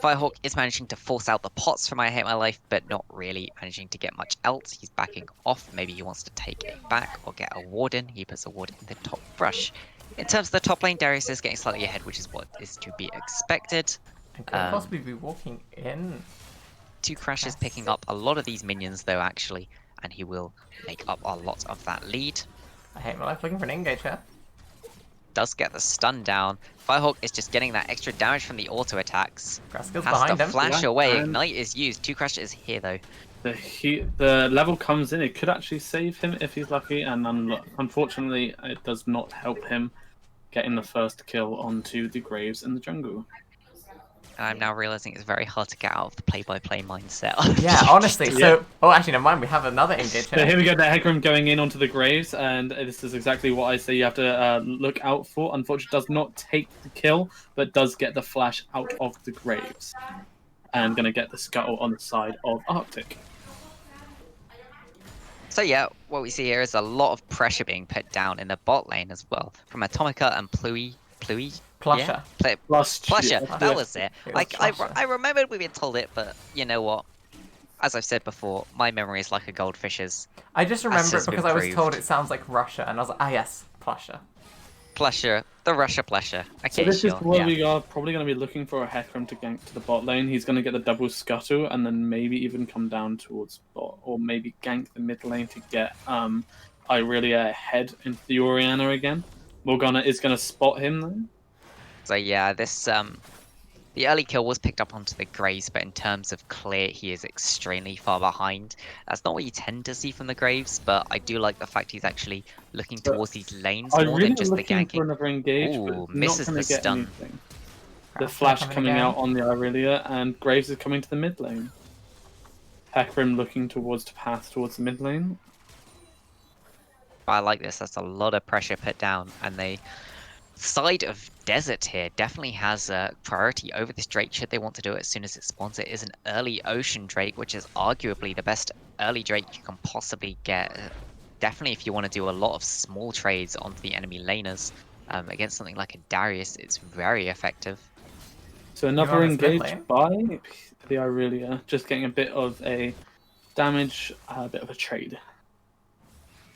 Firehawk is managing to force out the pots from I Hate My Life, but not really managing to get much else. He's backing off. Maybe he wants to take it back or get a ward in. He puts a ward in the top brush. In terms of the top lane, Darius is getting slightly ahead, which is what is to be expected. And could possibly be walking in. 2 crashes picking up a lot of these minions, though, actually, and he will make up a lot of that lead. I Hate My Life looking for an engage here. Does get the stun down. Firehawk is just getting that extra damage from the auto attacks. Has to flash away. Ignite is used. 2 crashes here though. The level comes in. It could actually save him if he's lucky, and unfortunately, it does not help him getting the first kill onto the Graves in the jungle. And I'm now realizing it's very hard to get out of the play-by-play mindset. Yeah, honestly. So, oh, actually, never mind. We have another engage here. So here we go. The Hecarim going in onto the Graves, and this is exactly what I say you have to look out for. Unfortunately, does not take the kill, but does get the flash out of the Graves, and going to get the scuttle on the side of Arctic. So yeah, what we see here is a lot of pressure being put down in the bot lane as well from Atomica and Pluie. Plusher. Plusher. That was it. It was Like Plusher. I remembered we been told it, but you know what? As I've said before, my memory is like a goldfish's. I just remember has it because been I was told proved. it sounds like Russia, and I was like, ah yes, Plusher. Plusher, the Russia Plusher. So Okay, this sure. is where Yeah. we are probably going to be looking for a Hecarim to gank to the bot lane. He's going to get the double scuttle and then maybe even come down towards bot, or maybe gank the mid lane to get ioriaa ahead into the Orianna again. Morgana is going to spot him though. So yeah, this the early kill was picked up onto the Graves, but in terms of clear, he is extremely far behind. That's not what you tend to see from the Graves, but I do like the fact he's actually looking But towards these lanes I'm more really than just the looking for ganking. another engage, but Ooh, it's misses not going the to get stun. anything. The Crafter flash coming again. out on the Irelia, and Graves is coming to the mid lane. Hecarim looking towards the path towards the mid lane. But I like this. That's a lot of pressure put down, and the side of Desert here definitely has a priority over this Drake should they want to do it as soon as it spawns. It is an early Ocean Drake, which is arguably the best early Drake you can possibly get. Definitely if you want to do a lot of small trades onto the enemy laners against something like a Darius, it's very effective. So another on his mid engage lane? by the Irelia, just getting a bit of a damage, a bit of a trade.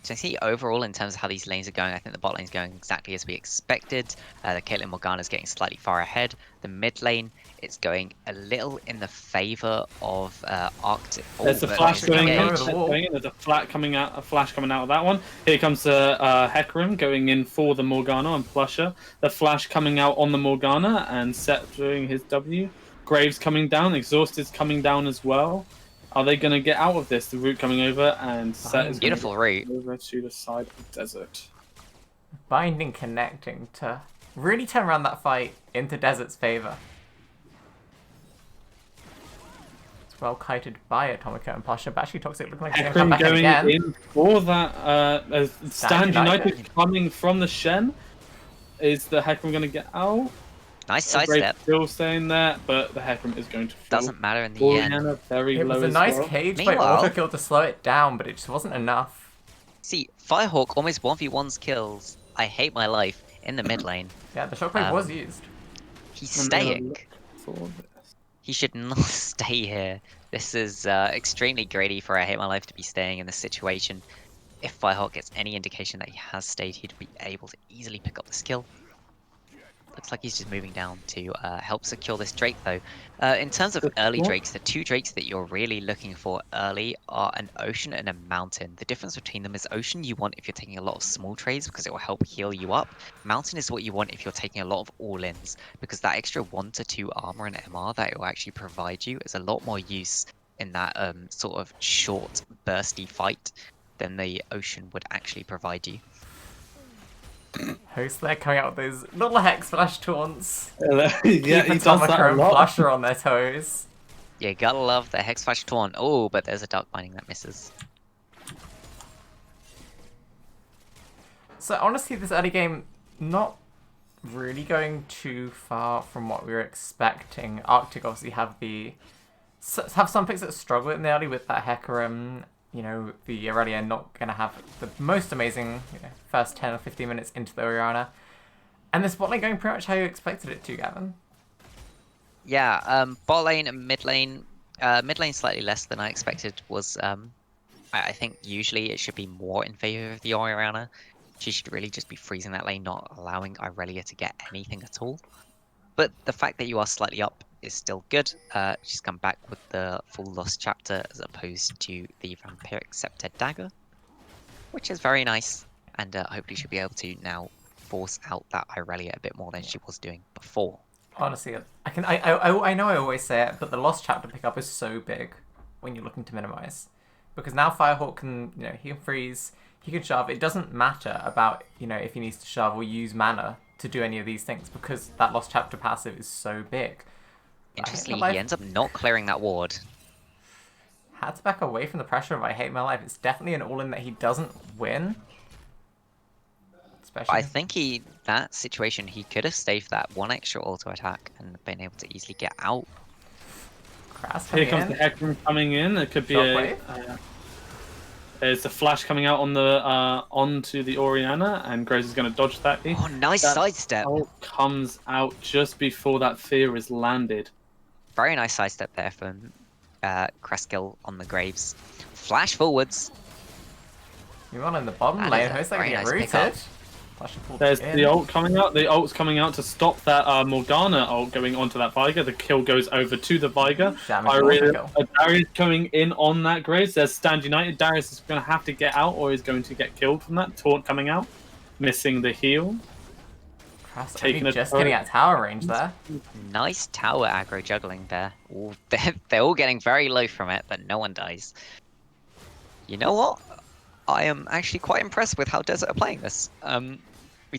So I see overall in terms of how these lanes are going, I think the bot lane is going exactly as we expected. The Caitlyn Morgana is getting slightly far ahead. The mid lane, it's going a little in the favor of Arctic. There's a but flash there's going in. over the wall. There's a flash coming out of that one. Here comes Hecarim going in for the Morgana and Plusher. The flash coming out on the Morgana and Set doing his W. Graves coming down. Exhaust is coming down as well. Are they going to get out of this? The root coming over and Set is Beautiful gonna route. go over to the side of the desert. Binding connecting to really turn around that fight into Desert's favor. It's well kited by Atomica and Plusher, but actually Toxic looking like he's going to come Hecarim back in going again. in for that. Stand United coming from the Shen. Is the Hecarim going to get out? Nice Graves sidestep. still staying there, but the Hecarim is going to fall. Doesn't matter in the end. Orianna very It low was a as nice well. cage by Meanwhile- Autokill to slow it down, but it just wasn't enough. See, Firehawk almost 1v1s kills. I hate my life in the mid lane. Yeah, the shockwave was Um, used. He's I'm gonna staying. look for this. He should not stay here. This is extremely greedy for I hate my life to be staying in this situation. If Firehawk gets any indication that he has stayed, he'd be able to easily pick up the skill. Looks like he's just moving down to help secure this Drake though. In terms of early What? Drakes, the two Drakes that you're really looking for early are an Ocean and a Mountain. The difference between them is Ocean you want if you're taking a lot of small trades because it will help heal you up. Mountain is what you want if you're taking a lot of all-ins because that extra 1 to 2 armor and MR that it will actually provide you is a lot more use in that sort of short bursty fight than the Ocean would actually provide you. Host there coming out with those little Hex Flash taunts. Yeah, he Keeping does that Atomica a and lot. Plusher on their toes. You gotta love the Hex Flash Taunt. Oh, but there's a Dark Binding that misses. So honestly, this early game, not really going too far from what we were expecting. Arctic obviously have some picks that struggle in the early with that Hecarim. You know, the Irelia not going to have the most amazing first 10 or 15 minutes into the Orianna. And this bot lane going pretty much how you expected it to, Gavin. Yeah, bot lane and mid lane. Mid lane slightly less than I expected was, I think usually it should be more in favor of the Orianna. She should really just be freezing that lane, not allowing Irelia to get anything at all. But the fact that you are slightly up is still good. She's come back with the full Lost Chapter as opposed to the Vampiric Scepter Dagger, which is very nice. And hopefully she'll be able to now force out that Irelia a bit more than she was doing before. Honestly, I know I always say it, but the Lost Chapter pickup is so big when you're looking to minimize. Because now Firehawk can, he can freeze, he can shove. It doesn't matter about, if he needs to shove or use mana to do any of these things because that Lost Chapter passive is so big. Interestingly, he ends up not clearing that ward. Had to back away from the pressure of I Hate My Life. It's definitely an all-in that he doesn't win. Especially. I think that situation, he could have saved that one extra auto attack and been able to easily get out. Crass Here coming comes in. the Hecarim coming in. It could be Shockwave? There's a flash coming out on the onto the Orianna, and Graves is going to dodge that. Oh, nice That sidestep. ult comes out just before that fear is landed. Very nice sidestep there from Kreskill on the Graves. Flash forwards. You want in the bottom That lane, is a who's going to very get nice rooted? pickup. Flash and pull There's in. the ult coming out. The ult's coming out to stop that Morgana ult going onto that Viger. The kill goes over to the Viger. Damage overkill. Darius coming in on that Graves. There's Stand United. Darius is going to have to get out or he's going to get killed from that. Taunt coming out. Missing the heal. Krass taking only a just turret. getting at tower range there. Nice tower aggro juggling there. Ooh, they're all getting very low from it, but no one dies. You know what? I am actually quite impressed with how Desert are playing this. We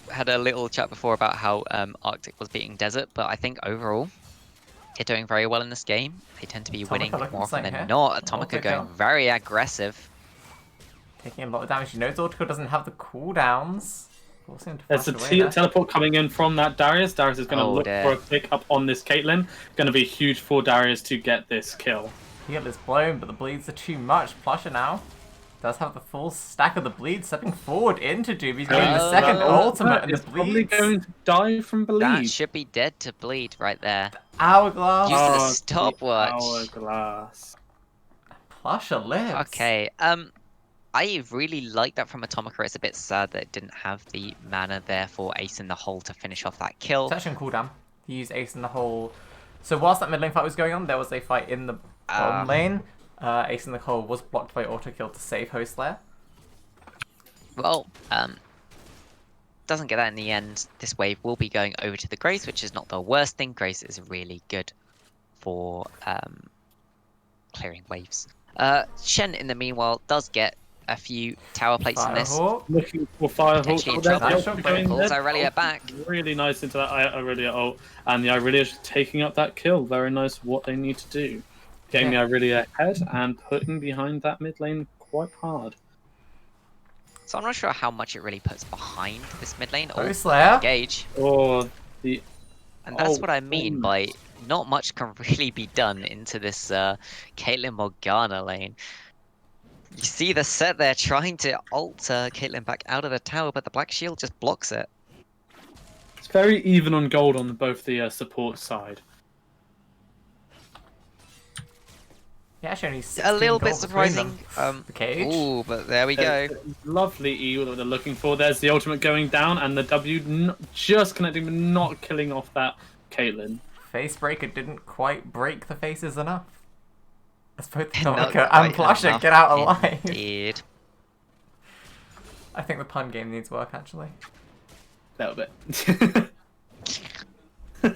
had a little chat before about how Arctic was beating Desert, but I think overall they're doing very well in this game. They tend to be winning looking more often insane than here. not. Atomica Okay, going go. very aggressive. Taking a lot of damage. You know Zortico doesn't have the cooldowns. Forcing him to There's a flash away there. teleport coming in from that Darius. Darius is going to Oh, look dear. for a pick up on this Caitlyn. Going to be huge for Darius to get this kill. Heal is blown, but the bleeds are too much. Plusher now does have the full stack of the bleed, stepping forward into Doom. He's getting the second ultimate, and Is the probably bleeds. going to die from bleed. That should be dead to bleed right there. Hourglass. Use the Oh, stopwatch. Hourglass. Plusher lives. Okay, I really like that from Atomica. It's a bit sad that it didn't have the mana there for Ace in the hole to finish off that kill. It's actually on cooldown. He used Ace in the hole. So whilst that mid lane fight was going on, there was a fight in the bottom lane. Ace in the hole was blocked by auto kill to save Host Lair. Well, doesn't get that in the end. This wave will be going over to the Grace, which is not the worst thing. Grace is really good for clearing waves. Shen, in the meanwhile, does get a few tower plates in this. Firehawk. Looking for Firehawk. Potentially in Oh, there's trouble. the ult going Pulls there. Irelia back. Really nice into that Irelia ult. And the Irelia is taking up that kill. Very nice what they need to do. Getting the Irelia ahead and putting behind that mid lane quite hard. So I'm not sure how much it really puts behind this mid lane. Oh, Host Lair. engage. Or the And that's Oh, what I mean by not much can really be done into this Caitlyn Morgana lane. You see the set there trying to alter Caitlyn back out of the tower, but the Black Shield just blocks it. it's very even on gold on both the support side. Yeah, actually only A 16 little bit gold between surprising. them. The cage. Ooh, but there we go. Lovely E that they're looking for. There's the ultimate going down, and the W just connecting, but not killing off that Caitlyn. Facebreaker didn't quite break the faces enough. As both Not Atomica quite and Plusher enough get out alive. Indeed. I think the pun game needs work, actually. A little bit.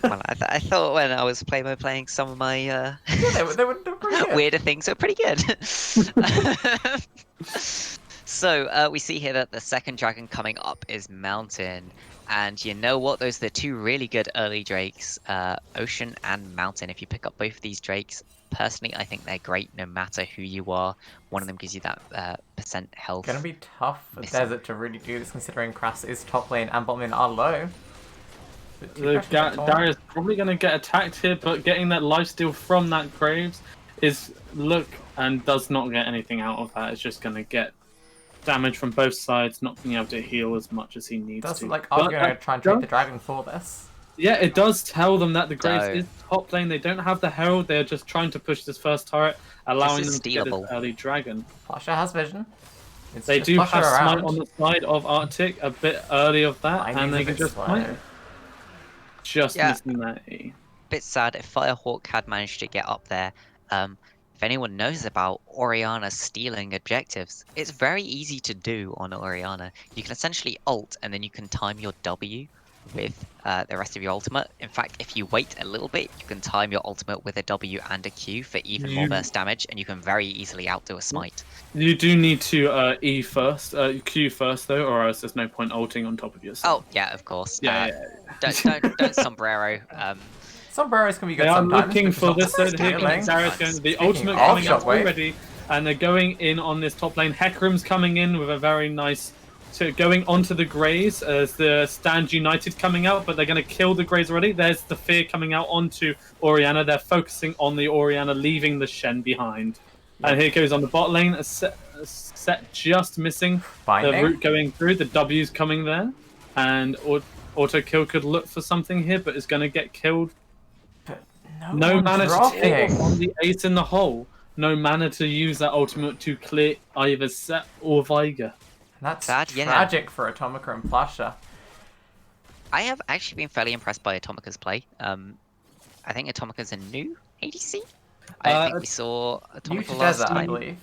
Well, I thought when I was playing some of my Yeah, they were pretty good. weirder things are pretty good. So we see here that the second dragon coming up is Mountain, and you know what? Those are the two really good early drakes, Ocean and Mountain. If you pick up both of these drakes, personally, I think they're great no matter who you are. One of them gives you that percent health. Gonna be tough for Missing. Desert to really do this, considering Krass is top lane and bottom lane are low. But two The Krash get torn. Darius probably going to get attacked here, but getting that lifesteal from that Graves is and does not get anything out of that. It's just going to get damage from both sides, not being able to heal as much as he needs Does to. like But are gonna try and trade the dragon for this? Yeah, it does tell them that the Graves No. is top lane. They don't have the Herald. They're just trying to push this first turret, allowing is them to get this stealable. early dragon. Plusher has vision. It's They just do Plusher have smite around. on the side of Arctic a bit early of that, Binding's and a they can bit just slow. smite. Just Yeah. missing that E. Bit sad if Firehawk had managed to get up there. If anyone knows about Orianna stealing objectives, it's very easy to do on Orianna. You can essentially ult and then you can time your W with the rest of your ultimate. In fact, if you wait a little bit, you can time your ultimate with a W and a Q for even more You- burst damage, and you can very easily outdo a smite. You do need to E first, Q first though, or else there's no point ulting on top of yourself. Oh yeah, of course. Yeah, Don't sombrero. Sombreros can be They good are sometimes. looking but for not this. So stealing. here comes Darius going. The Speaking ultimate of coming out Shockwave. already, and they're going in on this top lane. Hecarim's coming in with a very nice. So going onto the Greys as the Stand United coming out, but they're going to kill the Greys already. There's the Fear coming out onto Orianna. They're focusing on the Orianna, leaving the Shen behind. And here goes on the bot lane, a set just missing Binding. the route going through. The W's coming there, and auto kill could look for something here, but is going to get killed. But No one mana to dropping. take off on the ace in the hole. No mana to use that ultimate to clear either Set or Veigar. That's Sad, yeah. tragic for Atomica and Plasha. I have actually been fairly impressed by Atomica's play. I think Atomica's a new ADC. I don't think we saw New Atomica to last Desert, I time. believe.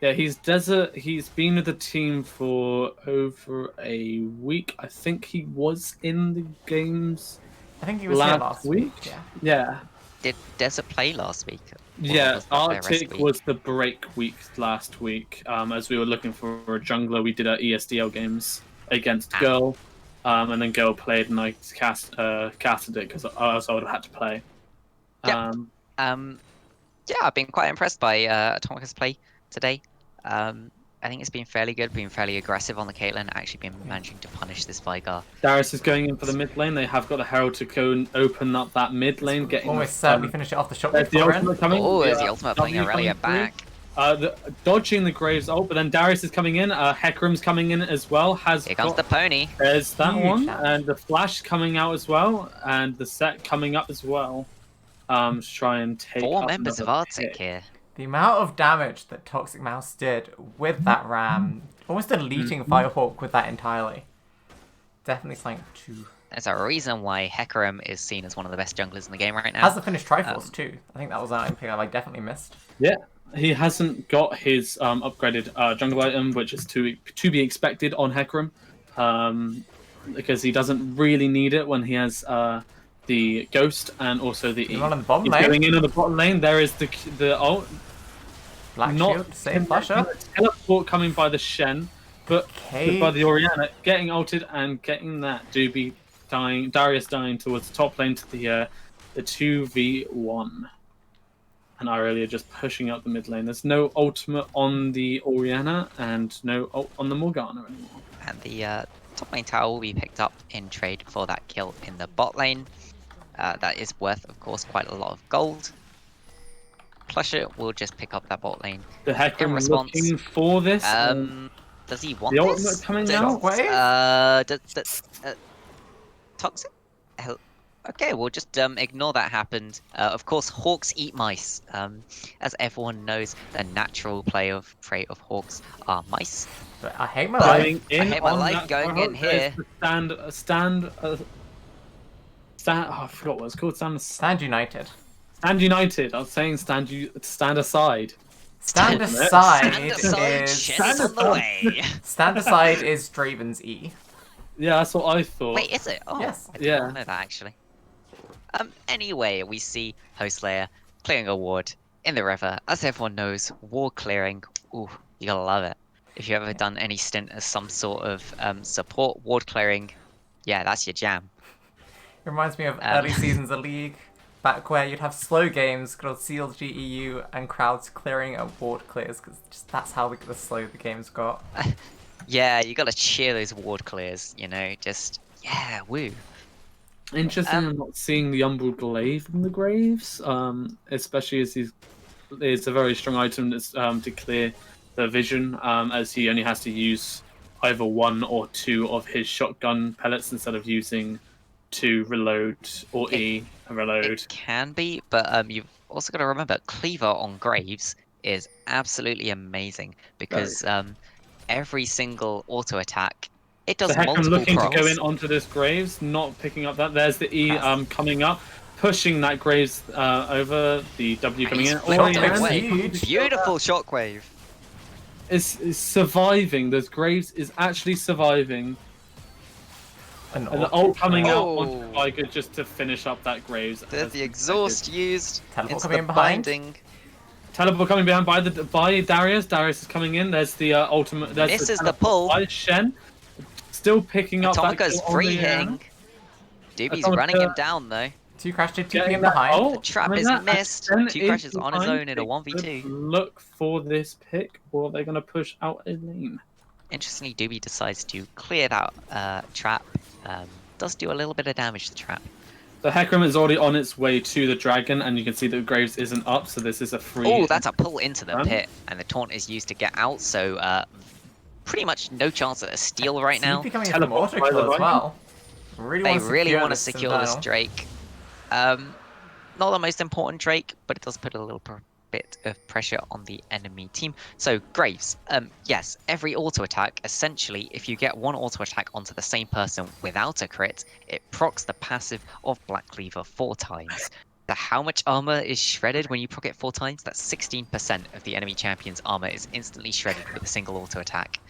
Yeah, he's Desert. He's been with the team for over a week. I think he was in the games I think he was here last week. Yeah. Yeah. Did Desert play last week? Or Yeah, was that their rest Arctic week? was the break week last week. As we were looking for a jungler, we did our ESDL games against Girl, and then Girl played and I casted it because I would have had to play. Yep. Yeah, I've been quite impressed by Atomica's play today. I think it's been fairly good, been fairly aggressive on the Caitlyn, actually been managing to punish this Veigar. Darius is going in for the mid lane. They have got the Herald to go and open up that mid lane, getting Almost certainly finish it off the shot there's with the Thorin. ultimate coming. Oh, there's the ultimate playing W Aurelia coming through. back. Dodging the Graves ult, but then Darius is coming in. Hecarim's coming in as well. Here comes the pony. There's that Huge one, damage. and the flash coming out as well, and the set coming up as well. To try and take 4 up members of another Arctic pick. here. The amount of damage that Toxic Mouse did with that ram, almost deleting Firehawk with that entirely. Definitely something to... There's a reason why Hecarim is seen as one of the best junglers in the game right now. Has the finished Triforce too. I think that was an item I definitely missed. Yeah, he hasn't got his upgraded jungle item, which is to be expected on Hecarim, because he doesn't really need it when he has the Ghost and also the E. One on the bottom He's lane. going in on the bottom lane. There is the ult. Black Not Shield, save Plasha. Teleport coming by the Shen, but Okay. by the Orianna getting ulted and getting that Doobie dying, Darius dying towards the top lane to the 2v1. And Irelia just pushing up the mid lane. There's no ultimate on the Orianna and no ult on the Morgana anymore. And the top lane tower will be picked up in trade for that kill in the bot lane. That is worth, of course, quite a lot of gold. Plusher will just pick up that bot lane. The Hecarim In response, looking for this. Does he want the this? ultimate coming Does- out. Toxic? Okay, we'll just ignore that happened. Of course, hawks eat mice. As everyone knows, the natural prey of hawks are mice. But I hate my life. Going in I hate my on life that going Firehawk. in here. There's the stand. Oh, I forgot what it's called. Stand United. Stand United. I was saying stand aside. Stand Stand aside aside, is... Shen's on the way. Stand aside is Draven's E. Yeah, that's what I thought. Wait, is it? Oh, Yes. I didn't Yeah. know that actually. Anyway, we see Hostlayer clearing a ward in the river. As everyone knows, ward clearing, ooh, you gotta love it. If you've ever done any stint as some sort of support ward clearing, yeah, that's your jam. It reminds me of early seasons of League, back where you'd have slow games called CLG EU and crowds clearing and ward clears, because that's how the slow the games got. Yeah, you gotta cheer those ward clears, you know, just, yeah, woo. Interesting, I'm not seeing the Umbral Glaive in the Graves, especially as it's a very strong item that's, to clear the vision, as he only has to use either 1 or 2 of his shotgun pellets instead of using 2 reload or E and reload. It can be, but you've also got to remember, Cleaver on Graves is absolutely amazing, because every single auto attack, it does So Hecarim multiple looking pros. to go in onto this Graves, not picking up that. There's the E coming up, pushing that Graves over, the W coming in. Shockwave Orianna huge. Beautiful shockwave. is surviving. This Graves is actually surviving. And And the ult coming out Oh. onto Viger just to finish up that Graves. There's as the expected. exhaust used. Teleport It's coming the in behind. binding. Teleport coming behind by Darius. Darius is coming in. There's the ultimate. There's Misses the teleport pull. by Shen. Still picking up that Atomica's kill on free the, hitting. Doobie's Atomica- running him down though. 2 Crash did 2 getting PM that behind. ult. The trap I mean, is that missed. Shen 2 is crashes on his behind. own in a 1v2. Look for this pick, or they're going to push out a lane. Interestingly, Doobie decides to clear that trap. Does do a little bit of damage to the trap. The Hecarim is already on its way to the dragon, and you can see that Graves isn't up, so this is a free... Oh, that's a pull into the Done. pit, and the taunt is used to get out, so pretty much no chance at a steal right now. TP coming in from Teleport by the auto-kill as way. well. They really want to secure this Infernal. Drake. Not the most important Drake, but it does put a little bit of pressure on the enemy team. So Graves, yes, every auto attack, essentially, if you get one auto attack onto the same person without a crit, it procs the passive of Black Cleaver 4 times. So how much armor is shredded when you proc it 4 times? That's 16% of the enemy champion's armor is instantly shredded with a single auto attack.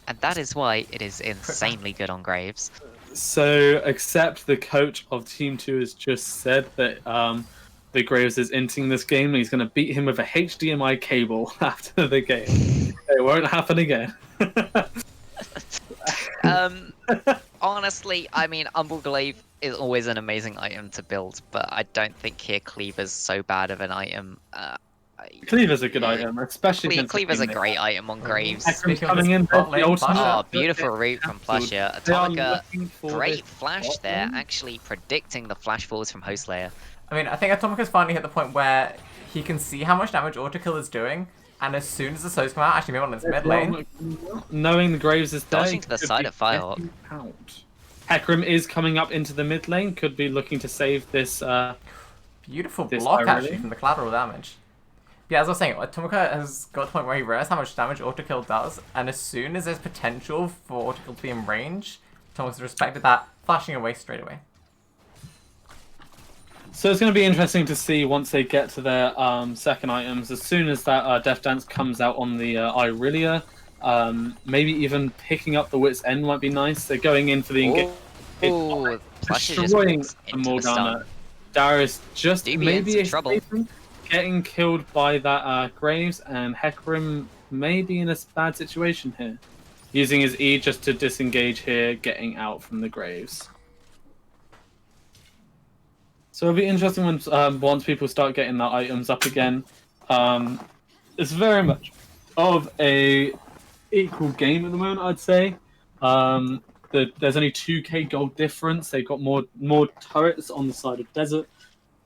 And that is why it is insanely good on Graves. So, except the coach of Team 2 has just said that the Graves is inting this game, and he's going to beat him with a HDMI cable after the game. It won't happen again. Honestly, I mean, Umbral is always an amazing item to build, but I don't think here Cleaver's so bad of an item. Cleaver's a good item, especially against Cleaver's a team great item on Graves. Hecarim's Speaking of coming this in, bot the lane, ultimate. Oh, beautiful route from Plusher. They are Atomica, looking for great this flash bot there, lane. actually predicting the flash forwards from Hostlayer. I mean, I think Atomica's finally hit the point where he can see how much damage auto-kill is doing, and as soon as the souls come out, actually maybe on his mid lane. Knowing the Graves is dead, Dodging to the could side be of Firehawk. getting out. Hecarim is coming up into the mid lane, could be looking to save this. Beautiful This block, irony. actually, from the collateral damage. Yeah, as I was saying, Atomica has got to the point where he realizes how much damage auto-kill does, and as soon as there's potential for auto-kill to be in range, Atomica's respected that, flashing away straight away. So it's going to be interesting to see once they get to their second items. As soon as that Death Dance comes out on the ioriaa, maybe even picking up the Wit's End might be nice. They're going in for the engage. Oh, Plusher just Destroying walks the into the Morgana. stun. Darius just Do be in maybe some trouble. escaping, getting killed by that Graves, and Hecarim may be in a bad situation here. Using his E just to disengage here, getting out from the Graves. So it'll be interesting once people start getting their items up again. It's very much of a equal game at the moment, I'd say. There's only 2k gold difference. They've got more turrets on the side of Desert,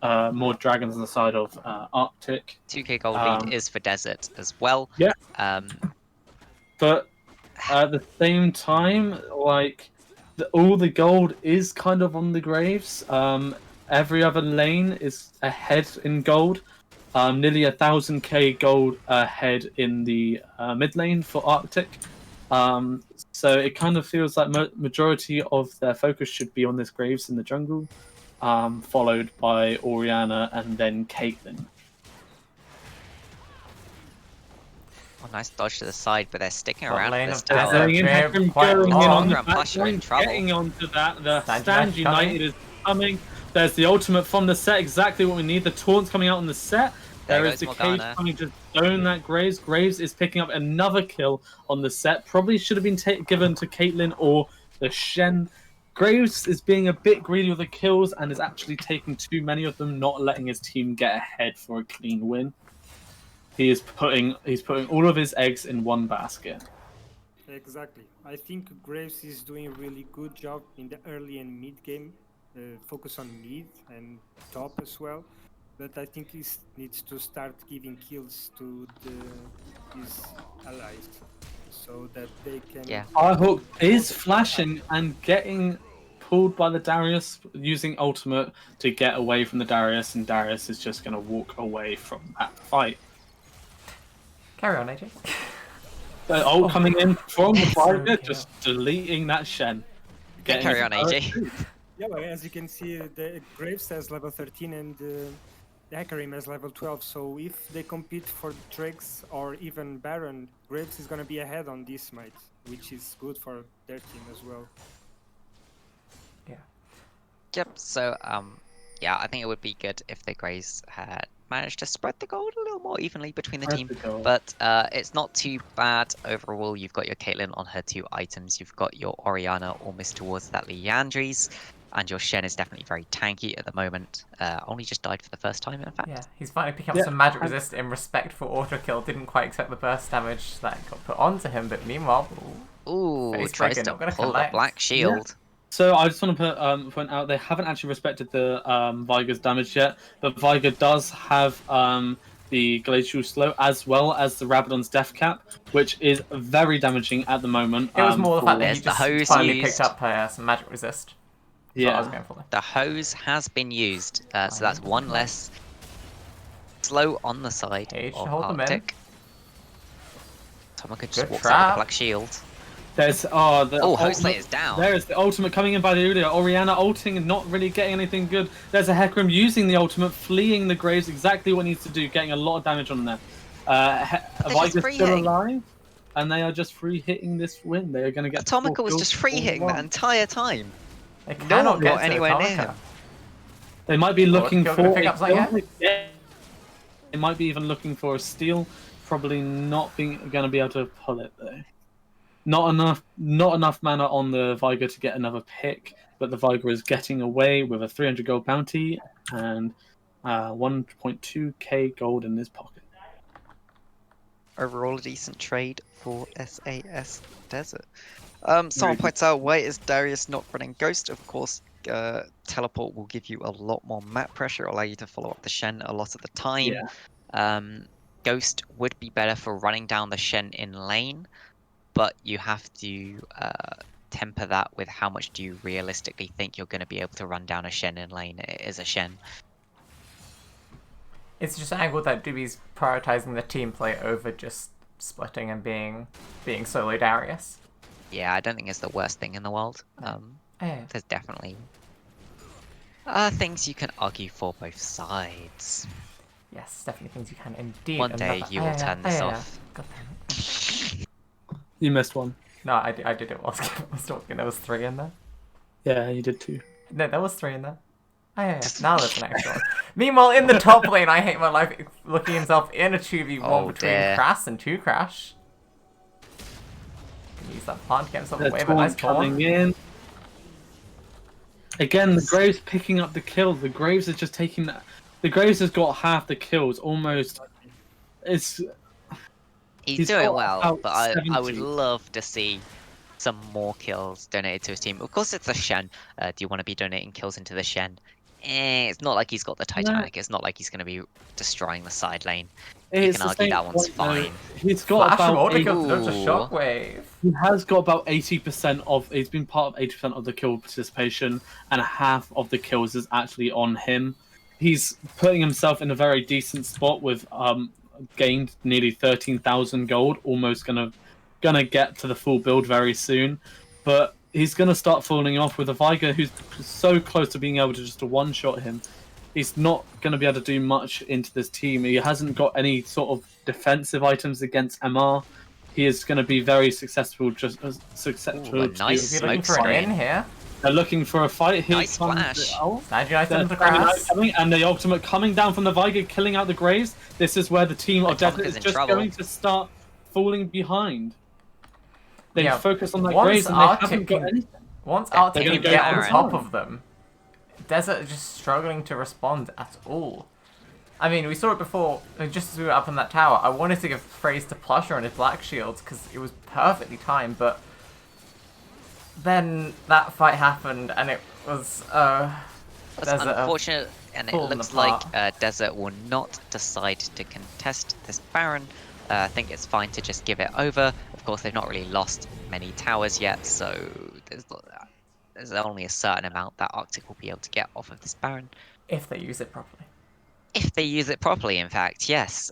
more dragons on the side of Arctic. 2k gold lead is for Desert as well. Yeah. Um, But at the same time, like all the gold is kind of on the Graves. Every other lane is ahead in gold. Nearly 1000k gold ahead in the mid lane for Arctic. So it kind of feels like majority of their focus should be on this Graves in the jungle, followed by Orianna and then Caitlyn. oh, nice dodge to the side, but they're sticking Top around lane this of tower. Desert. Going in, Trip, Hecarim quite going in long. on the And back Plusher in line, trouble. getting onto that. The Stand Stand United United is coming. There's the ultimate from the set, exactly what we need. The taunt's coming out on the set. There There is goes the cage Morgana. coming to zone that Graves. Graves is picking up another kill on the set. Probably should have been given to Caitlyn or the Shen. Graves is being a bit greedy with the kills and is actually taking too many of them, not letting his team get ahead for a clean win. He's putting all of his eggs in one basket. Exactly. I think Graves is doing a really good job in the early and mid game. Focus on mid and top as well. But I think he needs to start giving kills to his allies so that they can. Yeah. Firehawk is flashing and getting pulled by the Darius, using ultimate to get away from the Darius, and Darius is just going to walk away from that fight. Carry on, AJ. Ult coming in from the fire, Yeah. just deleting that Shen. Getting Carry on, his AJ. turret. Yeah, well, as you can see, the Graves has level 13 and the Hecarim has level 12. So if they compete for Drakes or even Baron, Graves is going to be ahead on this might, which is good for their team as well. Yep, so, yeah, I think it would be good if the Grays had managed to spread the gold a little more evenly between the Spread team. the gold. But it's not too bad overall. You've got your Caitlyn on her 2 items. You've got your Orianna almost towards that Leandries. And your Shen is definitely very tanky at the moment. Only just died for the first time, in fact. Yeah, he's finally picking up Yeah, some magic resist in respect for auto kill. Didn't quite accept the burst damage that got put onto him, but meanwhile, Ooh, Face tries breaker, to not gonna pull the collect. Black Shield. So I just want to point out they haven't actually respected the Viger's damage yet, but Viger does have the Glacial Slow as well as the Rabadon's Death Cap, which is very damaging at the moment. It was more the fact that There's he the just hose finally used. picked up some magic resist. That's what I was going for there. The hose has been used, so that's one less slow on the side Cage to of hold them in. Arctic. Tomaka just Good walks out with trap. the black shield. There's the Host Slayer's down. There is the ultimate coming in by the Ulia. Orianna ulting and not really getting anything good. There's a Hecarim using the ultimate, fleeing the Graves, exactly what he needs to do, getting a lot of damage on there. Viger's free still hitting. alive, and they are just free hitting this win. They are going to get. Tomaka was just free hitting that entire time. They No cannot one get got to anywhere near Tomaka. him. They might be looking Kill for. gonna pick up something They might be even looking for a steal. Probably not going to be able to pull it though. Not enough mana on the Viger to get another pick, but the Viger is getting away with a 300 gold bounty and 1.2k gold in his pocket. Overall, a decent trade for SAS Desert. Someone points out, why is Darius not running Ghost? Of course, Teleport will give you a lot more map pressure, allow you to follow up the Shen a lot of the time. Ghost would be better for running down the Shen in lane, but you have to temper that with how much do you realistically think you're going to be able to run down a Shen in lane. It is a Shen. It's just angled that Doobie's prioritizing the team play over just splitting and being solo Darius. Yeah, I don't think it's the worst thing in the world. There's definitely things you can argue for both sides. Yes, definitely things you can indeed. One day you will turn this off. God damn it. You missed one. No, I did it whilst I was talking. There was 3 in there. Yeah, you did too. No, there was 3 in there. Now there's an extra one. Meanwhile, in the top lane, I hate my life looking himself in a 2v1 between dear. Crass and 2 Crash. Can use that plant to get himself There's away, but nice coming taunt. in. Again, the Graves picking up the kills. The Graves are just taking that. The Graves has got half the kills, almost. He's He's doing got well, about but I would 70. love to see some more kills donated to his team. Of course, it's a Shen. Do you want to be donating kills into the Shen? It's not like he's got the Titanic. It's not like he's going to be destroying the side lane. You It's can the argue same that one's point, though. fine. He's got Flash from about order kill to Ooh. shockwave. he has got about 80% of. He's been part of 80% of the kill participation, and half of the kills is actually on him. He's putting himself in a very decent spot with gained nearly 13,000 gold. Almost gonna get to the full build very soon, but he's gonna start falling off with a Viger who's so close to being able to just one-shot him. He's not going to be able to do much into this team. He hasn't got any sort of defensive items against MR. He is going to be very successful. Just successful. Ooh, a nice If you're looking smoke for an screen. in here, They're looking for a fight. Here Nice comes flash. the ult. Snag United They're into coming Crass. out, and the ultimate coming down from the Viger, killing out the Graves. This is where the team of Tomaka's Desert is in just trouble. going to start falling behind. They Yeah, focus on that once Graves, and they Arctic haven't got can- anything. Once They're Arctic gonna can go get down on the top line. of them, Desert are just struggling to respond at all. I mean, we saw it before, just as we were up on that tower. I wanted to give praise to Plusher and his Black Shields because it was perfectly timed, but then that fight happened and it was, That's Desert unfortunate, and it fallen looks like apart. Desert will not decide to contest this Baron. I think it's fine to just give it over. Of course, they've not really lost many towers yet, so there's only a certain amount that Arctic will be able to get off of this Baron. if they use it properly. If they use it properly, in fact, yes.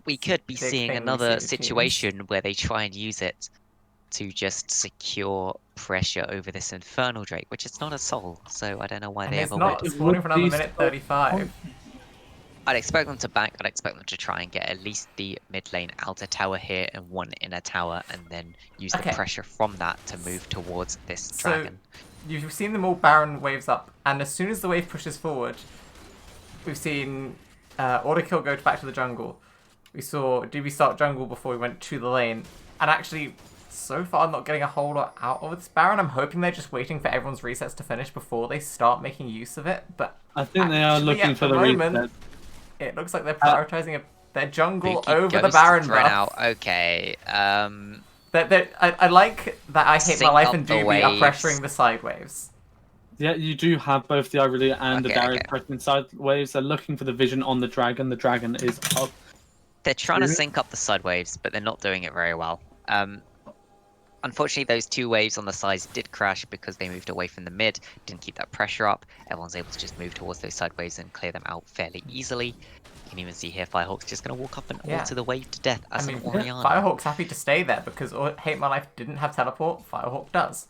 We could be Big seeing thing we another see with teams. situation where they try and use it to just secure pressure over this Infernal Drake, which is not a soul, so I don't know why And they it's ever not would. spawning for another Would minute these- 35. I'd expect them to back. I'd expect them to try and get at least the mid lane outer tower here and one inner tower, and then use Okay. the pressure from that to move towards this So, dragon. You've seen them all Baron waves up, and as soon as the wave pushes forward, we've seen Order Kill go back to the jungle. We saw Doobie start jungle before we went to the lane, and actually, so far not getting a whole lot out of this Baron. I'm hoping they're just waiting for everyone's resets to finish before they start making use of it, but I think they are actually, looking at for the the moment, reset. it looks like they're prioritizing their jungle Spooky over the Ghost Baron thrown buff. out. Okay. I like that I hate my Sync life up and the Doobie are waves. pressuring the side waves. Yeah, you do have both the ioriaa and the Okay, Darius okay. pressing side waves. They're looking for the vision on the dragon. The dragon is up. They're trying to Really? sync up the side waves, but they're not doing it very well. Unfortunately, those 2 waves on the sides did crash because they moved away from the mid, didn't keep that pressure up. Everyone's able to just move towards those side waves and clear them out fairly easily. You can even see here Firehawk's just going to walk up and alter the wave to death as an Orianna. Firehawk's happy to stay there because Hate My Life didn't have teleport. Firehawk does.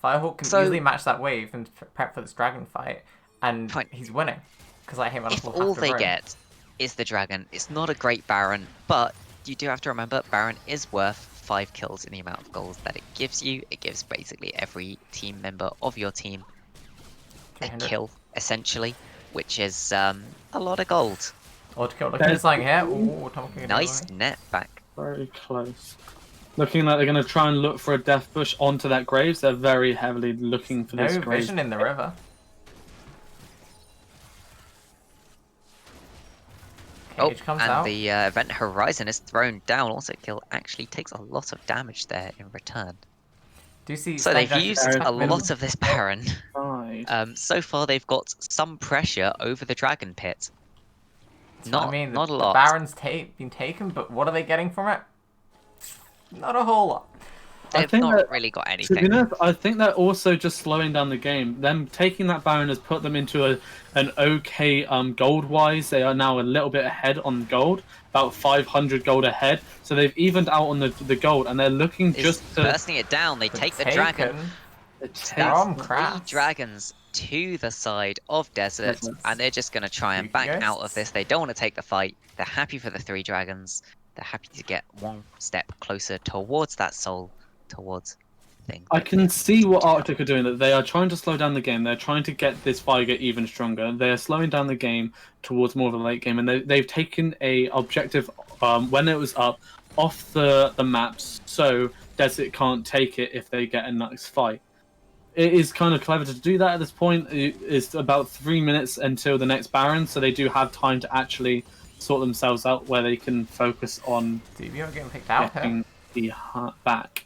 Firehawk can easily match that wave and prep for this dragon fight, and he's winning because I Hate My Life. If all they get is the dragon, it's not a great Baron, but you do have to remember Baron is worth 5 kills in the amount of goals that it gives you. It gives basically every team member of your team a kill, essentially, which is a lot of gold. Look at something here. Ooh, nice net back. Very close. Looking like they're going to try and look for a death push onto that Graves. They're very heavily looking for this No Graves. vision in the river. Cage comes out. The Event Horizon is thrown down. Also, kill actually takes a lot of damage there in return. So they've used a lot of this Baron. So far, they've got some pressure over the Dragon Pit. Not a lot. The Baron's been taken, but what are they getting from it? Not a whole lot. They've not really got anything. To be honest, I think they're also just slowing down the game. Them taking that Baron has put them into an okay gold-wise. They are now a little bit ahead on gold, about 500 gold ahead. So they've evened out on the gold, and they're looking just to... bursting it down. They take the dragon. From 3 Craft. dragons to the side of Desert, and they're just going to try and back out of this. They don't want to take the fight. They're happy for the 3 dragons. They're happy to get one step closer towards that soul, towards thing. I can see what Arctic are doing, that they are trying to slow down the game. They're trying to get this Viger even stronger. They're slowing down the game towards more of a late game, and they've taken a objective when it was up off the maps, so Desert can't take it if they get a nice fight. It is kind of clever to do that at this point. It's about 3 minutes until the next Baron, so they do have time to actually sort themselves out where they can focus on getting picked out getting the heart back.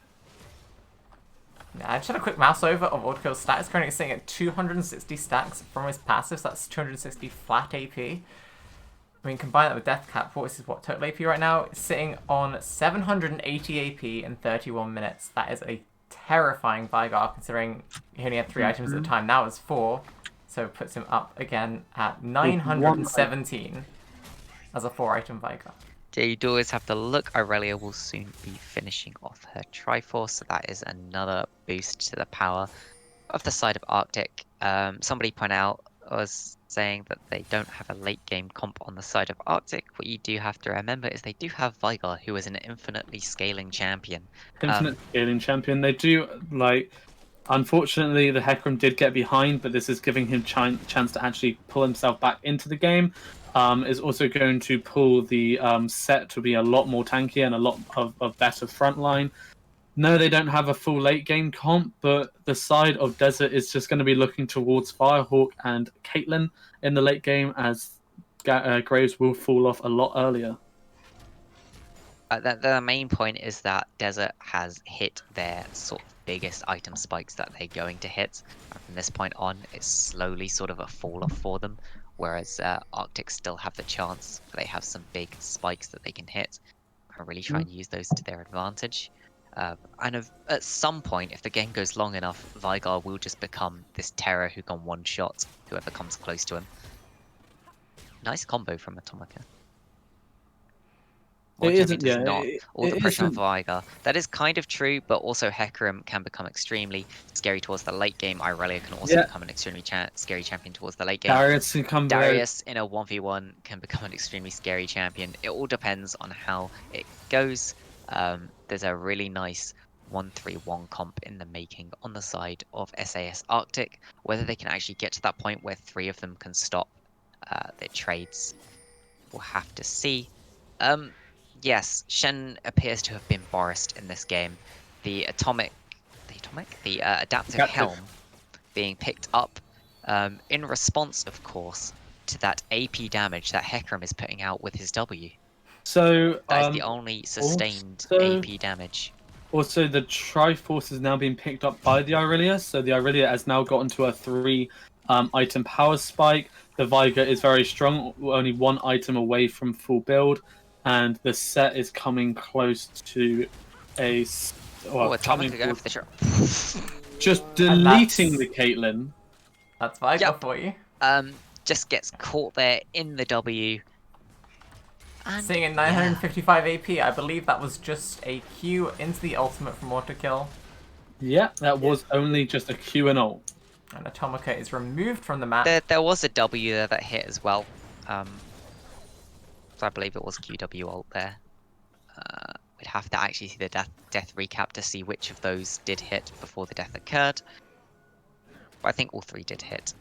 Yeah, I just had a quick mouse over of Ordkill's stats. Currently sitting at 260 stacks from his passive, so that's 260 flat AP. I mean, combine that with Death Cap, what is his total AP right now? It's sitting on 780 AP in 31 minutes. That is a terrifying Vigar, considering he only had 3 items at the time. Now it's 4, so it puts him up again at 917 as a 4-item Vigar. Yeah, you do always have to look. Irelia will soon be finishing off her Triforce, so that is another boost to the power of the side of Arctic. Somebody pointed out, was saying that they don't have a late game comp on the side of Arctic. What you do have to remember is they do have Vigar, who is an infinitely scaling champion. Infinite scaling champion. They do, unfortunately, the Hecarim did get behind, but this is giving him chance to actually pull himself back into the game. Is also going to pull the set to be a lot more tanky and a lot of better frontline. No, they don't have a full late game comp, but the side of Desert is just going to be looking towards Firehawk and Caitlyn in the late game, as Graves will fall off a lot earlier. The main point is that Desert has hit their sort of biggest item spikes that they're going to hit. And from this point on, it's slowly sort of a fall off for them. Whereas Arctic still have the chance. They have some big spikes that they can hit and really try and use those to their advantage. And at some point, if the game goes long enough, Vigar will just become this terror who can one-shot whoever comes close to him. Nice combo from Atomica. All the pressure on Vigar. That is kind of true, but also Hecarim can become extremely scary towards the late game. Irelia can also become an extremely scary champion towards the late game. Darius in a 1v1 can become an extremely scary champion. It all depends on how it goes. There's a really nice 1-3-1 comp in the making on the side of SAS Arctic. Whether they can actually get to that point where 3 of them can stop their trades, we'll have to see. Yes, Shen appears to have been Borised in this game. The adaptive helm being picked up in response, of course, to that AP damage that Hecarim is putting out with his W. So that is the only sustained AP damage. Also, the Triforce is now being picked up by the Ioriaa, so the Ioriaa has now gotten to a 3-item power spike. The Viger is very strong, only 1 item away from full build, and the set is coming close to a... Well, Atomic to go for the shot. just deleting the Caitlyn. That's Viger Yep. for you. Just gets caught there in the W. And Seeing a 955 AP, I believe that was just a Q into the ultimate from Autokill. Yeah, that was only just a Q and ult. And Atomica is removed from the map. There was a W there that hit as well. So I believe it was QW ult there. We'd have to actually see the death recap to see which of those did hit before the death occurred. But I think all 3 did hit.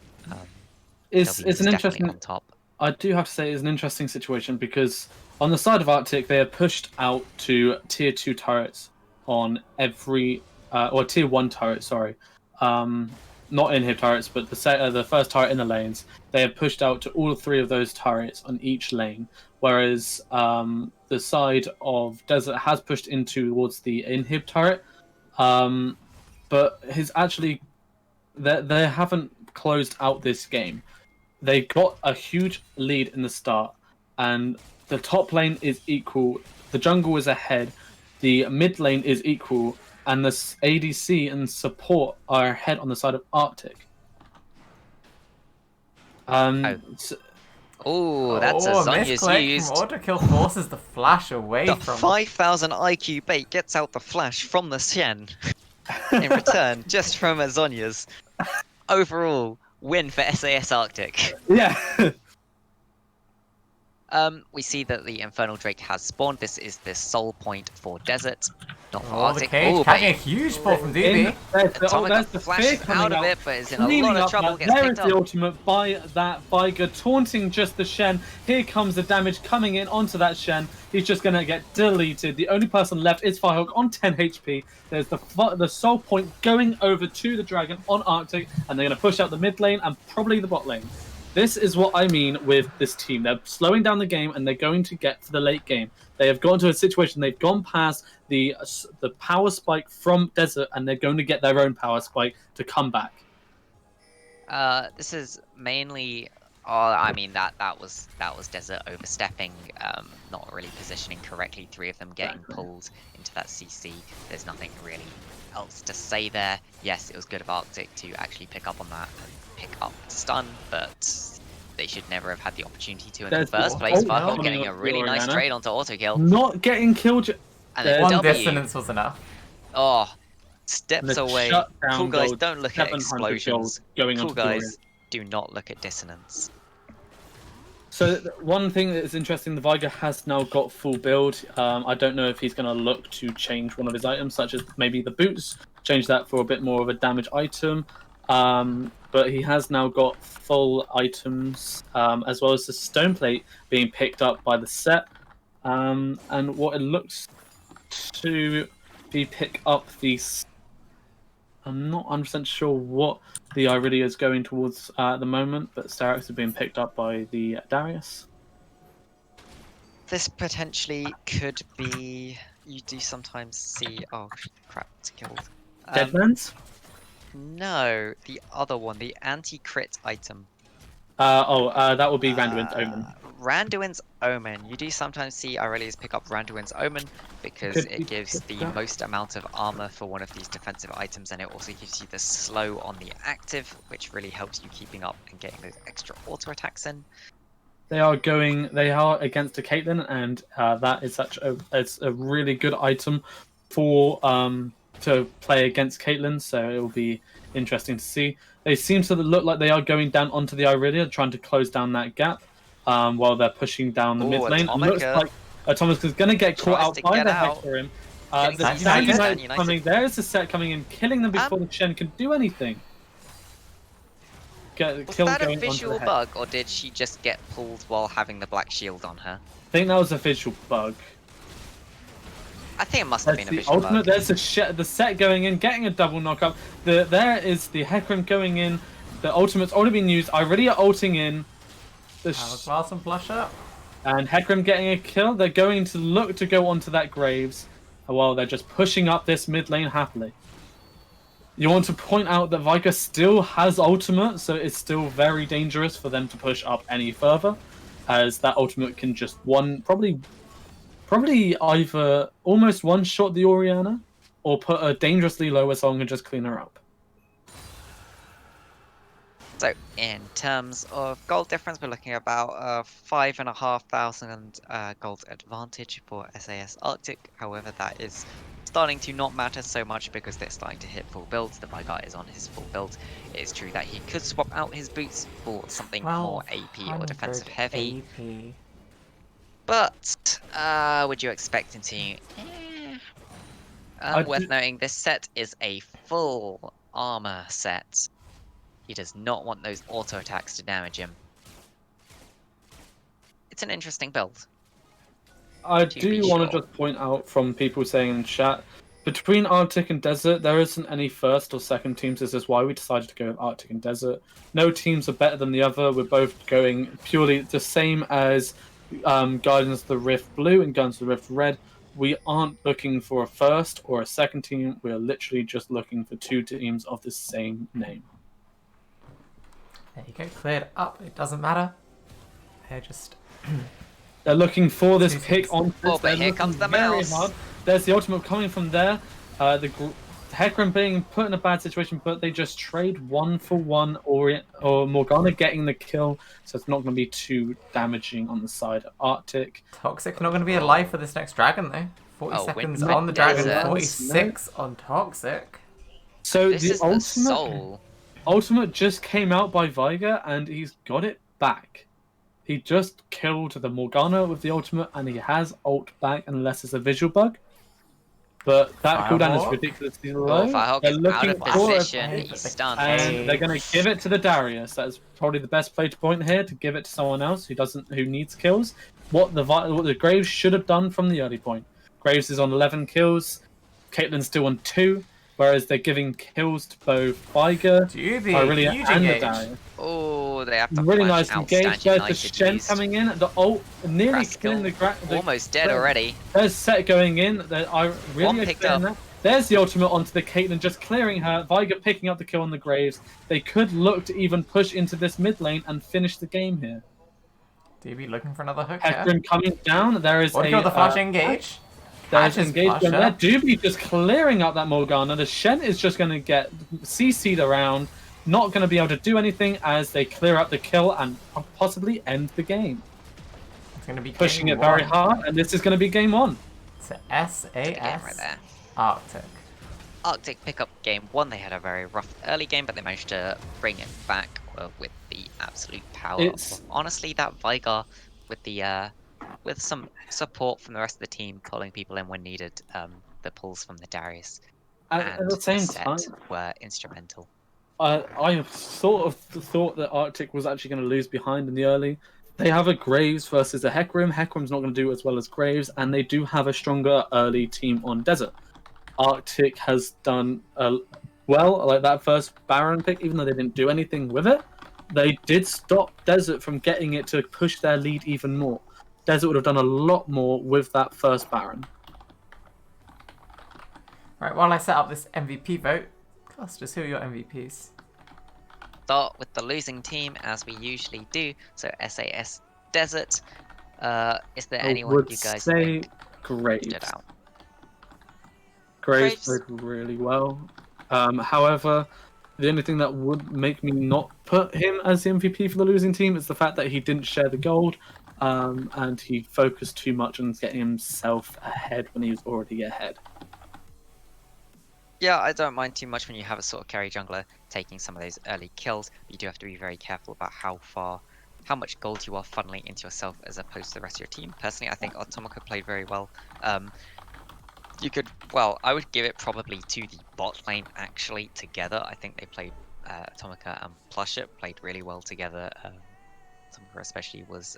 It's W is an definitely interesting... on top. I do have to say it's an interesting situation because on the side of Arctic, they are pushed out to tier 2 turrets on every... or tier 1 turrets, sorry. Not inhib turrets, but the first turret in the lanes. They have pushed out to all 3 of those turrets on each lane, whereas the side of Desert has pushed in towards the inhib turret, but has actually... They haven't closed out this game. They got a huge lead in the start, and the top lane is equal. The jungle is ahead. The mid lane is equal, and the ADC and support are ahead on the side of Arctic. Oh, that's a Zonya's misclick used. from Autokill forces the flash away The from... 5,000 IQ bait gets out the flash from the Shen. In return, just from a Zonya's. Overall, win for SAS Arctic. Yeah. We see that the Infernal Drake has spawned. This is the soul point for Desert, not for Oh, the Arctic. cage Oh, catching a but huge pull from DB. Atomic flashes out of it, but is in a lot of trouble. Gets There is picked the up. ultimate by that Viger, taunting just the Shen. Here comes the damage coming in onto that Shen. He's just going to get deleted. The only person left is Firehawk on 10 HP. There's the soul point going over to the Dragon on Arctic, and they're going to push out the mid lane and probably the bot lane. This is what I mean with this team. They're slowing down the game, and they're going to get to the late game. They have gone to a situation, they've gone past the power spike from Desert, and they're going to get their own power spike to come back. This is mainly... I mean, that was Desert overstepping, not really positioning correctly. 3 of them getting pulled into that CC. There's nothing really else to say there. Yes, it was good of Arctic to actually pick up on that and pick up the stun, but they should never have had the opportunity to in the first place. Firehawk getting a really nice trade onto autokill. Not getting killed. And then One W. dissonance was enough. Oh, steps away. Cool guys, gold, don't look at 700 explosions. going Cool onto guys, do not look at dissonance. So one thing that is interesting, the Viger has now got full build. I don't know if he's going to look to change one of his items, such as maybe the boots, change that for a bit more of a damage item. But he has now got full items, as well as the stone plate being picked up by the set. And what it looks to be pick up these... I'm not 100% sure what the ioriaa is going towards at the moment, but Starix is being picked up by the Darius. This potentially could be... You do sometimes see... Oh, crap, it's killed. Deadlands? No, the other one, the anti-crit item. That would be Randuin's Omen. Randuin's Omen. You do sometimes see Aurelius pick up Randuin's Omen because it gives the most amount of armor for one of these defensive items, and it also gives you the slow on the active, which really helps you keeping up and getting those extra auto attacks in. They are against a Caitlyn, and that is it's a really good item for to play against Caitlyn, so it will be interesting to see. They seem to look like they are going down onto the ioriaa, trying to close down that gap while they're pushing down the mid lane. It looks like Atomica is going to get caught out by the Hecarim. The set coming. There is a set coming in, killing them before the Shen can do anything. Was that a visual bug, or did she just get pulled while having the black shield on her? I think that was a visual bug. I think it must have been a visual bug. There's the set going in, getting a double knockup. There is the Hecarim going in. The ultimate's already been used. ioriaa ulting in. Awesome flush up. And Hecarim getting a kill. They're going to look to go onto that Graves. while they're just pushing up this mid lane happily. You want to point out that Viger still has ultimate, so it's still very dangerous for them to push up any further, as that ultimate can just probably either almost one-shot the Orianna, or put a dangerously lower song and just clean her up. So, in terms of gold difference, we're looking at about 5,500 gold advantage for SAS Arctic. However, that is starting to not matter so much because they're starting to hit full builds. The Vigar is on his full build. It's true that he could swap out his boots for something more AP or defensive heavy. AP. But, would you expect him to? Worth noting, this set is a full armor set. He does not want those auto attacks to damage him. It's an interesting build. I do want to just point out from people saying in chat, between Arctic and Desert, there isn't any first or second teams. This is why we decided to go with Arctic and Desert. No teams are better than the other. We're both going purely the same as Guardians of the Rift Blue and Guardians of the Rift Red. We aren't looking for a first or a second team. We are literally just looking for two teams of the same name. There you go, cleared up. It doesn't matter. They're just... They're looking for this pick on. Oh, but here comes the mouse. Hard. There's the ultimate coming from there. The Hecarim being put in a bad situation, but they just trade 1-for-1 or Morgana getting the kill, so it's not going to be too damaging on the side of Arctic. Toxic not going to be alive for this next dragon though. 40 seconds on the dragon, 46 on Toxic. So this the ultimate just came out by Viger and he's got it back. He just killed the Morgana with the ultimate and he has ult back unless it's a visual bug. But that cooldown is ridiculously low. They're looking for he's stunned. And they're going to give it to the Darius. That's probably the best play to point here, to give it to someone else who needs kills. What the Graves should have done from the early point. Graves is on 11 kills. Caitlyn's still on 2. Whereas they're giving kills to both Viger, Ioriaa, and the Darius. Oh, they have to really nice engage. There's the Shen coming in. The ult nearly killing the almost dead already. There's set going in. Really picked up. There's the ultimate onto the Caitlyn, just clearing her. Viger picking up the kill on the Graves. They could look to even push into this mid lane and finish the game here. DB looking for another hook. Hecarim coming down. There is the flash engage. There's engagement there. Doobie just clearing up that Morgana. The Shen is just going to get CC'd around. Not going to be able to do anything as they clear up the kill and possibly end the game. It's going to be pushing it very hard, and this is going to be game 1. So SAS right there. Arctic. Arctic pick up game 1. They had a very rough early game, but they managed to bring it back with the absolute power. Honestly, that Vigar with the with some support from the rest of the team, pulling people in when needed. The pulls from the Darius at the same time were instrumental. I sort of thought that Arctic was actually going to lose behind in the early. They have a Graves versus a Hecarim. Hecarim's not going to do as well as Graves, and they do have a stronger early team on Desert. Arctic has done well, like that first Baron pick, even though they didn't do anything with it. They did stop Desert from getting it to push their lead even more. Desert would have done a lot more with that first Baron. Right, while I set up this MVP vote, Clusters, who are your MVPs? Start with the losing team, as we usually do. So SAS Desert. Is there anyone you guys think Graves stood out? Graves played really well. However, the only thing that would make me not put him as the MVP for the losing team is the fact that he didn't share the gold. And he focused too much on getting himself ahead when he was already ahead. Yeah, I don't mind too much when you have a sort of carry jungler taking some of those early kills. But you do have to be very careful about how much gold you are funneling into yourself as opposed to the rest of your team. Personally, I think Atomica played very well. I would give it probably to the bot lane actually together. I think they played Atomica and Plushit played really well together. Atomica especially was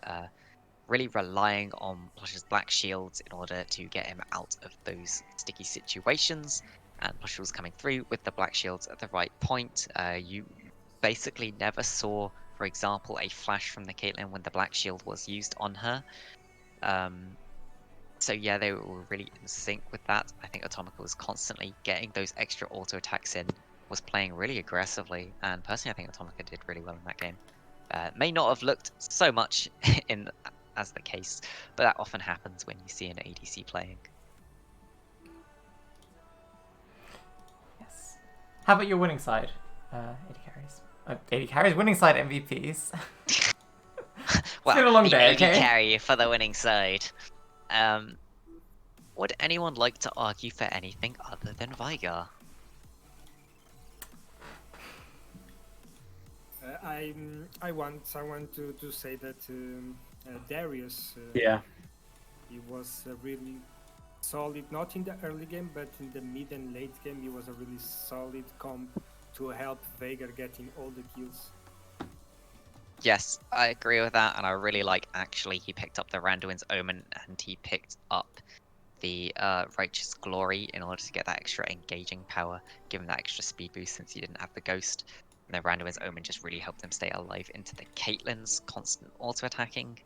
really relying on Plush's black shields in order to get him out of those sticky situations. And Plush was coming through with the black shields at the right point. You basically never saw, for example, a flash from the Caitlyn when the black shield was used on her. So yeah, they were really in sync with that. I think Atomica was constantly getting those extra auto attacks in, was playing really aggressively, and personally I think Atomica did really well in that game. May not have looked so much in as the case, but that often happens when you see an ADC playing. Yes. How about your winning side? AD carries. AD carries, winning side MVPs. Well, been a long the day, AD okay? carry for the winning side. Would anyone like to argue for anything other than Vigar? I want to say that Darius. Yeah. He was really solid, not in the early game, but in the mid and late game, he was a really solid comp to help Veigar getting all the kills. Yes, I agree with that, and I really like actually he picked up the Randuin's Omen and he picked up the Righteous Glory in order to get that extra engaging power, give him that extra speed boost since he didn't have the Ghost. And the Randuin's Omen just really helped him stay alive into the Caitlyn's constant auto-attacking.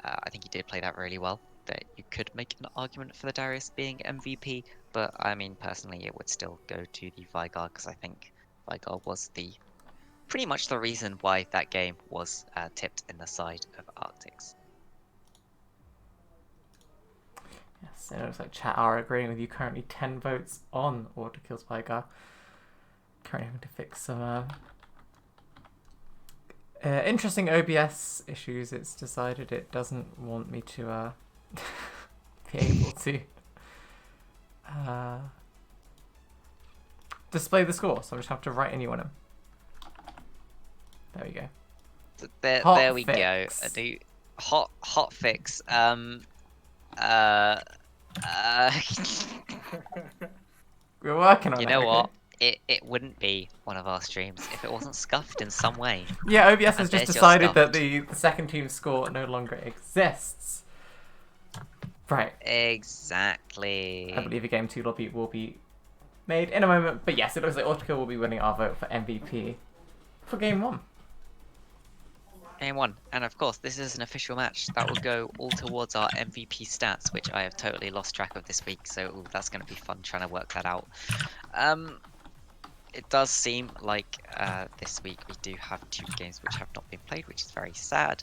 I think he did play that really well. That you could make an argument for the Darius being MVP, but I mean personally it would still go to the Vigar because I think Vigar was pretty much the reason why that game was tipped in the side of Arctics. Yes, it looks like chat are agreeing with you. Currently 10 votes on Auto Kills Vigar. Currently having to fix some interesting OBS issues. It's decided it doesn't want me to be able to display the score, so I just have to write a new one in. There we go. There we fix. go. A new hot fix. We're working on it. You know okay? what? It wouldn't be one of our streams if it wasn't scuffed in some way. Yeah, OBS has And just there's your decided that scuffed. the second team's score no longer exists. Right. Exactly. I believe a game 2 lobby will be made in a moment, but yes, it looks like Autokill will be winning our vote for MVP for game 1. Game 1. And of course, this is an official match. That will go all towards our MVP stats, which I have totally lost track of this week, so that's going to be fun trying to work that out. It does seem like this week we do have 2 games which have not been played, which is very sad.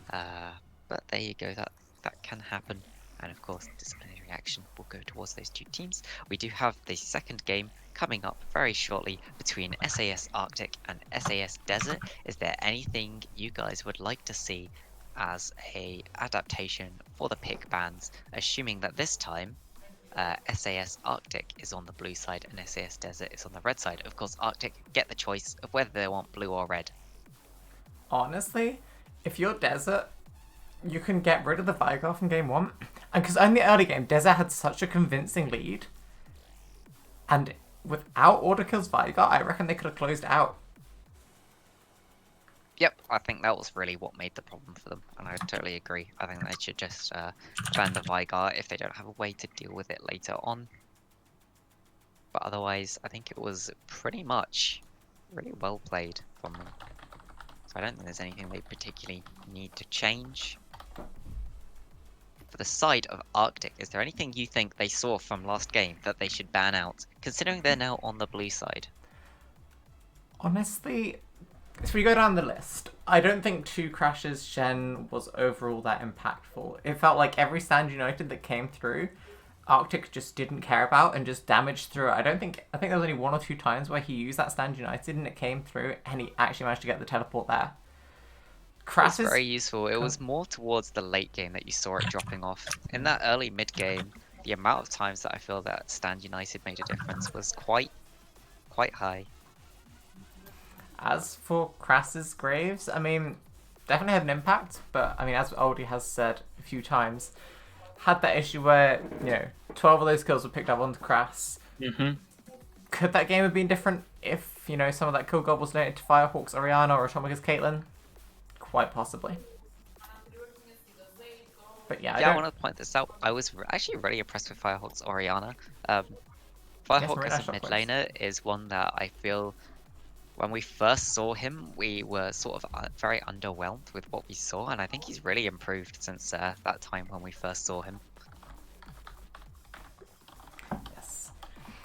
But there you go, that can happen. And of course, disciplinary action will go towards those 2 teams. We do have the second game coming up very shortly between SAS Arctic and SAS Desert. Is there anything you guys would like to see as a adaptation for the pick bans, assuming that this time SAS Arctic is on the blue side and SAS Desert is on the red side? Of course, Arctic get the choice of whether they want blue or red. Honestly, if you're Desert, you can get rid of the Vigar from game 1. And because in the early game, Desert had such a convincing lead. And without Autokill's Vigar, I reckon they could have closed out. Yep, I think that was really what made the problem for them, and I totally agree. I think they should just ban the Vigar if they don't have a way to deal with it later on. But otherwise, I think it was pretty much really well played from them. So I don't think there's anything they particularly need to change. For the side of Arctic, is there anything you think they saw from last game that they should ban out, considering they're now on the blue side? Honestly, if we go down the list, I don't think 2 crashes Shen was overall that impactful. It felt like every Stand United that came through, Arctic just didn't care about and just damaged through it. I think there was only 1 or 2 times where he used that Stand United and it came through and he actually managed to get the teleport there. It's very useful. It was more towards the late game that you saw it dropping off. In that early mid game, the amount of times that I feel that Stand United made a difference was quite high. As for Krass's Graves, I mean, definitely had an impact, but I mean, as Oldie has said a few times, had that issue where, 12 of those kills were picked up onto Krass. Mm-hmm. Could that game have been different if, some of that kill gob was donated to Firehawk's Orianna or Atomica's Caitlyn? Quite possibly. But yeah, I want to point this out. I was actually really impressed with Firehawk's Orianna. Firehawk as a mid laner is one that I feel when we first saw him, we were sort of very underwhelmed with what we saw, and I think he's really improved since that time when we first saw him.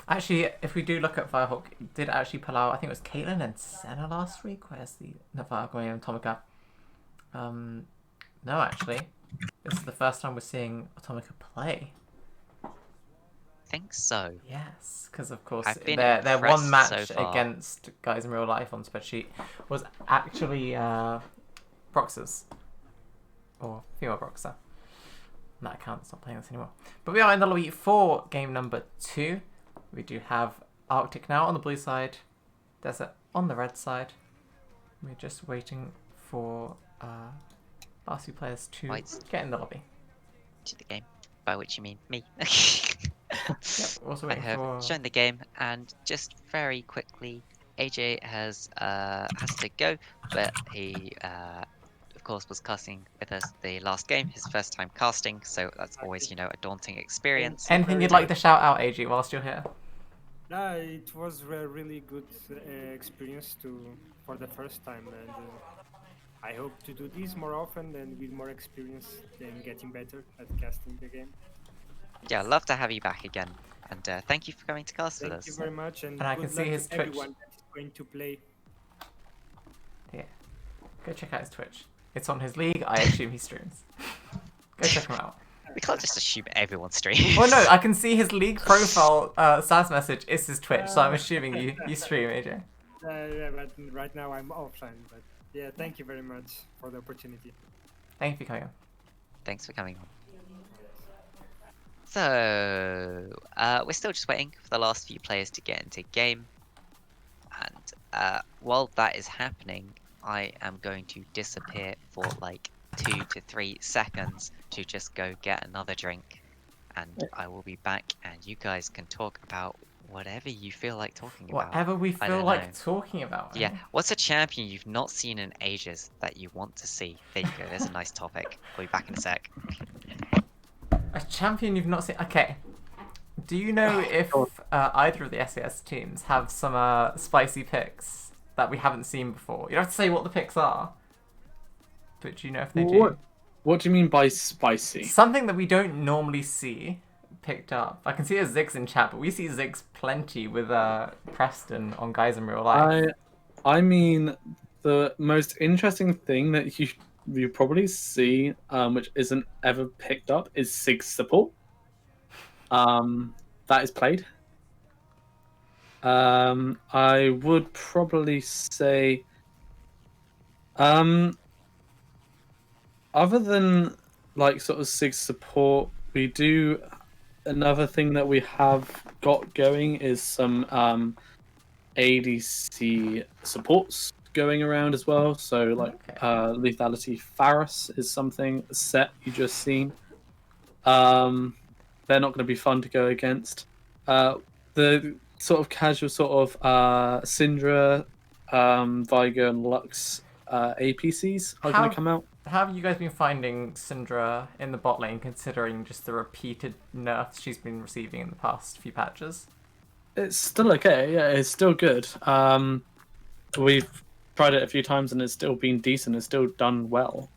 Actually, if we do look at Firehawk, did actually pull out, I think it was Caitlyn and Senna last week. Where's the Firehawk going in Atomica? No, actually. This is the first time we're seeing Atomica play. I think so. Yes, because of course I've been their one impressed match so far. against guys in real life on spreadsheet was actually Brox's. Or female Broxer. That account's not playing this anymore. But we are in the lobby for game number 2. We do have Arctic now on the blue side, Desert on the red side. We're just waiting for last few players to get in the lobby. To the game, by which you mean me. Yep, also I waiting have for... joined the game, and just very quickly, AJ has to go, but he of course was casting with us the last game, his first time casting, so that's always, you know, a daunting experience. Anything you'd like to shout out, AJ, whilst you're here? No, it was a really good experience for the first time, and I hope to do this more often and with more experience and getting better at casting the game. Yeah, I'd love to have you back again, and thank you for coming to cast with us. Thank you very much, and I good can see luck his to Twitch. everyone that is going to play. Yeah. Go check out his Twitch. It's on his league, I assume he streams. Go check him out. We can't just assume everyone streams. Well, no, I can see his league profile SAS message is his Twitch, so I'm assuming you stream, AJ. Yeah, but right now I'm offline, but yeah, thank you very much for the opportunity. Thank you for coming on. Thanks for coming on. So, we're still just waiting for the last few players to get into game. And while that is happening, I am going to disappear for like 2 to 3 seconds to just go get another drink. And I will be back, and you guys can talk about whatever you feel like talking about. Whatever we I feel don't like know. talking about. Yeah, what's a champion you've not seen in ages that you want to see? There you go, there's a nice topic. We'll be back in a sec. A champion you've not seen. Okay. Do you know if either of the SAS teams have some spicy picks that we haven't seen before? You don't have to say what the picks are, but do you know if they do? What do you mean by spicy? Something that we don't normally see picked up. I can see a Ziggs in chat, but we see Ziggs plenty with Preston on Guys in Real Life. I mean, the most interesting thing that you probably see, which isn't ever picked up, is Ziggs support. That is played. I would probably say, other than like sort of Ziggs support, we do another thing that we have got going is some ADC supports going around as well. So like lethality Faris is something set you just seen. They're not going to be fun to go against. The sort of casual sort of Syndra, Vigo, and Lux APCs are going to come out. How have you guys been finding Syndra in the bot lane, considering just the repeated nerfs she's been receiving in the past few patches? It's still okay. Yeah, it's still good. We've tried it a few times and it's still been decent. It's still done well.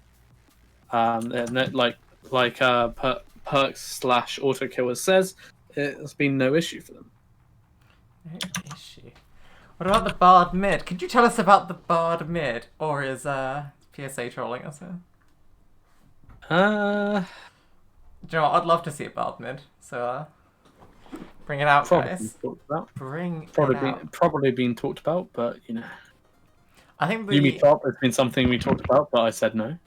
And Perks/Autokiller says, it's been no issue for them. No issue. What about the Bard mid? Could you tell us about the Bard mid, or is PSA trolling us here? Do you know what? I'd love to see a Bard mid. So bring it out, guys. Bring it out. Probably been talked about, but you know. I think Yumi top has been something we talked about, but I said no.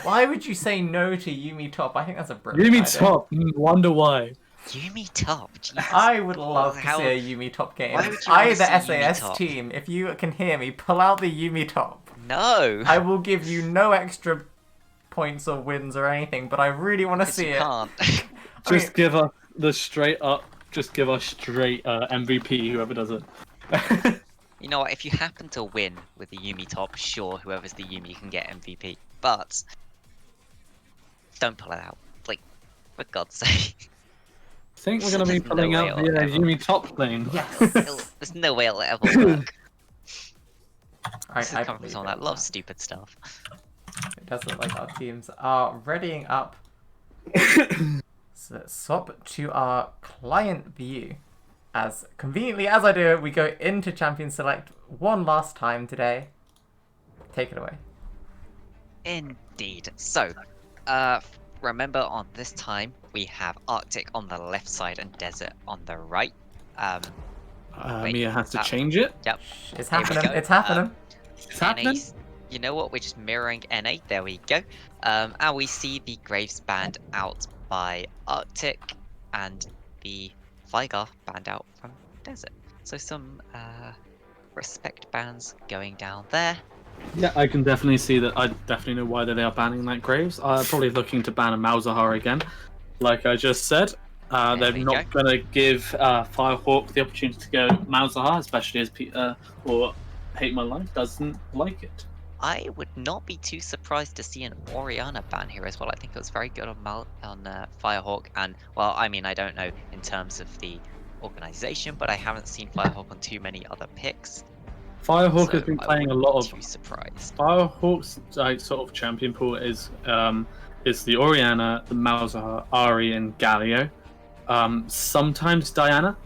Why would you say no to Yumi top? I think that's a brilliant Yumi idea. top. Wonder why. Yumi top. Jesus. I would love to see a Yumi top game. Why would you wanna The see Yumi SAS top? team, if you can hear me, pull out the Yumi top. No. I will give you no extra points or wins or anything, but I really want to see it. Can't. Give us the straight up. Just give us straight MVP. Whoever does it. You know what? If you happen to win with the Yumi top, sure, whoever's the Yumi can get MVP. But don't pull it out, like, for God's sake. I think we're going to be There's pulling no way out it'll the ever- Yumi top lane. Yes. There's no way it'll ever work. This is I coming from someone that loves stupid stuff. It does look like our teams are readying up. So let's swap to our client view. as conveniently as I do, we go into Champion Select one last time today. Take it away. Indeed. So, remember on this time, we have Arctic on the left side and Desert on the right. Wait, Mia has to that- change it. Yep. It's Here we happening. go. It's happening. It's happening. You know what? We're just mirroring NA. There we go. And we see the Graves banned out by Arctic and the Vigar banned out from Desert. So some respect bans going down there. Yeah, I can definitely see that. I definitely know why they are banning that Graves. Probably looking to ban a Malzahar again. Like I just said, they're we not going to give Firehawk the opportunity to go Malzahar, especially as or Hate My Life doesn't like it. I would not be too surprised to see an Orianna ban here as well. I think it was very good on Firehawk, and well, I mean, I don't know in terms of the organization, but I haven't seen Firehawk on too many other picks. Firehawk So has been I playing a wouldn't lot be of. Too surprised. Firehawk's sort of champion pool is the Orianna, the Malzahar, Ari, and Galio. Sometimes Diana.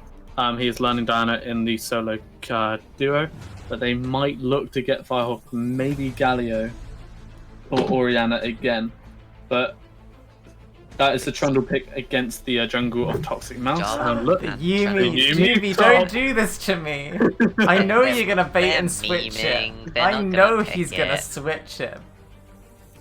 He is learning Diana in the solo duo, but they might look to get Firehawk, maybe Galio, or Orianna again. But that is the Trundle pick against the jungle of Toxic Mouse. Jungle. Look, Yumi, Yumi, Doobie, stop. don't do this to me. I know They're- you're gonna bait they're and switch memeing. it. They're I not know gonna he's pick gonna it. switch it.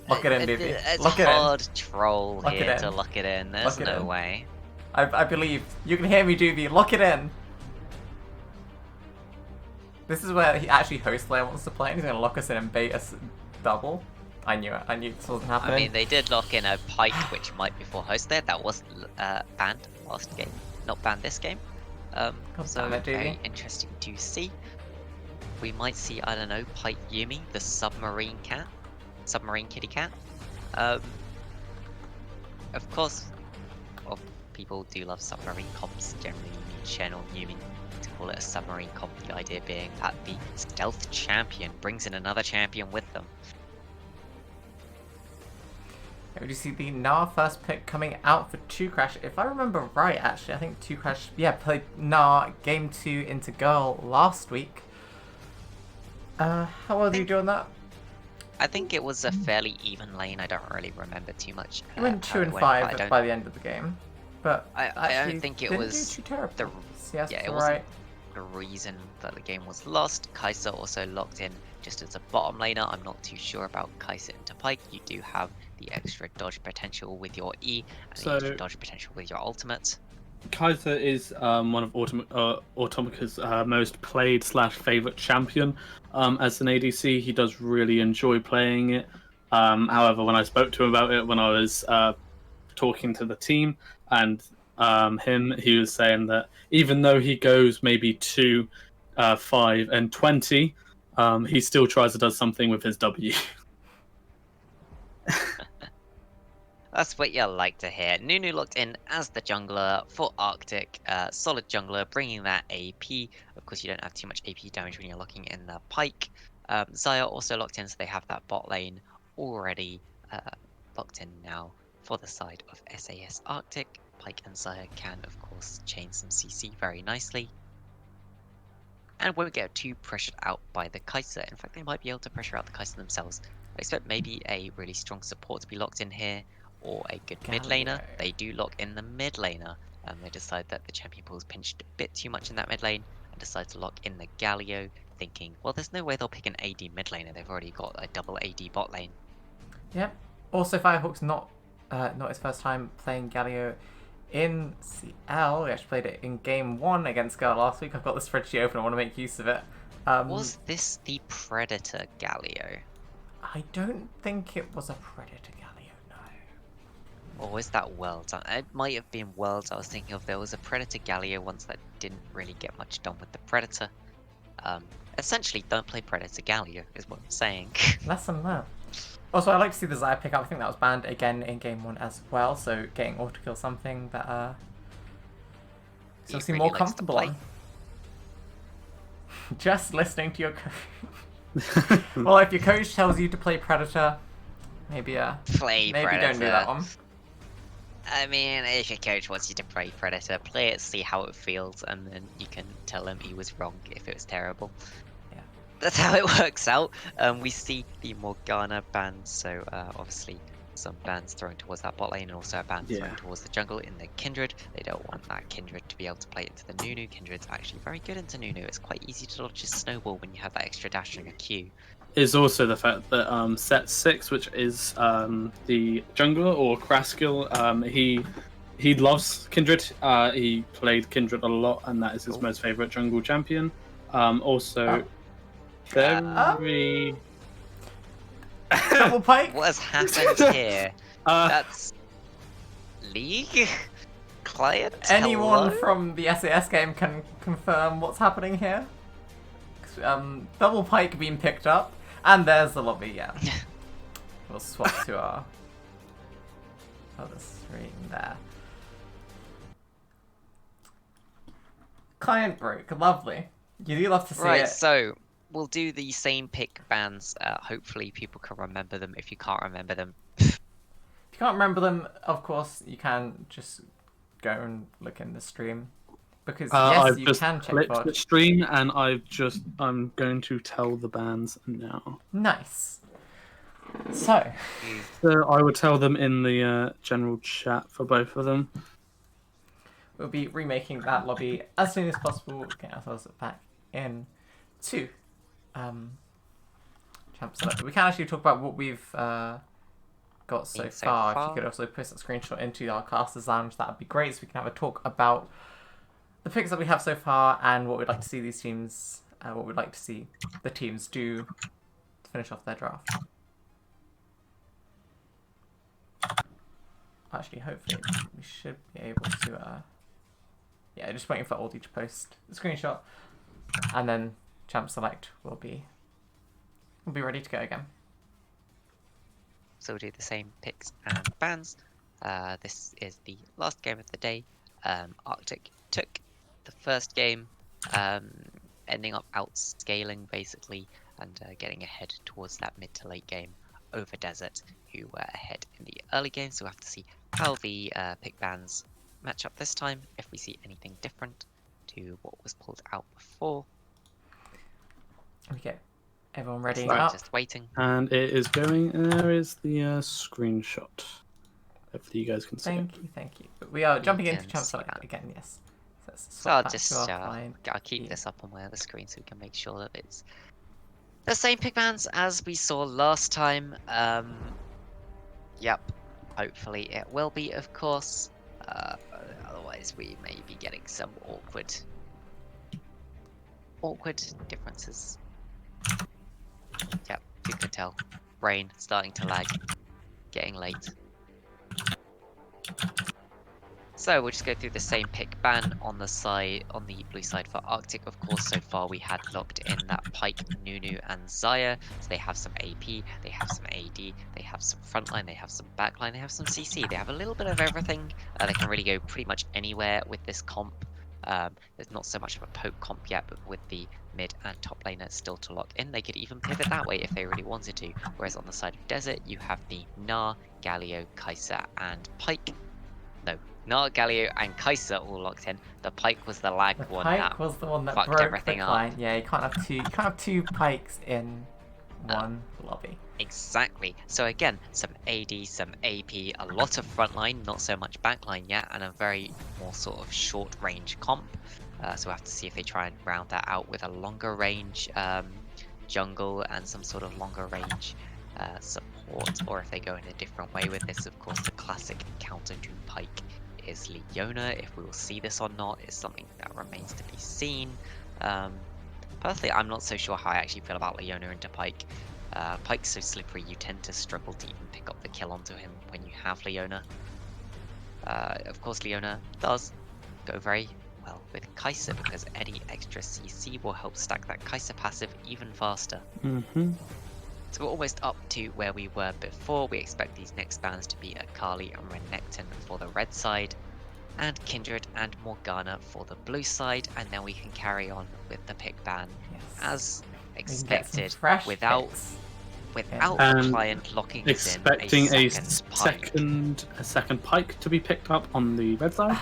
Lock it in, Doobie. It's Lock it in. hard troll Lock it here in. to lock it in. There's Lock it no in. way. I believe. You can hear me, Doobie. Lock it in. This is where he actually host player wants to play, and he's gonna lock us in and bait us double. I knew it. I knew this wasn't happening. I mean, they did lock in a Pike, which might be for host there. That was banned last game, not banned this game. So damn it, very Davey. interesting to see. We might see, I don't know, Pike Yumi, the submarine kitty cat. Of course, well, people do love submarine comps. Generally, you need Shen or Yumi to call it a submarine comp. The idea being that the stealth champion brings in another champion with them. Would you see the Nah first pick coming out for 2 Crash? If I remember right, actually, I think 2 Crash, yeah, played Nah game 2 into Girl last week. How well do you do on that? I think it was a fairly even lane. I don't really remember too much. You went how 2 it and went, but 5 by the end of the game. But I don't actually think it didn't was do too terrible. the- Yes, yeah, it right. wasn't the reason that the game was lost. Kai'Sa also locked in just as a bottom laner. I'm not too sure about Kai'Sa into Pike. You do have the extra dodge potential with your E and So- the extra dodge potential with your ultimate. Kai'Sa is one of Automaca's most played / favorite champion. As an ADC, he does really enjoy playing it. However, when I spoke to him about it, when I was talking to the team and he was saying that even though he goes maybe 2, 5, and 20, he still tries to do something with his W. That's what you like to hear. Nunu locked in as the jungler for Arctic. Solid jungler, bringing that AP. Of course, you don't have too much AP damage when you're locking in the Pike. Xayah also locked in, so they have that bot lane already locked in now for the side of SAS Arctic. Pike and Xayah can, of course, chain some CC very nicely. And won't get too pressured out by the Kai'Sa. In fact, they might be able to pressure out the Kai'Sa themselves. I expect maybe a really strong support to be locked in here, or a good mid laner. Galio. They do lock in the mid laner, and they decide that the champion pool's pinched a bit too much in that mid lane, and decide to lock in the Galio, thinking, well, there's no way they'll pick an AD mid laner. They've already got a double AD bot lane. Yep. Also, Firehawk's not his first time playing Galio in CL. We actually played it in game 1 against Girl last week. I've got the spreadsheet open. I want to make use of it. Was this the Predator Galio? I don't think it was a Predator Galio, no. Or was that Worlds? It might have been Worlds I was thinking of. There was a Predator Galio once that didn't really get much done with the Predator. Essentially, don't play Predator Galio, is what I'm saying. Lesson learned. Also, I'd like to see the Xayah pick up. I think that was banned again in game 1 as well, so getting auto-kill something that He so seem really more likes to comfortable play. on. Just listening to your coach. Well, if your coach tells you to play Predator, maybe Play maybe Predator. don't do that one. I mean, if your coach wants you to play Predator, play it, see how it feels, and then you can tell him he was wrong if it was terrible. Yeah. That's how it works out. We see the Morgana bans, so obviously some bans thrown towards that bot lane, and also a ban thrown towards the jungle in the Kindred. They don't want that Kindred to be able to play into the Nunu. Kindred's actually very good into Nunu. It's quite easy to dodge his snowball when you have that extra dash and a Q. Is also the fact that set 6, which is the jungler or Kraskill, he loves Kindred. He played Kindred a lot, and that is his most favorite jungle champion. Also, very. Double pike. What has happened here? That's League client. Anyone Hello? from the SAS game can confirm what's happening here. Double pike being picked up, and there's the lobby. Yeah, we'll swap to our other screen there. Client break, lovely. You do love to see Right, it. so we'll do the same pick bans. Hopefully, people can remember them. If you can't remember them, If you can't remember them, of course, you can just go and look in the stream. Because yes, I've you just can check clicked VOD. the stream, and I'm going to tell the bands now. Nice. So, So I would tell them in the general chat for both of them. we'll be remaking that lobby as soon as possible. Get ourselves back in to Champ Select. We can actually talk about what we've got so So far. If far. you could also post that screenshot into our Casters Lounge, that would be great. So we can have a talk about the picks that we have so far and what we'd like to see these teams, what we'd like to see the teams do to finish off their draft. Actually, hopefully we should be able to. Yeah, just waiting for Oldie to post the screenshot, and then Champ Select will be ready to go again. so we'll do the same picks and bans. This is the last game of the day. Arctic took the first game, ending up outscaling basically and getting ahead towards that mid to late game over Desert, who were ahead in the early game. So we'll have to see how the pick bans match up this time, if we see anything different to what was pulled out before. Okay, everyone ready So up? just waiting. And it is going. And there is the screenshot. Hopefully, you guys can see it. Thank you. But we are jumping into can Champ see Select that. again. Yes. So let's So swap I'll back just to our client. I'll keep here. this up on my other screen so we can make sure that it's the same pick bans as we saw last time. Yep. Hopefully it will be, of course. Otherwise we may be getting some awkward differences. Yep, you can tell. Brain starting to lag. Getting late. So we'll just go through the same pick ban on the blue side for Arctic. Of course, so far we had locked in that Pike, Nunu, and Xayah. So they have some AP, they have some AD, they have some frontline, they have some backline, they have some CC. They have a little bit of everything. They can really go pretty much anywhere with this comp. There's not so much of a poke comp yet, but with the mid and top laner still to lock in, they could even pivot that way if they really wanted to. Whereas on the side of Desert, you have the Gnar, Galio, Kai'Sa, and Pike. No, Gnar, Galio, and Kai'Sa all locked in. The Pike was the lag one. Pike was the one that fucked broke everything the up. client. Yeah, you can't have two pikes in one lobby. Exactly. So again, some AD, some AP, a lot of frontline, not so much backline yet, and a very more sort of short range comp. So we'll have to see if they try and round that out with a longer range jungle and some sort of longer range support, or if they go in a different way with this. Of course, the classic counter to Pike is Leona. If we will see this or not is something that remains to be seen. Personally, I'm not so sure how I actually feel about Leona into Pike. Pike's so slippery, you tend to struggle to even pick up the kill onto him when you have Leona. Of course, Leona does go very well with Kai'Sa, because any extra CC will help stack that Kai'Sa passive even faster. So we're almost up to where we were before. We expect these next bans to be Akali and Renekton for the red side, and Kindred and Morgana for the blue side, and then we can carry on with the pick ban Yes. as We can get some expected fresh without picks. without And the client locking us expecting in a second pike. second pike to be picked up on the red side.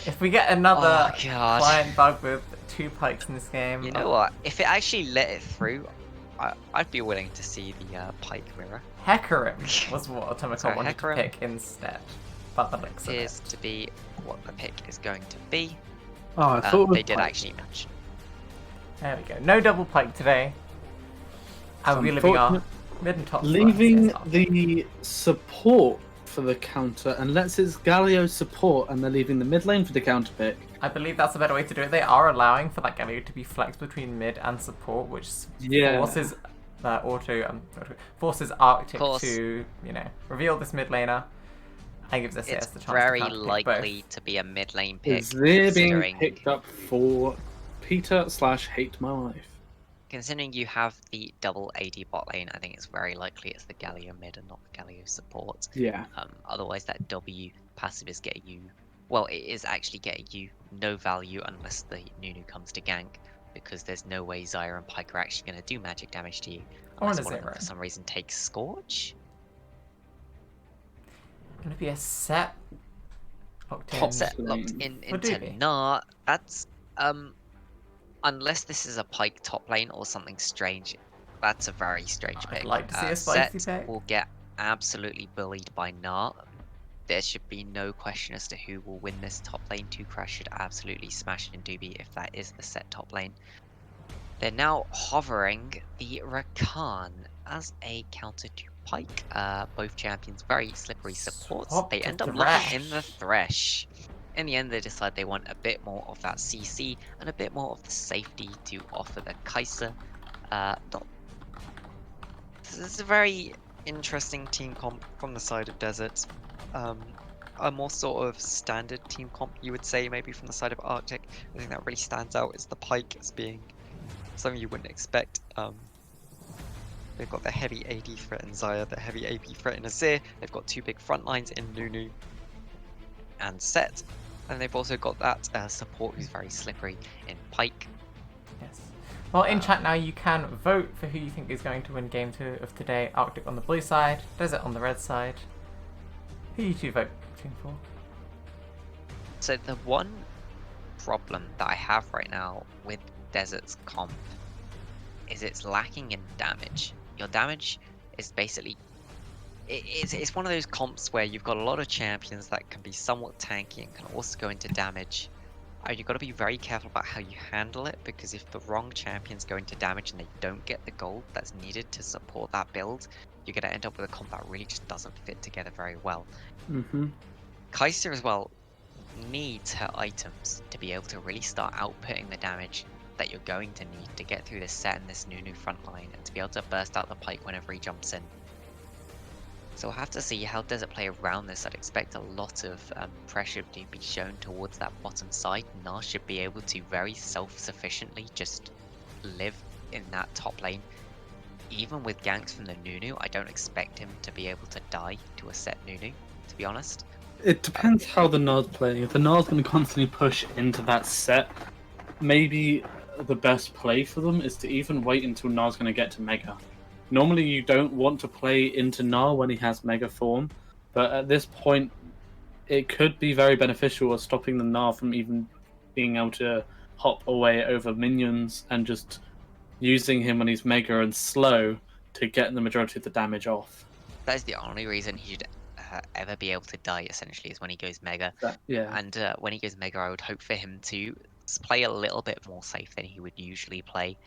If we get another Oh, God. client bug with 2 pikes in this game, You know what? If it actually let it through, I'd be willing to see the pike mirror. Hecarim was what So Atomica wanted to Hecarim pick instead. But the looks of appears it. to be what the pick is going to be. Oh, I thought it was They did pike. actually mention. There we go. No double pike today. And we're leaving our mid and top Leaving slots. the support for the counter, unless it's Galio support and they're leaving the mid lane for the counter pick. I believe that's a better way to do it. They are allowing for that Galio to be flexed between mid and support, which forces forces Arctic Course. to, reveal this mid laner and gives SAS It's the chance very to counterpick likely both. to be a mid lane pick, Is there being considering, picked up for Peter/Hate My Life? considering you have the double AD bot lane. I think it's very likely it's the Galio mid and not the Galio support. Yeah. Otherwise, that W passive is getting you. Well, it is actually getting you no value unless the Nunu comes to gank, because there's no way Zyra and Pyke are actually going to do magic damage to you unless one of them for some reason takes Scorch. Going to be a set locked in. Top Set locked lane. in Would do into be. Gnar. That's unless this is a Pyke top lane or something strange. That's a very strange I'd pick. like to see a spicy Set pick. will get absolutely bullied by Gnar. There should be no question as to who will win this top lane. 2 Crash should absolutely smash in Doobie if that is the set top lane. They're now hovering the Rakan as a counter to Pyke. Both champions very slippery supports. Swap They to end up Thresh. locking in the Thresh. In the end, they decide they want a bit more of that CC and a bit more of the safety to offer the Kai'Sa. This is a very interesting team comp from the side of Desert. A more sort of standard team comp, you would say, maybe from the side of Arctic. I think that really stands out is the Pyke as being something you wouldn't expect. They've got the heavy AD threat in Xayah, the heavy AP threat in Azir. They've got 2 big front lines in Nunu and Set. And they've also got that support who's very slippery in Pyke. Yes. Well, in chat now, you can vote for who you think is going to win Game 2 of today. Arctic on the blue side, Desert on the red side. Who are you two voting for? So the one problem that I have right now with Desert's comp is it's lacking in damage. Your damage is basically... It's one of those comps where you've got a lot of champions that can be somewhat tanky and can also go into damage. You've got to be very careful about how you handle it, because if the wrong champions go into damage and they don't get the gold that's needed to support that build, you're going to end up with a comp that really just doesn't fit together very well. Kai'Sa as well needs her items to be able to really start outputting the damage that you're going to need to get through this set and this Nunu front line, and to be able to burst out the Pyke whenever he jumps in. So we'll have to see how Desert play around this. I'd expect a lot of pressure to be shown towards that bottom side. Gnar should be able to very self-sufficiently just live in that top lane. Even with ganks from the Nunu, I don't expect him to be able to die to a set Nunu, to be honest. It depends how the Gnar's playing. If the Gnar's going to constantly push into that set, maybe the best play for them is to even wait until Gnar's going to get to Mega. Normally you don't want to play into Gnar when he has Mega form, but at this point it could be very beneficial of stopping the Gnar from even being able to hop away over minions and just using him when he's Mega and slow to get the majority of the damage off. That is the only reason he should ever be able to die, essentially, is when he goes Mega. Yeah. And when he goes Mega, I would hope for him to play a little bit more safe than he would usually play.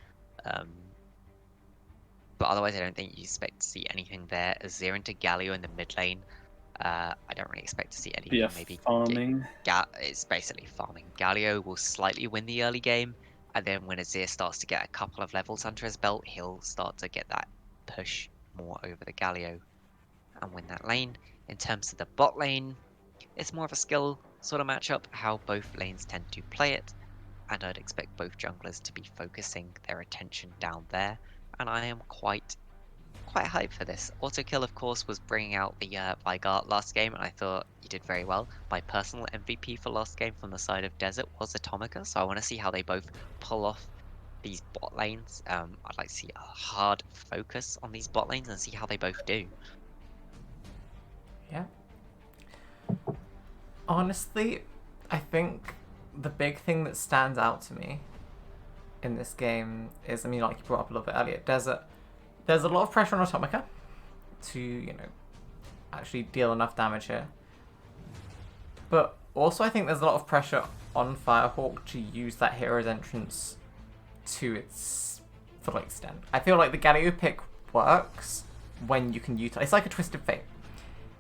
But otherwise, I don't think you expect to see anything there. Azir into Galio in the mid lane. I don't really expect to see anything. Yeah, Maybe farming. it's basically farming. Galio will slightly win the early game, and then when Azir starts to get a couple of levels under his belt, he'll start to get that push more over the Galio and win that lane. In terms of the bot lane, it's more of a skill sort of matchup, how both lanes tend to play it, and I'd expect both junglers to be focusing their attention down there, and I am quite hyped for this. Autokill, of course, was bringing out the Veigar last game, and I thought he did very well. My personal MVP for last game from the side of Desert was Atomica, so I want to see how they both pull off these bot lanes. I'd like to see a hard focus on these bot lanes and see how they both do. Yeah. Honestly, I think the big thing that stands out to me in this game is, I mean, like you brought up a little bit earlier, Desert. There's a lot of pressure on Atomica to, you know, actually deal enough damage here. But also I think there's a lot of pressure on Firehawk to use that hero's entrance to its full extent. I feel like the Galio pick works when you can utilize... It's like a Twisted Fate.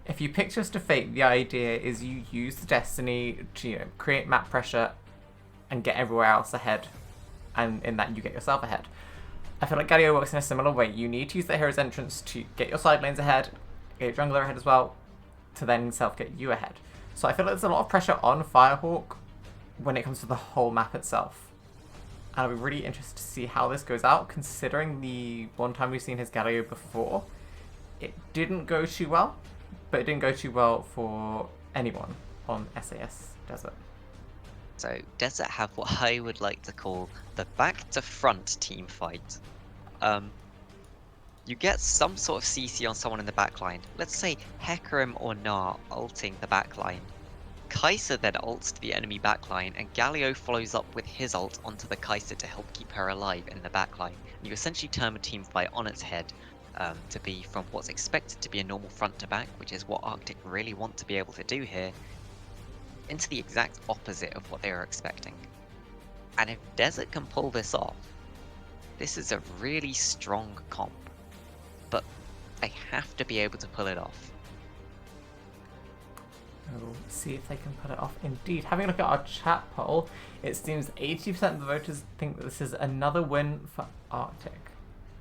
If you pick Twisted Fate, the idea is you use the Destiny to, you know, create map pressure and get everywhere else ahead. And in that, you get yourself ahead. I feel like Galio works in a similar way. You need to use the hero's entrance to get your side lanes ahead, get your jungler ahead as well, to then self-get you ahead. So I feel like there's a lot of pressure on Firehawk when it comes to the whole map itself. And I'll be really interested to see how this goes out, considering the one time we've seen his Galio before. It didn't go too well, but it didn't go too well for anyone on SAS Desert. So Desert have what I would like to call the back-to-front team fight. You get some sort of CC on someone in the backline. Let's say Hecarim or Gnar ulting the backline. Kai'Sa then ults to the enemy backline, and Galio follows up with his ult onto the Kai'Sa to help keep her alive in the backline. You essentially turn a team fight on its head to be from what's expected to be a normal front-to-back, which is what Arctic really want to be able to do here, into the exact opposite of what they were expecting. And if Desert can pull this off, this is a really strong comp. But they have to be able to pull it off. We'll see if they can pull it off indeed. Having a look at our chat poll, it seems 80% of the voters think that this is another win for Arctic.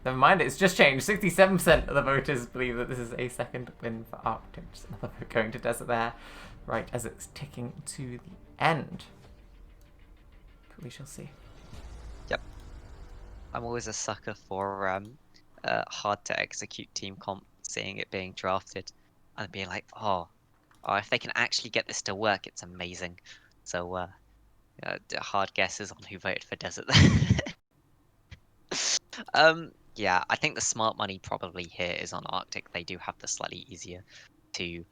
Never mind, it's just changed. 67% of the voters believe that this is a second win for Arctic. Just another vote going to Desert there, right as it's ticking to the end. But we shall see. Yep. I'm always a sucker for hard to execute team comp, seeing it being drafted and being like, oh, if they can actually get this to work, it's amazing. So hard guesses on who voted for Desert there. Yeah, I think the smart money probably here is on Arctic. They do have the slightly easier to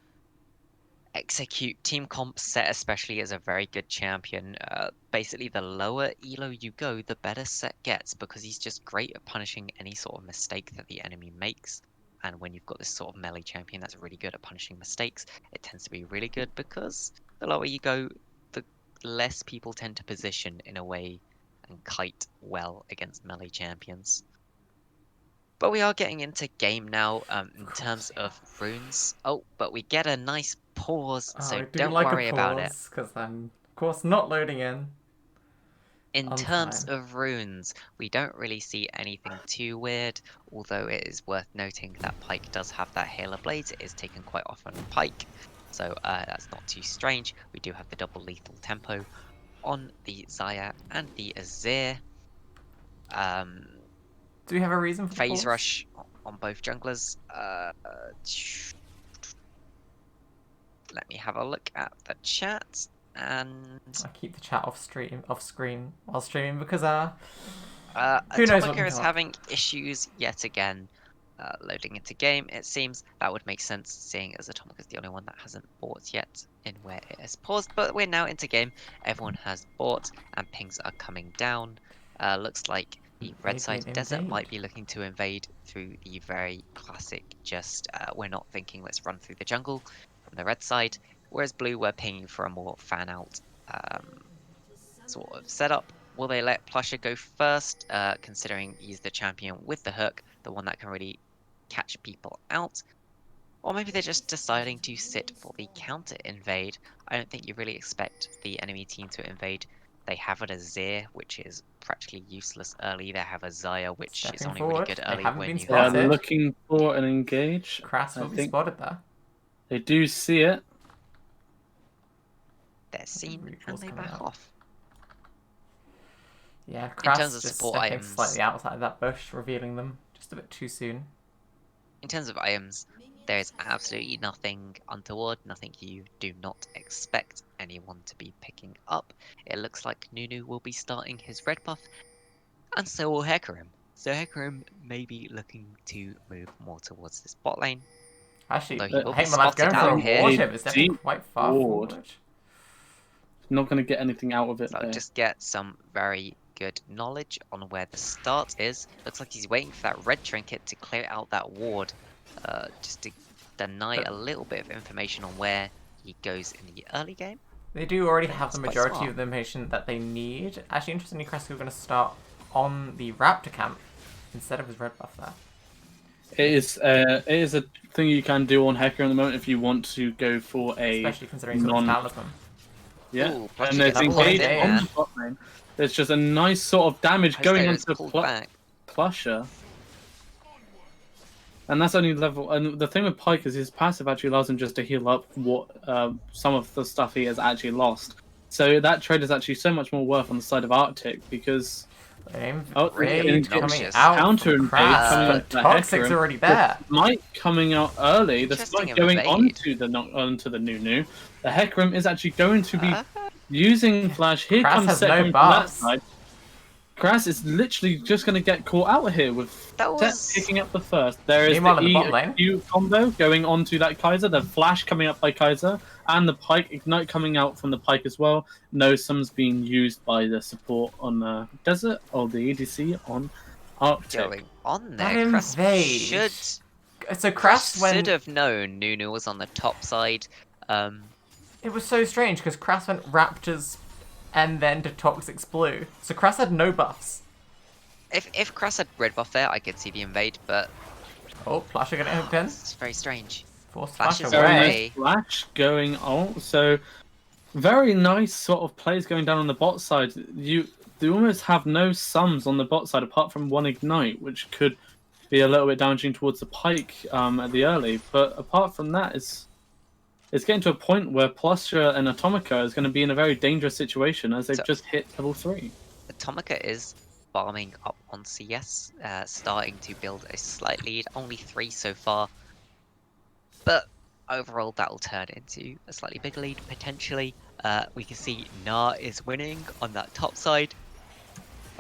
execute team comp set, especially as a very good champion. Basically, the lower elo you go, the better set gets, because he's just great at punishing any sort of mistake that the enemy makes. And when you've got this sort of melee champion that's really good at punishing mistakes, it tends to be really good, because the lower you go, the less people tend to position in a way and kite well against melee champions. But we are getting into game now in terms of runes. Oh, but we get a nice pause, so don't worry about it. Because I'm, of course, not loading in. In terms of runes, we don't really see anything too weird, although it is worth noting that Pyke does have that Hail of Blades. It is taken quite often on Pyke, so that's not too strange. We do have the double lethal tempo on the Xayah and the Azir. Do we have a reason for the Phase pause? rush on both junglers. Let me have a look at the chat, and I keep the chat off screen while streaming because who knows what Atomica can is come up. having issues yet again loading into game. It seems that would make sense, seeing as Atomica is the only one that hasn't bought yet in where it has paused. But we're now into game. Everyone has bought, and pings are coming down. Looks like the red side Desert might be looking to invade through the very classic we're not thinking, let's run through the jungle from the red side, whereas blue were pinging for a more fan out sort of setup. Will they let Plusher go first, considering he's the champion with the hook, the one that can really catch people out? Or maybe they're just deciding to sit for the counter invade. I don't think you really expect the enemy team to invade. They have an Azir, which is practically useless early. They have a Xayah, which is only really good early when you have... They're looking for an engage. Crass will be spotted there. They do see it. They're seen and they back off. Yeah, Crass in terms of just support stepping items, slightly outside of that bush, revealing them just a bit too soon. In terms of items, there is absolutely nothing untoward, nothing you do not expect anyone to be picking up. It looks like Nunu will be starting his red buff, And so will Hecarim. So Hecarim may be looking to move more towards this bot lane. Actually, Although he will I hate be my life spotted going for a out here. warship. It's definitely Deep quite far ward. forward. Not going to get anything out of it So there. just get some very good knowledge on where the start is. Looks like he's waiting for that red trinket to clear out that ward. Just to deny a little bit of information on where he goes in the early game. They do already have the That's quite majority smart. of the information that they need. Actually, interestingly, Crest are going to start on the Raptor camp instead of his red buff there. It is a thing you can do on Hecker at the moment if you want to go for a Especially considering he's got his talisman. yeah. Ooh, plus And you there's get double engaged hit, on yeah. the bot lane. There's just a nice sort of damage going Hostile into is pulled back. Plusher. And that's only level. And the thing with Pike is his passive actually allows him just to heal up what some of the stuff he has actually lost. So that trade is actually so much more worth on the side of Arctic because Raid coming obnoxious. out Counter from invade Kratz, coming but onto the Toxic's Hecarim. already there. The Smite coming out early. The Interesting Smite going invade. onto the Nunu. The Hecarim is actually going to be using Flash. Here Kratz comes has Set no coming from that buffs. side. Kratz is literally just going to get caught out here with That Set was- picking up the first. There is Meanwhile, in the the bot lane. EQ combo going onto that Kaiser. The Flash coming up by Kaiser. And the Pike, Ignite coming out from the Pike as well. No sums being used by the support on the Desert or the EDC on Arctic. Going on That there, Crest invade. should So Kratz, when should have known Nunu was on the top side. it was so strange because Kratz went Raptors and then to Toxic's blue. So Kratz had no buffs. If Crest had red buff there, I could see the invade, but Oh, Flash are getting hooked in. it's very strange. Force Flash Flash is away. Very away. nice Flash going on. So very nice sort of plays going down on the bot side. You almost have no sums on the bot side apart from one Ignite, which could be a little bit damaging towards the Pike at the early. But apart from that, it's getting to a point where Plusher and Atomica is going to be in a very dangerous situation as they've So- just hit level 3. Atomica is farming up on CS, starting to build a slight lead. Only 3 so far, but overall that will turn into a slightly bigger lead potentially. We can see Na is winning on that top side,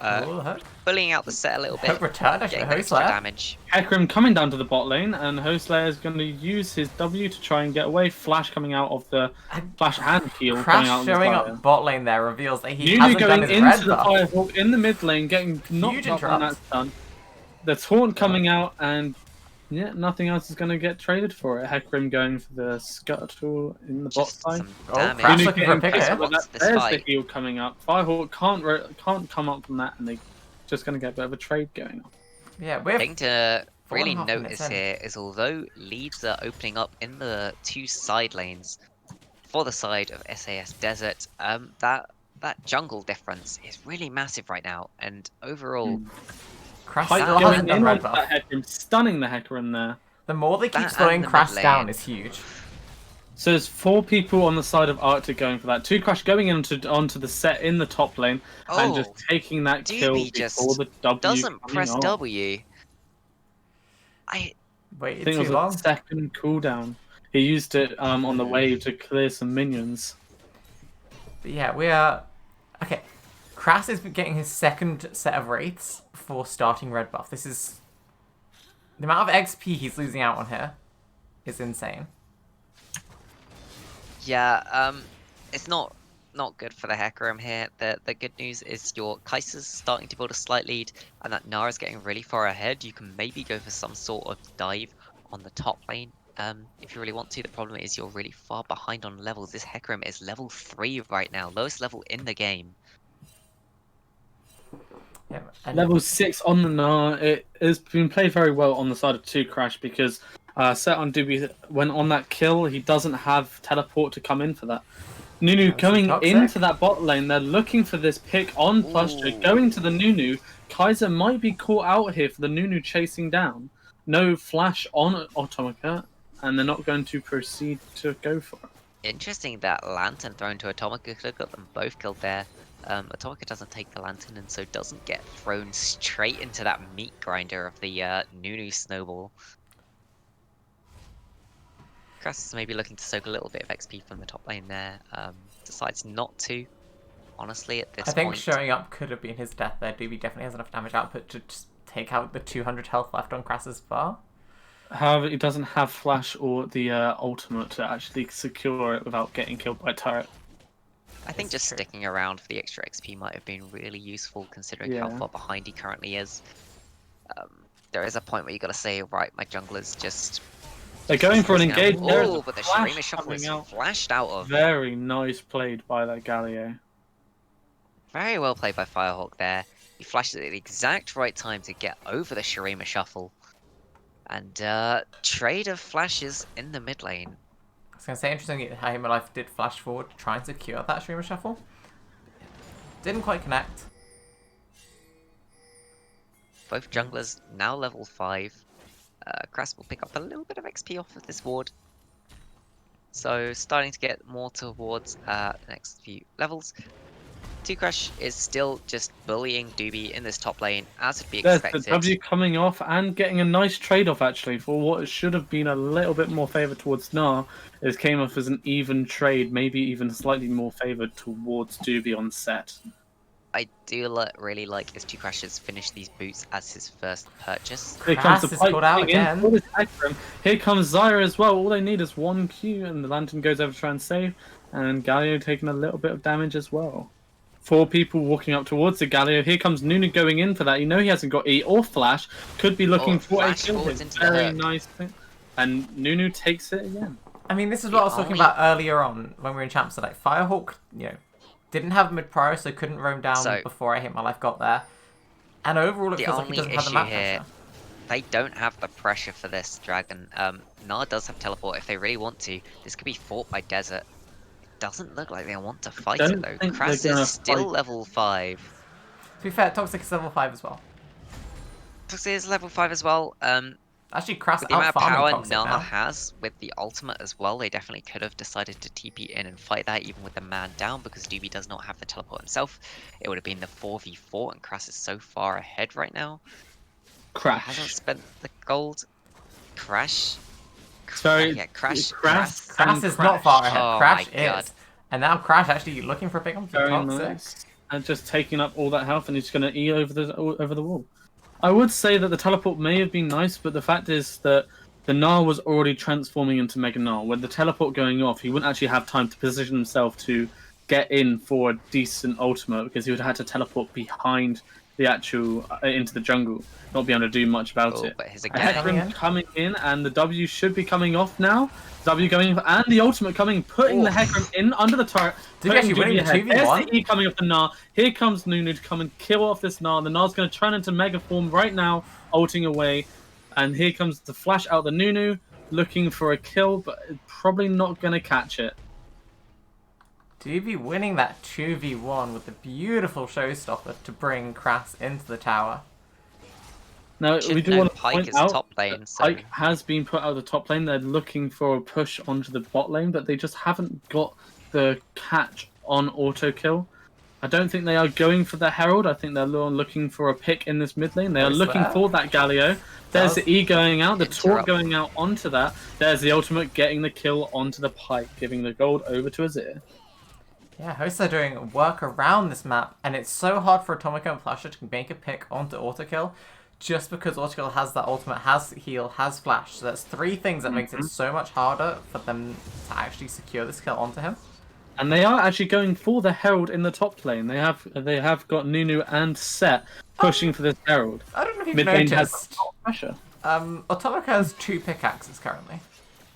Oh, Hook. bullying out the set a little bit, Hook returned actually. getting that extra Hostler. damage. Hecarim coming down to the bot lane, and Hostler is going to use his W to try and get away. Flash coming out of the Flash and heal coming out Crash on the showing fire. up bot lane there reveals that he Nunu hasn't done going his into red the buff. Firehawk in the mid lane, getting knocked Huge up on that interrupt. stun. The taunt coming out, and yeah, nothing else is going to get traded for it. Hecarim going for the Scuttle in the bot Just side. some Oh, damage. Crash Nunu looking for a getting pick pissed here. with What's that. this There's fight? the heal coming up. Firehawk can't come up from that, and they just going to get a bit of a trade going on. Yeah, we're Thing to really 4.5 minutes notice in. here is although leads are opening up in the 2 side lanes for the side of SAS Desert, that jungle difference is really massive right now, and overall Crash Pike still going hasn't done in red onto buff. that Hecarim, stunning the Hecarim there. The more they keep That and slowing the Crash mid down lane. is huge. So there's 4 people on the side of Arctic going for that. 2 Crash going onto the set in the top lane and just taking that kill Doobie before just the W doesn't coming press on. W. I Waited think it was too a long. second cooldown. He used it on the wave to clear some minions. But yeah, we are... Okay, Crass is getting his second set of wraiths before starting red buff. This is... The amount of XP he's losing out on here is insane. Yeah, it's not good for the Hecarim here. The good news is your Kaiser's starting to build a slight lead, and that Nara's getting really far ahead. You can maybe go for some sort of dive on the top lane if you really want to. The problem is you're really far behind on levels. This Hecarim is level 3 right now, lowest level in the game. Yeah, and Level 6 on the Gnar. It has been played very well on the side of 2 Crash because Set on Doobie, when on that kill, he doesn't have teleport to come in for that. Nunu That's going toxic. into that bot lane. They're looking for this pick on Plusher. Ooh. Going to the Nunu. Kaiser might be caught out here for the Nunu chasing down. No flash on Atomica, and they're not going to proceed to go for it. Interesting that Lantern thrown to Atomica could have got them both killed there. Atomica doesn't take the Lantern and so doesn't get thrown straight into that meat grinder of the Nunu snowball. Crest is maybe looking to soak a little bit of XP from the top lane there. Decides not to. honestly, at this I think point. showing up could have been his death there. Doobie definitely has enough damage output to just take out the 200 health left on Crass's bar. However, he doesn't have flash or the ultimate to actually secure it without getting killed by a turret. I think just sticking around for the extra XP might have been really useful considering how far behind he currently is. There is a point where you got to say, right, my jungler's just... They're going for an engage. Oh, but the Shurima Shuffle is out. flashed out of. Very nice played by that Galio. Very well played by Firehawk there. He flashed at the exact right time to get over the Shurima Shuffle. And trade of flashes in the mid lane. I was going to say, interesting how him and Life did flash forward to try and secure that Shurima Shuffle. Didn't quite connect. Both junglers now level 5. Crass will pick up a little bit of XP off of this ward. So starting to get more towards the next few levels. 2Crash is still just bullying Doobie in this top lane, as would be expected. There's the W coming off and getting a nice trade-off, actually, for what should have been a little bit more favoured towards Gnar. It came off as an even trade, maybe even slightly more favoured towards Doobie on set. I do really like as 2Crash has finished these boots as his first purchase. Here comes the Crass is pipe called out again. again. Here comes Zyra as well. All they need is one Q, and the Lantern goes over to try and save. And Galio taking a little bit of damage as well. 4 people walking up towards the Galio. Here comes Nunu going in for that. You know he hasn't got E or Flash. Could be looking for a kill. Very nice thing. And Nunu takes it again. I mean, this is what I was talking about earlier on when we were in Champs. So, like, Firehawk, you know, didn't have mid prior, so couldn't roam down before I Hate My Life got there. And overall, it feels like he doesn't have the map pressure. They don't have the pressure for this dragon. Nar does have teleport if they really want to. This could be fought by Desert. It doesn't look like they want to fight it though. Crass is still level 5. To be fair, Toxic is level 5 as well. Toxic is level 5 as well. Actually, Crass with the amount of power Toxic Nar now. has with the ultimate as well, they definitely could have decided to TP in and fight that even with the man down because Doobie does not have the teleport himself. It would have been the 4v4 and Crass is so far ahead right now. Crash. Hasn't spent the gold. Crash. Sorry, yeah, Crash. Crash is not far ahead. Oh Crash my God. is. And now Crash actually looking for a pick up for Toxic. Nice. And just taking up all that health, and he's going to E over the wall. I would say that the teleport may have been nice, but the fact is that the Gnar was already transforming into Mega Gnar. With the teleport going off, he wouldn't actually have time to position himself to get in for a decent ultimate because he would have had to teleport behind the actual into the jungle, not be able to do much about it. But his Hecarim coming in, and the W should be coming off now. W going in, and the ultimate coming, putting the Hecarim in under the turret. Did he actually win the 2v1? There's the E coming off the Gnar. Here comes Nunu to come and kill off this Gnar. The Gnar's going to turn into Mega Form right now, ulting away. And here comes the flash out the Nunu, looking for a kill, but probably not going to catch it. Doobie winning that 2v1 with the beautiful showstopper to bring Crass into the tower. Now, we do want to Pike point is out top lane, that so... Pike has been put out of the top lane. They're looking for a push onto the bot lane, but they just haven't got the catch on auto kill. I don't think they are going for the Herald. I think they're looking for a pick in this mid lane. They are looking for that Galio. There's the E going out, the Taunt going out onto that. There's the ultimate getting the kill onto the Pike, giving the gold over to Azir. Yeah, hosts are doing work around this map, and it's so hard for Atomica and Flasher to make a pick onto autokill, just because autokill has that ultimate, has heal, has flash. So that's 3 things that makes it so much harder for them to actually secure this kill onto him. And they are actually going for the Herald in the top lane. They have got Nunu and Set pushing for this Herald. I don't know if you've Mid lane has noticed. a lot of pressure. Atomica has 2 pickaxes currently.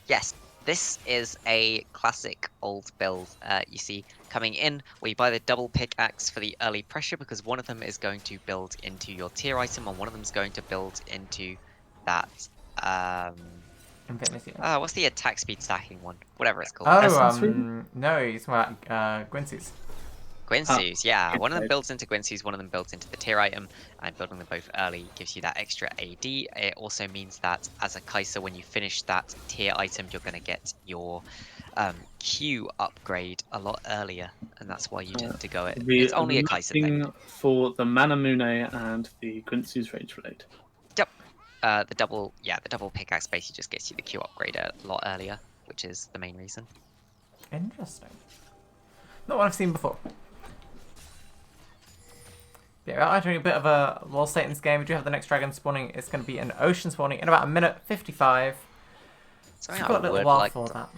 Yes, this is a classic old build. You see coming in where you buy the double pickaxe for the early pressure because one of them is going to build into your tier item and one of them is going to build into that what's the attack speed stacking one? Whatever it's called. No, he's about Gwyncy's. Gwyncy's, yeah. One of them builds into Gwyncy's, one of them builds into the tier item, and building them both early gives you that extra AD. It also means that as a Kai'Sa, when you finish that tier item, you're going to get your Q upgrade a lot earlier, and that's why you tend to go it. It's only a Kai'Sa thing. For the Manamune and the Gwyncy's Rage Relate. Yep. The double pickaxe basically just gets you the Q upgrade a lot earlier, which is the main reason. Interesting. Not what I've seen before. Yeah, we're entering a bit of a lull state in this game. We do have the next dragon spawning. It's going to be an ocean spawning in about a minute 55. So Something we've got a I little would while like for to that.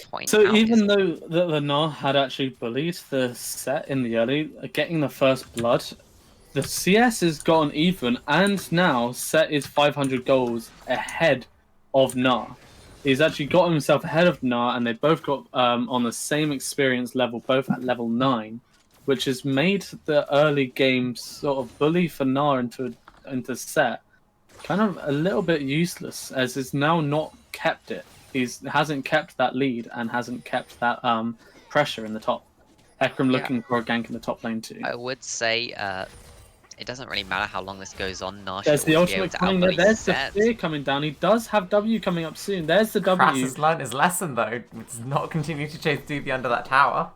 point So out even is though the Gnar had actually bullied the set in the early, getting the first blood, the CS has gotten even, and now Set is 500 goals ahead of Gnar. He's actually got himself ahead of Gnar, and they both got on the same experience level, both at level 9, which has made the early game sort of bully for Gnar into Set kind of a little bit useless, as it's now not kept it. He hasn't kept that lead and hasn't kept that pressure in the top. Hecarim looking for a gank in the top lane too. I would say it doesn't really matter how long this goes on. Gnar There's should the always be able ultimate to coming there. outbully There's the Set. fear coming down. He does have W coming up soon. There's the Crass W. has learned his lesson though. Does not continue to chase Doobie under that tower.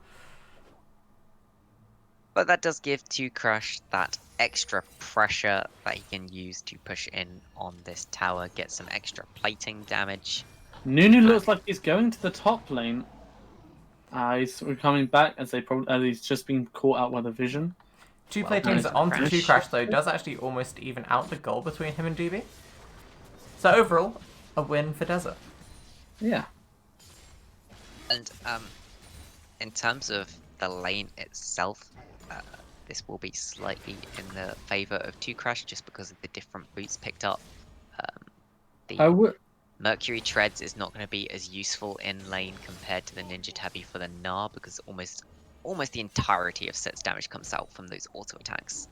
But that does give to Crush that extra pressure that he can use to push in on this tower, get some extra plating damage. Nunu looks like he's going to the top lane. He's coming back as he's just been caught out by the vision. Two Well, platings nice onto crash. 2 Crash though does actually almost even out the goal between him and Doobie. So overall, a win for Desert. Yeah. And in terms of the lane itself, this will be slightly in the favour of 2 Crash just because of the different boots picked up. I would. Mercury Treads is not going to be as useful in lane compared to the Ninja Tabby for the Gnar because almost the entirety of Set's damage comes out from those auto attacks.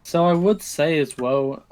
So I would say as well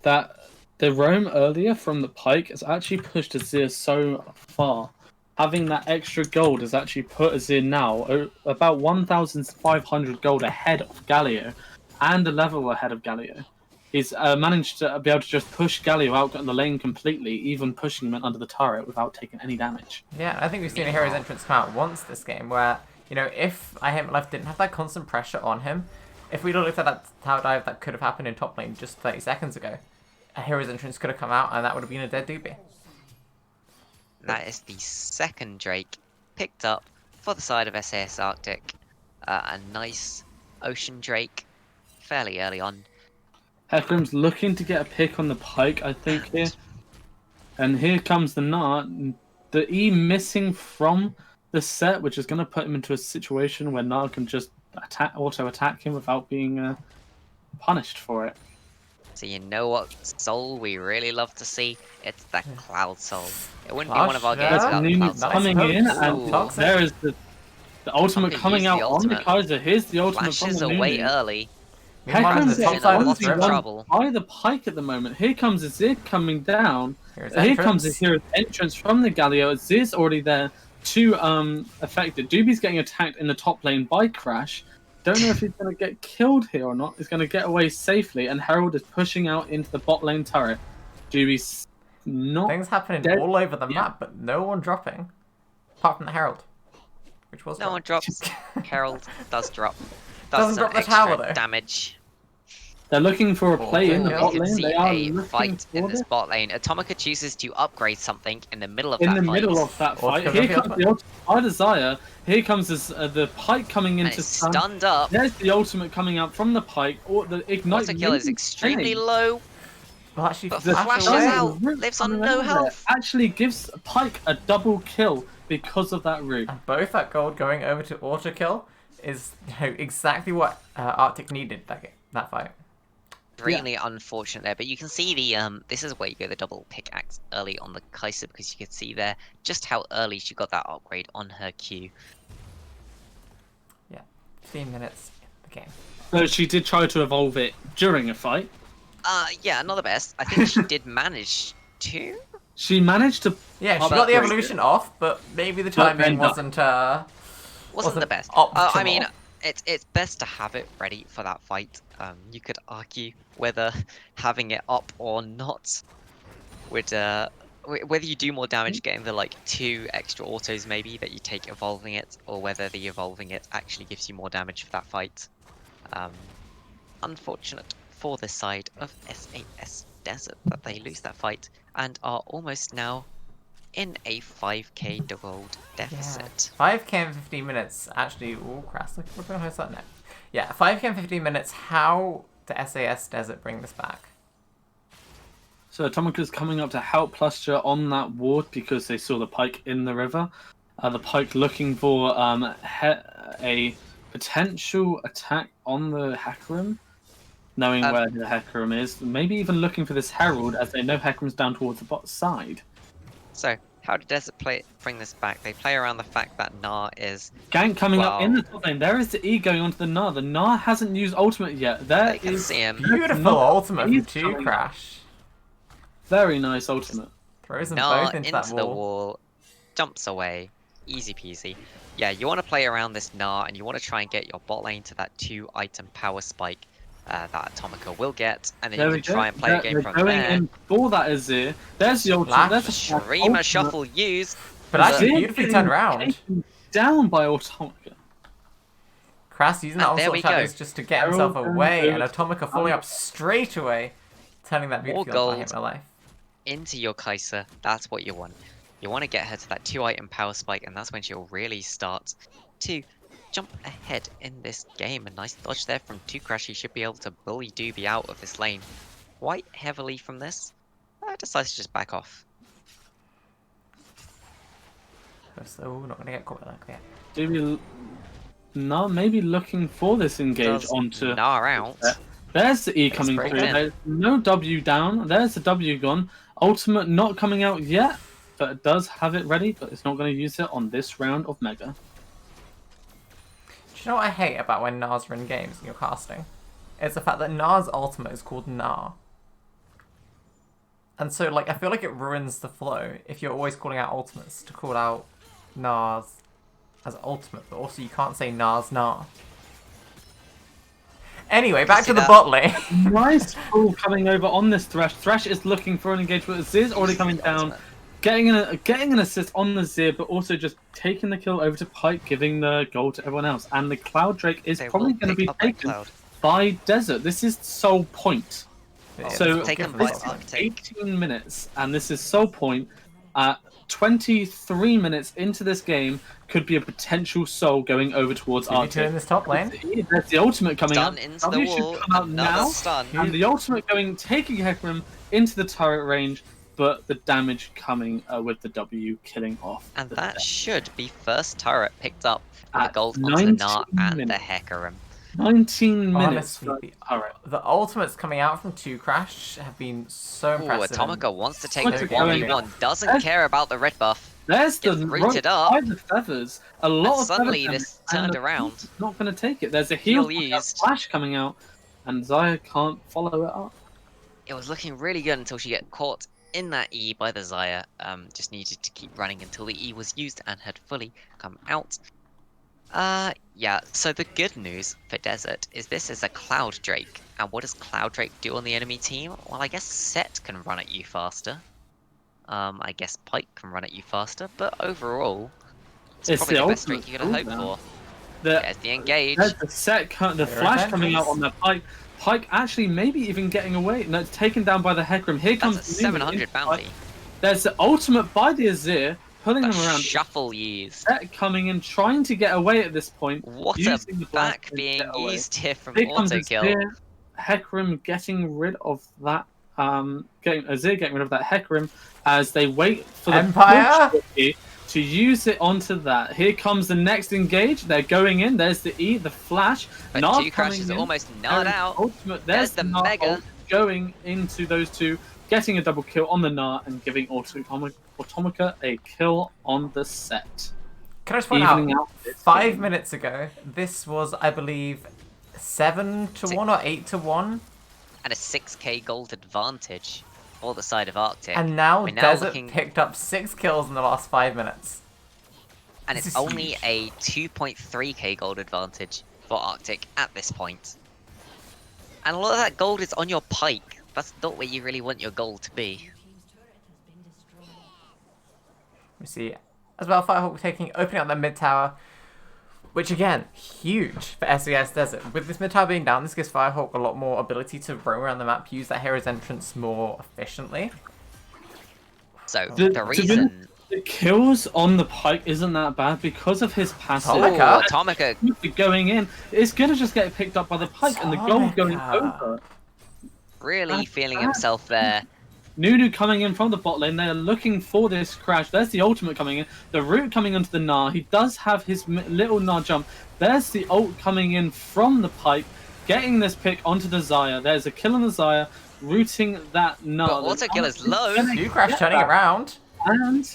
that the roam earlier from the Pike has actually pushed Azir so far. Having that extra gold has actually put Azir now about 1,500 gold ahead of Galio and a level ahead of Galio. He's managed to be able to just push Galio out in the lane completely, even pushing him under the turret without taking any damage. Yeah, I think we've seen a hero's entrance come out once this game where, you know, if I Hate My Life didn't have that constant pressure on him, if we'd looked at that tower dive that could have happened in top lane just 30 seconds ago, a hero's entrance could have come out and that would have been a dead Doobie. That is the second Drake picked up for the side of SAS Arctic. A nice Ocean Drake fairly early on. Hecarim's looking to get a pick on the Pike, I think, here. And here comes the Gnar. The E missing from the set, which is going to put him into a situation where Gnar can just auto-attack him without being punished for it. So you know what soul we really love to see? It's the Cloud Soul. It wouldn't be Gosh, one of our yeah. games without the Nunu Cloud Soul. coming in, Ooh. and Toxic. there is the ultimate Somebody coming use out the on the ultimate. Kaiser. Here's the ultimate from Flashes the away Nunu. early. Meanwhile, on Hecarim's the top in side a of lot the of river, trouble. by the Pike at the moment. Here comes Azir coming down. here's Here comes entrance. the hero's entrance from the Galio. Azir's already there to affect it. Doobie's getting attacked in the top lane by Crash. Don't know if he's going to get killed here or not. He's going to get away safely, and Herald is pushing out into the bot lane turret. Doobie's not Things happening dead. all over the Yeah. map, but no one dropping. Apart from the Herald. Which was No one drops. Herald does drop. Doesn't some drop the extra tower, though. damage. They're looking for a play in the Yeah. bot You can lane. see They are a looking fight in for this it. bot lane. Atomica chooses to upgrade something in the middle of In that the fight. middle of that Or fight, kill here the comes ultimate. the ultimate by Desire. Here comes the Pike coming And into it's stun. stunned up. There's the ultimate coming out from the Pike. Or the ignite. Auto kill is maybe extremely staying. low. Well, actually, But The flash flashes away. out. Lives on no health. Actually gives Pike a double kill because of that route. And both that gold going over to auto kill is, you know, exactly what Arctic needed that fight. Extremely unfortunate there, but you can see the this is where you go the double pickaxe early on the Kaiser because you could see there just how early she got that upgrade on her Q. 15 minutes in the game. So she did try to evolve it during a fight. Yeah, not the best. I think she did manage to. She managed to. Yeah, she Oh, got the that's evolution off, but maybe the But then timing not. wasn't Wasn't the best. optimal. I mean, it's best to have it ready for that fight. You could argue whether having it up or not would whether you do more damage getting the like 2 extra autos maybe that you take evolving it, or whether the evolving it actually gives you more damage for that fight. Unfortunate for the side of SAS Desert that they lose that fight and are almost now in a 5k gold deficit. 5k in 15 minutes. Actually, oh, crass. Look, we're going to host that next. Yeah, 5k and 15 minutes. How do SAS Desert bring this back? So Atomica's coming up to help Plusher on that ward because they saw the Pike in the river. The Pike looking for a potential attack on the Hecarim, knowing where the Hecarim is. Maybe even looking for this Herald, as they know Hecarim's down towards the bot side. So, how did Desert bring this back? They play around the fact that Gnar is... Gank coming up in the top lane. There is the E going onto the Gnar. The Gnar hasn't used ultimate yet. They can see him. Beautiful ultimate from 2 Crash. Very nice ultimate. Throws them Gnar both into that the wall. wall, jumps away, easy peasy. Yeah, you want to play around this Gnar, and you want to try and get your bot lane to that 2-item power spike that Atomica will get, and then you can try and play a game from there. Going in for that Azir. There's the ultimate. There's the Streamer shuffle used. But actually beautifully turned around. Down by Atomica. Crass using that also shadows just to get himself away, and Atomica falling up straight away, turning that beautifully on by him alive. Into your Kai'Sa, that's what you want. You want to get her to that 2-item power spike, and that's when she'll really start to jump ahead in this game. A nice dodge there from 2 Crash. He should be able to bully Doobie out of this lane quite heavily from this. I decides to just back off. So not gonna get caught like that. Doobie, maybe looking for this engage onto. Gnar out. There's the E coming through. There's no W down. There's the W gone. Ultimate not coming out yet, but it does have it ready, but it's not going to use it on this round of Mega. Do you know what I hate about when Gnars are in games and you're casting? It's the fact that Gnar's ultimate is called Gnar. And so, like, I feel like it ruins the flow if you're always calling out ultimates to call out Gnars as ultimate, but also you can't say Gnar's Gnar. Anyway, back to the bot lane. Nice pull coming over on this Thresh. Thresh is looking for an engagement. Zir's already coming down. Getting an assist on the Zir, but also just taking the kill over to Pike, giving the goal to everyone else. And the Cloud Drake is probably going to be taken by Desert. This is sole point. So taken by 18 minutes, and this is sole point. 23 minutes into this game could be a potential soul going over towards Arctic. In this top lane. There's the ultimate coming out. Into the wall, should come out now. Stun. And the ultimate taking Hecarim into the turret range, but the damage coming with the W killing off. And that should be first turret picked up for the gold onto the Gnar and the Hecarim. 19 minutes. Honestly, the ultimates coming out from 2 Crash have been so impressive. Atomica wants to take the 1v1, doesn't care about the red buff. There's the rooted up. By the feathers. A lot of suddenly this turned around. Not going to take it. There's a heal used. Flash coming out, and Xayah can't follow it up. It was looking really good until she got caught in that E by the Xayah. Just needed to keep running until the E was used and had fully come out. Yeah, so the good news for Desert is this is a Cloud Drake. And what does Cloud Drake do on the enemy team? Well, I guess Set can run at you faster. I guess Pike can run at you faster, but overall, it's probably the best Drake you could have hoped for. There's the engage. There's the flash coming out on the Pike. Pike actually maybe even getting away. No, it's taken down by the Hecarim. Here comes That's a 700 bounty. There's the ultimate by the Azir. Pulling them around. Shuffle used. Set coming in, trying to get away at this point. What a back being used here from auto-kill. Hecarim getting rid of that. Azir getting rid of that Hecarim as they wait for the Empire to use it onto that. Here comes the next engage. They're going in. There's the E, the flash. But 2 Crash is almost gnarred out. Ultimate. There's the Mega going into those two, getting a double kill on the Gnar and giving Atomica a kill on the Set. Can I just point out 5 minutes ago, this was, I believe, 7-1 or 8-1? And a 6k gold advantage for the side of Arctic. And now Desert picked up 6 kills in the last 5 minutes. And it's only a 2.3k gold advantage for Arctic at this point. And a lot of that gold is on your Pike. That's not where you really want your gold to be. We see as well Firehawk opening up the mid tower, which again, huge for SAS Desert. With this mid tower being down, this gives Firehawk a lot more ability to roam around the map, use that hero's entrance more efficiently. So the reason The kills on the Pike isn't that bad because of his passive. Tomica? Tomica Going in, it's gonna just get picked up by the Pike and the gold going Tomica. over. really That's feeling bad. himself there. Nunu coming in from the bot lane. They're looking for this crash. There's the ultimate coming in. The root coming onto the Gnar. He does have his little Gnar jump. There's the ult coming in from the Pike, getting this pick onto the Xayah. There's a kill on the Xayah, rooting that Gnar. But auto kill is low. You crash turning around. And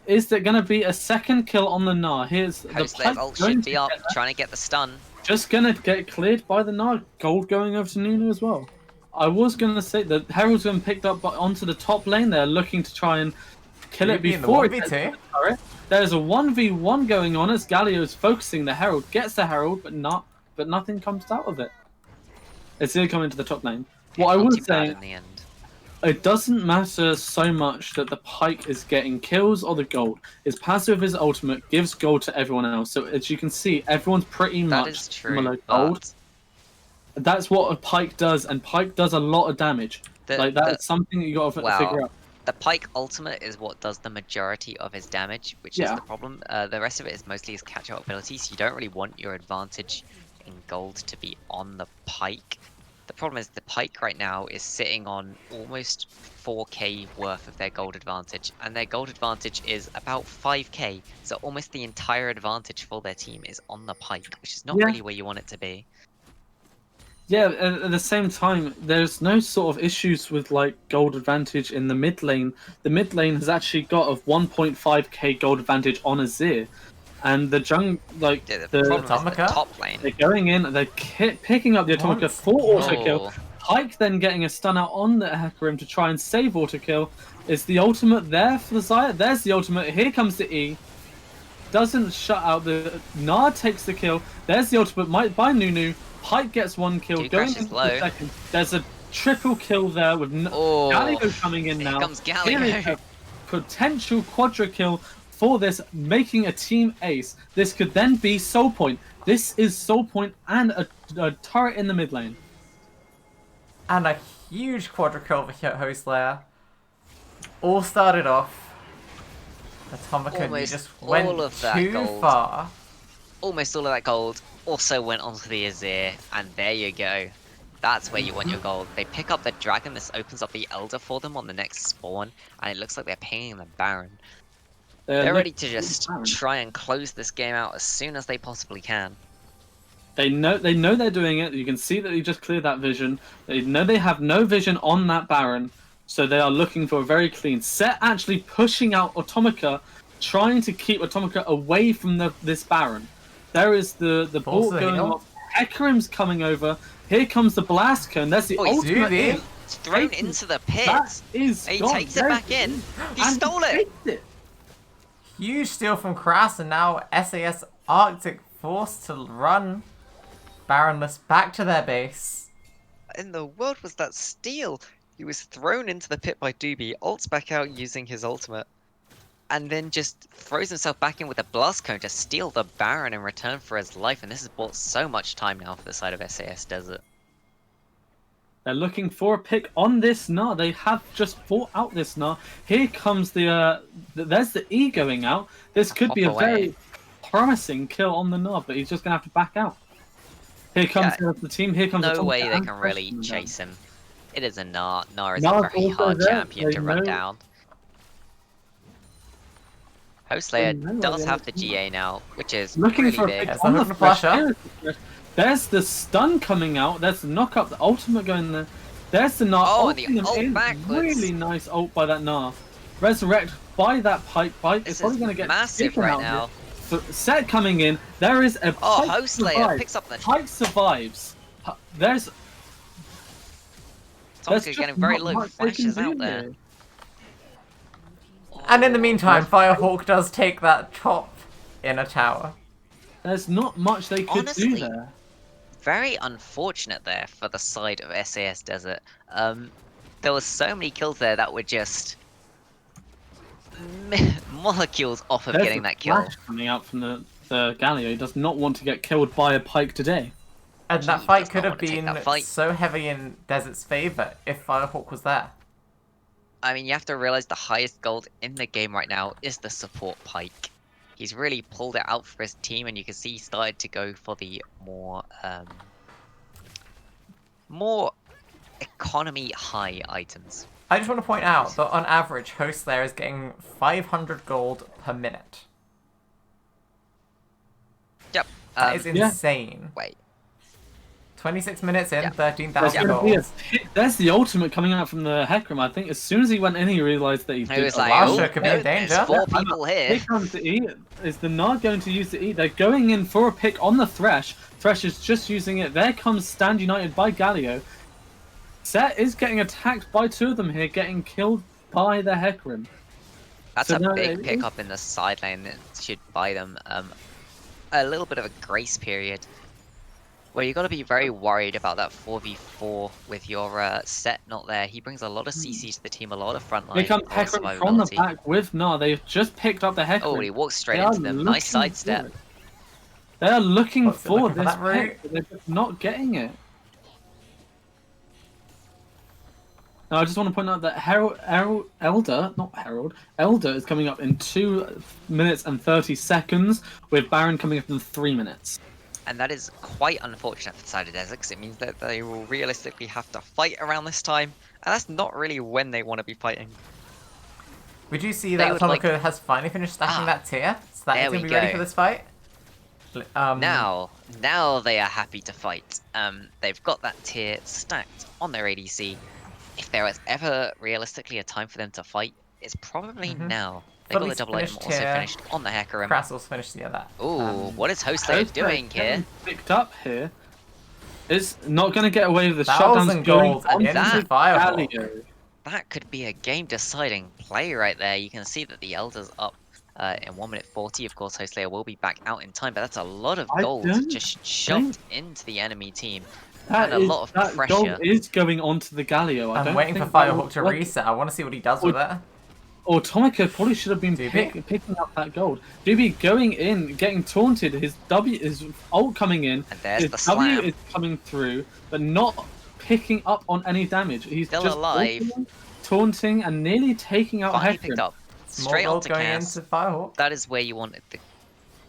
is there going to be a second kill on the Gnar? Here's the Hostlayer's Pike ult going should to be up, get that. trying to get the stun. Just going to get cleared by the Gnar. Gold going over to Nunu as well. I was going to say that Herald's been picked up onto the top lane. They're looking to try and kill it Maybe in the before it 1v2. gets to the turret. There's a 1v1 going on as Galio's focusing the Herald. Gets the Herald, but nothing comes out of it. It's going to come into the top lane. What I Not was too bad saying, in the end. it doesn't matter so much that the Pike is getting kills or the gold. His passive, his ultimate, gives gold to everyone else. So as you can see, everyone's pretty That much is true. similar gold. But That's what a Pike does, and Pike does a lot of damage. That's something that you got to figure out. the Pike ultimate is what does the majority of his damage, which is Yeah. the problem. The rest of it is mostly his catch-up ability, so you don't really want your advantage in gold to be on the Pike. The problem is the Pike right now is sitting on almost 4k worth of their gold advantage, and their gold advantage is about 5k, so almost the entire advantage for their team is on the Pike, which is not Yeah. really where you want it to be. Yeah, at the same time, there's no sort of issues with like gold advantage in the mid lane. The mid lane has actually got a 1.5k gold advantage on Azir, and the Yeah, the problem is the Tomica? top lane. they're going in, they're picking up the Atomica for auto kill. Oh. Pike then getting a stun out on the Hecarim to try and save auto kill. Is the ultimate there for the Xayah? There's the ultimate. Here comes the E. Doesn't shut out the Gnar takes the kill. There's the ultimate by Nunu. Pike gets one kill. Two Going crashes into low. the second. There's a triple kill there with Oh, Galio coming in here now. comes Here Galio. is a potential quadra kill for this, making a team ace. This could then be Soul Point. This is Soul Point and a turret in the mid lane. And a huge quadra kill over here at Host Lair. All started off. Atomica, you Almost just all went of that too gold. far. Almost all of that gold also went onto the Azir, and there you go. That's where you want your gold. They pick up the dragon, this opens up the Elder for them on the next spawn, and it looks like they're pinging the Baron. They're ready to just try and close this game out as soon as they possibly can. They know they're doing it. You can see that they just cleared that vision. They know they have no vision on that Baron, so they are looking for a very clean set. Actually pushing out Atomica, trying to keep Atomica away from this Baron. There is the ball the going heal. off. Hecarim's coming over. Here comes the blast cone. There's the Oh, he's ultimate zooming in. in. It's thrown into the pit. That is He gone. takes it There back in. He And stole it. takes it. Huge steal from Kras, and now SAS Arctic forced to run Baronless back to their base. In the world was that steal? He was thrown into the pit by Doobie, ults back out using his ultimate. And then just throws himself back in with a blast cone to steal the Baron in return for his life, and this has bought so much time now for the side of SAS Desert. They're looking for a pick on this Gnar. They have just fought out this Gnar. Here comes there's the E going out. This could be a Hop away. very promising kill on the Gnar, but he's just going to have to back out. Here comes the team. Here comes No Atomica way they and can really Preston down. chase him. It is a Gnar. Gnar is Gnar's a very also hard there. champion They to run know- down. Hostlayer know does they're have the looking- GA now, which is Looking really for a big. pick There's on the the hook flash. flasher. There's the stun coming out. There's the knockup. The ultimate going there. There's the Gnar. Oh, and the ulting them ult in. backwards. Really nice ult by that Gnar. Resurrect by that Pike. Pike This is probably is going to get massive taken right out now. here. Set coming in. There is a Oh, Pike Hostlayer survives. picks up the Pike survives. There's Tonka just getting very not low, much they can flashes do out there. here. And in the meantime, Firehawk does take that top inner tower. There's not much they could Honestly, do there. Very unfortunate there for the side of SAS Desert. There was so many kills there that were just molecules off of There's getting the that kill. flash coming out from the Galio. He does not want to get killed by a Pike today. And that He fight does could not have want to take been that fight. so heavy in Desert's favour if Firehawk was there. I mean, you have to realize the highest gold in the game right now is the support Pike. He's really pulled it out for his team, and you can see he started to go for the more economy high items. I just want to point out that on average, Host there is getting 500 gold per minute. Yep. That is insane. Wait. 26 minutes in, Yeah. 13,000 gonna be gold. There's the ultimate coming out from the Hecarim. I think as soon as he went in, he realized that he He was did. like, Lasha oh, could be in there's danger. 4 people here. Here comes the E. Is the Nard going to use the E? They're going in for a pick on the Thresh. Thresh is just using it. There comes Stand United by Galio. Set is getting attacked by 2 of them here, getting killed by the Hecarim. That's So a now big it- pickup in the side lane that should buy them a little bit of a grace period. Where you got to be very worried about that 4v4 with your Set not there. He brings a lot of CC to the team, a lot of frontline. Here comes a lot of Hecarim from the survivability. back with Nard. They've just picked up the Hecarim. Oh, he walks straight They into are them. looking Nice sidestep. for it. They are looking What's it for looking for this that route? pick, but they're just not getting it. Now, I just want to point out that Elder is coming up in 2 minutes and 30 seconds, with Baron coming up in 3 minutes. And that is quite unfortunate for the side of Desert, because it means that they will realistically have to fight around this time. And that's not really when they want to be fighting. We do see They that would Atomica has finally finished stacking that tier, so that there is going we to be ready go. for this fight. Now they are happy to fight. They've got that tier stacked on their ADC. If there was ever realistically a time for them to fight, it's probably now. They got Fully the double item finished also here. finished on the Hecarim. Crassel's finished the other. Ooh, what is Host Lane Host doing getting here? Picked up here. Is not going to get away with the 1,000 shutdowns going gold and onto into Firehawk. Galio. That could be a game-deciding play right there. You can see that the Elder's up in 1 minute 40. Of course, Host Layer will be back out in time, but that's a lot of I gold don't just shoved into the enemy team. That And a lot of that pressure. gold is going onto the Galio. I I'm don't waiting for think that Firehawk will to work. reset. I want to see what he does with it. Atomica probably should have been Doobie? picking up that gold. Doobie going in, getting taunted. His ult coming in. And there's His the W slam. is coming through, but not picking up on any damage. He's Still just alive. taunting and nearly taking out Finally Hecarim. picked up. More Straight gold onto going Cass. into Firehawk. That is where you want it.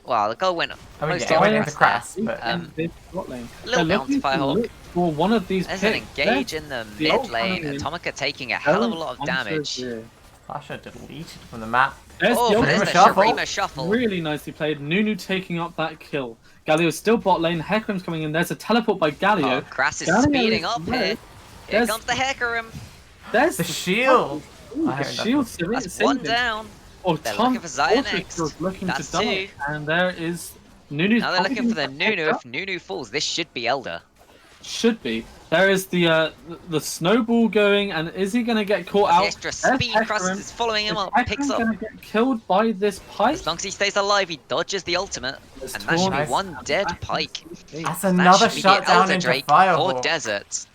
Well, the goal went. I mean, most yeah, it went of into there. Crass, but Um, This bot lane. little They're bit onto looking to Firehawk. look for one of these There's an picks. engage in the the mid ult lane. coming in. Atomica taking a hell of a lot of Onto damage. the- Flasher deleted from the map. There's Oh, the but there's ultimate the shuffle. Shurima shuffle. Really nicely played. Nunu taking up that kill. Galio's still bot lane. Hecarim's coming in. There's a teleport by Galio. Oh, Grass is Galio speeding is up low. here. Here There's- comes the Hecarim. There's The shield! Ooh, I the haven't done shield this. That's saving. one down. Oh, They're Tom looking for Xayah also next. still looking That's to die. two. And there is Nunu's Now they're looking for the probably Nunu. picked up. If Nunu falls, this should be Elder. Should be. There is the snowball going, and is he going to get caught The out? extra There's speed. Hecarim. Crassus is following him Is up. Picks Hecarim up. going to get killed by this Pike? As long as he stays alive, he dodges the ultimate. There's And that should be Nice. one dead Pike. That's That another should be the shutdown Elder into Drake for Firehawk. Desert.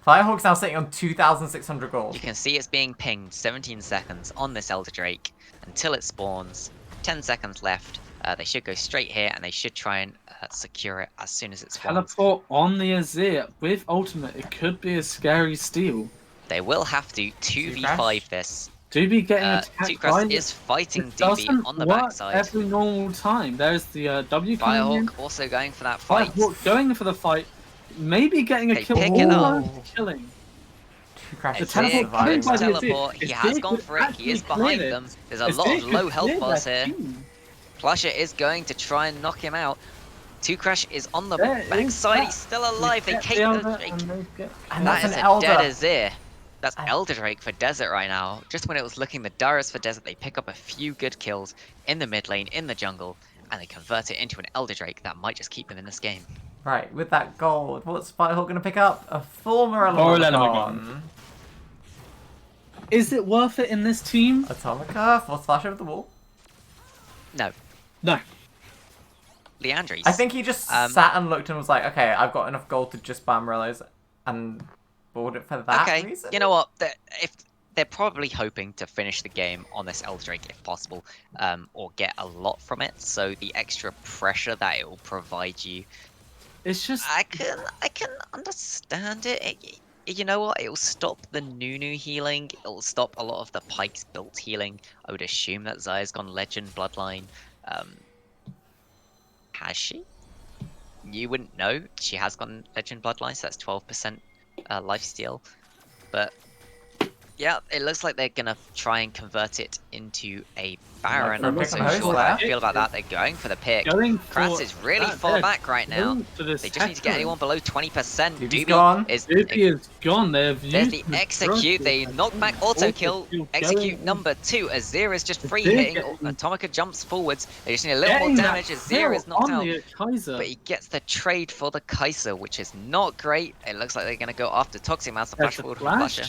Firehawk's now sitting on 2,600 gold. You can see it's being pinged 17 seconds on this Elder Drake until it spawns. 10 seconds left. They should go straight here and they should try and secure it as soon as it spawns. Teleport on the Azir with ultimate. It could be a scary steal. They will have to 2v5 this. Doobie getting attacked by Tukras is fighting it DB doesn't on the work backside. every normal time. There's the W coming in. Firehawk also going for that fight. Firehawk going for the fight. Maybe getting a They kill. pick it up. Almost killing. Two crashes It's The teleport Azir coming going by to the Azir. teleport. He Azir has gone could for it. He is actually behind clear them. it. There's a Azir lot of could low health clear bars their here. team. Plusher is going to try and knock him out. Tukras is on the There is backside. that. He's still alive. They get take the the Elder Drake. and they get And That that's is an a Elder. dead Azir. That's And- Elder Drake for Desert right now. Just when it was looking the direst for Desert, they pick up a few good kills in the mid lane, in the jungle, and they convert it into an Elder Drake that might just keep them in this game. Right, with that gold, what's Firehawk going to pick up? A full Morello Morello. Is it worth it in this team? Atomica, force flash over the wall. No, No. Leandries. I think he just sat and looked and was like, okay, I've got enough gold to just buy Morello's and bought it for that Okay, reason. you know what? They're probably hoping to finish the game on this Elder Drake if possible, or get a lot from it. So the extra pressure that it will provide you, It's just I can understand it. You know what? It'll stop the Nunu healing. It'll stop a lot of the Pyke's built healing. I would assume that Zaya's gone Legend Bloodline. Has she? You wouldn't know. She has gone Legend Bloodline, so that's 12% lifesteal. But yeah, it looks like they're gonna try and convert it into a Baron. I'm not so sure how I feel about that. They're going for the pick. Kratz is really far back right now. They just need to get anyone below 20%. Doobie is gone. There's the execute. They knock back auto kill. Execute number 2. Azir is just free hitting. Atomica jumps forwards. They just need a little more damage. Azir is knocked out. But he gets the trade for the Kai'Sa, which is not great. It looks like they're gonna go after Toxic Mouse, the flash forward from Flasher.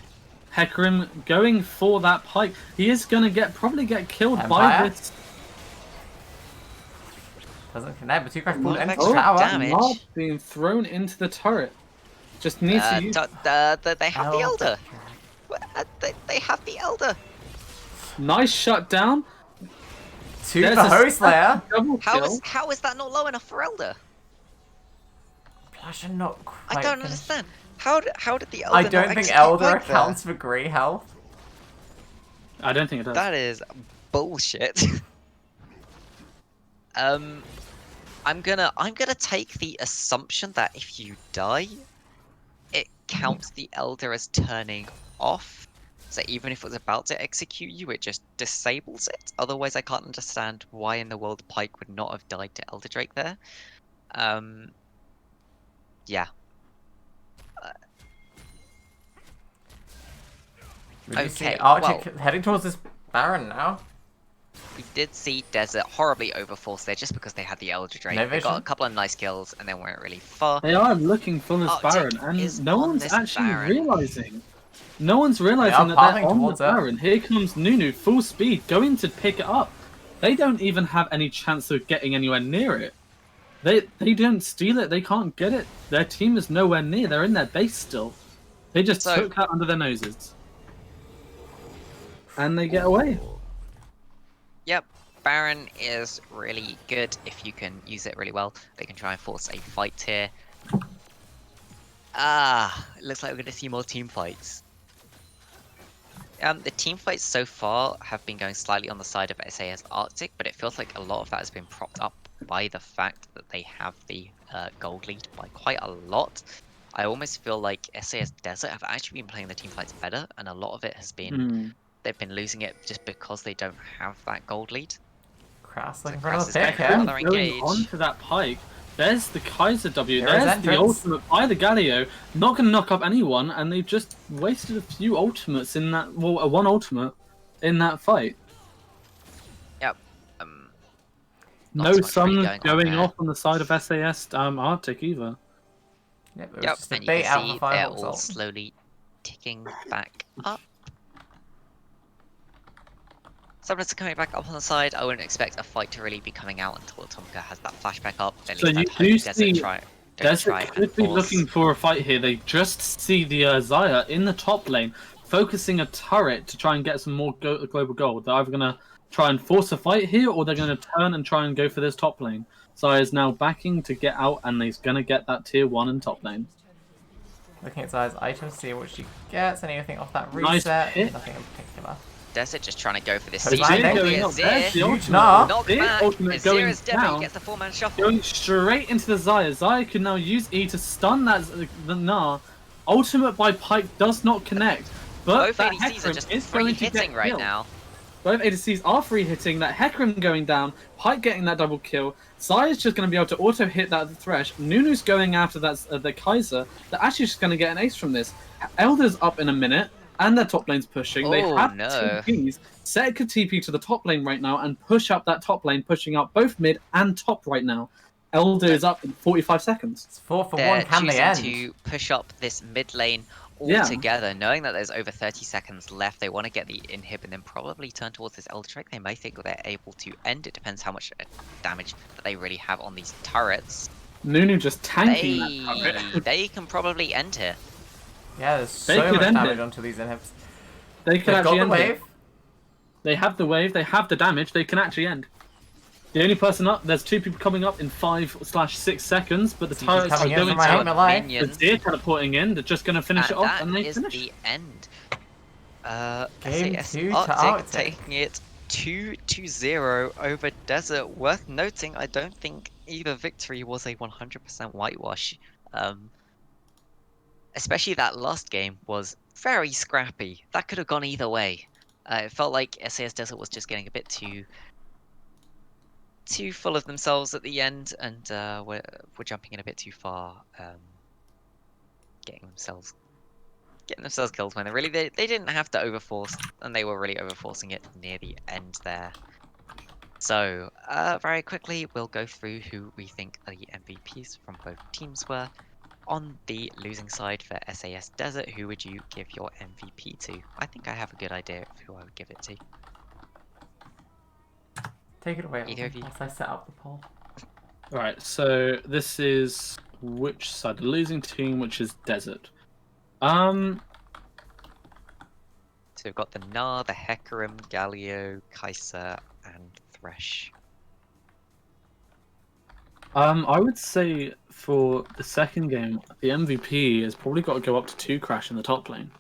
Hecarim going for that Pyke. He is going to probably get killed by this. Doesn't connect, but 2 cracks pulled into extra tower. damage. Being thrown into the turret. Just needs to use... They have the Elder. They have the Elder. Nice shutdown. 2 for Host Slayer. How is that not low enough for Elder? Flasher not quite I don't understand. How did the Elder I don't think Elder accounts for grey health. I don't think it does. That is bullshit. I'm gonna take the assumption that if you die, it counts the Elder as turning off. So even if it was about to execute you, it just disables it. Otherwise, I can't understand why in the world Pyke would not have died to Elder Drake there. Yeah. Okay, Arctic heading towards this Baron now. We did see Desert horribly overforced there just because they had the Elder Drake. They got a couple of nice kills and then weren't really far. They are looking for this Baron, and no one's actually realizing. No one's realizing that they're on the Baron. Here comes Nunu, full speed, going to pick it up. They don't even have any chance of getting anywhere near it. They don't steal it, they can't get it. Their team is nowhere near, they're in their base still. They just took that under their noses. And they get away. Yep, Baron is really good if you can use it really well. They can try and force a fight here. It looks like we're going to see more team fights. The team fights so far have been going slightly on the side of SAS Arctic, but it feels like a lot of that has been propped up by the fact that they have the gold lead by quite a lot. I almost feel like SAS Desert have actually been playing the team fights better, and a lot of it has been... They've been losing it just because they don't have that gold lead. Crass looking So for another Crass is pick, going yeah. engage. Onto that Pyke. There's the Kai'Sa W. There's the ultimate by the Galio. Not going to knock up anyone, and they've just wasted a few ultimates in that. Well, one ultimate in that fight. Yep. No summons going off on the side of SAS Arctic either. Yep, and you can see they're all slowly ticking back up. Summoners are coming back up on the side. I wouldn't expect a fight to really be coming out until Atomica has that flashback up. At so least you do see Desert could be looking for a fight here. They just see the Xayah in the top lane, focusing a turret to try and get some more global gold. They're either going to try and force a fight here, or they're going to turn and try and go for this top lane. Xayah is now backing to get out, and he's going to get that tier 1 in top lane. Looking at Xayah's items, see what she gets. Anything off that reset? Nice Nothing in particular. Desert just trying to go for this. Huge Knock back. Azir is dead, but he gets the 4-man shuffle. Going straight into the Xayah. Xayah can now use E to stun that the Gnar. Ultimate by Pyke does not connect. But both ADCs are just free hitting right now. Both ADCs are free hitting. That Hecarim going down. Pyke getting that double kill. Xayah's just going to be able to auto hit that Thresh. Nunu's going after that the Kai'Sa. They're actually just going to get an ace from this. Elder's up in a minute. And their top lane's pushing. They have TPs. Set could TP to the top lane right now and push up that top lane, pushing up both mid and top right now. Elder is up in 45 seconds. It's 4 for 1. Can they end? To push up this mid lane all together, knowing that there's over 30 seconds left. They want to get the inhib and then probably turn towards this Elder Drake. They may think they're able to end. It depends how much damage that they really have on these turrets. Nunu just tanking that turret. They can probably end here. Yeah, there's so much damage onto these inhibs. They could actually end it. They have the wave, they have the damage, they can actually end. The only person up, there's 2 people coming up in 5/6 seconds, but the CP's turrets are coming in going from my hate my life. Minions, They're teleporting in, they're just going to finish it off, and they is finish. the end. Game SAS 2 to Arctic Arctic. taking it 2-0 over Desert. Worth noting, I don't think either victory was a 100% whitewash. Especially that last game was very scrappy. That could have gone either way. It felt like SAS Desert was just getting a bit too full of themselves at the end, and we're jumping in a bit too far, getting themselves killed when they didn't have to overforce, and they were really overforcing it near the end there. So very quickly we'll go through who we think the MVPs from both teams were. On the losing side for SAS Desert, who would you give your MVP to? I think I have a good idea of who I would give it to. Take it away, Either of you? whilst I set up the poll. Right, so this is which side? The losing team, which is Desert. So we've got the Gnar, the Hecarim, Galio, Kaiser, and Thresh. I would say for the second game, the MVP has probably got to go up to 2 Crash in the top lane.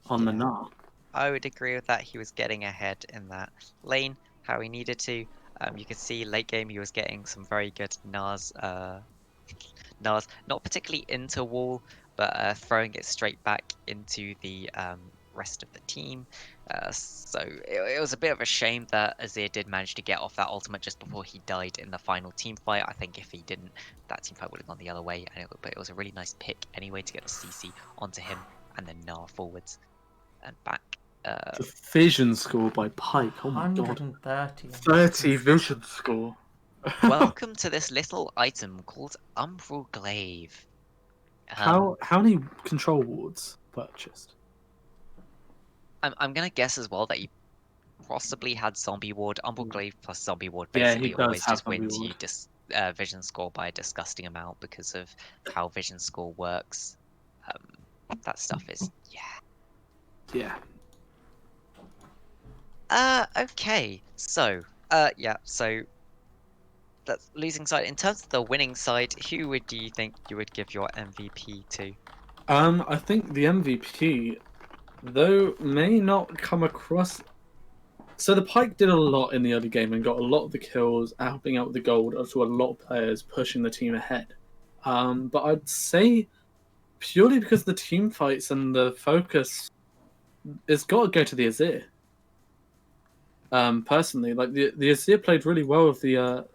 On the Gnar. I would agree with that. He was getting ahead in that lane, how he needed to. You could see late game he was getting some very good Gnars, not particularly into wall, but throwing it straight back into the rest of the team. So it was a bit of a shame that Azir did manage to get off that ultimate just before he died in the final team fight. I think if he didn't, that team fight would have gone the other way. But it was a really nice pick anyway to get the CC onto him and then Gnar forwards and back. The vision score by Pike. Oh my god. 130. 30 vision score. Welcome to this little item called Umbral Glaive. How many control wards purchased? I'm gonna guess as well that you possibly had Zombie Ward. Umbral Glaive plus Zombie Ward Yeah, he basically does always have just Zombie wins Ward. you vision score by a disgusting amount because of how vision score works. That stuff is Yeah. Okay. So so that's losing side. In terms of the winning side, who do you think you would give your MVP to? I think the MVP, though, may not come across. So the Pike did a lot in the early game and got a lot of the kills, helping out with the gold to a lot of players, pushing the team ahead. But I'd say purely because the team fights and the focus, it's got to go to the Azir. Personally, like the Azir played really well with the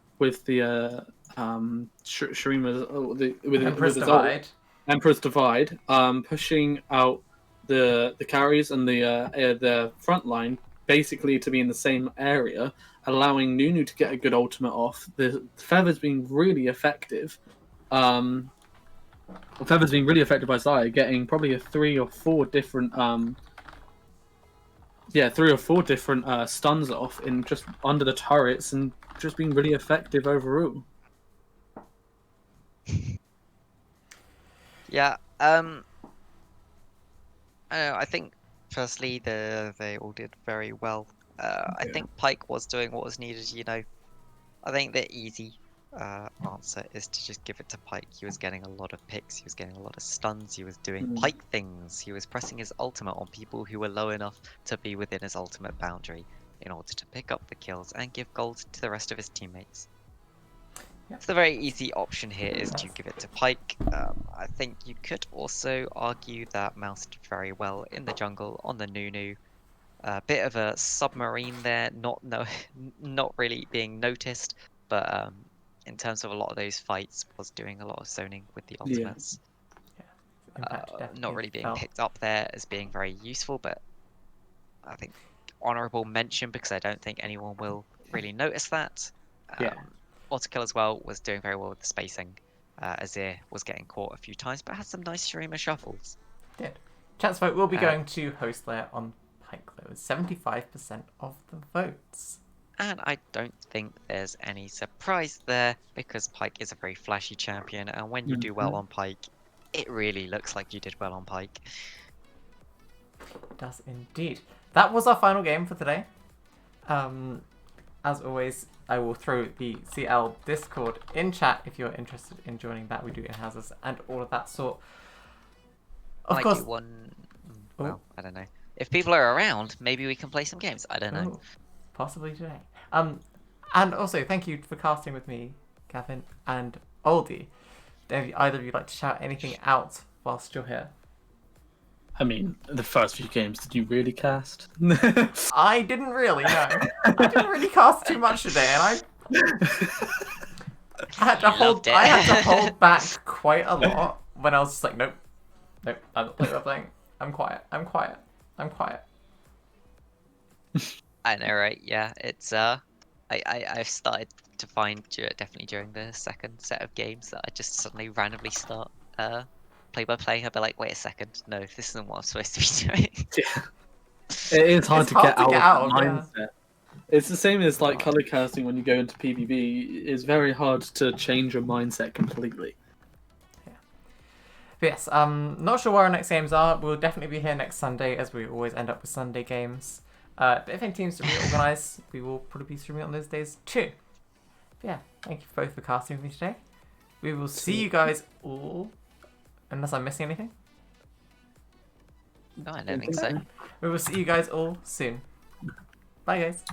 Shurima with Empress his ult. Divide. Emperor's Divide, pushing out the carries and the front line basically to be in the same area, allowing Nunu to get a good ultimate off. The Feather's been really effective. Feather's been really effective by Xayah, getting probably 3 or 4 different stuns off in just under the turrets and just being really effective overall. Yeah. I think firstly they all did very well. I think Pike was doing what was needed. I think the easy answer is to just give it to Pike. He was getting a lot of picks. He was getting a lot of stuns. He was doing Pike things. He was pressing his ultimate on people who were low enough to be within his ultimate boundary in order to pick up the kills and give gold to the rest of his teammates. Yeah. So the very easy option here is to give it to Pike. I think you could also argue that Mouse did very well in the jungle on the Nunu. A bit of a submarine there, not really being noticed, but in terms of a lot of those fights, was doing a lot of zoning with the ultimates. Not really being picked up there as being very useful, but I think honourable mention because I don't think anyone will really notice that. Autokill as well was doing very well with the spacing. Azir was getting caught a few times, but had some nice Shurima shuffles. Did. Chance vote will be going to host there on Pike, though, 75% of the votes. And I don't think there's any surprise there because Pike is a very flashy champion, and when you do well on Pike, it really looks like you did well on Pike. It does indeed. That was our final game for today. as always, I will throw the CL Discord in chat if you're interested in joining that. We do in-houses and all of that sort. Of Might course. do one. Oh. Well, I don't know. If people are around, maybe we can play some games. I don't know. Oh, possibly today. And also thank you for casting with me, Gavin and Oldie. Do either of you like to shout anything out whilst you're here? I mean, the first few games, did you really cast? I didn't really, no. I didn't really cast too much today, and I had to Loved it. I had to hold back quite a lot when I was just like, nope, I'm not playing that thing. I'm quiet. I know, right? Yeah, it's I've started to find definitely during the second set of games that I just suddenly randomly start play by play. I'll be like, wait a second, no, this isn't what I'm supposed to be doing. It is hard to get out of that yeah. mindset. It's the same as like color casting when you go into PvP. It's very hard to change your mindset completely. But yes, not sure where our next games are. We'll definitely be here next Sunday, as we always end up with Sunday games. But if any teams to reorganize, we will probably be streaming on those days too. But yeah, thank you both for casting with me today. We will see you guys all, unless I'm missing anything. No, I don't think so. We will see you guys all soon. Bye, guys.